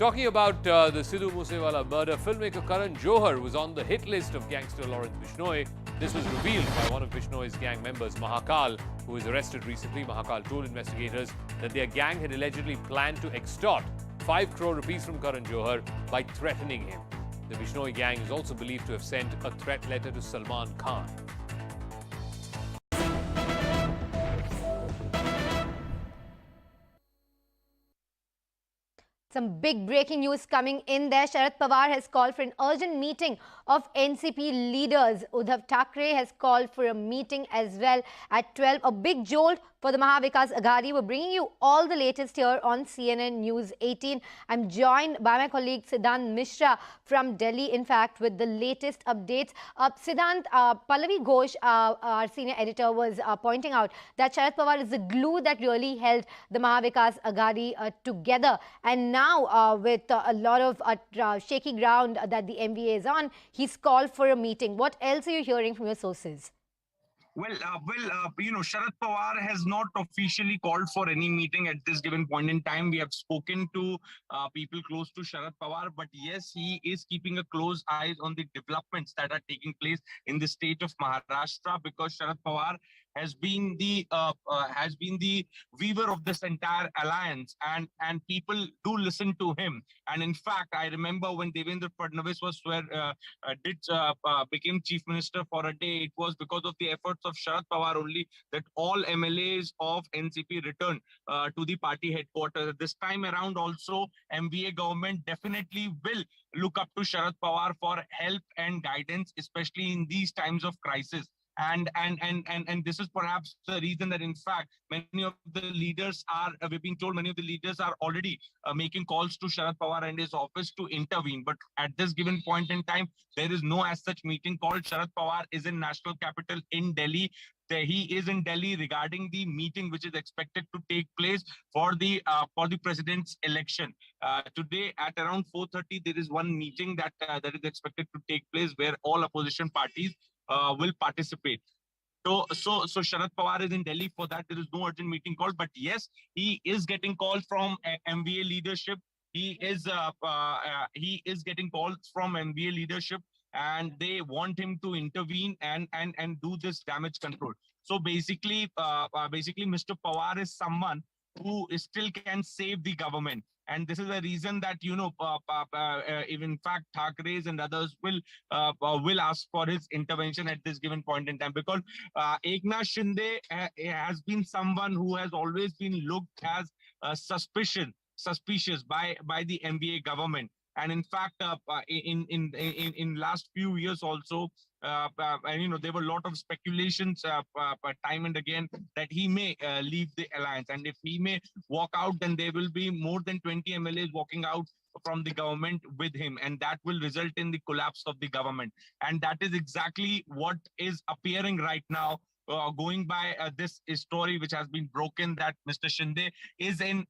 Talking about the Sidhu Moose Wala murder, filmmaker Karan Johar was on the hit list of gangster Lawrence Bishnoi. This was revealed by one of Bishnoi's gang members, Mahakal, who was arrested recently. Mahakal told investigators that their gang had allegedly planned to extort 5 crore rupees from Karan Johar by threatening him. The Bishnoi gang is also believed to have sent a threat letter to Salman Khan. Some big breaking news coming in there. Sharad Pawar has called for an urgent meeting of NCP leaders. Uddhav Thackeray has called for a meeting as well at 12. A big jolt for the Maha Vikas Aghadi. We're bringing you all the latest here on CNN News 18. I'm joined by my colleague Siddhant Mishra from Delhi, in fact, with the latest updates. Siddhant, Pallavi Ghosh, our senior editor, was pointing out that Sharad Pawar is the glue that really held the Maha Vikas Aghadi together. And now, with a lot of shaky ground that the MVA is on, he's called for a meeting. What else are you hearing from your sources? Well, Sharad Pawar has not officially called for any meeting at this given point in time. We have spoken to people close to Sharad Pawar, but yes, he is keeping a close eye on the developments that are taking place in the state of Maharashtra, because Sharad Pawar has been the weaver of this entire alliance, and people do listen to him. And in fact, I remember when Devendra Fadnavis became chief minister for a day, it was because of the efforts of Sharad Pawar only that all MLAs of NCP returned to the party headquarters. This time around also, MVA government definitely will look up to Sharad Pawar for help and guidance, especially in these times of crisis. And this is perhaps the reason that, in fact, many of the leaders are, we've been told many of the leaders are already making calls to Sharad Pawar and his office to intervene. But at this given point in time, there is no as such meeting called. Sharad Pawar is in national capital in Delhi. He is in Delhi regarding the meeting which is expected to take place for the president's election. Today at around 4:30, there is one meeting that is expected to take place where all opposition parties will participate. So Sharad Pawar is in Delhi for that. There is no urgent meeting called, but yes, he is getting calls from MVA leadership. He is getting calls from MVA leadership, and they want him to intervene and do this damage control. So basically, Mr. Pawar is someone who still can save the government. And this is the reason that, in fact, Thackeray's and others will ask for his intervention at this given point in time, because Eknath Shinde has been someone who has always been looked as suspicious by the MVA government. And in fact, in last few years also, there were a lot of speculations time and again that he may leave the alliance. And if he may walk out, then there will be more than 20 MLAs walking out from the government with him. And that will result in the collapse of the government. And that is exactly what is appearing right now. Going by this story which has been broken, that Mr. Shinde is in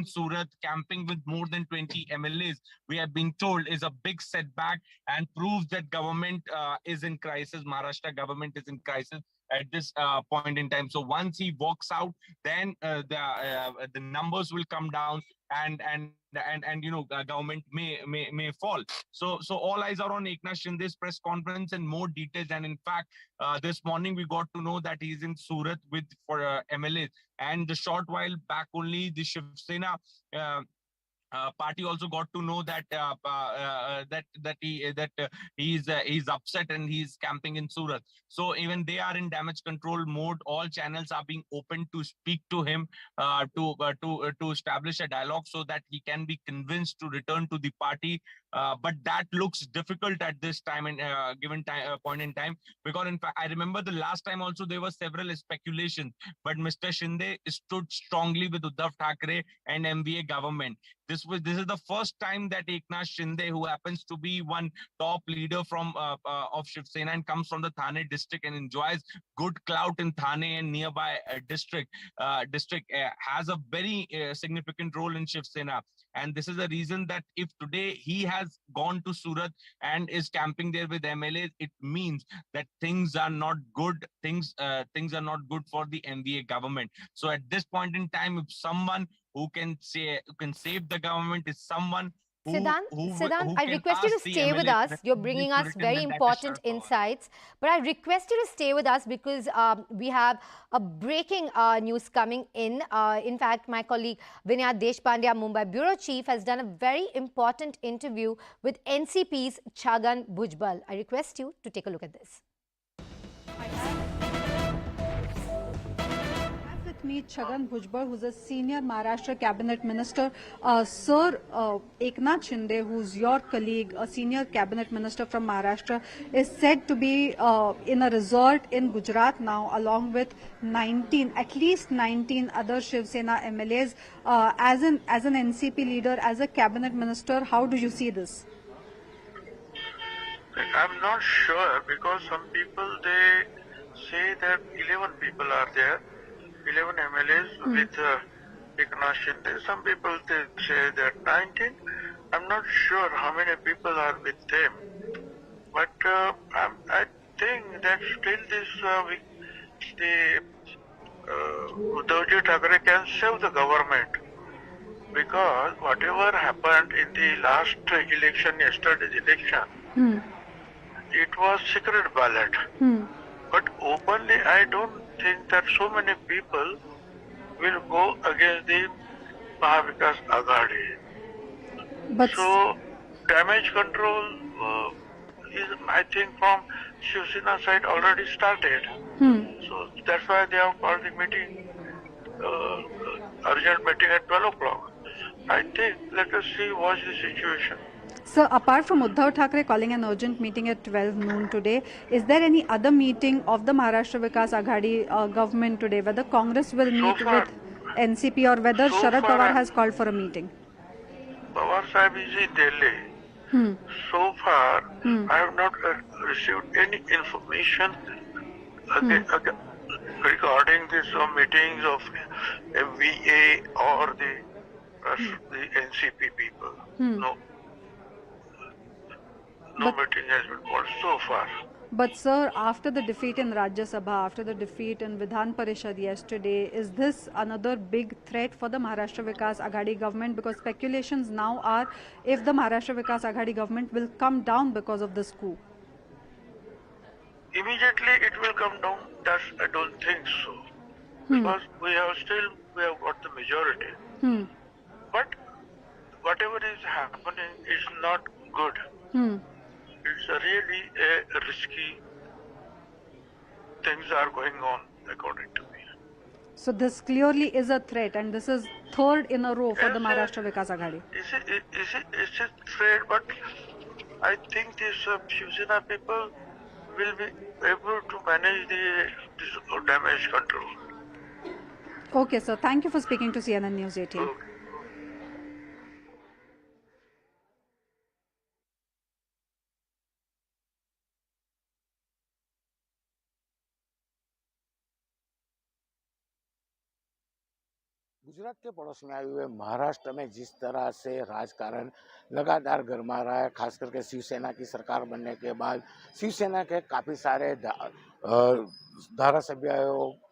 Surat camping with more than 20 MLAs, we have been told is a big setback and proves that government is in crisis. Maharashtra government is in crisis at this point in time. So once he walks out, then the numbers will come down, and government may fall. So all eyes are on Eknath Shinde's press conference and more details. And in fact, this morning we got to know that he's in Surat for MLAs. And the short while back only, the Shiv Sena party also got to know that he's upset and he's camping in Surat. So even they are in damage control mode. All channels are being opened to speak to him, to establish a dialogue so that he can be convinced to return to the party. But that looks difficult at this time and given point in time, because in fact I remember the last time also there were several speculations, but Mr. Shinde stood strongly with Uddhav Thackeray and MVA government. This is the first time that Eknath Shinde, who happens to be one top leader from of Shiv Sena and comes from the Thane district and enjoys good clout in Thane and nearby district, has a very significant role in Shiv Sena. And this is the reason that if today he has gone to Surat and is camping there with MLAs, it means that things are not good. Things are not good for the MVA government. So at this point in time, if someone who can save the government is someone Siddhant, who I can request you to ask the stay with MLA us. You're bringing us written very that is important Sharad Pawar. insights. But I request you to stay with us because we have a breaking news coming in. In fact, my colleague Vinay Deshpande, Mumbai Bureau Chief, has done a very important interview with NCP's Chhagan Bhujbal. I request you to take a look at this. With me Chhagan Bhujbal, who's a senior Maharashtra cabinet minister. Sir, Eknath Shinde, who's your colleague, a senior cabinet minister from Maharashtra, is said to be in a resort in Gujarat now, along with at least 19 other Shiv Sena MLAs. As an NCP leader, as a cabinet minister, how do you see this? I'm not sure, because some people, they say that 11 people are there, 11 MLAs with Eknath Shinde. Some people, they say that 19. I'm not sure how many people are with them. But I think that still Uddhavji Thackeray can save the government, because whatever happened in the last election, yesterday's election, it was secret ballot. But openly, I don't think that so many people will go against the Mahavikas Aghadi. So, damage control is, I think, from Shiv Sena side already started. So, that's why they have called the meeting, urgent meeting at 12 o'clock. I think, let us see what's the situation. Sir, apart from Uddhav Thackeray calling an urgent meeting at 12 noon today, is there any other meeting of the Maharashtra Vikas Aghadi government today, whether Congress will meet with NCP or whether Sharad Pawar has called for a meeting? Pawar Sahib is in Delhi. So far, I have not received any information regarding these meetings of MVA or the NCP people. No meeting has been called so far. But sir, after the defeat in Rajya Sabha, after the defeat in Vidhan Parishad yesterday, is this another big threat for the Maharashtra Vikas Aghadi government? Because speculations now are if the Maharashtra Vikas Aghadi government will come down because of this coup. Immediately it will come down. I don't think so. Because we have got the majority. But whatever is happening is not good. It's really a risky things are going on, according to me. So this clearly is a threat, and this is third in a row for the Maharashtra Vikas Aghadi. It's a threat, but I think these Shiv Sena people will be able to manage this damage control. Okay, sir. Thank you for speaking to CNN News 18. Okay. Gujarat के पड़ोस में आए हुए महाराष्ट्र में जिस तरह से राजकारण लगातार गर्मा रहा है, खास करके शिवसेना की सरकार बनने के बाद शिवसेना के काफ़ी सारे धारासभ्य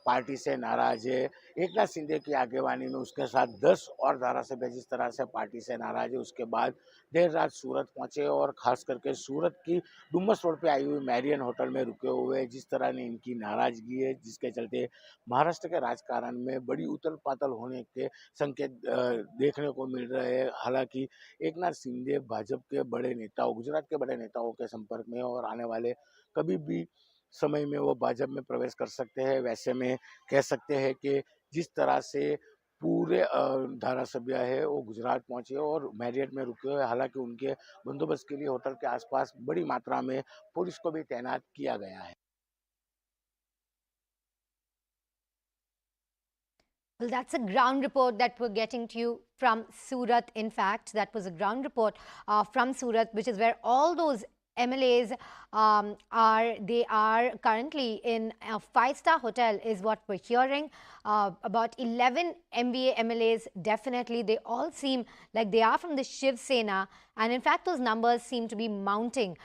पार्टी से नाराज है। एकनाथ शिंदे की आगेवानी में उसके साथ 10 और धारासभ्य जिस तरह से पार्टी से नाराज है, उसके बाद देर रात सूरत पहुंचे और खास करके सूरत की डुमस रोड पे आई हुई मैरियन होटल में रुके हुए जिस तरह ने इनकी नाराजगी है, जिसके चलते महाराष्ट्र के राजकारण में बड़ी उथल पाथल होने के संकेत देखने को मिल रहे हैं। हालांकि एकनाथ शिंदे भाजपा के बड़े नेताओं, गुजरात के बड़े नेताओं के संपर्क में और आने वाले कभी भी समय में वो भाजपा में प्रवेश कर सकते हैं। वैसे में कह सकते हैं कि जिस तरह से पूरे धारासभ्य है वो गुजरात पहुंचे और मैरियट में रुके हुए, हालांकि उनके बंदोबस्त के लिए होटल के आसपास बड़ी मात्रा में पुलिस को भी तैनात किया गया है। Well, that's a ground report that we're getting to you from Surat. In fact, that was a ground report from Surat, which is where all those MLAs are currently in a 5-star hotel is what we're hearing. About 11 MBA MLAs, definitely they all seem like they are from the Shiv Sena, and in fact those numbers seem to be mounting.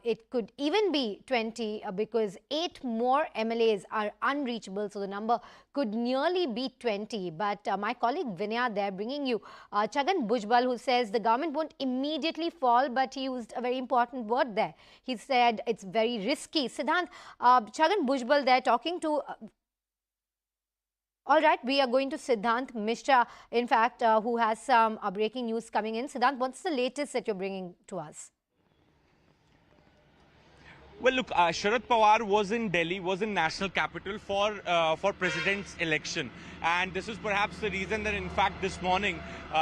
It could even be 20 because 8 more MLAs are unreachable, so the number could nearly be 20. But my colleague Vinaya there bringing you Chhagan Bhujbal, who says the government won't immediately fall, but he used a very important word there. He said it's very risky. Siddhant, Chhagan Bhujbal there talking to all right, we are going to Siddhant Mishra, in fact, who has some breaking news coming in. Siddhant, what's the latest that you're bringing to us? Well, look, Sharad Pawar was in Delhi, was in national capital for president's election. And this is perhaps the reason that, in fact, this morning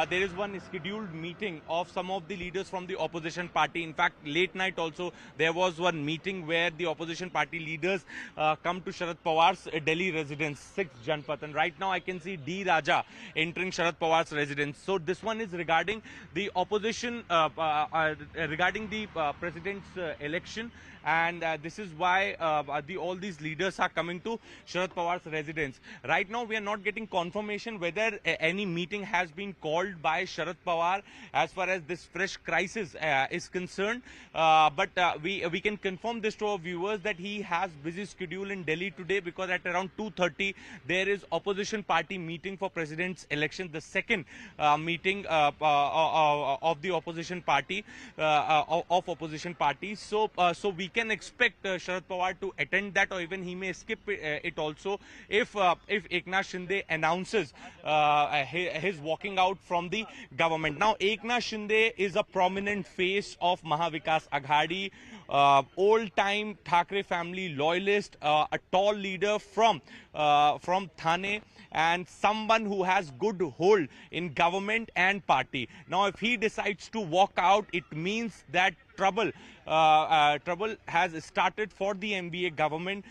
there is one scheduled meeting of some of the leaders from the opposition party. In fact, late night also there was one meeting where the opposition party leaders come to Sharad Pawar's Delhi residence, 6th Janpath. And right now I can see D. Raja entering Sharad Pawar's residence. So this one is regarding the opposition, regarding the president's election. And this is why all these leaders are coming to Sharad Pawar's residence. Right now we are not getting confirmation whether any meeting has been called by Sharad Pawar as far as this fresh crisis is concerned. But we can confirm this to our viewers that he has busy schedule in Delhi today, because at around 2:30 there is opposition party meeting for president's election, the second meeting of the opposition party of opposition parties. So we can expect Sharad Pawar to attend that, or even he may skip it also if Eknath Shinde announces his walking out from the government. Now, Eknath Shinde is a prominent face of Mahavikas Aghadi, old-time Thackeray family loyalist, a tall leader from Thane, and someone who has good hold in government and party. Now, if he decides to walk out, it means that trouble has started for the MBA government,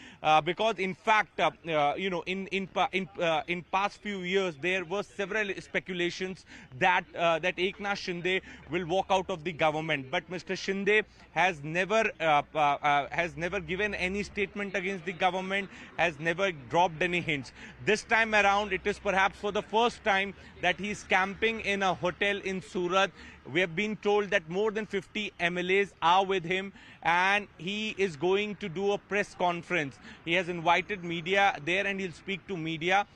because in fact in past few years there were several speculations that Eknath Shinde will walk out of the government, but Mr. Shinde has never given any statement against the government, has never dropped any hints. This time around it is perhaps for the first time that he is camping in a hotel in Surat. We have been told that more than 50 MLAs are with him, and he is going to do a press conference. He has invited media there, and he'll speak to media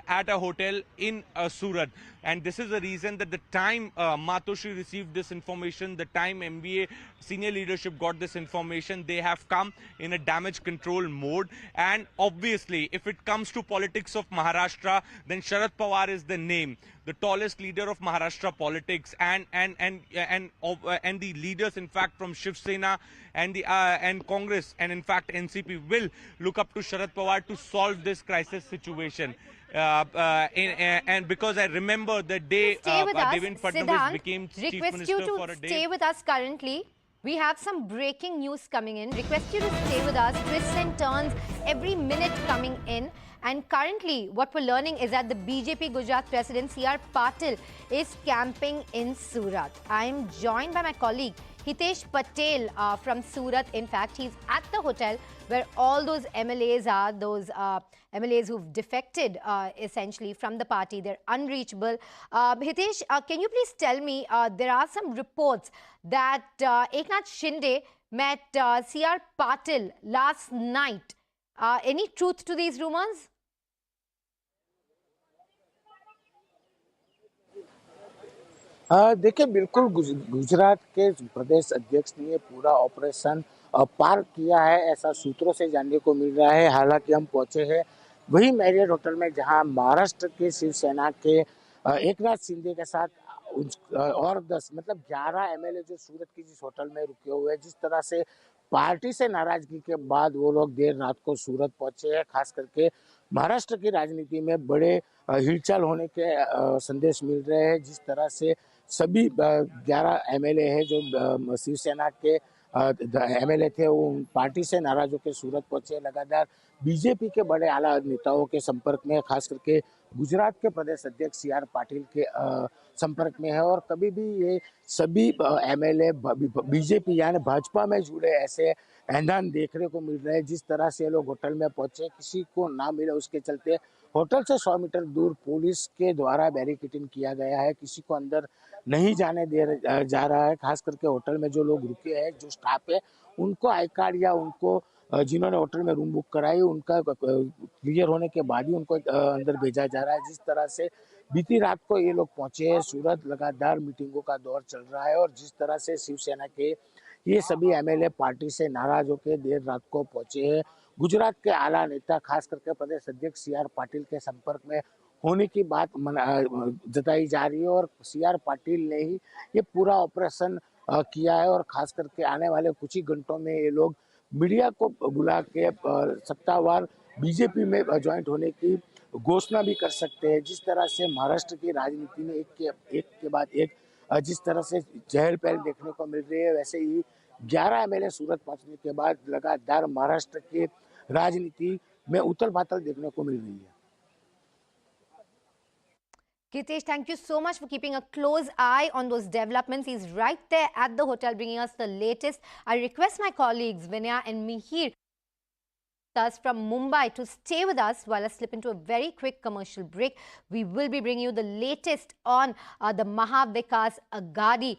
at a hotel in Surat. And this is the reason that the time Matoshi received this information, the time MBA senior leadership got this information, they have come in a damage control mode. And obviously, if it comes to politics of Maharashtra, then Sharad Pawar is the name, the tallest leader of Maharashtra politics, and the leaders, in fact, from Shiv Sena and Congress, and in fact NCP will look up to Sharad Pawar to solve this crisis situation. And because I remember the day Devendra Fadnavis became Chief Minister for a day. Stay with us currently. We have some breaking news coming in. Request you to stay with us. Twists and turns every minute coming in. And currently, what we're learning is that the BJP Gujarat President C.R. Patil is camping in Surat. I'm joined by my colleague Hitesh Patel from Surat. In fact, he's at the hotel where all those MLAs are, those MLAs who've defected essentially from the party. They're unreachable. Hitesh, can you please tell me, there are some reports that Eknath Shinde met C.R. Patil last night. Any truth to these rumors? देखिए बिल्कुल गुजरात के प्रदेश अध्यक्ष ने ये पूरा operation पार किया है, ऐसा सूत्रों से जानने को मिल रहा है। हालांकि हम पहुंचे हैं वही मैरियट होटल में जहां महाराष्ट्र के शिवसेना के एकनाथ शिंदे के साथ और 10 मतलब 11 MLA जो सूरत की जिस होटल में रुके हुए हैं, जिस तरह से पार्टी से नाराजगी के बाद वो लोग देर रात को सूरत पहुंचे हैं। खास करके महाराष्ट्र की राजनीति में बड़े हिलचाल होने के संदेश मिल रहे हैं। जिस तरह से सभी 11 MLA हैं जो शिवसेना के MLA थे, वो पार्टी से नाराज होकर सूरत पहुंचे। लगातार बीजेपी के बड़े आला नेताओं के संपर्क में, खास करके गुजरात के प्रदेश अध्यक्ष CR पाटिल के संपर्क में है। और कभी भी ये सभी MLA बीजेपी यानी भाजपा में जुड़े ऐसे ऐलान देखने को मिल रहे हैं। जिस तरह से लोग होटल में पहुंचे, किसी को ना मिले, उसके चलते होटल से 100 मीटर दूर पुलिस के द्वारा बैरिकेडिंग किया गया है। किसी को अंदर नहीं जाने जा रहा है। खास करके होटल में जो लोग रुके हैं, जो स्टाफ है, उनको आई कार्ड या उनको जिन्होंने होटल में रूम बुक कराई, उनका क्लियर होने के बाद ही उनको अंदर भेजा जा रहा है। जिस तरह से बीती रात को ये लोग पहुंचे हैं, सूरत लगातार मीटिंगों का दौर चल रहा है। और जिस तरह से शिवसेना के ये सभी MLA पार्टी से नाराज होकर देर रात को पहुंचे हैं। गुजरात के आला नेता, खास करके प्रदेश अध्यक्ष CR पाटिल के संपर्क में होने की बात जताई जा रही है। और CR पाटिल ने ही ये पूरा ऑपरेशन किया है। और खास करके आने वाले कुछ ही घंटों में ये लोग मीडिया को बुला के सत्तावार बीजेपी में ज्वाइंट होने की घोषणा भी कर सकते हैं। जिस तरह से महाराष्ट्र की राजनीति में एक के बाद एक जिस तरह से चहल पहल देखने को मिल रही है, वैसे ही 11 MLA सूरत पहुंचने के बाद लगातार महाराष्ट्र की राजनीति में उथल पाथल देखने को मिल रही है। Kitesh, thank you so much for keeping a close eye on those developments. He's right there at the hotel bringing us the latest. I request my colleagues Vinaya and Mihir from Mumbai to stay with us while I slip into a very quick commercial break. We will be bringing you the latest on the Mahavikas Agadi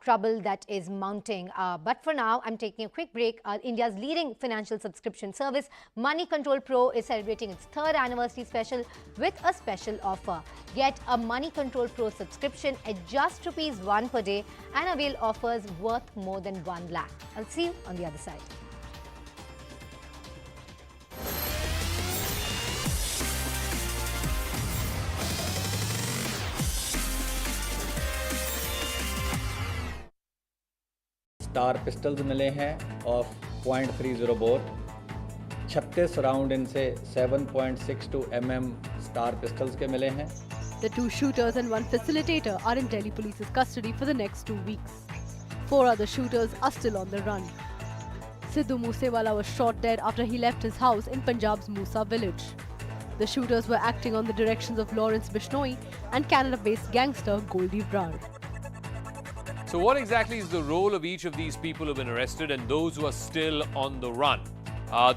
trouble that is mounting. But for now, I'm taking a quick break. India's leading financial subscription service, Money Control Pro, is celebrating its 3rd anniversary special with a special offer. Get a Money Control Pro subscription at just ₹1 per day and avail offers worth more than 1 lakh. I'll see you on the other side. Star pistols मिले हैं of .30 bore. 36 round इनसे 7.62 mm star pistols के मिले हैं। The 2 shooters and 1 facilitator are in Delhi police's custody for the next 2 weeks. 4 other shooters are still on the run. Sidhu Moose Wala was shot dead after he left his house in Punjab's Musa village. The shooters were acting on the directions of Lawrence Bishnoi and Canada-based gangster Goldie Brar. So what exactly is the role of each of these people who have been arrested and those who are still on the run?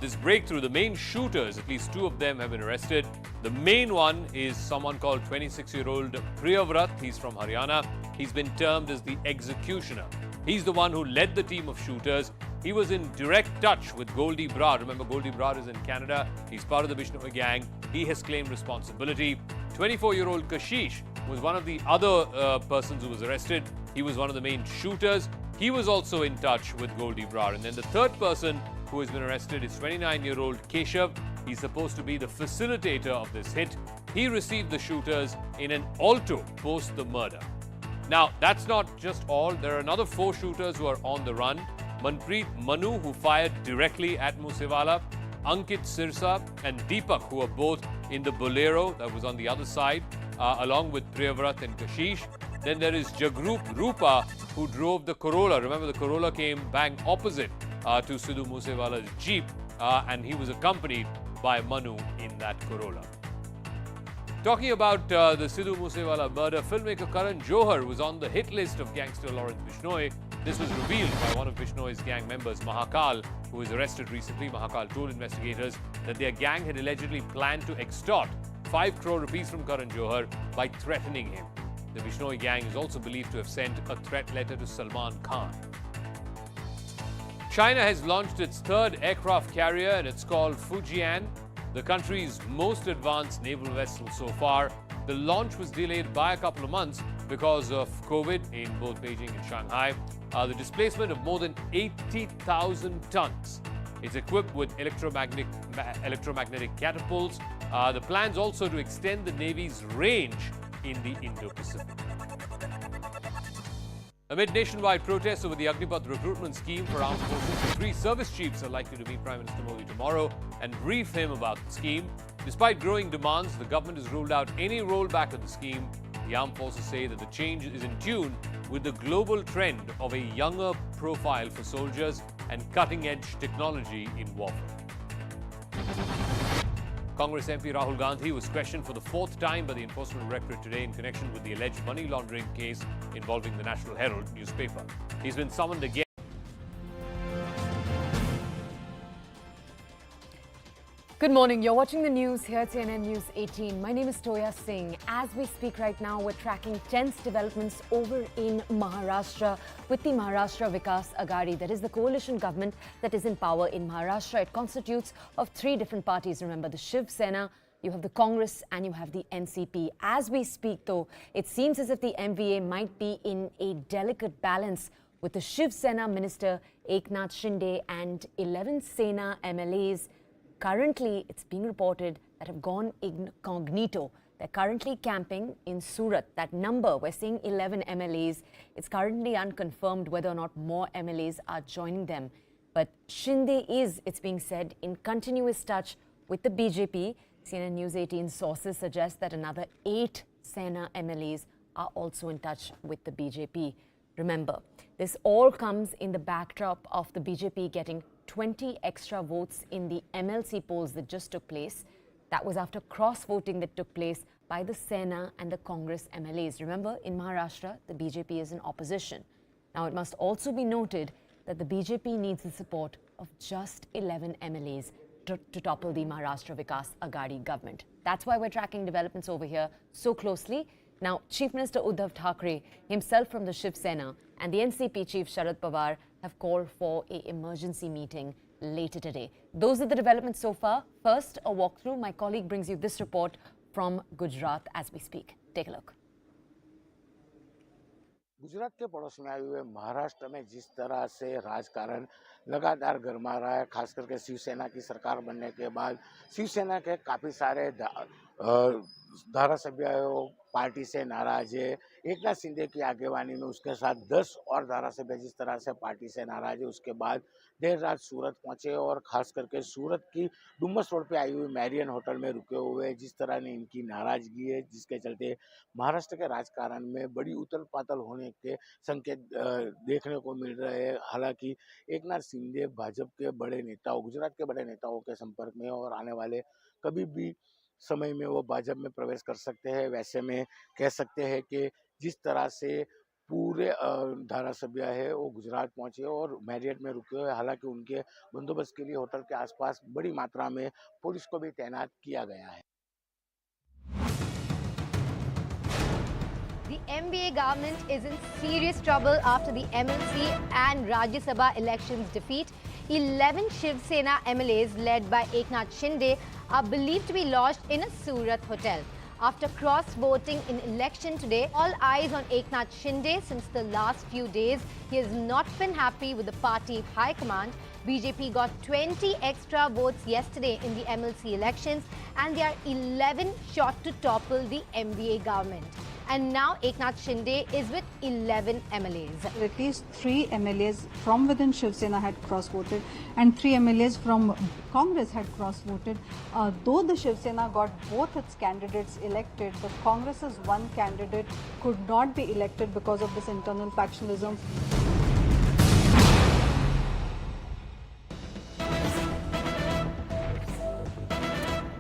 This breakthrough, the main shooters, at least 2 of them have been arrested. The main one is someone called 26-year-old Priyavrat. He's from Haryana. He's been termed as the executioner. He's the one who led the team of shooters. He was in direct touch with Goldie Brar. Remember, Goldie Brar is in Canada. He's part of the Bishnoi gang. He has claimed responsibility. 24-year-old Kashish was one of the other persons who was arrested. He was one of the main shooters. He was also in touch with Goldie Brar. And then the third person who has been arrested is 29-year-old Keshav. He's supposed to be the facilitator of this hit. He received the shooters in an alto post the murder. Now, that's not just all. There are another 4 shooters who are on the run. Manpreet Manu, who fired directly at Moosewala, Ankit Sirsa and Deepak, who are both in the Bolero that was on the other side, along with Priyavrat and Kashish. Then there is Jagrup Rupa, who drove the Corolla. Remember, the Corolla came bang opposite to Sidhu Moose Wala's Jeep, and he was accompanied by Manu in that Corolla. Talking about the Sidhu Moose Wala murder, filmmaker Karan Johar was on the hit list of gangster Lawrence Bishnoi. This was revealed by one of Bishnoi's gang members, Mahakal, who was arrested recently. Mahakal told investigators that their gang had allegedly planned to extort 5 crore rupees from Karan Johar by threatening him. The Bishnoi gang is also believed to have sent a threat letter to Salman Khan. China has launched its 3rd aircraft carrier, and it's called Fujian, the country's most advanced naval vessel so far. The launch was delayed by a couple of months because of COVID in both Beijing and Shanghai. The displacement of more than 80,000 tons. It's equipped with electromagnetic catapults. The plans also to extend the Navy's range in the Indo-Pacific. Amid nationwide protests over the Agnipath recruitment scheme for armed forces, 3 service chiefs are likely to meet Prime Minister Modi tomorrow and brief him about the scheme. Despite growing demands, the government has ruled out any rollback of the scheme. The armed forces say that the change is in tune with the global trend of a younger profile for soldiers and cutting-edge technology in warfare. Congress MP Rahul Gandhi was questioned for the fourth time by the Enforcement Directorate today in connection with the alleged money laundering case involving the National Herald newspaper. He's been summoned again. Good morning. You're watching the news here at CNN News 18. My name is Toya Singh. As we speak right now, we're tracking tense developments over in Maharashtra with the Maharashtra Vikas Aghadi. That is the coalition government that is in power in Maharashtra. It constitutes of three different parties. Remember, the Shiv Sena, you have the Congress, and you have the NCP. As we speak, though, it seems as if the MVA might be in a delicate balance with the Shiv Sena minister Eknath Shinde and 11 Sena MLAs. Currently, it's being reported that have gone incognito. They're currently camping in Surat. That number, we're seeing 11 MLAs. It's currently unconfirmed whether or not more MLAs are joining them. But Shinde is, it's being said, in continuous touch with the BJP. CNN News 18 sources suggest that another 8 Sena MLAs are also in touch with the BJP. Remember, this all comes in the backdrop of the BJP getting 20 extra votes in the MLC polls that just took place. That was after cross-voting that took place by the Sena and the Congress MLAs. Remember, in Maharashtra, the BJP is in opposition. Now, it must also be noted that the BJP needs the support of just 11 MLAs to topple the Maharashtra Vikas Aghadi government. That's why we're tracking developments over here so closely. Now, Chief Minister Uddhav Thackeray, himself from the Shiv Sena, and the NCP Chief Sharad Pawar have called for an emergency meeting later today. Those are the developments so far. First, a walkthrough. My colleague brings you this report from Gujarat as we speak. Take a look. Gujarat के पड़ोस में आए हुए महाराष्ट्र में जिस तरह से राजकारण लगातार गर्मा रहा है, खास करके शिवसेना की सरकार बनने के बाद शिवसेना के काफी सारे धारासभ्य पार्टी से नाराज है। एकनाथ शिंदे की आगेवानी में उसके साथ 10 और धारासभ्य जिस तरह से पार्टी से नाराज है, उसके बाद देर रात सूरत पहुंचे और खास करके सूरत की डुमस रोड पे आई हुई मैरियन होटल में रुके हुए जिस तरह ने इनकी नाराजगी है, जिसके चलते महाराष्ट्र के राजकारण में बड़ी उथल पाथल होने के संकेत देखने को मिल रहे हैं। हालांकि एकनाथ शिंदे भाजपा के बड़े नेताओं, गुजरात के बड़े नेताओं के संपर्क में और आने वाले कभी भी समय में वो भाजपा में प्रवेश कर सकते हैं। वैसे में कह सकते हैं कि जिस तरह से पूरे धारासभ्य है वो गुजरात पहुंचे और मैरियट में रुके हुए, हालांकि उनके बंदोबस्त के लिए होटल के आसपास बड़ी मात्रा में पुलिस को भी तैनात किया गया है। The MBA government is in serious trouble after the MLC and Rajya Sabha elections defeat. 11 Shiv Sena MLAs led by Eknath Shinde are believed to be lodged in a Surat hotel. After cross-voting in election today, all eyes on Eknath Shinde since the last few days. He has not been happy with the party high command. BJP got 20 extra votes yesterday in the MLC elections and they are 11 short to topple the MVA government. And now Eknath Shinde is with 11 MLAs. At least 3 MLAs from within Shiv Sena had cross-voted and 3 MLAs from Congress had cross-voted. Though the Shiv Sena got both its candidates elected, the Congress's one candidate could not be elected because of this internal factionalism.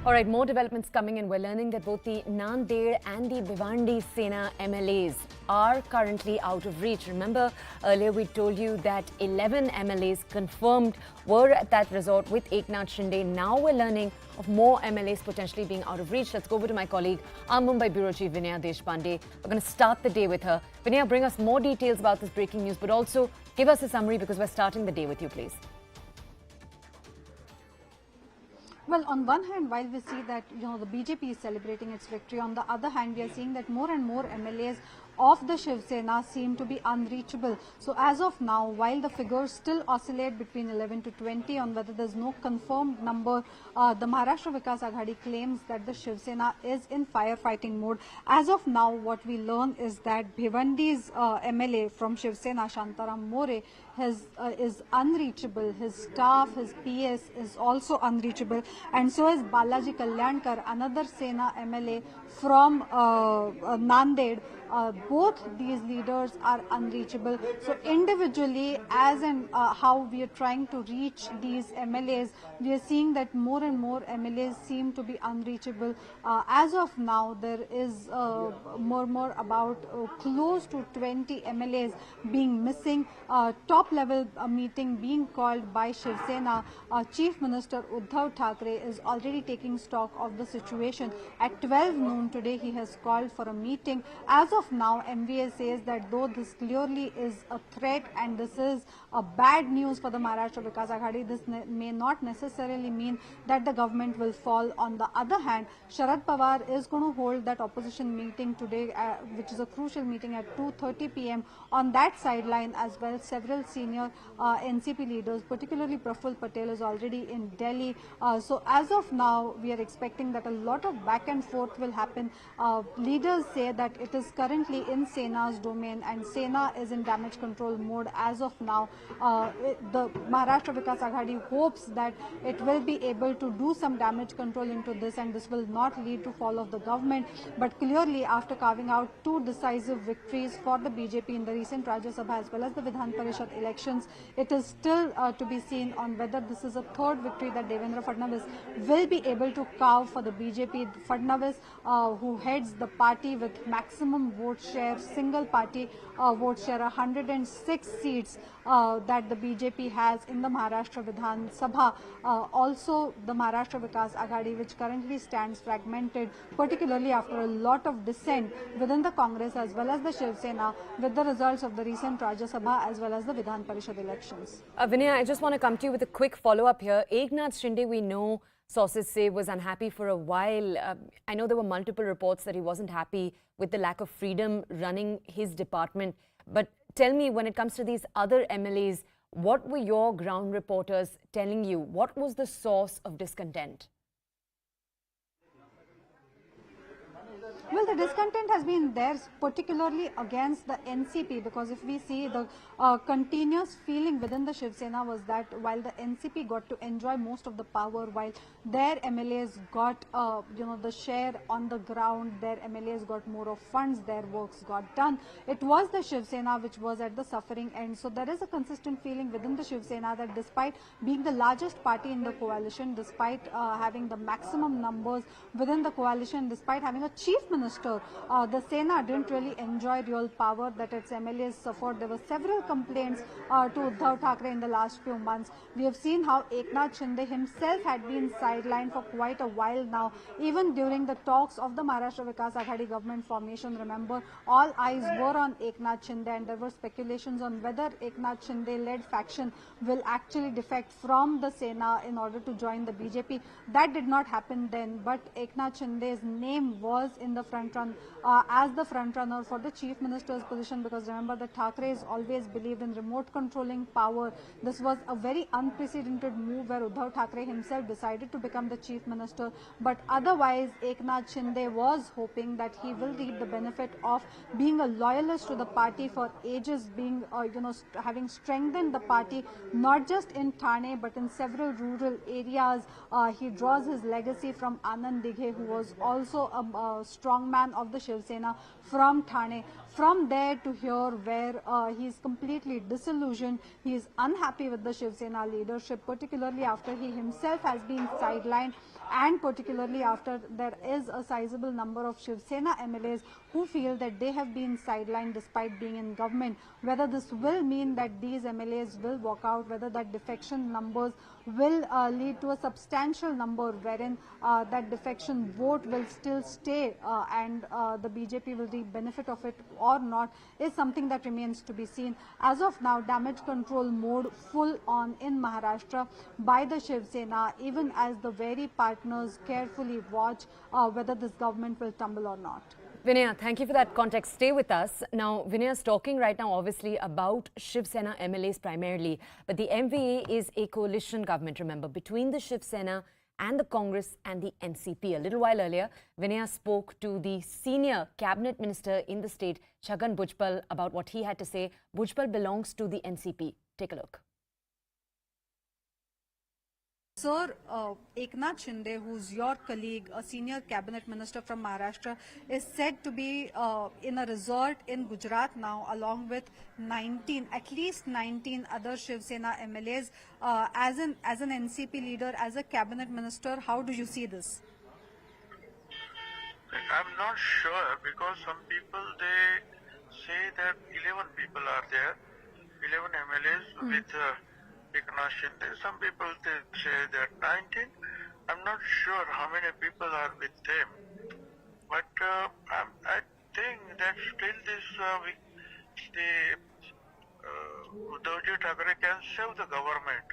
All right, more developments coming in. We're learning that both the Nanded and the Bhiwandi Sena MLAs are currently out of reach. Remember, earlier we told you that 11 MLAs confirmed were at that resort with Eknath Shinde. Now we're learning of more MLAs potentially being out of reach. Let's go over to my colleague, our Mumbai Bureau Chief, Vinaya Deshpande. We're going to start the day with her. Vinaya, bring us more details about this breaking news, but also give us a summary because we're starting the day with you, please. Well, on one hand, while we see that the BJP is celebrating its victory, on the other hand, we are seeing that more and more MLAs of the Shiv Sena seem to be unreachable. So as of now, while the figures still oscillate between 11 to 20 on whether there's no confirmed number, the Maharashtra Vikas Aghadi claims that the Shiv Sena is in firefighting mode. As of now, what we learn is that Bhiwandi's MLA from Shiv Sena, Shantaram More, is unreachable. His staff, his PS is also unreachable, and so is Balaji Kalyankar, another Sena MLA from Nanded. both these leaders are unreachable. So individually, as in how we are trying to reach these MLAs, we are seeing that more and more MLAs seem to be unreachable. As of now, there is more about close to 20 MLAs being missing. Top level meeting being called by Shiv Sena. Chief Minister Uddhav Thackeray is already taking stock of the situation. At 12 noon today, he has called for a meeting. As of now, MVA says that though this clearly is a threat and this is a bad news for the Maharashtra Vikas Aghadi, this may not necessarily mean that the government will fall. On the other hand, Sharad Pawar is going to hold that opposition meeting today, which is a crucial meeting at 2:30 p.m. On that sideline as well, several senior NCP leaders, particularly Praful Patel, is already in Delhi. So as of now, we are expecting that a lot of back and forth will happen. Leaders say that it is currently in Sena's domain and Sena is in damage control mode as of now. The Maharashtra Vikas Aghadi hopes that it will be able to do some damage control into this and this will not lead to fall of the government. But clearly, after carving out two decisive victories for the BJP in the recent Rajya Sabha as well as the Vidhan Parishad elections, it is still to be seen on whether this is a third victory that Devendra Fadnavis will be able to carve for the BJP. Fadnavis, who heads the party with maximum vote share, single party vote share, 106 seats that the BJP has in the Maharashtra Vidhan Sabha. Also, the Maharashtra Vikas Aghadi, which currently stands fragmented, particularly after a lot of dissent within the Congress as well as the Shiv Sena, with the results of the recent Rajya Sabha as well as the Vidhan Parishad elections. Vinay, I just want to come to you with a quick follow-up here. Eknath Shinde, we know, sources say, was unhappy for a while. I know there were multiple reports that he wasn't happy with the lack of freedom running his department. But tell me, when it comes to these other MLAs, what were your ground reporters telling you? What was the source of discontent? Well, the discontent has been there, particularly against the NCP, because if we see the continuous feeling within the Shiv Sena was that while the NCP got to enjoy most of the power, while their MLAs got, the share on the ground, their MLAs got more of funds, their works got done. It was the Shiv Sena which was at the suffering end. So there is a consistent feeling within the Shiv Sena that despite being the largest party in the coalition, despite having the maximum numbers within the coalition, despite having a chief minister, the Sena didn't really enjoy real power that its MLAs suffered. There were several complaints to Uddhav Thackeray in the last few months. We have seen how Eknath Shinde himself had been sidelined for quite a while now. Even during the talks of the Maharashtra Vikas Aghadi government formation, remember, all eyes were on Eknath Shinde and there were speculations on whether Eknath Shinde-led faction will actually defect from the Sena in order to join the BJP. That did not happen then, but Eknath Shinde's name was in the front run as the front runner for the chief minister's position, because remember that Thackeray's always believed in remote controlling power. This was a very unprecedented move where Uddhav Thackeray himself decided to become the chief minister, but otherwise Eknath Shinde was hoping that he will reap the benefit of being a loyalist to the party for ages, being having strengthened the party not just in Thane but in several rural areas. He draws his legacy from Anand Dighe, who was also a strong man of the Shiv Sena from Thane. From there to here, where he is completely disillusioned, he is unhappy with the Shiv Sena leadership, particularly after he himself has been sidelined, and particularly after there is a sizable number of Shiv Sena MLAs who feel that they have been sidelined despite being in government. Whether this will mean that these MLAs will walk out, whether that defection numbers will lead to a substantial number wherein that defection vote will still stay and the BJP will reap benefit of it or not, is something that remains to be seen. As of now, damage control mode full on in Maharashtra by the Shiv Sena, even as the very partners carefully watch whether this government will tumble or not. Vinaya, thank you for that context. Stay with us. Now, Vinaya is talking right now obviously about Shiv Sena MLAs primarily, but the MVA is a coalition government, remember, between the Shiv Sena and the Congress and the NCP. A little while earlier, Vinaya spoke to the senior cabinet minister in the state, Chhagan Bhujbal, about what he had to say. Bhujbal belongs to the NCP. Take a look. Sir, Eknath Shinde, who's your colleague, a senior cabinet minister from Maharashtra, is said to be in a resort in Gujarat now, along with at least 19 other Shiv Sena MLAs. As an NCP leader, as a cabinet minister, how do you see this? I'm not sure because some people they say that 11 people are there, 11 MLAs with Eknath Shinde. Some people they say that 19. I'm not sure how many people are with them, but I think that still Uddhavji Thackeray can save the government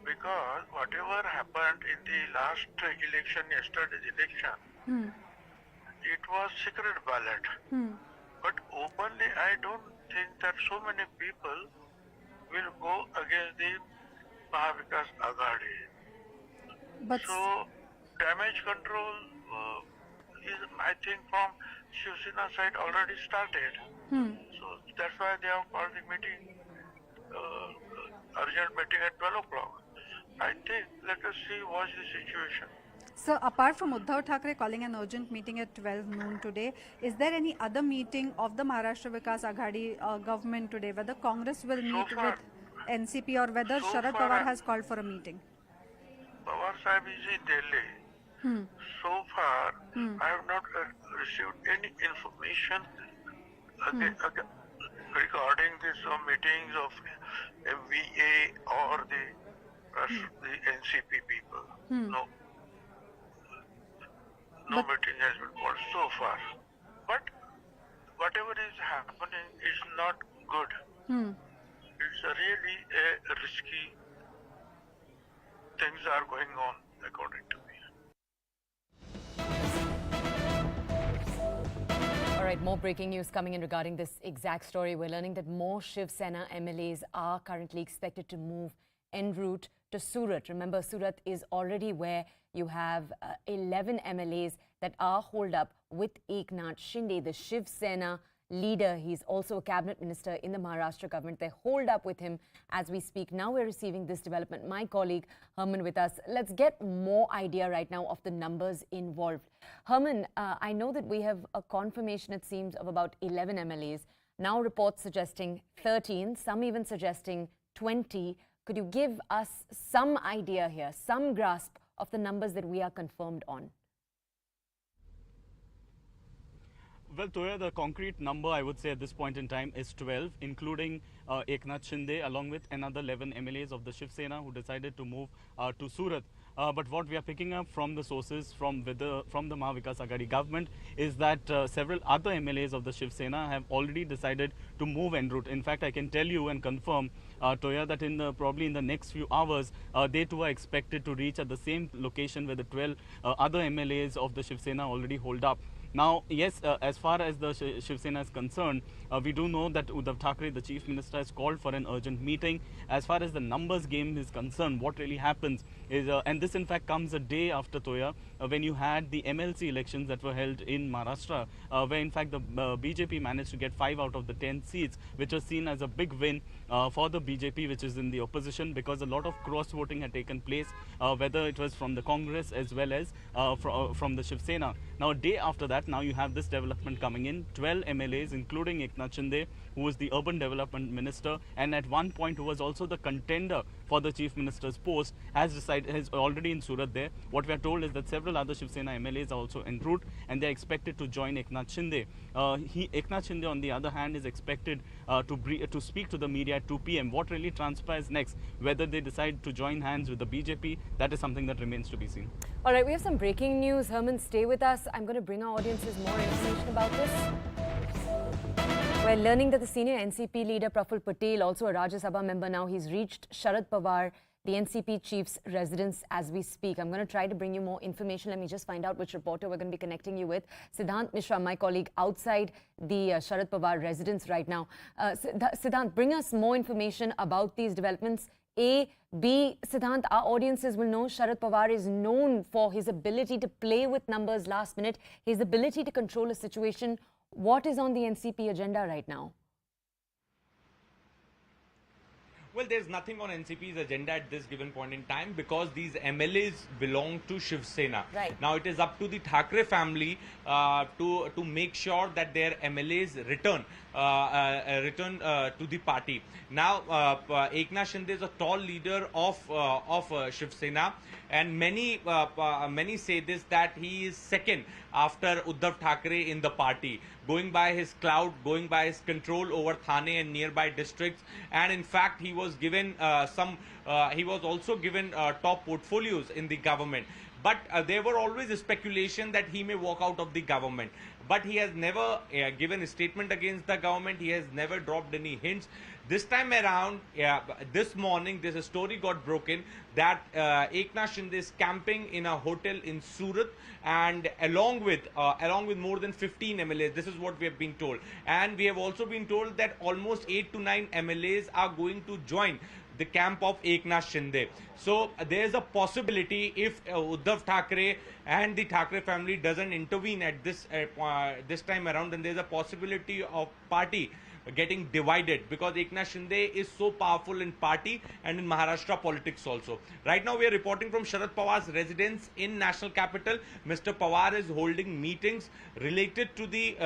because whatever happened in the last election, yesterday's election, it was secret ballot. But openly, I don't think that so many people will go against the Mahavikas Aghadi. So, damage control is, I think, from Shiv Sena side already started. So, that's why they have called the meeting, urgent meeting at 12 o'clock. I think, let us see what's the situation. So, apart from Uddhav Thackeray calling an urgent meeting at 12 noon today, is there any other meeting of the Maharashtra Vikas Aghadi government today, whether Congress will meet with NCP or whether Sharad Pawar has called for a meeting? Pawar Sahib is in Delhi. So far, I have not received any information regarding these meetings of MVA or the NCP people. No. No meeting has been called so far. But whatever is happening is not good. It's really a risky things are going on, according to me. All right, more breaking news coming in regarding this exact story. We're learning that more Shiv Sena MLAs are currently expected to move en route to Surat. Remember, Surat is already where you have 11 MLAs that are holed up with Eknath Shinde, the Shiv Sena leader. He's also a cabinet minister in the Maharashtra government. They're holed up with him as we speak. Now we're receiving this development. My colleague Herman with us. Let's get more idea right now of the numbers involved. Herman, I know that we have a confirmation, it seems, of about 11 MLAs. Now reports suggesting 13, some even suggesting 20. Could you give us some idea here, some grasp of the numbers that we are confirmed on? Well, Toya, the concrete number I would say at this point in time is 12, including Eknath Shinde along with another 11 MLAs of the Shiv Sena who decided to move to Surat. But what we are picking up from the sources from the Mahavikas Aghadi government is that several other MLAs of the Shiv Sena have already decided to move en route. In fact, I can tell you and confirm, Toya, that probably in the next few hours, they too are expected to reach at the same location where the 12 other MLAs of the Shiv Sena already hold up. Now, yes, as far as the Shiv Sena is concerned, we do know that Uddhav Thackeray, the Chief Minister, has called for an urgent meeting. As far as the numbers game is concerned, what really happens is, and this in fact comes a day after, Toya, when you had the MLC elections that were held in Maharashtra, where in fact the BJP managed to get 5 out of the 10 seats, which was seen as a big win for the BJP, which is in the opposition, because a lot of cross-voting had taken place, whether it was from the Congress as well as from the Shiv Sena. Now, a day after that, now you have this development coming in, 12 MLAs, including Eknath Shinde, who was the urban development minister, and at one point who was also the contender for the chief minister's post, has already in Surat there. What we are told is that several other Shiv Sena MLAs are also en route, and they are expected to join Eknath Shinde. Eknath Shinde, on the other hand, is expected to speak to the media at 2 p.m. What really transpires next, whether they decide to join hands with the BJP, that is something that remains to be seen. All right, we have some breaking news. Herman, stay with us. I'm going to bring our audiences more information about this. We're learning that the senior NCP leader Praful Patel, also a Rajya Sabha member now, he's reached Sharad Pawar, the NCP chief's residence as we speak. I'm going to try to bring you more information. Let me just find out which reporter we're going to be connecting you with. Siddhant Mishra, my colleague, outside the Sharad Pawar residence right now. Siddhant, bring us more information about these developments. A, B, Siddhant, our audiences will know Sharad Pawar is known for his ability to play with numbers last minute, his ability to control a situation. What is on the NCP agenda right now? Well, there's nothing on NCP's agenda at this given point in time because these MLAs belong to Shiv Sena. Right. Now it is up to the Thackeray family to make sure that their MLAs return to the party. Now Eknath Shinde is a tall leader of Shiv Sena, and many say this, that he is second after Uddhav Thackeray in the party, going by his clout, going by his control over Thane and nearby districts. And in fact, he was given he was also given top portfolios in the government. But there were always a speculation that he may walk out of the government. But he has never given a statement against the government. He has never dropped any hints. This time around, this morning, there's a story got broken that Eknath Shinde is camping in a hotel in Surat, and along with more than 15 MLAs. This is what we have been told. And we have also been told that almost 8 to 9 MLAs are going to join the camp of Eknath Shinde. So there is a possibility, if Uddhav Thackeray and the Thackeray family doesn't intervene at this time around, then there is a possibility of party getting divided, because Eknath Shinde is so powerful in party and in Maharashtra politics also. Right now we are reporting from Sharad Pawar's residence in national capital. Mr. Pawar is holding meetings related to the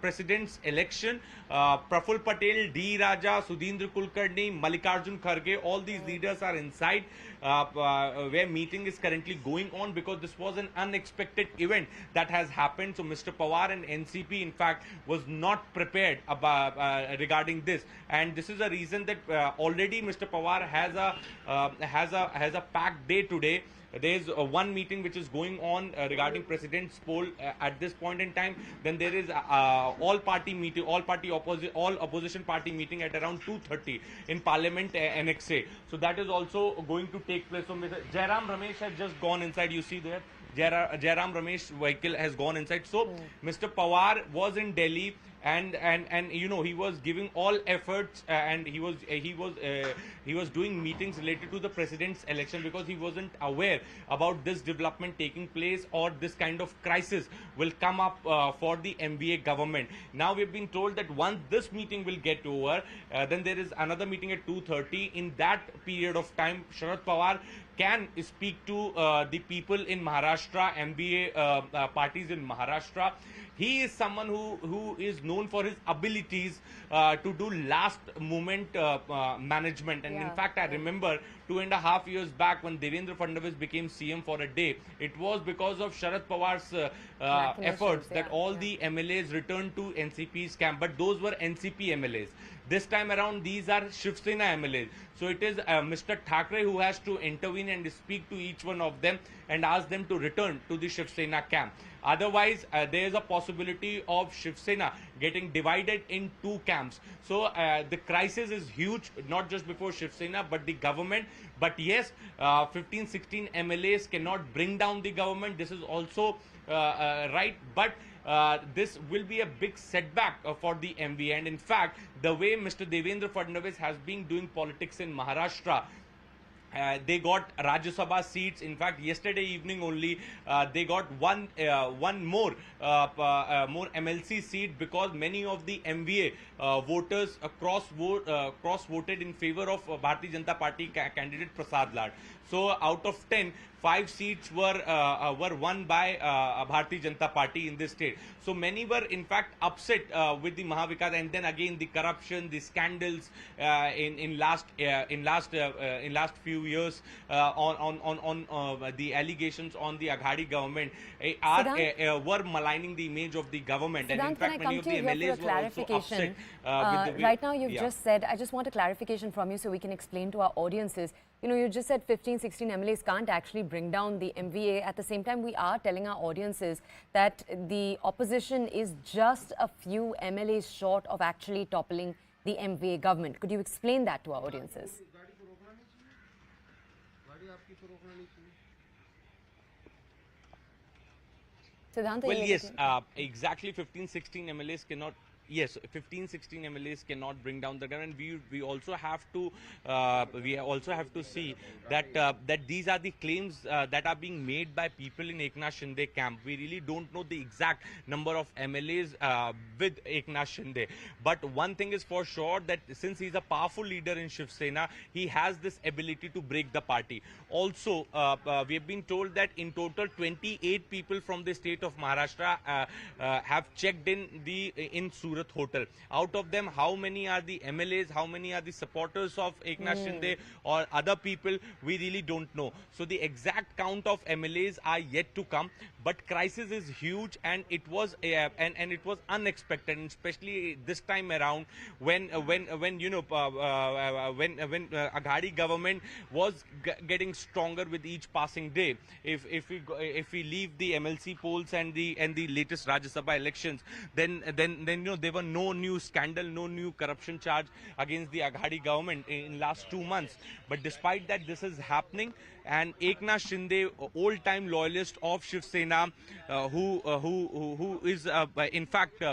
president's election. Praful Patel, D. Raja, Sudhindra Kulkarni, Mallikarjun Kharge, all these leaders are inside where meeting is currently going on, because this was an unexpected event that has happened. So Mr. Pawar and NCP in fact was not prepared about regarding this, and this is a reason that already Mr. Pawar has a packed day today. There is one meeting which is going on regarding president's poll at this point in time. Then there is all opposition party meeting at around 2:30 in Parliament Annexe. So that is also going to take place. So Mr. Jairam Ramesh has just gone inside. You see there, Jairam Ramesh vehicle has gone inside. So Mr. Pawar was in Delhi. And you know, he was giving all efforts and he was doing meetings related to the president's election, because he wasn't aware about this development taking place, or this kind of crisis will come up for the MVA government. Now we've been told that once this meeting will get over, then there is another meeting at 2:30. In that period of time, Sharad Pawar can speak to the people in Maharashtra, MBA parties in Maharashtra. He is someone who is known for his abilities to do last moment management. And in fact, I remember 2.5 years back when Devendra Fadnavis became CM for a day, it was because of Sharad Pawar's efforts that all the MLAs returned to NCP's camp. But those were NCP MLAs. This time around, these are Shiv Sena MLAs. So it is Mr. Thackeray who has to intervene and speak to each one of them and ask them to return to the Shiv Sena camp. Otherwise, there is a possibility of Shiv Sena getting divided in two camps. So the crisis is huge, not just before Shiv Sena, but the government. But yes, 15-16 MLAs cannot bring down the government. This is also right. But this will be a big setback for the MV. And in fact, the way Mr. Devendra Fadnavis has been doing politics in Maharashtra, they got Rajya Sabha seats. In fact, yesterday evening only, they got one more MLC seat, because many of the MVA voters cross-voted in favor of Bharatiya Janata Party candidate Prasad Lad. So out of 10, 5 seats were won by Bharatiya Janata Party in this state. So many were in fact upset with the Mahavikas, and then again the corruption, the scandals in last few years on the allegations on the Aghadi government were maligning the image of the government. Siddhant, and in fact, many of the MLAs were also upset. Right now, you've just said, I just want a clarification from you so we can explain to our audiences. You know, you just said 15-16 MLAs can't actually bring down the MVA. At the same time, we are telling our audiences that the opposition is just a few MLAs short of actually toppling the MVA government. Could you explain that to our audiences? Siddhant, well, yes, exactly 15-16 MLAs cannot yes, 15-16 MLAs cannot bring down the government. We also have to see that that these are the claims that are being made by people in Eknath Shinde camp. We really don't know the exact number of MLAs with Eknath Shinde. But one thing is for sure, that since he's a powerful leader in Shiv Sena, he has this ability to break the party. Also, we have been told that in total 28 people from the state of Maharashtra have checked in Surat hotel. Out of them, how many are the MLAs, how many are the supporters of Eknath Shinde or other people, we really don't know. So the exact count of MLAs are yet to come, but crisis is huge, and it was and it was unexpected, and especially this time around when Aghadi government was getting stronger with each passing day. If we leave the MLC polls and the latest Rajya Sabha elections, then there were no new scandal, no new corruption charge against the Aghadi government in last 2 months. But despite that, this is happening, and Eknath Shinde, old-time loyalist of Shiv Sena, who is in fact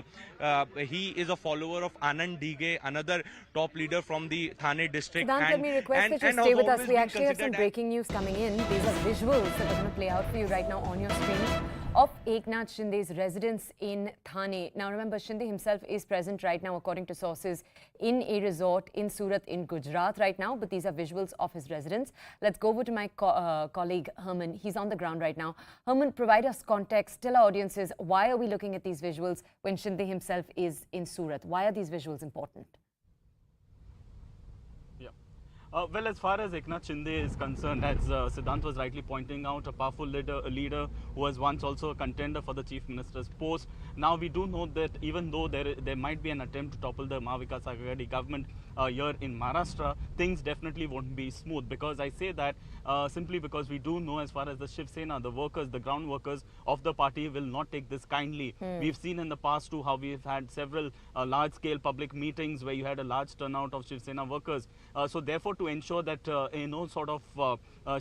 he is a follower of Anand Dige, another top leader from the Thane district. Siddhant, let me request that you stay with us. We actually have some breaking news coming in. These are visuals that are going to play out for you right now on your screen of Eknath Shinde's residence in Thane. Now remember, Shinde himself is present right now, according to sources, in a resort in Surat in Gujarat right now, but these are visuals of his residence. Let's go over to my colleague Herman. He's on the ground right now. Herman, provide us context, tell our audiences, why are we looking at these visuals when Shinde himself is in Surat? Why are these visuals important? Well, as far as Eknath Shinde is concerned, as Siddhant was rightly pointing out, a powerful leader who was once also a contender for the Chief Minister's post. Now we do know that even though there might be an attempt to topple the Mahavikas Aghadi government here in Maharashtra, things definitely won't be smooth. Because I say that simply because we do know, as far as the Shiv Sena, the workers, the ground workers of the party will not take this kindly. We've seen in the past too how we've had several large-scale public meetings where you had a large turnout of Shiv Sena workers. So therefore, to ensure that sort of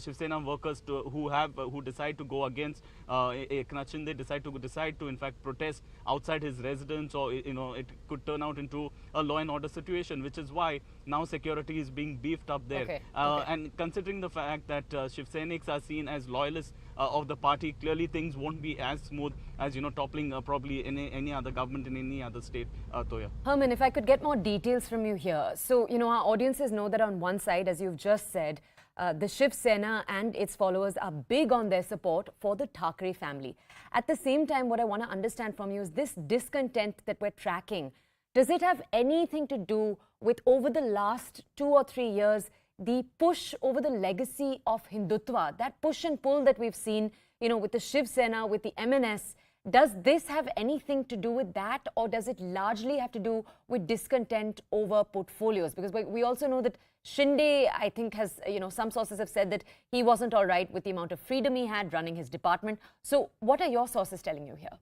Shiv Sena workers who decide to go against Eknath Shinde, decide to in fact protest outside his residence, or it could turn out into a law and order situation, which is why now security is being beefed up there. And considering the fact that Shiv Senics are seen as loyalists of the party, clearly things won't be as smooth as toppling probably any other government in any other state. Toya. Herman, if I could get more details from you here. So, our audiences know that on one side, as you've just said, the Shiv Sena and its followers are big on their support for the Thackeray family. At the same time, what I want to understand from you is this discontent that we're tracking. Does it have anything to do with, over the last 2 or 3 years, the push over the legacy of Hindutva, that push and pull that we've seen, with the Shiv Sena, with the MNS? Does this have anything to do with that, or does it largely have to do with discontent over portfolios? Because we also know that Shinde, I think, has, some sources have said that he wasn't all right with the amount of freedom he had running his department. So what are your sources telling you here?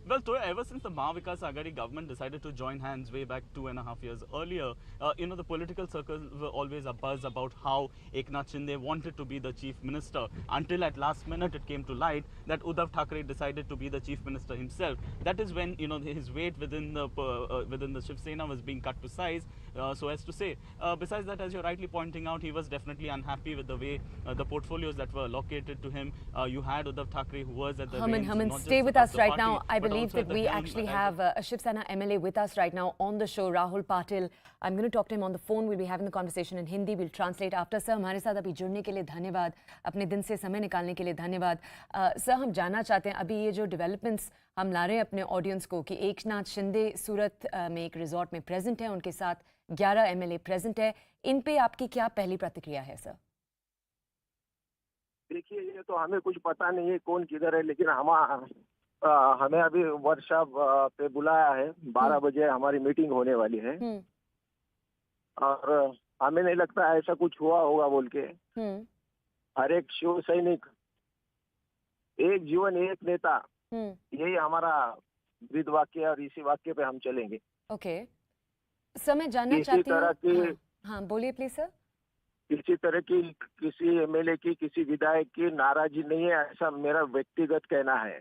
Well, Toya, ever since the Mahavikas Aghadi government decided to join hands way back 2.5 years earlier, the political circles were always abuzz about how Eknath Shinde wanted to be the chief minister, until at last minute it came to light that Uddhav Thackeray decided to be the chief minister himself. That is when, his weight within the Shiv Sena was being cut to size, so as to say. Besides that, as you're rightly pointing out, he was definitely unhappy with the way the portfolios that were allocated to him. You had Uddhav Thackeray, who was at the Herman, stay with us right now. I believe that we actually have a Shiv Sena MLA with us right now on the show, Rahul Patil. I'm going to talk to him on the phone. We'll be having the conversation in Hindi. We'll translate after. Sir, हमारे साथ अभी जुड़ने के लिए धन्यवाद. अपने दिन से समय निकालने के लिए धन्यवाद. सर, हम जानना चाहते हैं अभी ये जो डेवलपमेंट्स हम ला रहे हैं अपने ऑडियंस को कि एकनाथ शिंदे सूरत में एक रिजॉर्ट में प्रेजेंट है, उनके साथ 11 MLA प्रेजेंट है. इन पे आपकी क्या पहली प्रतिक्रिया है सर? देखिए, ये तो हमें कुछ पता नहीं है कौन किधर है, लेकिन हमें अभी वर्कशॉप पे बुलाया है. 12 बजे हमारी मीटिंग होने वाली है और हमें नहीं लगता ऐसा कुछ हुआ होगा बोल के. हर एक शिव सैनिक, एक जीवन एक नेता, यही हमारा ब्रीद वाक्य, और इसी वाक्य पे हम चलेंगे. ओके सर, मैं जानना चाहती हूँ. हाँ बोलिए प्लीज सर. किसी तरह की किसी MLA की, किसी विधायक की नाराजगी नहीं है, ऐसा मेरा व्यक्तिगत कहना है.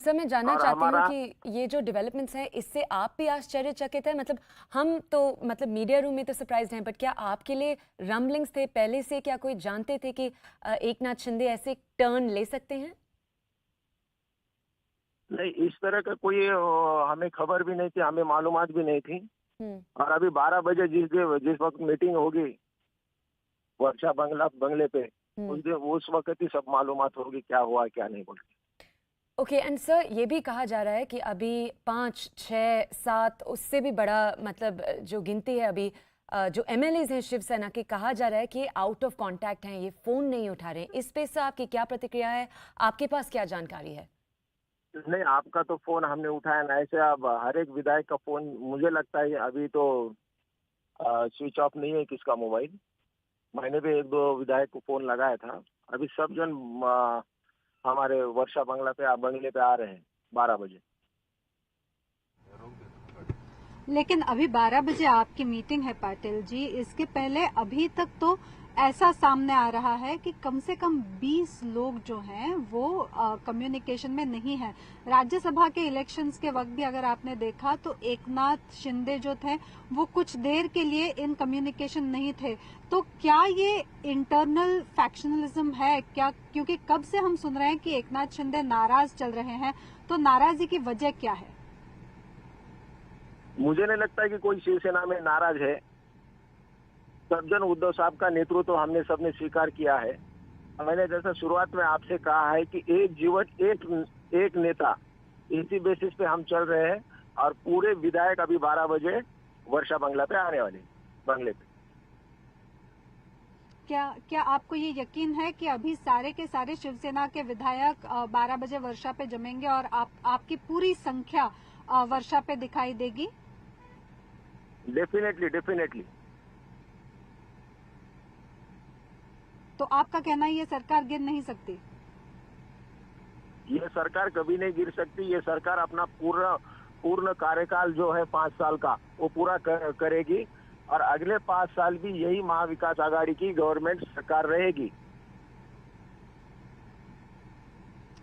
सर मैं जानना और चाहती हूँ हमारा- कि ये जो डेवलपमेंट्स हैं इससे आप भी आश्चर्यचकित हैं? मतलब हम तो मतलब मीडिया रूम में तो सरप्राइज्ड हैं, बट क्या आपके लिए रम्बलिंग्स थे पहले से? क्या कोई जानते थे कि एकनाथ शिंदे ऐसे टर्न ले सकते हैं? नहीं, इस तरह का कोई हमें खबर भी नहीं थी, हमें मालूमात भी नहीं थी। और अभी 12 बजे जिस वक्त मीटिंग होगी वर्षा बंगले पे, उस वक्त ही सब मालूमात होगी क्या हुआ क्या नहीं बोल के। ओके एंड सर ये भी कहा जा रहा है कि अभी 5, 6, 7 उससे भी बड़ा मतलब जो गिनती है अभी जो एमएलएज हैं शिवसेना के, कहा जा रहा है कि आउट ऑफ कांटेक्ट हैं, ये फोन नहीं उठा रहे हैं। इस पे से आपकी क्या प्रतिक्रिया है? आपके पास क्या जानकारी है? नहीं, आपका तो फोन हमने उठाया ना, ऐसे अब हर एक विधायक का फोन मुझे लगता है अभी तो स्विच ऑफ नहीं है किसका मोबाइल। मैंने भी 1-2 विधायक को फोन लगाया था। अभी सब जन हमारे वर्षा बंगले पे आ रहे हैं 12 बजे। लेकिन अभी 12 बजे आपकी मीटिंग है पाटिल जी, इसके पहले अभी तक तो ऐसा सामने आ रहा है कि कम से कम 20 लोग जो हैं वो कम्युनिकेशन में नहीं है। राज्यसभा के इलेक्शंस के वक्त भी अगर आपने देखा तो एकनाथ शिंदे जो थे वो कुछ देर के लिए इन कम्युनिकेशन नहीं थे। तो क्या ये इंटरनल फैक्शनलिज्म है क्या? क्योंकि कब से हम सुन रहे हैं कि एकनाथ शिंदे नाराज चल रहे हैं, तो नाराजगी की वजह क्या है? मुझे नहीं लगता है कि कोई शिवसेना में नाराज है। सब जन उद्धव साहब का नेतृत्व हमने सबने स्वीकार किया है। मैंने जैसा शुरुआत में आपसे कहा है कि एक जीवन एक नेता, इसी बेसिस पे हम चल रहे हैं। और पूरे विधायक अभी 12 बजे वर्षा बंगला पे आने वाले बंगले पे। क्या आपको ये यकीन है कि अभी सारे के सारे शिवसेना के विधायक 12 बजे वर्षा पे जमेंगे और आपकी पूरी संख्या वर्षा पे दिखाई देगी? डेफिनेटली। तो आपका कहना है ये सरकार गिर नहीं सकती? ये सरकार कभी नहीं गिर सकती। ये सरकार अपना पूर्ण कार्यकाल जो है 5 साल का वो पूरा करेगी और अगले 5 साल भी यही महाविकास आघाड़ी की गवर्नमेंट सरकार रहेगी।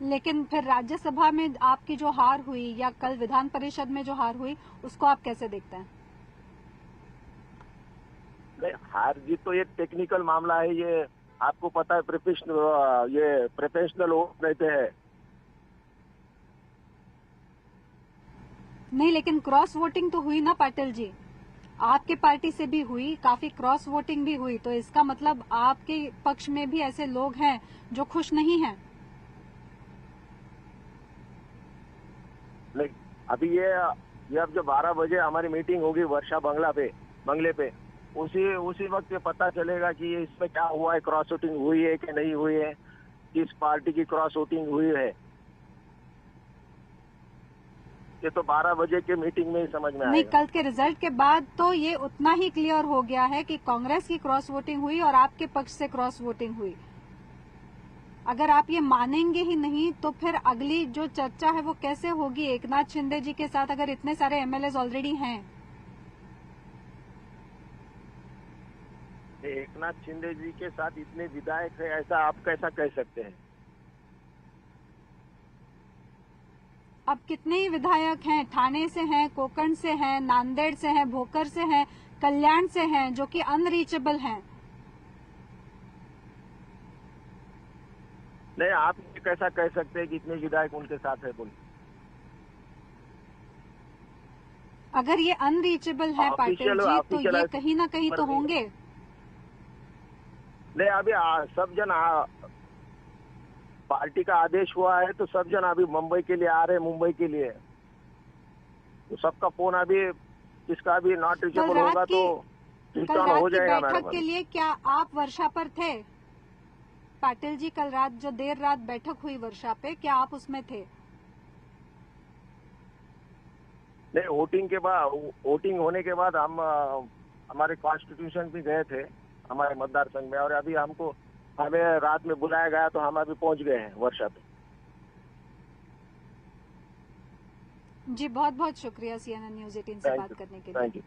लेकिन फिर राज्यसभा में आपकी जो हार हुई या कल विधान परिषद में जो हार हुई उसको आप कैसे देखते हैं? नहीं, हार जीत तो एक टेक्निकल मामला है। ये आपको पता है, प्रोफेशनल रहते हैं। नहीं, लेकिन क्रॉस वोटिंग तो हुई ना पाटिल जी, आपके पार्टी से भी हुई, काफी क्रॉस वोटिंग भी हुई। तो इसका मतलब आपके पक्ष में भी ऐसे लोग हैं जो खुश नहीं हैं। नहीं, अभी ये अब जो 12 बजे हमारी मीटिंग होगी वर्षा बंगले पे उसी वक्त ये पता चलेगा कि इसमें क्या हुआ है, क्रॉस वोटिंग हुई है कि नहीं हुई है, किस पार्टी की क्रॉस वोटिंग हुई है। ये तो 12 बजे के मीटिंग में ही समझ में आएगा। नहीं, कल के रिजल्ट के बाद तो ये उतना ही क्लियर हो गया है कि कांग्रेस की क्रॉस वोटिंग हुई और आपके पक्ष से क्रॉस वोटिंग हुई। अगर आप ये मानेंगे ही नहीं तो फिर अगली जो चर्चा है वो कैसे होगी एकनाथ शिंदे जी के साथ, अगर इतने सारे एमएलए ऑलरेडी हैं? एकनाथ शिंदे जी के साथ इतने विधायक है, ऐसा आप कैसा कह सकते हैं? अब कितने ही विधायक हैं, ठाणे से हैं, कोकण से हैं, नांदेड़ से हैं, भोकर से हैं, कल्याण से हैं, जो कि अनरीचेबल हैं। नहीं, आप कैसा कह सकते हैं कि इतने विधायक उनके साथ है बोल? अगर ये अनरीचेबल है पाटिल जी तो ये कहीं ना कहीं तो होंगे। नहीं, अभी सब जन पार्टी का आदेश हुआ है तो सब जन अभी मुंबई के लिए आ रहे हैं, मुंबई के लिए। तो सबका फोन अभी इसका भी नॉट रीचेबल होगा तो स्विच ऑन हो जाएगा। बैठक के लिए क्या आप वर्षा पर थे पाटिल जी? कल रात जो देर रात बैठक हुई वर्षा पे, क्या आप उसमें थे? नहीं, वोटिंग होने के बाद हम हमारे कॉन्स्टिट्यूशन भी गए थे हमारे मतदार संघ में, और अभी हमें रात में बुलाया गया तो हम अभी पहुंच गए हैं वर्षा पे। जी बहुत बहुत शुक्रिया CNN News 18 से बात करने के लिए। Thank you.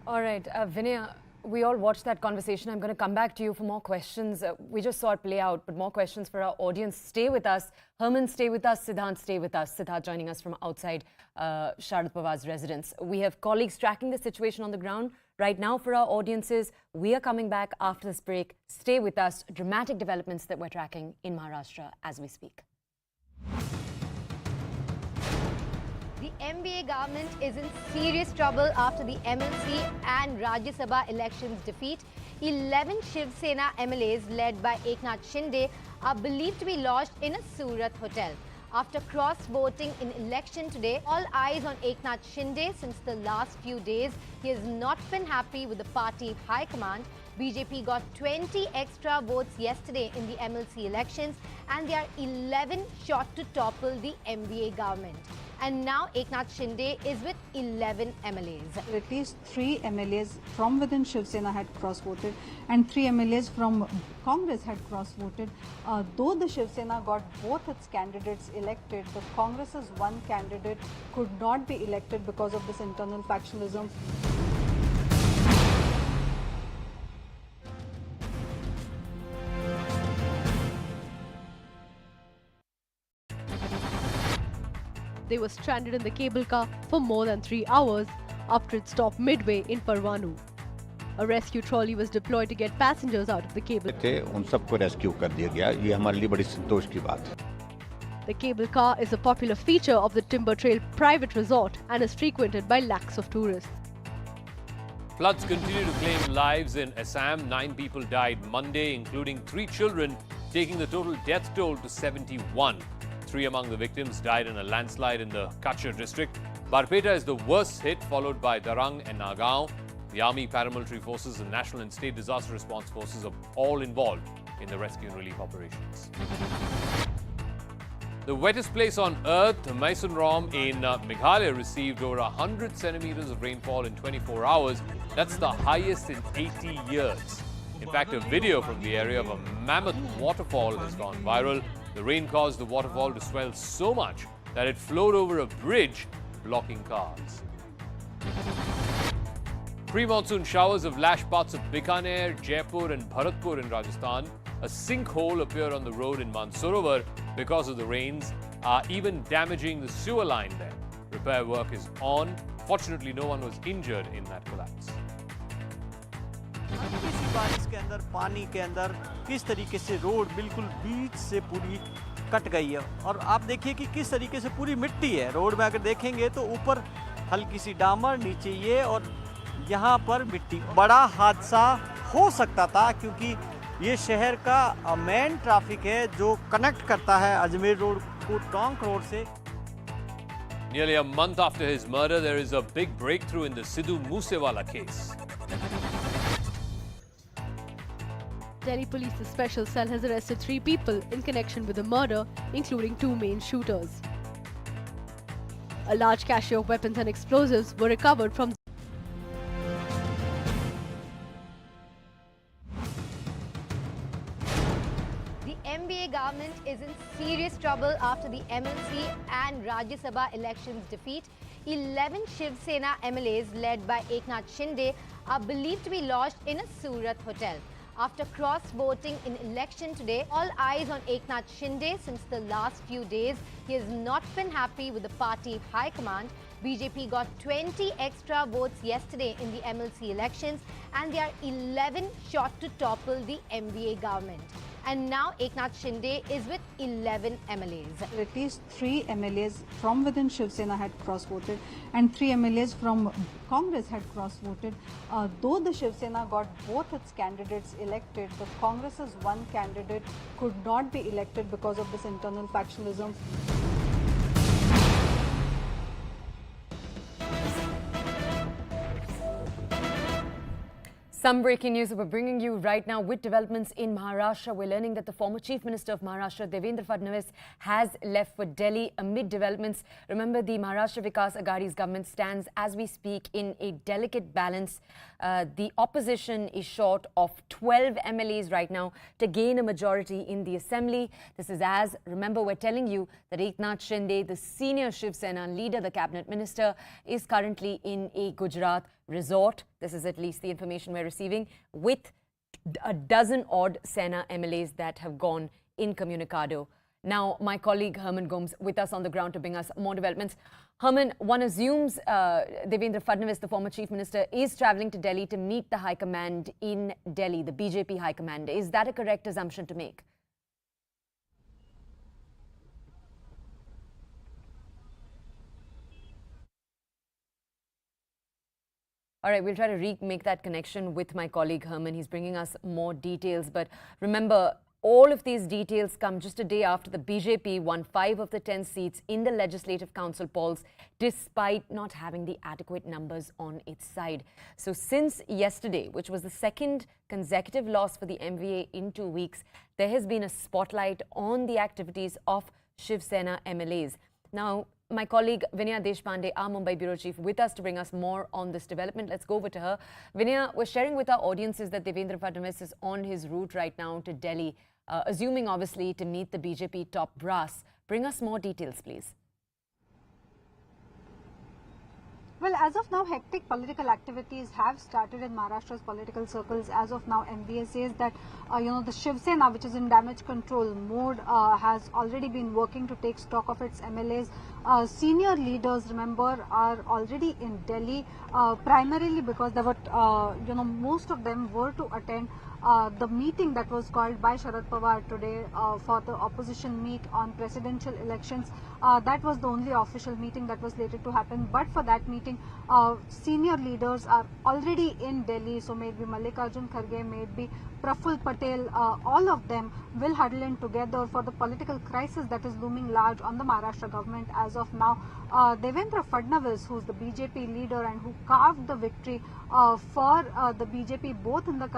Alright Vinay, We all watched that conversation. I'm going to come back to you for more questions. We just saw it play out, but more questions for our audience. Stay with us. Herman, stay with us. Siddhant, stay with us. Siddhant joining us from outside Sharad Pawar's residence. We have colleagues tracking the situation on the ground right now for our audiences. We are coming back after this break. Stay with us. Dramatic developments that we're tracking in Maharashtra as we speak. The MBA government is in serious trouble after the MLC and Rajya Sabha elections defeat. 11 Shiv Sena MLAs led by Eknath Shinde are believed to be lodged in a Surat hotel. After cross-voting in election today, all eyes on Eknath Shinde since the last few days. He has not been happy with the party high command. BJP got 20 extra votes yesterday in the MLC elections and they are 11 short to topple the MBA government. And now Eknath Shinde is with 11 MLAs. At least 3 MLAs from within Shiv Sena had cross-voted and 3 MLAs from Congress had cross-voted. Though the Shiv Sena got both its candidates elected, the Congress's one candidate could not be elected because of this internal factionalism. They were stranded in the cable car for more than 3 hours after it stopped midway in Parwanoo. A rescue trolley was deployed to get passengers out of the cable. उन सबको rescue कर दिया गया। ये हमारे लिए बड़ी संतोष की बात है। The cable car is a popular feature of the Timber Trail private resort and is frequented by lakhs of tourists. Floods continue to claim lives in Assam. 9 people died Monday, including 3 children, taking the total death toll to 71. 3 among the victims died in a landslide in the Kachar district. Barpeta is the worst hit, followed by Darang and Nagaon. The Army, paramilitary forces and national and state disaster response forces are all involved in the rescue and relief operations. The wettest place on earth, Mysuru in Meghalaya, received over 100 centimeters of rainfall in 24 hours. That's the highest in 80 years. In fact, a video from the area of a mammoth waterfall has gone viral. The rain caused the waterfall to swell so much that it flowed over a bridge, blocking cars. Pre-monsoon showers have lashed parts of Bikaner, Jaipur and Bharatpur in Rajasthan. A sinkhole appeared on the road in Mansarovar because of the rains, even damaging the sewer line there. Repair work is on. Fortunately, no one was injured in that collapse. किसी बारिश के अंदर पानी के अंदर किस तरीके से रोड बिल्कुल बीच से पूरी कट गई है और आप देखिए कि किस तरीके से पूरी मिट्टी है रोड में। अगर देखेंगे तो ऊपर हल्की सी डामर, नीचे ये और यहाँ पर मिट्टी। बड़ा हादसा हो सकता था क्योंकि ये शहर का मेन ट्रैफिक है जो कनेक्ट करता है अजमेर रोड को टोंक रोड से। Nearly a month after his murder, there is a big breakthrough in the Sidhu Moose Wala case. Delhi Police's special cell has arrested 3 people in connection with the murder, including 2 main shooters. A large cache of weapons and explosives were recovered from The MBA government is in serious trouble after the MLC and Rajya Sabha elections defeat. 11 Shiv Sena MLAs led by Eknath Shinde are believed to be lodged in a Surat hotel. After cross-voting in election today, all eyes on Eknath Shinde since the last few days. He has not been happy with the party high command. BJP got 20 extra votes yesterday in the MLC elections and they are 11 short to topple the MBA government. And now Eknath Shinde is with 11 MLAs. At least 3 MLAs from within Shiv Sena had cross-voted and 3 MLAs from Congress had cross-voted. Though the Shiv Sena got both its candidates elected, the Congress's one candidate could not be elected because of this internal factionalism. Some breaking news that we're bringing you right now with developments in Maharashtra. We're learning that the former Chief Minister of Maharashtra, Devendra Fadnavis, has left for Delhi amid developments. Remember, the Maharashtra Vikas Aghadi's government stands, as we speak, in a delicate balance. The opposition is short of 12 MLAs right now to gain a majority in the assembly. This is as, remember, we're telling you that Eknath Shinde, the senior Shiv Sena leader, the cabinet minister, is currently in a Gujarat resort. This is at least the information we're receiving, with a dozen odd Sena MLAs that have gone incommunicado. Now, my colleague Herman Gomes with us on the ground to bring us more developments. Herman, one assumes Devendra Fadnavis, the former chief minister, is travelling to Delhi to meet the high command in Delhi, the BJP high command. Is that a correct assumption to make? All right, we'll try to make that connection with my colleague Herman. He's bringing us more details. But remember, all of these details come just a day after the BJP won 5 of the 10 seats in the Legislative Council polls, despite not having the adequate numbers on its side. So since yesterday, which was the second consecutive loss for the MVA in 2 weeks, there has been a spotlight on the activities of Shiv Sena MLAs. Now, my colleague Vinaya Deshpande, our Mumbai bureau chief, with us to bring us more on this development. Let's go over to her. Vinaya, we're sharing with our audiences that Devendra Fadnavis is on his route right now to Delhi, assuming obviously to meet the BJP top brass. Bring us more details, please. Well, as of now, hectic political activities have started in Maharashtra's political circles. As of now, MVA says that, the Shiv Sena, which is in damage control mode, has already been working to take stock of its MLAs. Senior leaders, remember, are already in Delhi, primarily because there were, most of them were to attend the meeting that was called by Sharad Pawar today for the opposition meet on presidential elections. That was the only official meeting that was slated to happen. But for that meeting, senior leaders are already in Delhi. So maybe Mallikarjun Kharge, maybe Praful Patel, all of them will huddle in together for the political crisis that is looming large on the Maharashtra government as of now. Devendra Fadnavis, who's the BJP leader and who carved the victory for the BJP both in the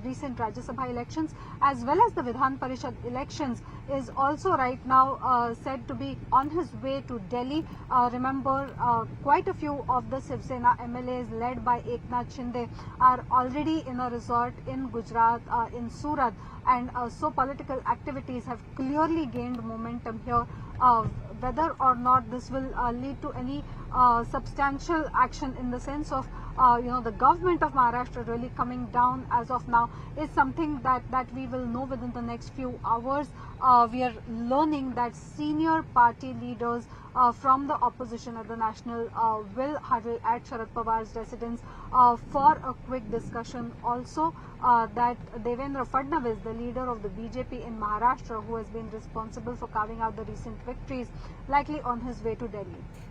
recent Rajya Sabha elections as well as the Vidhan Parishad elections, is also right now said to be on his way to Delhi. Remember, quite a few of the Shiv Sena MLAs led by Eknath Shinde are already in a resort in Gujarat, in Surat, and so political activities have clearly gained momentum here. Whether or not this will lead to any substantial action in the sense of the government of Maharashtra really coming down as of now is something that we will know within the next few hours. We are learning that senior party leaders from the opposition at the national will huddle at Sharad Pawar's residence for a quick discussion. Also, that Devendra Fadnavis, the leader of the BJP in Maharashtra, who has been responsible for carving out the recent victories, likely on his way to Delhi.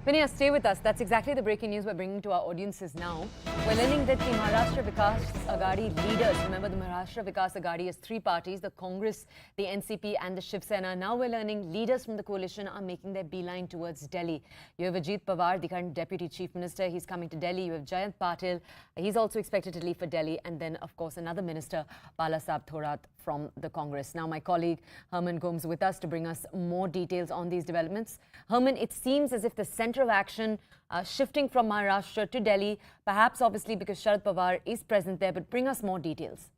Vinaya, stay with us. That's exactly the breaking news we're bringing to our audiences now. We're learning that the Maharashtra Vikas Aghadi leaders, remember the Maharashtra Vikas Aghadi is 3 parties, the Congress, the NCP and the Shiv Sena. Now we're learning leaders from the coalition are making their beeline towards Delhi. You have Ajit Pawar, the current Deputy Chief Minister. He's coming to Delhi. You have Jayant Patil. He's also expected to leave for Delhi. And then, of course, another minister, Balasaheb Thorat from the Congress. Now, my colleague Herman Gomes with us to bring us more details on these developments. Herman, it seems as if the centre of action shifting from Maharashtra to Delhi, perhaps obviously because Sharad Pawar is present there, but bring us more details.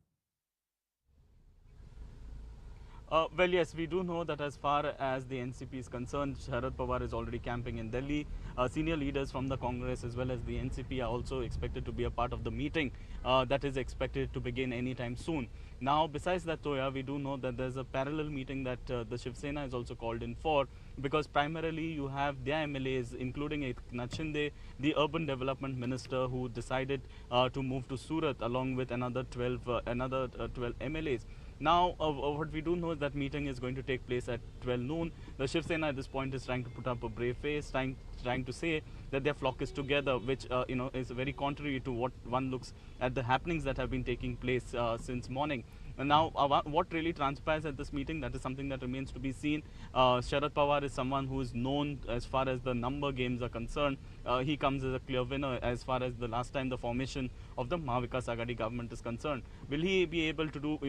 Well, yes, we do know that as far as the NCP is concerned, Sharad Pawar is already camping in Delhi. Senior leaders from the Congress as well as the NCP are also expected to be a part of the meeting that is expected to begin anytime soon. Now, besides that, Toya, we do know that there's a parallel meeting that the Shiv Sena is also called in for, because primarily you have their MLAs, including Eknath Shinde, the urban development minister, who decided to move to Surat along with another 12 MLAs. Now, what we do know is that meeting is going to take place at 12 noon. The Shiv Sena at this point is trying to put up a brave face, trying to say that their flock is together, which is very contrary to what one looks at the happenings that have been taking place since morning. And now, what really transpires at this meeting, that is something that remains to be seen. Sharad Pawar is someone who is known as far as the number games are concerned. He comes as a clear winner as far as the last time the formation of the Mahavikas Aghadi government is concerned. Will he be able to do,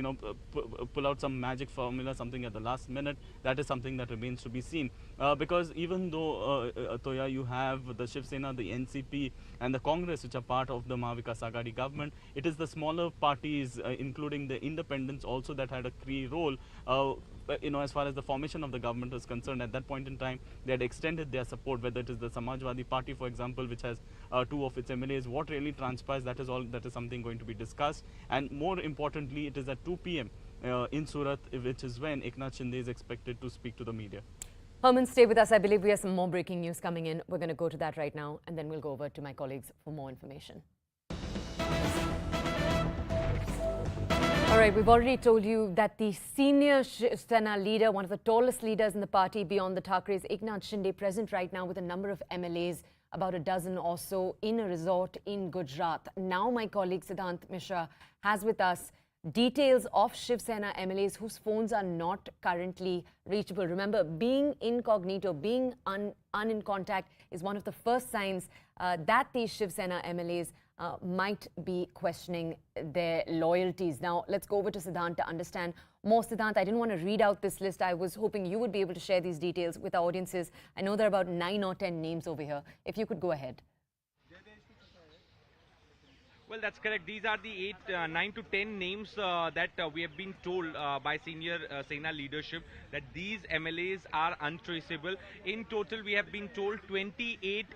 pull out some magic formula, something at the last minute? That is something that remains to be seen. Because even though, Toya, you have the Shiv Sena, the NCP and the Congress, which are part of the Mahavikas Aghadi government, it is the smaller parties, including the independents also, that had a key role. As far as the formation of the government is concerned, at that point in time, they had extended their support, whether it is the Samajwadi Party, for example, which has 2 of its MLAs. What really transpires, that is something going to be discussed. And more importantly, it is at 2 p.m. In Surat, which is when Eknath Shinde is expected to speak to the media. Herman, stay with us. I believe we have some more breaking news coming in. We're going to go to that right now, and then we'll go over to my colleagues for more information. All right, we've already told you that the senior Shiv Sena leader, one of the tallest leaders in the party beyond the Thakres, Eknath Shinde, present right now with a number of MLAs, about a dozen or so, in a resort in Gujarat. Now my colleague Siddhant Mishra has with us details of Shiv Sena MLAs whose phones are not currently reachable. Remember, being incognito, being in contact is one of the first signs that these Shiv Sena MLAs might be questioning their loyalties. Now, let's go over to Siddhant to understand more. Siddhant, I didn't want to read out this list. I was hoping you would be able to share these details with our audiences. I know there are about 9 or 10 names over here. If you could go ahead. Well, that's correct. These are the 9 to 10 names that we have been told by senior Sena leadership that these MLAs are untraceable. In total, we have been told 28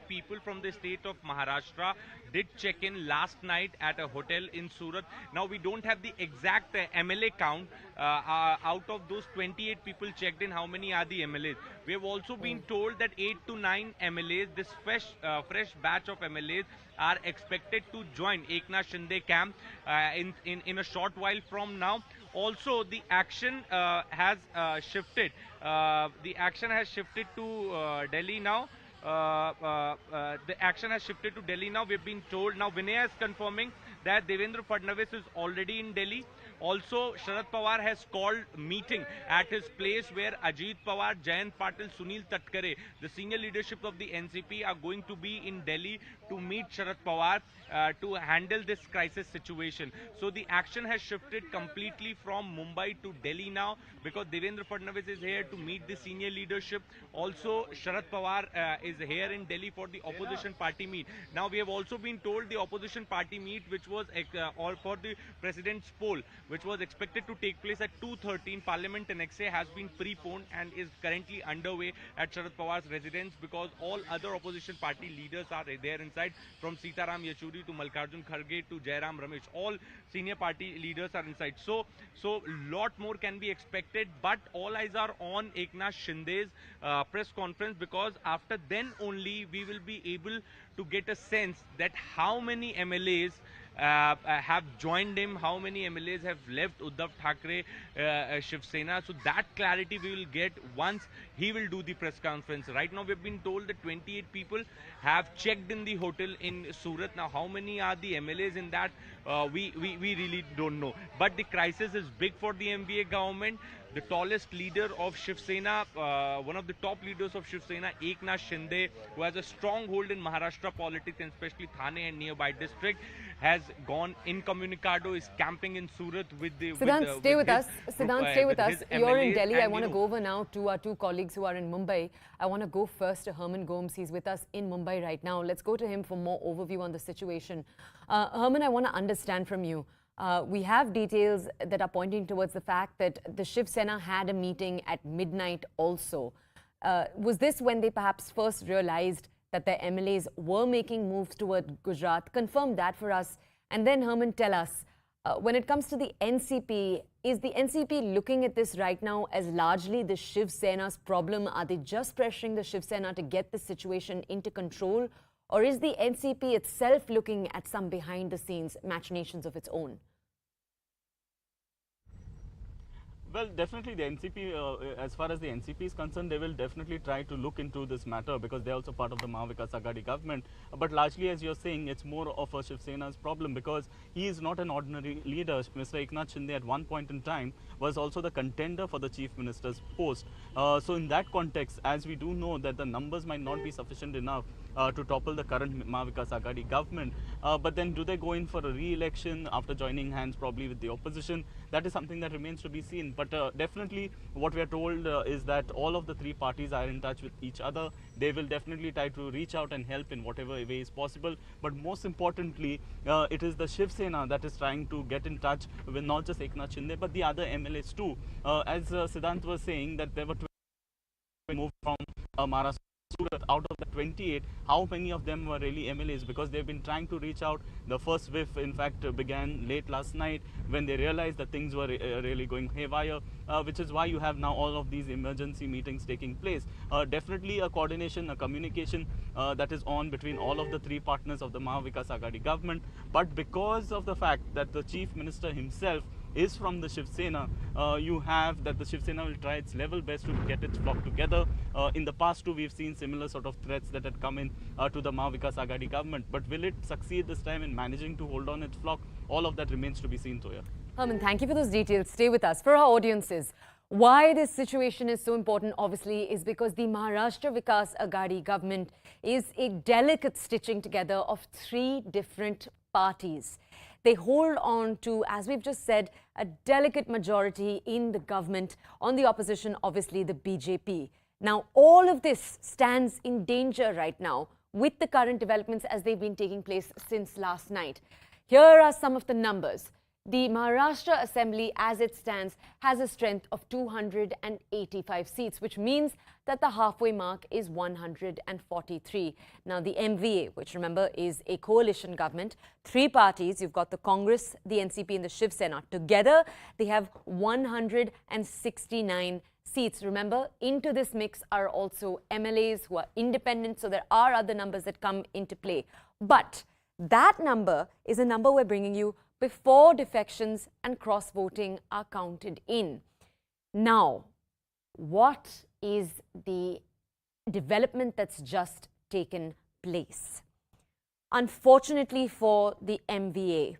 people from the state of Maharashtra did check in last night at a hotel in Surat. Now, we don't have the exact MLA count. Out of those 28 people checked in, how many are the MLAs? We have also been told that 8 to 9 MLAs, this fresh batch of MLAs, are expected to join Eknath Shinde camp in a short while from now. Also, the action has shifted. The action has shifted to Delhi now. The action has shifted to Delhi now. We've been told now. Vinay is confirming that Devendra Fadnavis is already in Delhi. Also, Sharad Pawar has called meeting at his place where Ajit Pawar, Jayant Patil, Sunil Tatkare, the senior leadership of the NCP, are going to be in Delhi to meet Sharad Pawar to handle this crisis situation. So the action has shifted completely from Mumbai to Delhi now because Devendra Fadnavis is here to meet the senior leadership. Also, Sharad Pawar is here in Delhi for the opposition party meet. Now, we have also been told the opposition party meet, which was all for the president's poll, which was expected to take place at 2:13 Parliament Annexe, has been preponed and is currently underway at Sharad Pawar's residence because all other opposition party leaders are there inside, from Sitaram Yechuri to Mallikarjun Kharge to Jairam Ramesh. All senior party leaders are inside. So lot more can be expected, but all eyes are on Eknath Shinde's press conference, because after then only we will be able to get a sense that how many MLAs have joined him, how many MLAs have left Uddhav Thackeray Shiv Sena. So that clarity we will get once he will do the press conference. Right now, we've been told that 28 people have checked in the hotel in Surat. Now, how many are the MLAs in that? We really don't know. But the crisis is big for the MVA government. The tallest leader of Shiv Sena, one of the top leaders of Shiv Sena, Eknath Shinde, who has a stronghold in Maharashtra politics and especially Thane and nearby district, has gone incommunicado, is camping in Surat with the... Siddhant, stay with us. Siddhant, stay with us. You're in Delhi. I want to go over now to our 2 colleagues who are in Mumbai. I want to go first to Herman Gomes. He's with us in Mumbai right now. Let's go to him for more overview on the situation. Herman, I want to understand from you. We have details that are pointing towards the fact that the Shiv Sena had a meeting at midnight also. Was this when they perhaps first realized that their MLAs were making moves toward Gujarat? Confirm that for us. And then, Herman, tell us, when it comes to the NCP, is the NCP looking at this right now as largely the Shiv Sena's problem? Are they just pressuring the Shiv Sena to get the situation into control? Or is the NCP itself looking at some behind-the-scenes machinations of its own? Well, definitely the NCP, as far as the NCP is concerned, they will definitely try to look into this matter because they're also part of the Mahavikas Aghadi government. But largely, as you're saying, it's more of a Shiv Sena's problem because he is not an ordinary leader. Mr. Eknath Shinde at one point in time was also the contender for the chief minister's post. So in that context, as we do know that the numbers might not be sufficient enough to topple the current Mahavikas Aghadi government. But then do they go in for a re-election after joining hands probably with the opposition? That is something that remains to be seen. But definitely what we are told is that all of the three parties are in touch with each other. They will definitely try to reach out and help in whatever way is possible. But most importantly, it is the Shiv Sena that is trying to get in touch with not just Eknath Shinde but the other MLAs too. As Siddhant was saying, that there were 20 moved from Maharashtra. Surat. Out of the 28, how many of them were really MLAs? Because they've been trying to reach out. The first whiff, in fact, began late last night when they realized that things were really going haywire, which is why you have now all of these emergency meetings taking place. Definitely a coordination, a communication that is on between all of the three partners of the Mahavikas Aghadi government. But because of the fact that the Chief Minister himself is from the Shiv Sena, you have that the Shiv Sena will try its level best to get its flock together. In the past too, we've seen similar sort of threats that had come in to the Mahavikas Aghadi government. But will it succeed this time in managing to hold on its flock? All of that remains to be seen, Toya. Herman, thank you for those details. Stay with us. For our audiences, why this situation is so important, obviously, is because the Maharashtra Vikas Aghadi government is a delicate stitching together of three different parties. They hold on to, as we've just said, a delicate majority in the government. On the opposition, obviously, the BJP. Now, all of this stands in danger right now with the current developments as they've been taking place since last night. Here are some of the numbers. The Maharashtra Assembly, as it stands, has a strength of 285 seats, which means that the halfway mark is 143. Now, the MVA, which remember is a coalition government, three parties, you've got the Congress, the NCP and the Shiv Sena. Together, they have 169 seats. Remember, into this mix are also MLAs who are independent, so there are other numbers that come into play. But that number is a number we're bringing you before defections and cross-voting are counted in. Now, what is the development that's just taken place? Unfortunately for the MVA,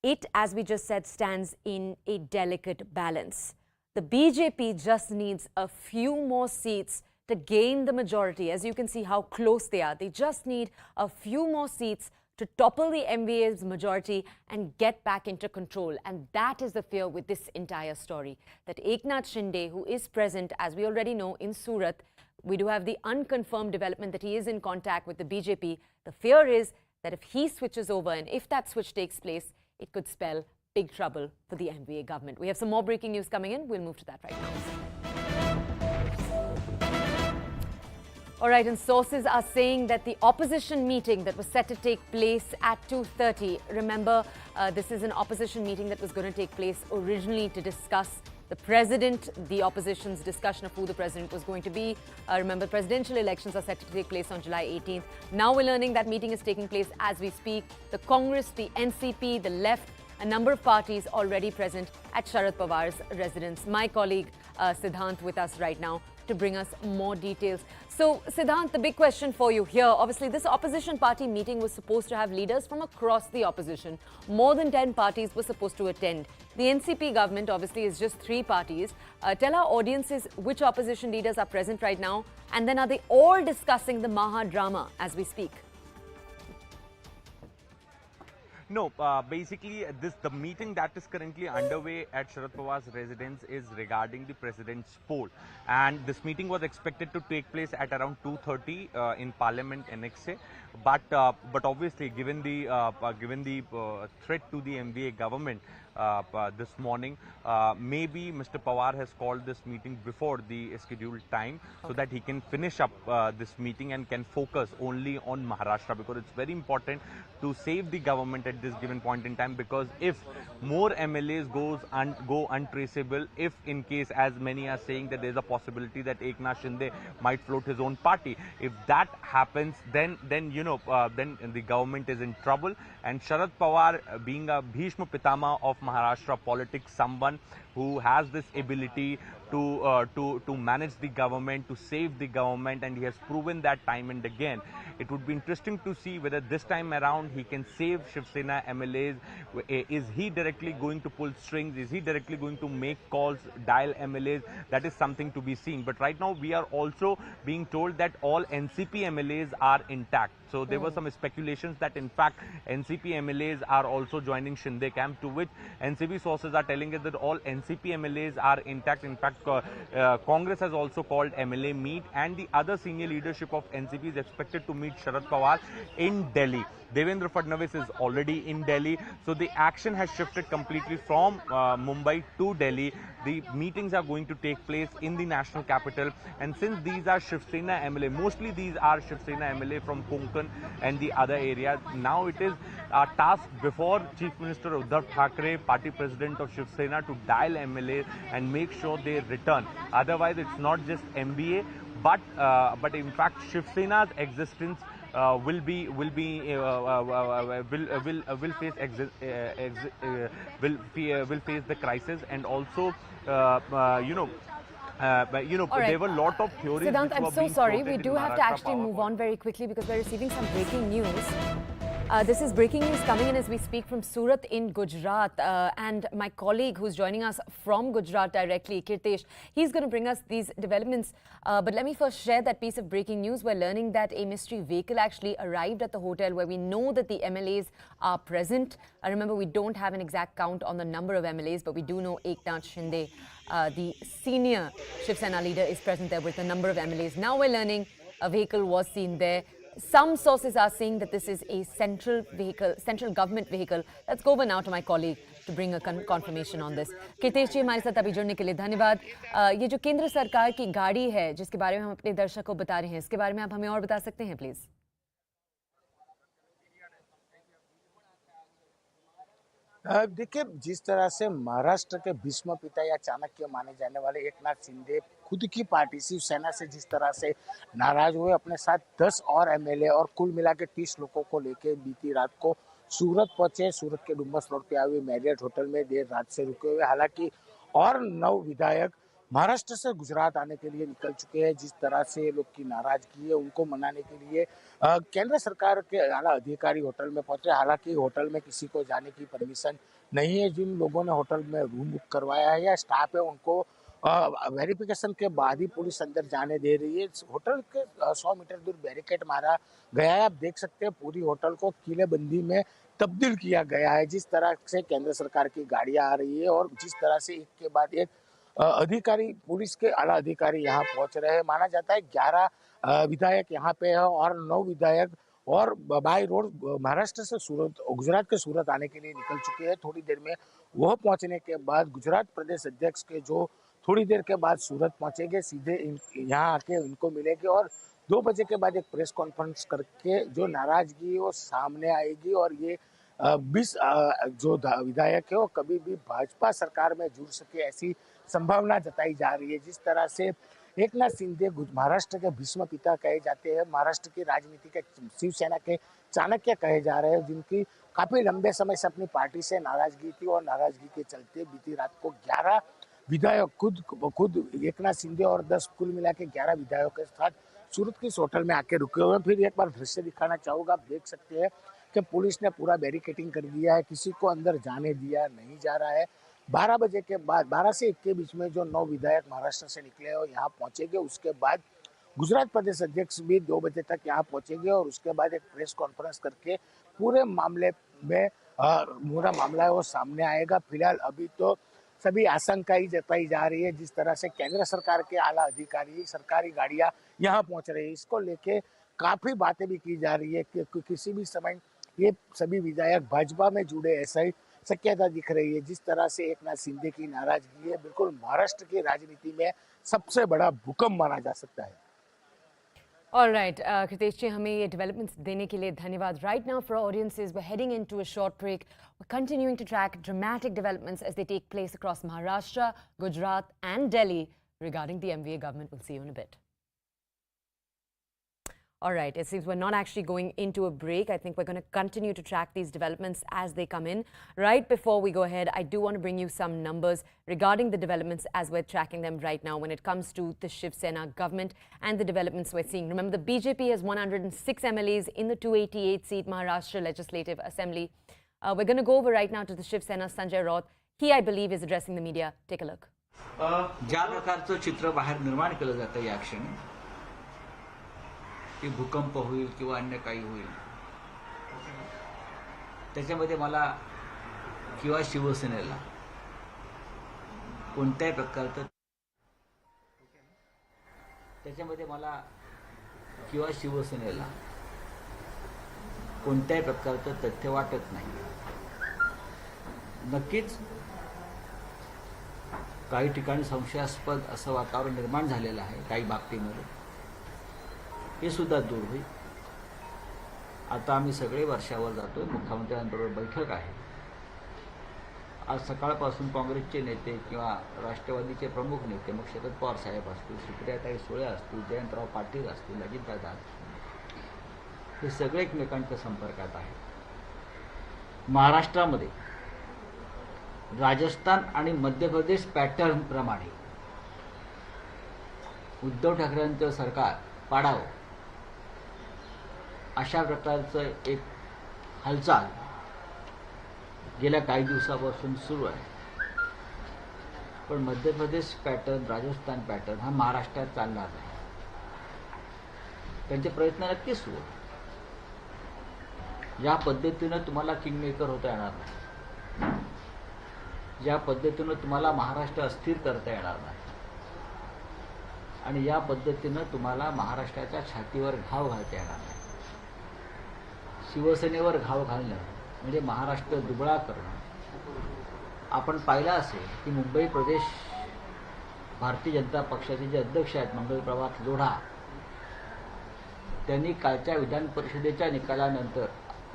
it, as we just said, stands in a delicate balance. The BJP just needs a few more seats to gain the majority. As you can see how close they are. They just need a few more seats to topple the MVA's majority and get back into control. And that is the fear with this entire story. That Eknath Shinde, who is present, as we already know, in Surat, we do have the unconfirmed development that he is in contact with the BJP. The fear is that if he switches over and if that switch takes place, it could spell big trouble for the MVA government. We have some more breaking news coming in. We'll move to that right now. All right, and sources are saying that the opposition meeting that was set to take place at 2:30, remember, this is an opposition meeting that was going to take place originally to discuss the president, the opposition's discussion of who the president was going to be. Remember, presidential elections are set to take place on July 18th. Now we're learning that meeting is taking place as we speak. The Congress, the NCP, the left, a number of parties already present at Sharad Pawar's residence. My colleague Siddhant with us right now to bring us more details. So, Siddhant, the big question for you here, obviously this opposition party meeting was supposed to have leaders from across the opposition. More than 10 parties were supposed to attend. The NCP government obviously is just 3 parties. Tell our audiences which opposition leaders are present right now, and then are they all discussing the Maha drama as we speak? No, basically the meeting that is currently underway at Sharad Pawar's residence is regarding the president's poll, and this meeting was expected to take place at around 2:30 in Parliament Annexe. But obviously, given the threat to the MVA government this morning, maybe Mr. Pawar has called this meeting before the scheduled time, so that he can finish up this meeting and can focus only on Maharashtra, because it's very important to save the government at this given point in time. Because if more MLAs go untraceable, if in case, as many are saying, that there's a possibility that Eknath Shinde might float his own party, if that happens, then then the government is in trouble. And Sharad Pawar, being a Bhishma Pitama of Maharashtra politics, someone who has this ability to manage the government, to save the government, and he has proven that time and again. It would be interesting to see whether this time around he can save Shiv Sena MLAs. Is he directly going to pull strings? Is he directly going to make calls, dial MLAs? That is something to be seen. But right now we are also being told that all NCP MLAs are intact. So there were some speculations that in fact NCP MLAs are also joining Shinde camp, to which NCP sources are telling us that all NCP MLAs are intact. In fact, Congress has also called MLA meet, and the other senior leadership of NCP is expected to meet Sharad Pawar in Delhi. Devendra Fadnavis is already in Delhi. So the action has shifted completely from Mumbai to Delhi. The meetings are going to take place in the national capital. And since these are Shiv Sena MLA, mostly these are Shiv Sena MLA from Konkan and the other areas, now it is a task before Chief Minister Uddhav Thackeray, party president of Shiv Sena, to dial MLA and make sure they return. Otherwise, it's not just MBA, but in fact Shiv Sena's existence will face the crisis, and also there were a lot of theories. Siddhant, I'm so sorry. We do have to actually move on very quickly because we're receiving some breaking news. This is breaking news coming in as we speak from Surat in Gujarat. And my colleague who's joining us from Gujarat directly, Kirtesh, he's going to bring us these developments. But let me first share that piece of breaking news. We're learning that a mystery vehicle actually arrived at the hotel where we know that the MLAs are present. Remember, we don't have an exact count on the number of MLAs, but we do know Eknath Shinde, the senior Shiv Sena leader, is present there with a number of MLAs. Now we're learning a vehicle was seen there. Some sources are saying that this is a central government vehicle. Let's go over now to my colleague to bring a confirmation on this. Kirtesh जी हमारे साथ अभी जुड़ने के लिए धन्यवाद. ये जो केंद्र सरकार की गाड़ी है जिसके बारे में हम अपने दर्शकों को बता रहे हैं, इसके बारे में आप हमें और बता सकते हैं प्लीज? देखिए, जिस तरह से महाराष्ट्र के भीष्म पिता या चाणक्य माने जाने वाले एकनाथ शिंदे खुद की पार्टी शिव सेना से जिस तरह से नाराज हुए, अपने साथ 10 और एमएलए और कुल मिला के 30 लोगों को लेके बीती रात को सूरत पहुंचे. सूरत के डुम्बस रोड पे आए मैरियट होटल में देर रात से रुके हुए. हालांकि और 9 विधायक महाराष्ट्र से गुजरात आने के लिए निकल चुके हैं. जिस तरह से लोग की नाराजगी है, उनको मनाने के लिए केंद्र सरकार के आला अधिकारी होटल में पहुंचे. हालांकि होटल में किसी को जाने की परमिशन नहीं है. जिन लोगों ने होटल में रूम बुक करवाया है या स्टाफ है, उनको वेरिफिकेशन के बाद ही पुलिस अंदर जाने दे रही है. होटल के 100 मीटर दूर बैरिकेड मारा गया है. आप देख सकते हैं पूरी होटल को किलेबंदी में तब्दील किया गया है. जिस तरह से केंद्र सरकार की गाड़ियां आ रही है और जिस तरह से एक के बाद एक अधिकारी, पुलिस के आला अधिकारी यहाँ पहुंच रहे हैं. माना जाता है 11 विधायक यहाँ पे है और 9 विधायक और बाई रोड महाराष्ट्र से सूरत, गुजरात के सूरत आने के लिए निकल चुके हैं. थोड़ी देर में वह पहुंचने के बाद गुजरात प्रदेश अध्यक्ष के जो थोड़ी देर के बाद सूरत पहुंचेंगे, सीधे यहाँ आके इनको मिलेंगे और 2 बजे के बाद एक प्रेस कॉन्फ्रेंस करके जो नाराजगी वो सामने आएगी. और ये 20 जो विधायक है वो कभी भी भाजपा सरकार में जुड़ सके ऐसी संभावना जताई जा रही है. जिस तरह से एकनाथ शिंदे महाराष्ट्र के भीष्म पिता कहे जाते हैं, महाराष्ट्र की राजनीति के शिवसेना के चाणक्य कहे जा रहे हैं, जिनकी काफी लंबे समय से अपनी पार्टी से नाराजगी थी और नाराजगी के चलते बीती रात को 11 विधायक खुद एकनाथ शिंदे और 10 कुल मिला के 11 विधायकों के साथ सूरत के इस होटल में आके रुके हुए हैं. फिर एक बार दृश्य दिखाना चाहूंगा. आप देख सकते हैं कि पुलिस ने पूरा बैरिकेडिंग कर दिया है, किसी को अंदर जाने दिया नहीं जा रहा है. 12 बजे के बाद 12 से 1 के बीच में जो 9 विधायक महाराष्ट्र से निकले और यहाँ पहुंचेंगे. उसके बाद गुजरात प्रदेश अध्यक्ष भी 2 बजे तक यहाँ पहुंचेंगे और उसके बाद एक प्रेस कॉन्फ्रेंस करके पूरे मामले में पूरा मामला है वो सामने आएगा. फिलहाल अभी तो सभी आशंका ही जताई जा रही है. जिस तरह से केंद्र सरकार के आला अधिकारी, सरकारी गाड़ियां यहाँ पहुंच रही है, इसको लेके काफी बातें भी की जा रही है कि किसी भी समय ये सभी विधायक भाजपा में जुड़े ऐसा ही शक्यता दिख रही है. जिस तरह से एकनाथ शिंदे की नाराजगी है, बिल्कुल महाराष्ट्र की राजनीति में सबसे बड़ा भूकंप माना जा सकता है. All right, Kirtesh ji, हमें ये developments देने के लिए धन्यवाद. Right now, for our audiences, we're heading into a short break. We're continuing to track dramatic developments as they take place across Maharashtra, Gujarat, and Delhi regarding the MVA government. We'll see you in a bit. All right, it seems we're not actually going into a break. I think we're going to continue to track these developments as they come in. Right before we go ahead, I do want to bring you some numbers regarding the developments as we're tracking them right now when it comes to the Shiv Sena government and the developments we're seeing. Remember, the BJP has 106 MLAs in the 288-seat Maharashtra Legislative Assembly. We're going to go over right now to the Shiv Sena Sanjay Raut. He, I believe, is addressing the media. Take a look. ज्या प्रकारचं चित्र बाहेर निर्माण केलं जातं या क्षणी की भूकंप होईल किंवा अन्य काही होईल त्याच्यामध्ये मला किंवा शिवसेनेला कोणत्याही प्रकारचं तथ्य वाटत नाही. नक्कीच काही ठिकाणी संशयास्पद असं वातावरण निर्माण झालेलं आहे काही बाबतीमध्ये. हे सुद्धा दूर होईल. आता आम्ही सगळे वर्षावर जातोय. मुख्यमंत्र्यांबरोबर बैठक आहे. आज सकाळपासून काँग्रेसचे नेते किंवा राष्ट्रवादीचे प्रमुख नेते मग शरद पवार साहेब असतील, सुप्रियाताई सुळे असतील, जयंतराव पाटील असतील, अजितदादा हे सगळे एकमेकांच्या संपर्कात आहेत. महाराष्ट्रामध्ये राजस्थान आणि मध्य प्रदेश पॅटर्न प्रमाणे उद्धव ठाकरेंचं सरकार पाडावं अशा प्रकारचं एक हालचाल गेल्या काही दिवसापासून सुरू आहे. पण मध्य प्रदेश पॅटर्न, राजस्थान पॅटर्न हा महाराष्ट्रात चालणार नाही. त्यांचे प्रयत्न नक्कीच सुरू आहेत. या पद्धतीनं तुम्हाला किंगमेकर होता येणार नाही. या पद्धतीनं तुम्हाला महाराष्ट्र अस्थिर करता येणार नाही. आणि या पद्धतीनं तुम्हाला महाराष्ट्राच्या छातीवर घाव घालता येणार नाही. शिवसेनेवर घाव घालणं म्हणजे महाराष्ट्र दुबळा करणं. आपण पाहिलं असेल की मुंबई प्रदेश भारतीय जनता पक्षाचे जे अध्यक्ष आहेत मंगलप्रभात लोढा, त्यांनी कालच्या विधान परिषदेच्या निकालानंतर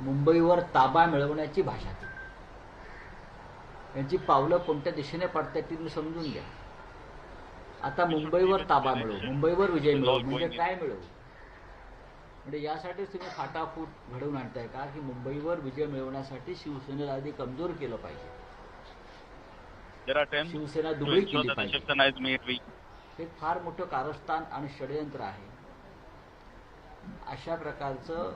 मुंबईवर ताबा मिळवण्याची भाषा केली. त्यांची पावलं कोणत्या दिशेने पडतात ती तुम्ही समजून घ्या. आता मुंबईवर ताबा मिळवू, मुंबईवर विजय मिळवू म्हणजे काय मिळवू? म्हणजे यासाठीच तुम्ही फाटाफूट घडवून आणताय का की मुंबईवर विजय मिळवण्यासाठी शिवसेनेला आधी कमजोर केलं पाहिजे, शिवसेना दुबळी केली पाहिजे. हे फार मोठं कारस्थान आणि षडयंत्र आहे. अशा प्रकारचं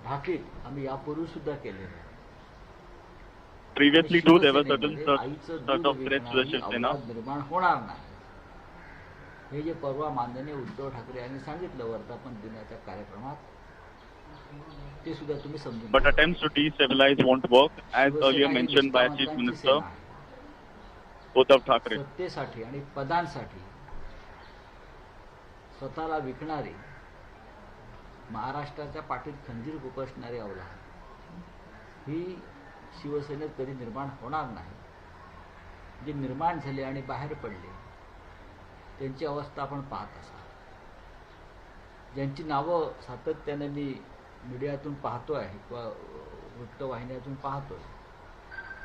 भाकीत आम्ही यापूर्वी सुद्धा केलेलं आहे. Previously too, there were certain sort of threats to the Shiv Sena. निर्माण होणार नाही हे जे परवा माननीय उद्धव ठाकरे यांनी सांगितलं वर्धापन दिनाच्या कार्यक्रमात, ते सुद्धा तुम्ही समजून. But attempts to destabilize won't work, as earlier mentioned by Chief Minister Uddhav Thackeray. सत्तेसाठी आणि पदांसाठी स्वतःला विकणारे, महाराष्ट्राच्या पाठीत खंजीर खुपसणारे अवलाद ही शिवसेनेत कधी निर्माण होणार नाही. जे निर्माण झाले आणि बाहेर पडले त्यांची अवस्था आपण पाहत असाल. ज्यांची नावं सातत्याने मी मीडियातून पाहतो आहे किंवा वृत्तवाहिन्यातून पाहतोय,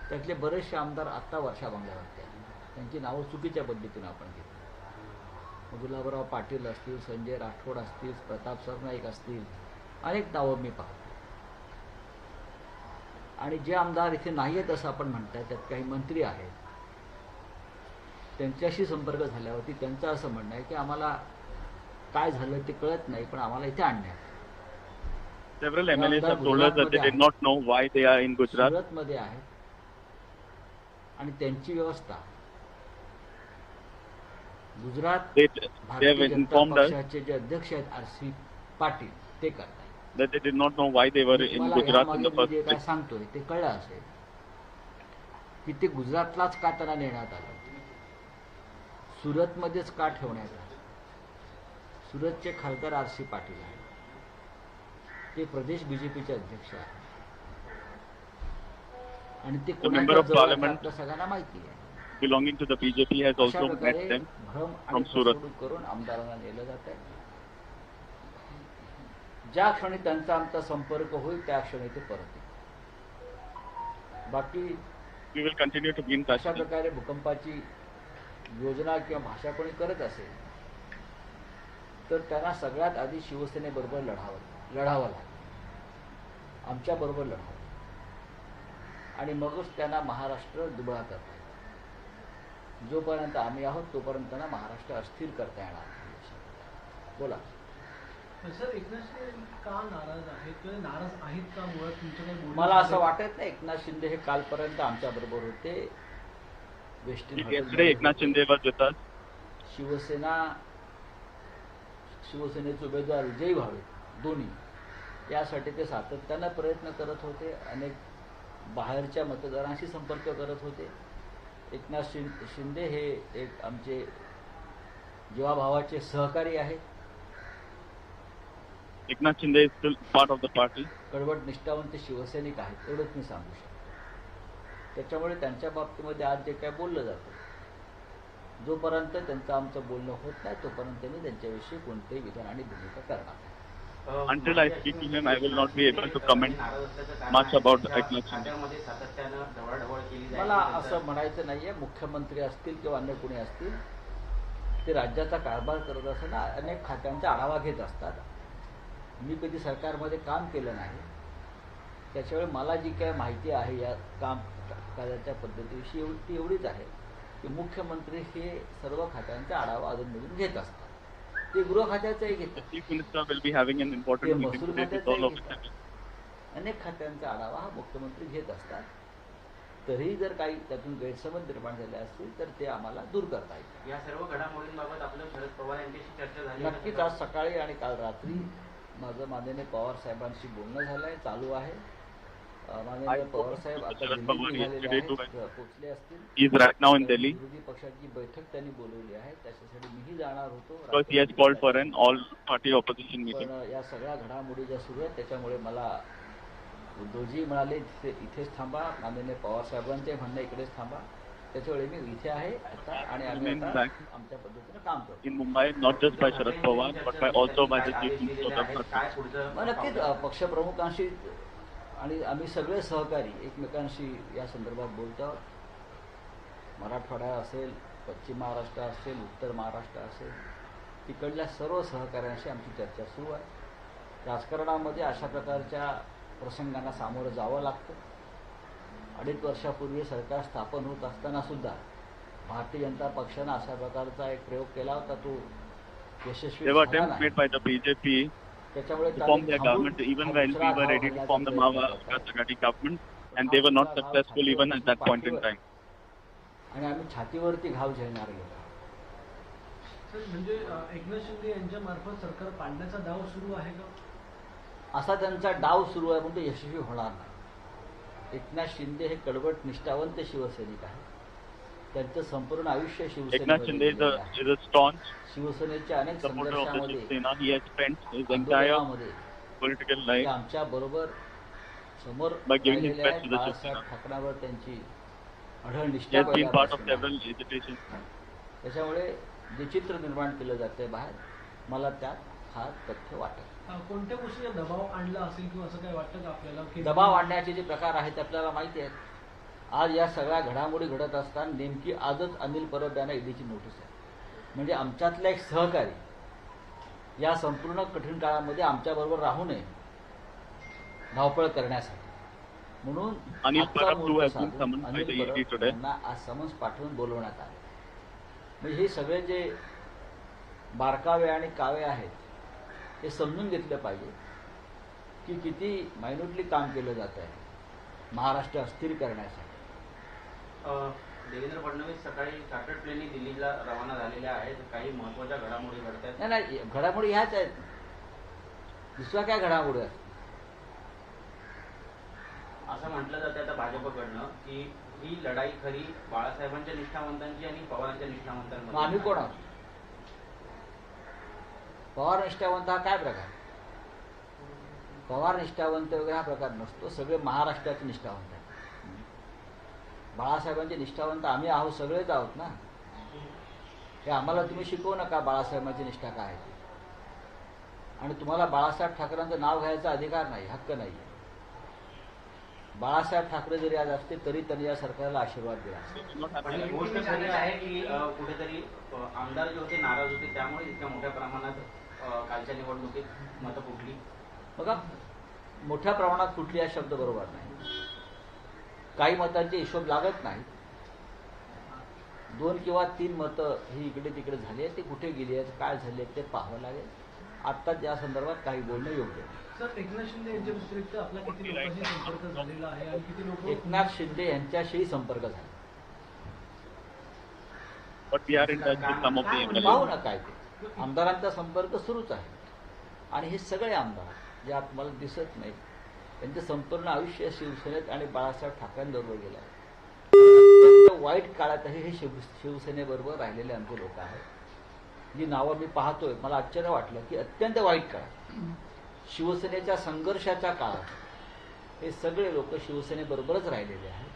त्यातले बरेचसे आमदार आत्ता वर्षा बंगल्यावरती आहेत. त्यांची नावं चुकीच्या पद्धतीनं आपण घेतली. गुलाबराव पाटील असतील, संजय राठोड असतील, प्रताप सरनाईक असतील, अनेक नावं मी पाहतो. आणि जे आमदार इथे नाही आहेत असं आपण म्हणताय, त्यात काही मंत्री आहेत. त्यांच्याशी संपर्क झाल्यावरती त्यांचं असं म्हणणं आहे की आम्हाला काय झालं ते कळत नाही, पण आम्हाला इथे आणण्यात. Several MLAs have told us that they did not know why they are in Gujarat. सुरतमध्ये आहेत आणि त्यांची व्यवस्था गुजरात भारतीय जनता पक्षाचे जे अध्यक्ष आहेत आर.सी. पाटील ते करतात. That they did not know why they were in Gujarat in the first place. काय सांगतोय ते कळलं असेल की ते गुजरातलाच का त्यांना नेण्यात आलं, सुरतमध्येच का ठेवण्यात आलं. सुरतचे खासदार आर.सी. पाटील आहेत, ते प्रदेश बीजेपीचे अध्यक्ष आहेत आणि ते member of parliament सगळ्यांना माहिती आहे. belonging to the BJP has also met them from Surat. करून आमदारांना नेलं जात आहे. ज्या क्षणी त्यांचा आमचा संपर्क होईल त्या क्षणी ते परत येईल. बाकी we will continue to be in touch. अशा प्रकारे भूकंपाची योजना किंवा भाषा कोणी करत असेल तर त्यांना सगळ्यात आधी शिवसेनेबरोबर लढावं लागेल, आमच्याबरोबर लढावं, आणि मगच त्यांना महाराष्ट्र दुबळा करता येईल. जोपर्यंत आम्ही आहोत तोपर्यंत त्यांना महाराष्ट्र अस्थिर करता येणार नाही. बोला सर, एकनाथ शिंदे का नाराज आहेत किंवा नाराज आहेत का मुळात तुमचं काही बोलणं? मला असं वाटत नाही. एकनाथ शिंदे हे कालपर्यंत आमच्याबरोबर होते. Yesterday, Eknath Shinde was with us. शिवसेनेचे उमेदवार विजयी व्हावे दोन्ही, यासाठी ते सातत्यानं प्रयत्न करत होते. अनेक बाहेरच्या मतदारांशी संपर्क करत होते. एकनाथ शिंदे हे एक आमचे जीवाभावाचे सहकारी आहेत. Eknath Shinde is still part of the party. कडवट निष्ठावंत शिवसैनिक आहेत, एवढंच मी सांगू शकतो. त्याच्यामुळे त्यांच्या बाबतीमध्ये आज जे काय बोललं जातं, जोपर्यंत त्यांचं आमचं बोलणं होत नाही तोपर्यंत त्यांनी त्यांच्याविषयी कोणतेही विधान आणि भूमिका करणार नाही. Until I speak to him, I will not be able to comment much about Eknath Shinde. मला असं म्हणायचं नाहीये, मुख्यमंत्री असतील किंवा अन्य कोणी असतील, ते राज्याचा कारभार करत असताना अनेक खात्यांचा आढावा घेत असतात. मी कधी सरकारमध्ये काम केलं नाही, त्याच्यामुळे मला जी काय माहिती आहे या कामकाजाच्या पद्धतीविषयी ती एवढीच आहे की मुख्यमंत्री हे सर्व खात्यांचा आढावा अधूनमधून घेत असतात. ते गृह खात्याचाही घेतात, Chief Minister will be having an important meeting today with all of them. अनेक खात्यांचा आढावा हा मुख्यमंत्री घेत असतात. तरीही जर काही त्यातून गैरसमज निर्माण झाले असतील तर ते आम्हाला दूर करता येईल. या सर्व घडामोडींबाबत आपलं शरद पवार यांच्याशी चर्चा झाली? नक्कीच आज सकाळी आणि काल रात्री माझं माननीय पवार साहेबांशी बोलणं झालंय, चालू आहे. माननीय पवार साहेब आता पोहोचले असतील. He is right now in Delhi. विरोधी पक्षाची बैठक त्यांनी बोलवली आहे, त्याच्यासाठी मीही जाणार होतो. Because he has called for an all-party opposition meeting. पण या सगळ्या घडामोडी ज्या सुरू आहेत त्याच्यामुळे मला उद्धवजी म्हणाले इथेच थांबा, माननीय पवार साहेबांचे म्हणणं इकडेच थांबा. त्याच्यामुळे मी इथे आहे आता आणि आम्ही आता आमच्या पद्धतीने काम करतो. In Mumbai, not just by Sharad Pawar, but by also by the Chief Minister of the party. नक्कीच पक्षप्रमुखांशी आणि आम्ही सगळे सहकारी एकमेकांशी या संदर्भात बोलतो. मराठवाडा असेल, पश्चिम महाराष्ट्र असेल, उत्तर महाराष्ट्र असेल, तिकडल्या सर्व सहकाऱ्यांशी आमची चर्चा सुरू आहे. राजकारणामध्ये अशा प्रकारच्या प्रसंगांना सामोरं जावं लागतं. 2.5 वर्षापूर्वी सरकार स्थापन होत असताना सुद्धा भारतीय जनता पक्षानं अशा प्रकारचा एक प्रयोग केला होता, तो यशस्वी There were झाला attempts made by the BJP त्याच्यामुळे to form their government, even when we were ready to form the Maharashtra government, and they were not successful even at that point in time. आणि आम्ही छातीवरती घाव झेलणारे लोक. Sir, म्हणजे एकनाथ शिंदे यांच्या मार्फत सरकार पाडण्याचा डाव सुरू आहे का? असा त्यांचा डाव सुरू आहे, पण तो यशस्वी होणार नाही. एकनाथ शिंदे हे कडवट निष्ठावंत शिवसैनिक आहे. त्यांचं संपूर्ण आयुष्य Eknath Shinde is a staunch शिवसेनेच्या अनेक supporter of the संघर्षामध्ये Shiv Sena. He has spent his entire political life आमच्या बरोबर समोर by giving his राहिलेले best to the आहेत. Shiv Sena. बाळासाहेब ठाकरेंवर त्यांची अढळ He निष्ठा has been part of पहिल्यापासून several agitations. त्याच्यामुळे जे चित्र निर्माण केलं जाते बाहेर, मला त्यात फार तथ्य वाटत. कोणत्या गोष्टीचा दबाव आणला असेल किंवा असं काय वाटतं का आपल्याला? दबाव आणण्याचे जे प्रकार आहेत आपल्याला माहिती आहेत. आज या सगळ्या घडामोडी घडत असताना नेमकी आजच अनिल परब यांना ईडीची नोटीस आहे. म्हणजे आमच्यातला एक सहकारी या संपूर्ण कठीण काळामध्ये आमच्याबरोबर राहू नये धावपळ करण्यासाठी, म्हणून Anil Parab too has been summoned by the ED today. त्यांना आज समन्स पाठवून बोलवण्यात आले. म्हणजे हे सगळे जे बारकावे आणि कावे आहेत हे समजून घेतलं पाहिजे की किती मायन्युटली काम केलं जात आहे महाराष्ट्र अस्थिर करण्यासाठी. देवेंद्र फडणवीस सकाळी चार्टर्ड प्लेनने दिल्लीला रवाना झालेल्या आहेत. काही महत्त्वाच्या घडामोडी घडत आहेत. नाही, घडामोडी ह्याच आहेत, दुसऱ्या काय घडामोडी आहेत. असं म्हटलं जातं आता भाजपकडनं की ही लढाई खरी बाळासाहेबांच्या निष्ठावंतांची आणि पवारांच्या निष्ठावंतांमध्ये. आम्ही कोण आहोत? पवार निष्ठावंत हा काय प्रकार? पवार निष्ठावंत वगैरे हा प्रकार नसतो. सगळे महाराष्ट्राचे निष्ठावंत आहेत. बाळासाहेबांचे निष्ठावंत आम्ही आहोत, सगळेच आहोत ना. हे आम्हाला तुम्ही शिकवू नका बाळासाहेबांची निष्ठा काय आहे. आणि तुम्हाला बाळासाहेब ठाकरेंचं नाव घ्यायचा अधिकार नाही, हक्क नाही. बाळासाहेब ठाकरे जरी आज असते तरी त्यांनी या सरकारला आशीर्वाद दिला. पण ही गोष्ट खरी आहे की कुठेतरी आमदार जे होते नाराज होते, त्यामुळे इतक्या मोठ्या प्रमाणात कालच्या निवडणुकीत मतं फुटली? बघा, मोठ्या प्रमाणात फुटली हा शब्द बरोबर नाही. काही मतांचे हिशोब लागत नाही. 2 किंवा 3 मतं ही इकडे तिकडे झाली आहेत. ते कुठे गेली आहेत, काय झाले आहेत ते पाहावं लागेल. आत्ता या संदर्भात काही बोलणं योग्य नाही. सर, एकनाथ शिंदे यांच्या व्यतिरिक्त आपला किती लोकांशी संपर्क झालेला आहे आणि किती लोक एकनाथ शिंदे यांच्याशीही संपर्क झाला. पाहू ना काय ते. आमदारांचा संपर्क सुरूच आहे. आणि हे सगळे आमदार जे आम्हाला दिसत नाहीत, त्यांचं संपूर्ण आयुष्य शिवसेनेत आणि बाळासाहेब ठाकरेंबरोबर गेलं आहे. अत्यंत वाईट काळातही हे शिवसेनेबरोबर राहिलेले आमचे लोक आहेत. जी नावं मी पाहतोय, मला आश्चर्य वाटलं की अत्यंत वाईट काळात, शिवसेनेच्या संघर्षाच्या काळात हे सगळे लोक शिवसेनेबरोबरच राहिलेले आहेत.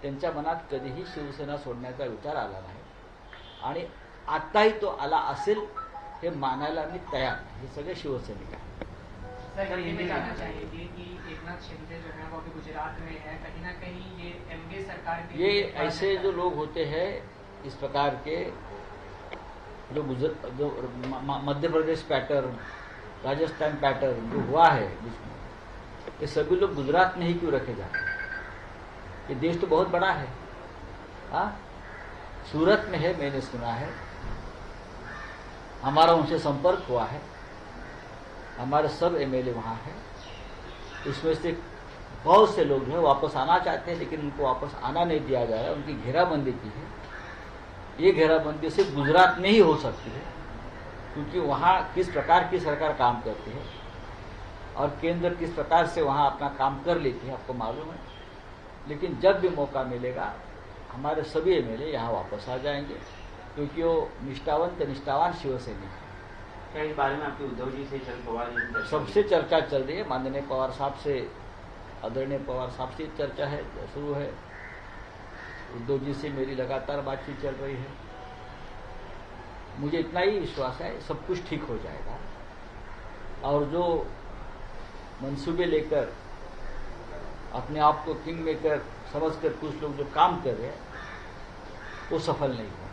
त्यांच्या मनात कधीही शिवसेना सोडण्याचा विचार आला नाही आणि आताही तो आला असेल हे मानायला मी तयार नाही. हे सगळे शिवसैनिक आहेत. सर, ये भी जानना चाहिए कि एकनाथ शिंदे जो है वो अभी गुजरात में है, कहीं ना कहीं ये एमपी सरकार के ये ऐसे जो लोग होते हैं इस प्रकार के जो मध्य प्रदेश पैटर्न, राजस्थान पैटर्न जो हुआ है जिसमें, ये सभी लोग गुजरात में ही क्यों रखे जाते हैं? ये देश तो बहुत बड़ा है. हाँ, सूरत में है, मैंने सुना है. हमारा उनसे संपर्क हुआ है. हमारे सब एमएलए वहाँ हैं. इसमें से बहुत से लोग जो है वापस आना चाहते हैं, लेकिन उनको वापस आना नहीं दिया जा रहा है. उनकी घेराबंदी की है. ये घेराबंदी सिर्फ गुजरात में ही हो सकती है, क्योंकि वहाँ किस प्रकार की सरकार काम करती है और केंद्र किस प्रकार से वहाँ अपना काम कर लेती है, आपको मालूम है. लेकिन जब भी मौका मिलेगा हमारे सभी एमएलए यहाँ वापस आ जाएंगे, क्योंकि वो निष्ठावान शिवसैनिक है. क्या इस बारे में आपकी उद्धव जी से, शरद पवार जी सबसे चर्चा चल रही है. माननीय पवार साहब से, आदरणीय पवार साहब से चर्चा है, शुरू है. उद्धव जी से मेरी लगातार बातचीत चल रही है. मुझे इतना ही विश्वास है सब कुछ ठीक हो जाएगा. और जो मंसूबे लेकर अपने आप को किंग मेकर समझकर कुछ लोग जो काम कर रहे हैं वो सफल नहीं हुआ.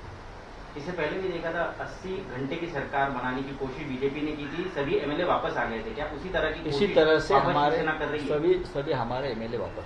इससे पहले भी देखा था 80 घंटे की सरकार बनाने की कोशिश बीजेपी ने की थी, सभी एमएलए वापस आ गए थे. क्या उसी तरह की इसी तरह से वापस हमारे शिवसेना कर रही है? सभी हमारे एमएलए वापस